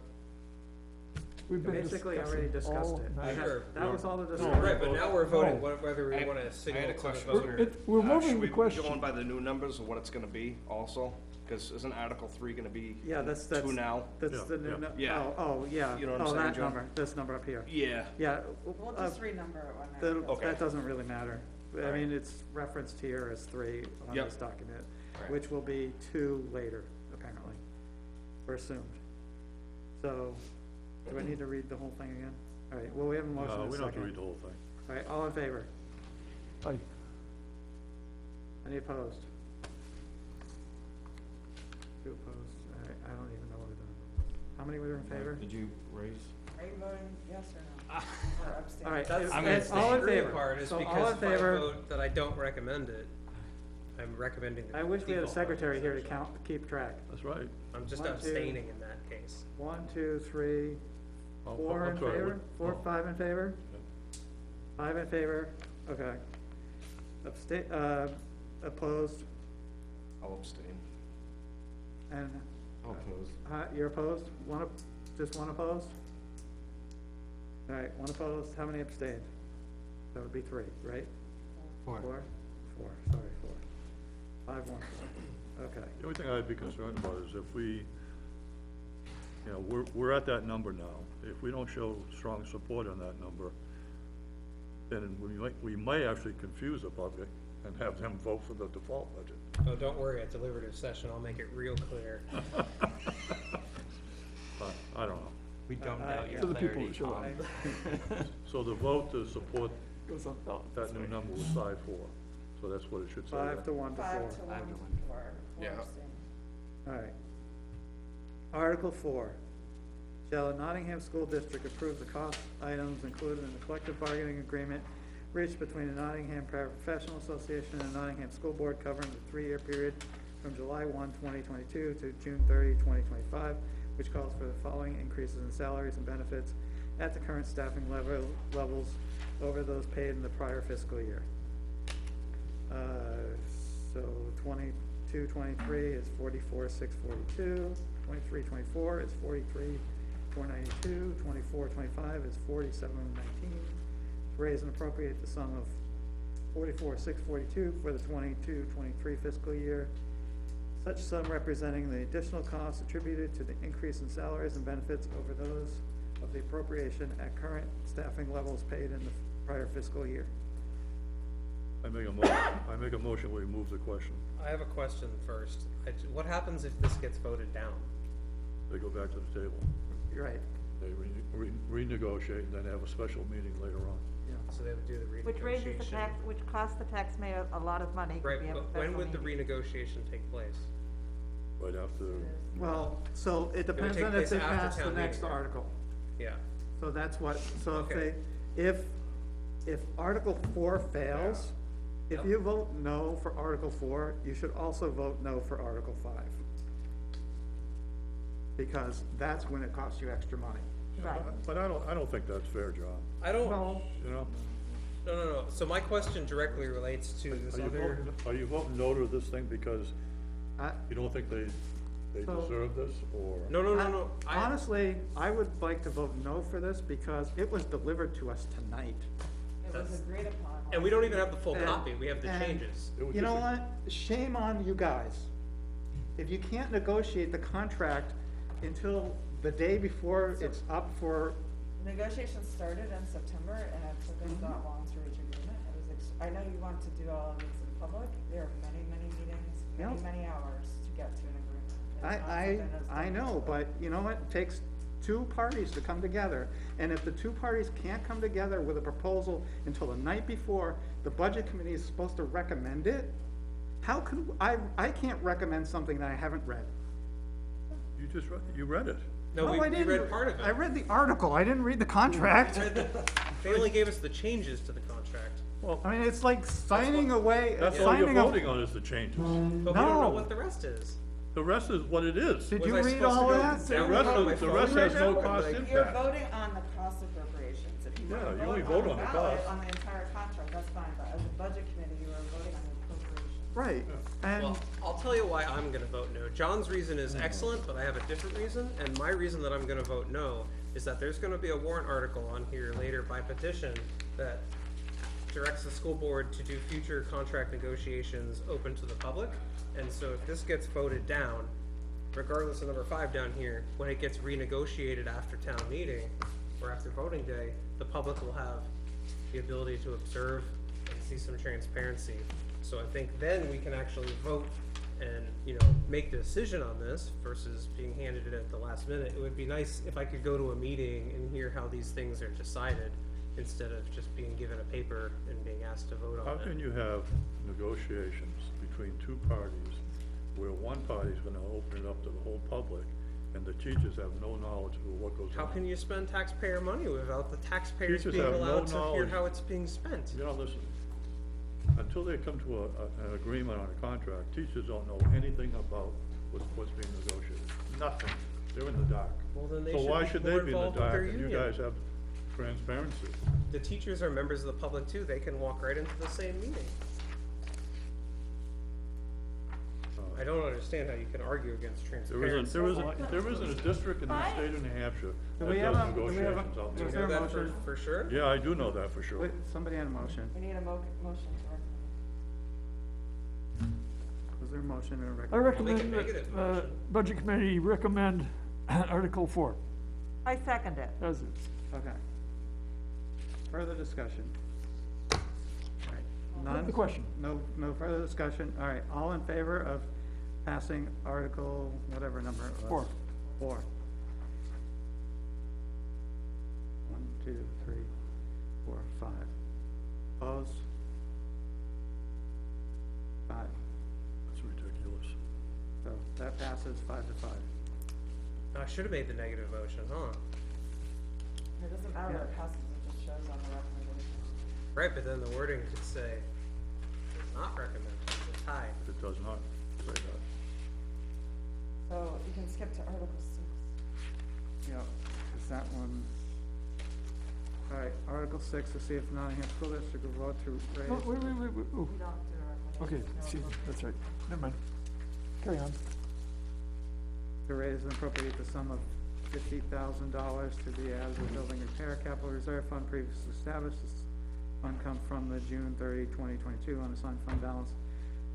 S10: We've been
S1: Basically, already
S10: discussing
S1: discussed
S10: all
S1: it.
S10: night.
S6: Sure.
S1: That was all the
S6: No,
S1: discussion.
S6: right, but now we're voting
S10: No.
S6: whether we
S14: I-
S6: wanna
S14: I had
S6: signal
S14: a
S6: to the
S14: question
S6: voter.
S14: for-
S10: We're moving
S14: Should
S10: the
S14: we be
S10: question.
S14: going by the new numbers of what it's gonna be also? Because isn't Article 3 gonna be
S1: Yeah, that's,
S14: two now?
S1: that's the new,
S14: Yeah.
S1: yeah.
S14: You know what I'm
S1: Oh,
S14: saying,
S1: that
S14: John?
S1: number, this number up here.
S14: Yeah.
S1: Yeah.
S2: We'll
S1: uh,
S2: just renumber it when
S1: That,
S14: Okay.
S1: that doesn't really matter. I
S14: Alright.
S1: mean, it's referenced here as 3 on
S14: Yep.
S1: this document,
S14: Alright.
S1: which will be 2 later, apparently, or assumed. So, do I need to read the whole thing again? All right, well, we have a motion
S3: No,
S1: and a
S3: we don't have to
S1: second.
S3: read the whole thing.
S1: All right, all in favor?
S10: Aye.
S1: Any opposed? 2 opposed. All right, I don't even know what we're doing. How many were in favor?
S9: Did you raise?
S2: Are you voting yes or no? Or abstain?
S1: All right,
S6: That's,
S8: I'm
S6: that's
S8: gonna
S6: the
S1: all in
S6: screwy
S1: favor.
S6: part, is
S1: So all
S6: because
S1: in
S6: if I
S1: favor.
S6: vote that I don't recommend it, I'm recommending the
S1: I wish we had a
S6: default
S1: secretary here to
S6: recommendation.
S1: keep track.
S3: That's right.
S6: I'm just
S1: 1, 2.
S6: abstaining in that case.
S1: 1, 2, 3,
S3: I'll-
S1: 4
S3: I'll
S1: in
S3: try it.
S1: favor? 4,
S3: Oh.
S1: 5 in favor? 5 in favor, okay. Opposed,
S14: I'll abstain.
S1: and,
S9: I'll oppose.
S1: you're opposed? Just one opposed? All right, one opposed, how many abstained? That would be three, right?
S8: Four.
S1: Four, sorry, four. 5-1, okay.
S3: The only thing I'd be concerned about is if we, you know, we're at that number now. If we don't show strong support on that number, then we may actually confuse the public and have them vote for the default budget.
S6: Oh, don't worry, at deliberative session, I'll make it real clear.
S3: But, I don't know.
S8: We don't doubt your
S10: To the people
S8: clarity,
S10: that show up.
S8: Tom.
S3: So the vote to support
S10: Goes up, down.
S3: that new number was 5-4, so that's what it should say.
S1: 5 to 1 to 4.
S2: 5 to 1
S8: 5 to 1.
S2: for
S14: Yeah.
S2: abstain.
S1: All right. Article 4, shall the Nottingham School District approve the cost items included in the collective bargaining agreement reached between the Nottingham Paraprofessional Association and Nottingham School Board covering the 3-year period from July 1, 2022 to June 30, 2025, which calls for the following increases in salaries and benefits at the current staffing levels over those paid in the prior fiscal year. So 22-23 is 44,642, 23-24 is 43,492, 24-25 is 47,119. Raise and appropriate the sum of 44,642 for the 22-23 fiscal year. Such sum representing the additional costs attributed to the increase in salaries and benefits over those of the appropriation at current staffing levels paid in the prior fiscal year.
S3: I make a motion, we move the question.
S6: I have a question first. What happens if this gets voted down?
S3: They go back to the table.
S1: You're right,
S3: They renegotiate and then have a special meeting later on.
S1: yeah.
S6: So they would do the renegotiation.
S12: Which raises the tax, which costs the taxpayer a lot of money. 'cause
S6: Right,
S12: we have a
S6: but when
S12: special
S6: would the
S12: meeting.
S6: renegotiation take place?
S3: Right after,
S1: Well, so it depends
S6: take
S1: on
S6: place
S1: if they
S6: after
S1: pass the
S6: town
S1: next
S6: meeting.
S1: article.
S6: Yeah.
S1: So that's what, so if
S6: Okay.
S1: if Article 4 fails, if
S6: Yep.
S1: you vote no for Article 4, you should also vote no for Article 5. Because that's when it costs you extra money.
S12: Right.
S3: but I don't think that's fair, John,
S6: I don't,
S1: Well,
S3: you know?
S6: no. So my question directly relates to this other,
S3: Are you voting no to this thing because
S1: I,
S3: you don't think they
S1: So-
S3: deserve this, or?
S6: no.
S1: honestly, I would like to vote no for this because it was delivered to us tonight.
S2: It was agreed upon.
S6: And we don't even have the full
S1: And-
S6: copy, we have the
S1: and-
S6: changes.
S3: It was
S1: You know
S3: just
S1: what? Shame on you guys. If you can't negotiate the contract until the day before it's up for,
S2: Negotiations started in September and it took us that long to reach agreement. It was, I know you want to do all of this in public. There are many, many meetings, many,
S1: Yep.
S2: many hours to get to an agreement. It's not something that's
S1: I
S2: done
S1: know,
S2: easily.
S1: but you know what? It takes two parties to come together. And if the two parties can't come together with a proposal until the night before, the budget committee is supposed to recommend it. How can, I can't recommend something that I haven't read.
S3: you read it.
S6: No,
S1: I
S6: we
S1: didn't.
S6: read part of it.
S1: I read the article, I didn't read the contract.
S6: They only gave us the changes to the contract,
S3: Well,
S1: I mean, it's like signing away,
S3: that's all you're
S1: signing a.
S3: voting on is the changes.
S6: but we don't know
S1: No.
S6: what the rest is.
S3: The rest is what it is.
S1: Did
S6: Was
S1: you
S6: I
S1: read
S6: supposed to
S1: all
S6: go
S1: that?
S3: The
S6: down
S3: rest
S6: on my
S3: of, the
S6: phone
S3: rest
S6: right
S3: has no
S6: now?
S3: cost
S6: Like,
S2: You're
S3: impact.
S2: voting on the cost appropriations. If you
S3: Yeah,
S2: want to
S3: you only
S2: vote
S3: vote
S2: on
S3: on
S2: the
S3: the
S2: ballot
S3: cost.
S2: on the entire contract, that's fine, but as a budget committee, you are voting on the appropriations.
S1: Right, and,
S6: Well, I'll tell you why I'm gonna vote no. John's reason is excellent, but I have a different reason, and my reason that I'm gonna vote no is that there's gonna be a warrant article on here later by petition that directs the school board to do future contract negotiations open to the public. And so if this gets voted down, regardless of number 5 down here, when it gets renegotiated after town meeting or after voting day, the public will have the ability to observe and see some transparency. So I think then we can actually vote and, make the decision on this versus being handed it at the last minute. It would be nice if I could go to a meeting and hear how these things are decided instead of just being given a paper and being asked to vote
S3: How
S6: on
S3: can
S6: it.
S3: you have negotiations between two parties where one party's gonna open it up to the whole public and the teachers have no knowledge of what goes on?
S6: How can you spend taxpayer money without the taxpayers
S3: Teachers
S6: being
S3: have no
S6: allowed to hear
S3: knowledge.
S6: how it's being spent?
S3: Listen, until they come to an agreement on a contract, teachers don't know anything about what's being negotiated. Nothing. They're in the dark.
S6: Well, then they
S3: So why
S6: should
S3: should
S6: be
S3: they
S6: more
S3: be in the
S6: involved with
S3: dark
S6: their
S3: and you
S6: union.
S3: guys have transparency?
S6: The teachers are members of the public too, they can walk right into the same meeting. I don't understand how you can argue against
S3: There
S6: transparency.
S3: isn't a district in the state of New Hampshire
S1: Do
S3: that
S1: we have
S3: does
S1: a- do we have a-
S3: negotiations out
S1: was
S6: You
S3: there.
S1: there
S6: know
S1: a
S6: that
S1: motion?
S6: for sure?
S3: Yeah, I do know that for sure.
S1: Wait, somebody had a motion.
S2: We need a motion to recommend.
S1: Was there a motion or a
S10: I
S1: recommendation?
S10: recommend,
S6: negative
S10: that,
S6: motion.
S10: Budget Committee recommend Article 4,
S12: I second it.
S10: as is.
S1: Okay. Further discussion? All right, none?
S10: The question.
S1: No further discussion. All right, all in favor of passing Article, whatever number it was?
S10: 4.
S1: 4. 1, 2, 3, 4, 5. Opposed? 5.
S3: That's ridiculous.
S1: So that passes 5 to 5.
S6: I should have made the negative motion, huh?
S2: It doesn't matter what passes, it just shows on the recommendation.
S6: Right, but then the wording could say, does not recommend, it's a tie.
S3: It does not say that.
S2: So you can skip to Article 6.
S1: Yep, is that one? All right, Article 6, to see if Nottingham School District will vote to raise.
S10: Oh, wait, oh,
S2: We don't do a
S10: okay,
S2: recommendation.
S10: excuse me, that's right, never mind. Carry on.
S1: To raise and appropriate the sum of $50,000 to be added to the building repair capital reserve fund previously established. This fund comes from the June 30, 2022 unassigned fund balance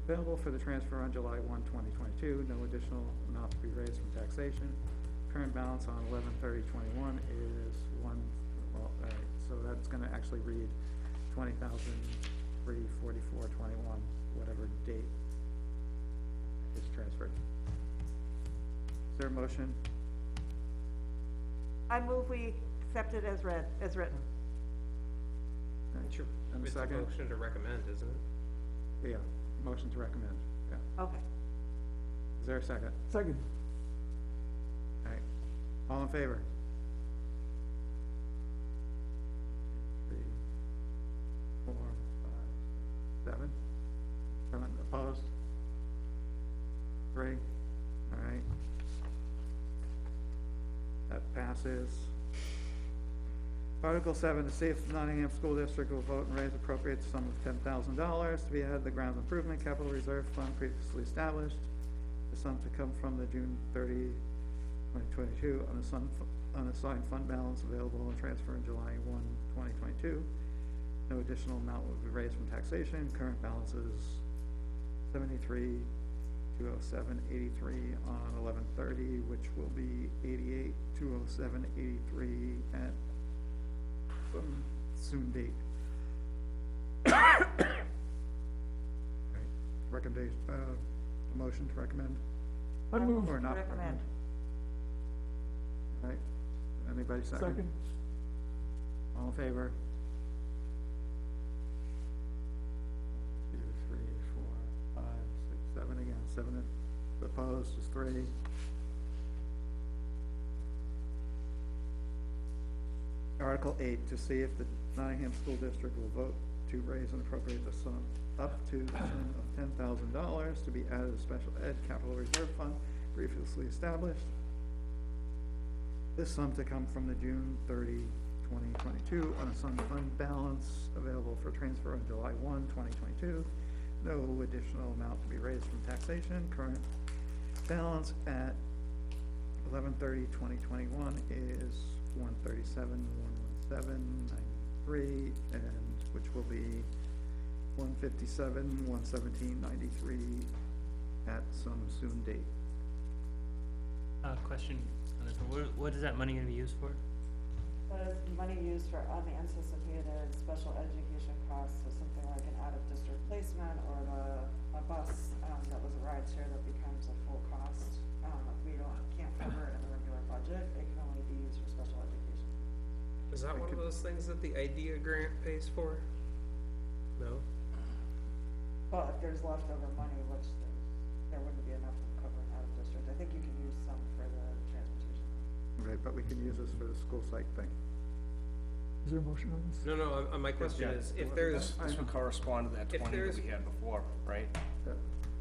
S1: available for the transfer on July 1, 2022. No additional amount to be raised from taxation. Current balance on 11/30/21 is well, all right, so that's gonna actually read 20,344.21, whatever date is transferred. Is there a motion?
S12: I move we accept it as read, as written.
S6: It's your,
S1: And a
S6: it's a
S1: second?
S6: motion to recommend, isn't it?
S1: Yeah, motion to recommend, yeah.
S12: Okay.
S1: Is there a second?
S10: Second.
S1: All right, all in favor? 3, 4, 5, 7. 7 opposed? 3, all right. That passes. Article 7, to see if the Nottingham School District will vote and raise appropriate sum of $10,000 to be added to the Grounds Improvement Capital Reserve Fund previously established. The sum to come from the June 30, 2022 unassigned fund balance available and transfer in July 1, 2022. No additional amount will be raised from taxation. Current balance is $73,207.83 on 11/30, which will be $88,207.83 at some soon date. Right. Recommendation, a motion to recommend
S10: I move.
S1: or not recommend?
S12: Recommend.
S1: All right, anybody second?
S10: Second.
S1: All in favor? 2, 3, 4, 5, 6, 7 again, 7 opposed is 3. Article 8, to see if the Nottingham School District will vote to raise and appropriate the sum up to the sum of $10,000 to be added to the Special Ed Capital Reserve Fund previously established. This sum to come from the June 30, 2022 unassigned fund balance available for transfer on July 1, 2022. No additional amount to be raised from taxation. Current balance at 11/30/2021 is 137,117.93, and which will be 157,117.93 at some soon date.
S8: Question on this one, what is that money gonna be used for?
S2: That is money used for unanticipated special education costs, so something like an out-of-district placement or a bus, that was a ride share that becomes a full cost. If we can't cover it in the regular budget, it can only be used for special education.
S6: Is that one of those things that the IDEA grant pays for? No?
S2: But if there's leftover money, which there wouldn't be enough to cover an out-of-district, I think you can use some for the transportation.
S1: Right, but we can use this for the school site thing.
S10: Is there a motion on this?
S6: No, my question is, if there's,
S14: This would correspond to that
S6: If
S14: 20 that
S6: there's-
S14: we had before, right?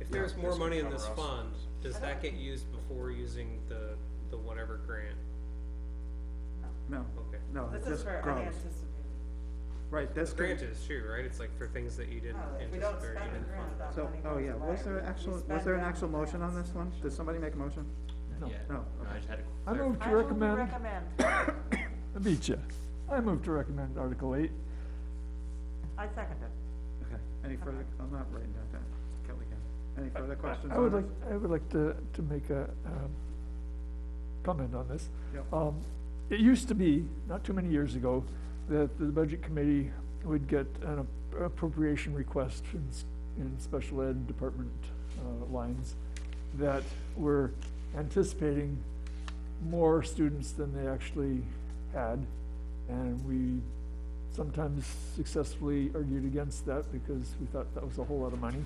S6: if there's more
S14: this would
S6: money in
S14: cover
S6: this
S14: us.
S6: fund, does that get used before using the whatever grant?
S1: No,
S6: Okay.
S1: no, it
S2: This is
S1: just
S2: for
S1: grows.
S2: unanticipated.
S1: Right, this
S6: The
S1: could,
S6: grant is true, right? It's like for things that you didn't
S2: No, if we don't
S6: anticipate, or
S2: spend
S6: you
S2: the
S6: didn't
S2: grant,
S6: fund.
S2: that
S1: so,
S2: money
S1: oh
S2: goes
S1: yeah,
S2: away.
S1: was there
S2: We
S1: actual, was
S2: spend
S1: there an
S2: it on
S1: actual
S2: the
S1: motion on
S2: grants.
S1: this one? Did somebody make a motion?
S8: Not yet.
S1: No,
S8: No, I just had to
S10: I move to
S12: I move we
S10: recommend,
S12: recommend.
S10: I beat ya. I move to recommend Article 8.
S12: I second it.
S1: Okay, any further, I'm not writing that down, Kelly can. Any further questions
S10: I would
S1: on
S10: like,
S1: this?
S10: I would like to make a, comment on this.
S1: Yep.
S10: It used to be, not too many years ago, that the budget committee would get an appropriation request in special ed department, lines that were anticipating more students than they actually had. And we sometimes successfully argued against that because we thought that was a whole lot of money.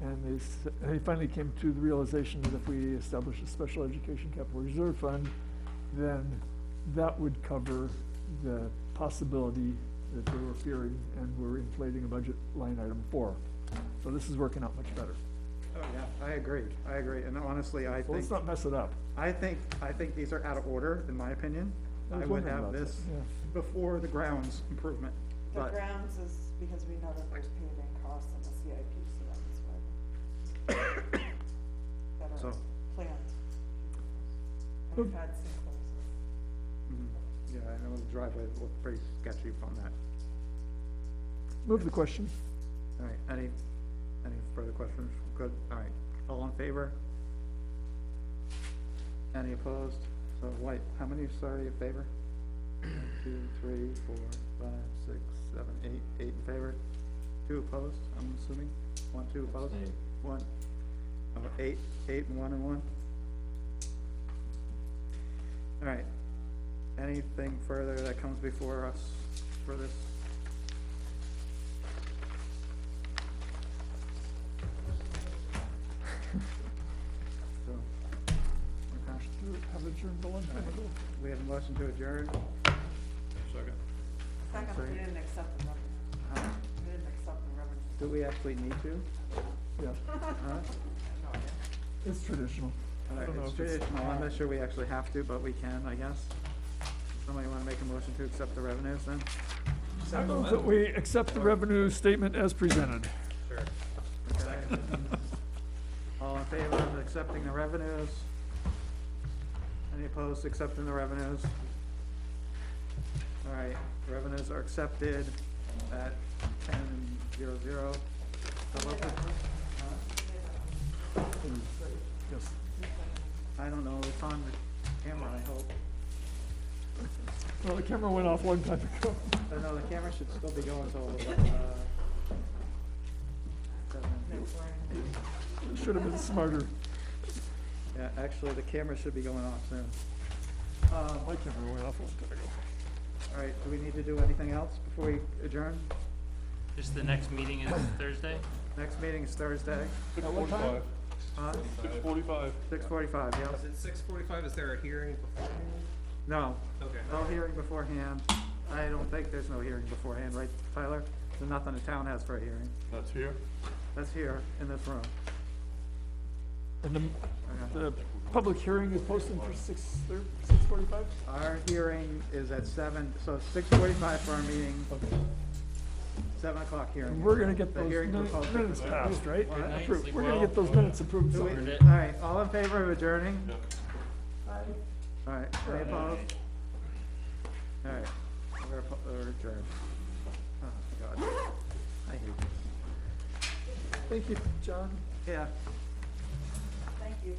S10: And they finally came to the realization that if we establish a special education capital reserve fund, then that would cover the possibility that they were fearing and were inflating a budget line item for. So this is working out much better.
S1: Oh, yeah, I agree, and honestly, I
S10: So let's
S1: think,
S10: not mess it up.
S1: I think these are out of order, in my opinion.
S10: I
S1: I
S10: was
S1: would
S10: wondering
S1: have
S10: about that,
S1: this
S10: yeah.
S1: before the grounds improvement,
S2: The
S1: but,
S2: grounds is because we know that there's paving costs in the CIP, so that's why. That
S1: So-
S2: are planned. And we've had sinkholes.
S1: mhm, yeah, I know the driveway looked pretty sketchy on that.
S10: Move the question.
S1: All right, any further questions? Good, all right, all in favor? Any opposed? So White, how many, sorry, in favor? 1, 2, 3, 4, 5, 6, 7, 8 in favor? 2 opposed, I'm assuming? 1, 2 opposed?
S8: Abstain.
S1: 1, 8 and 1 and 1? All right, anything further that comes before us for this? So, okay.
S10: Have adjourned a long time ago.
S1: We have a motion to adjourn.
S3: Second.
S2: Second,
S1: Sorry?
S2: we didn't accept the revenue. We didn't accept the revenue.
S1: Do we actually need to?
S10: Yeah,
S1: Huh?
S10: it's traditional.
S1: All right,
S10: don't know
S1: it's
S10: if it's-
S1: traditional, I'm not sure we actually have to, but we can, I guess. Somebody wanna make a motion to accept the revenues then?
S10: I move that we accept the revenue statement as presented.
S6: Sure.
S1: Okay. All in favor of accepting the revenues? Any opposed to accepting the revenues? All right, revenues are accepted at 10:00. So what was-
S10: Yes.
S1: I don't know, it's on the camera, I hope.
S10: Well, the camera went off a long time ago.
S1: Oh, no, the camera should still be going till, 7.
S10: Should have been smarter.
S1: Yeah, actually, the camera should be going off soon.
S10: My camera went off a long time ago.
S1: All right, do we need to do anything else before we adjourn?
S8: Just the next meeting is Thursday?
S1: Next meeting is Thursday,
S10: At what time?
S3: 6:45.
S1: 6:45, yeah.
S6: Is it 6:45? Is there a hearing beforehand?
S1: No,
S6: Okay.
S1: no hearing beforehand. I don't think there's no hearing beforehand, right, Tyler? There's nothing the town has for a hearing.
S3: That's here?
S1: That's here, in this room.
S10: And
S1: Okay.
S10: the public hearing is posted for 6:45?
S1: Our hearing is at 7, so it's 6:45 for our meeting, 7 o'clock hearing.
S10: And we're gonna get
S1: The
S10: those
S1: hearing proposed-
S10: minutes passed, right?
S1: What?
S10: Approved. We're gonna get those minutes approved.
S1: Do we-
S10: so-
S8: Ordered it.
S1: All right, all in favor of adjourning? All right, any opposed? All right, we're adjourned. Oh, God, I hate this.
S10: Thank you, John.
S1: Yeah.
S2: Thank you.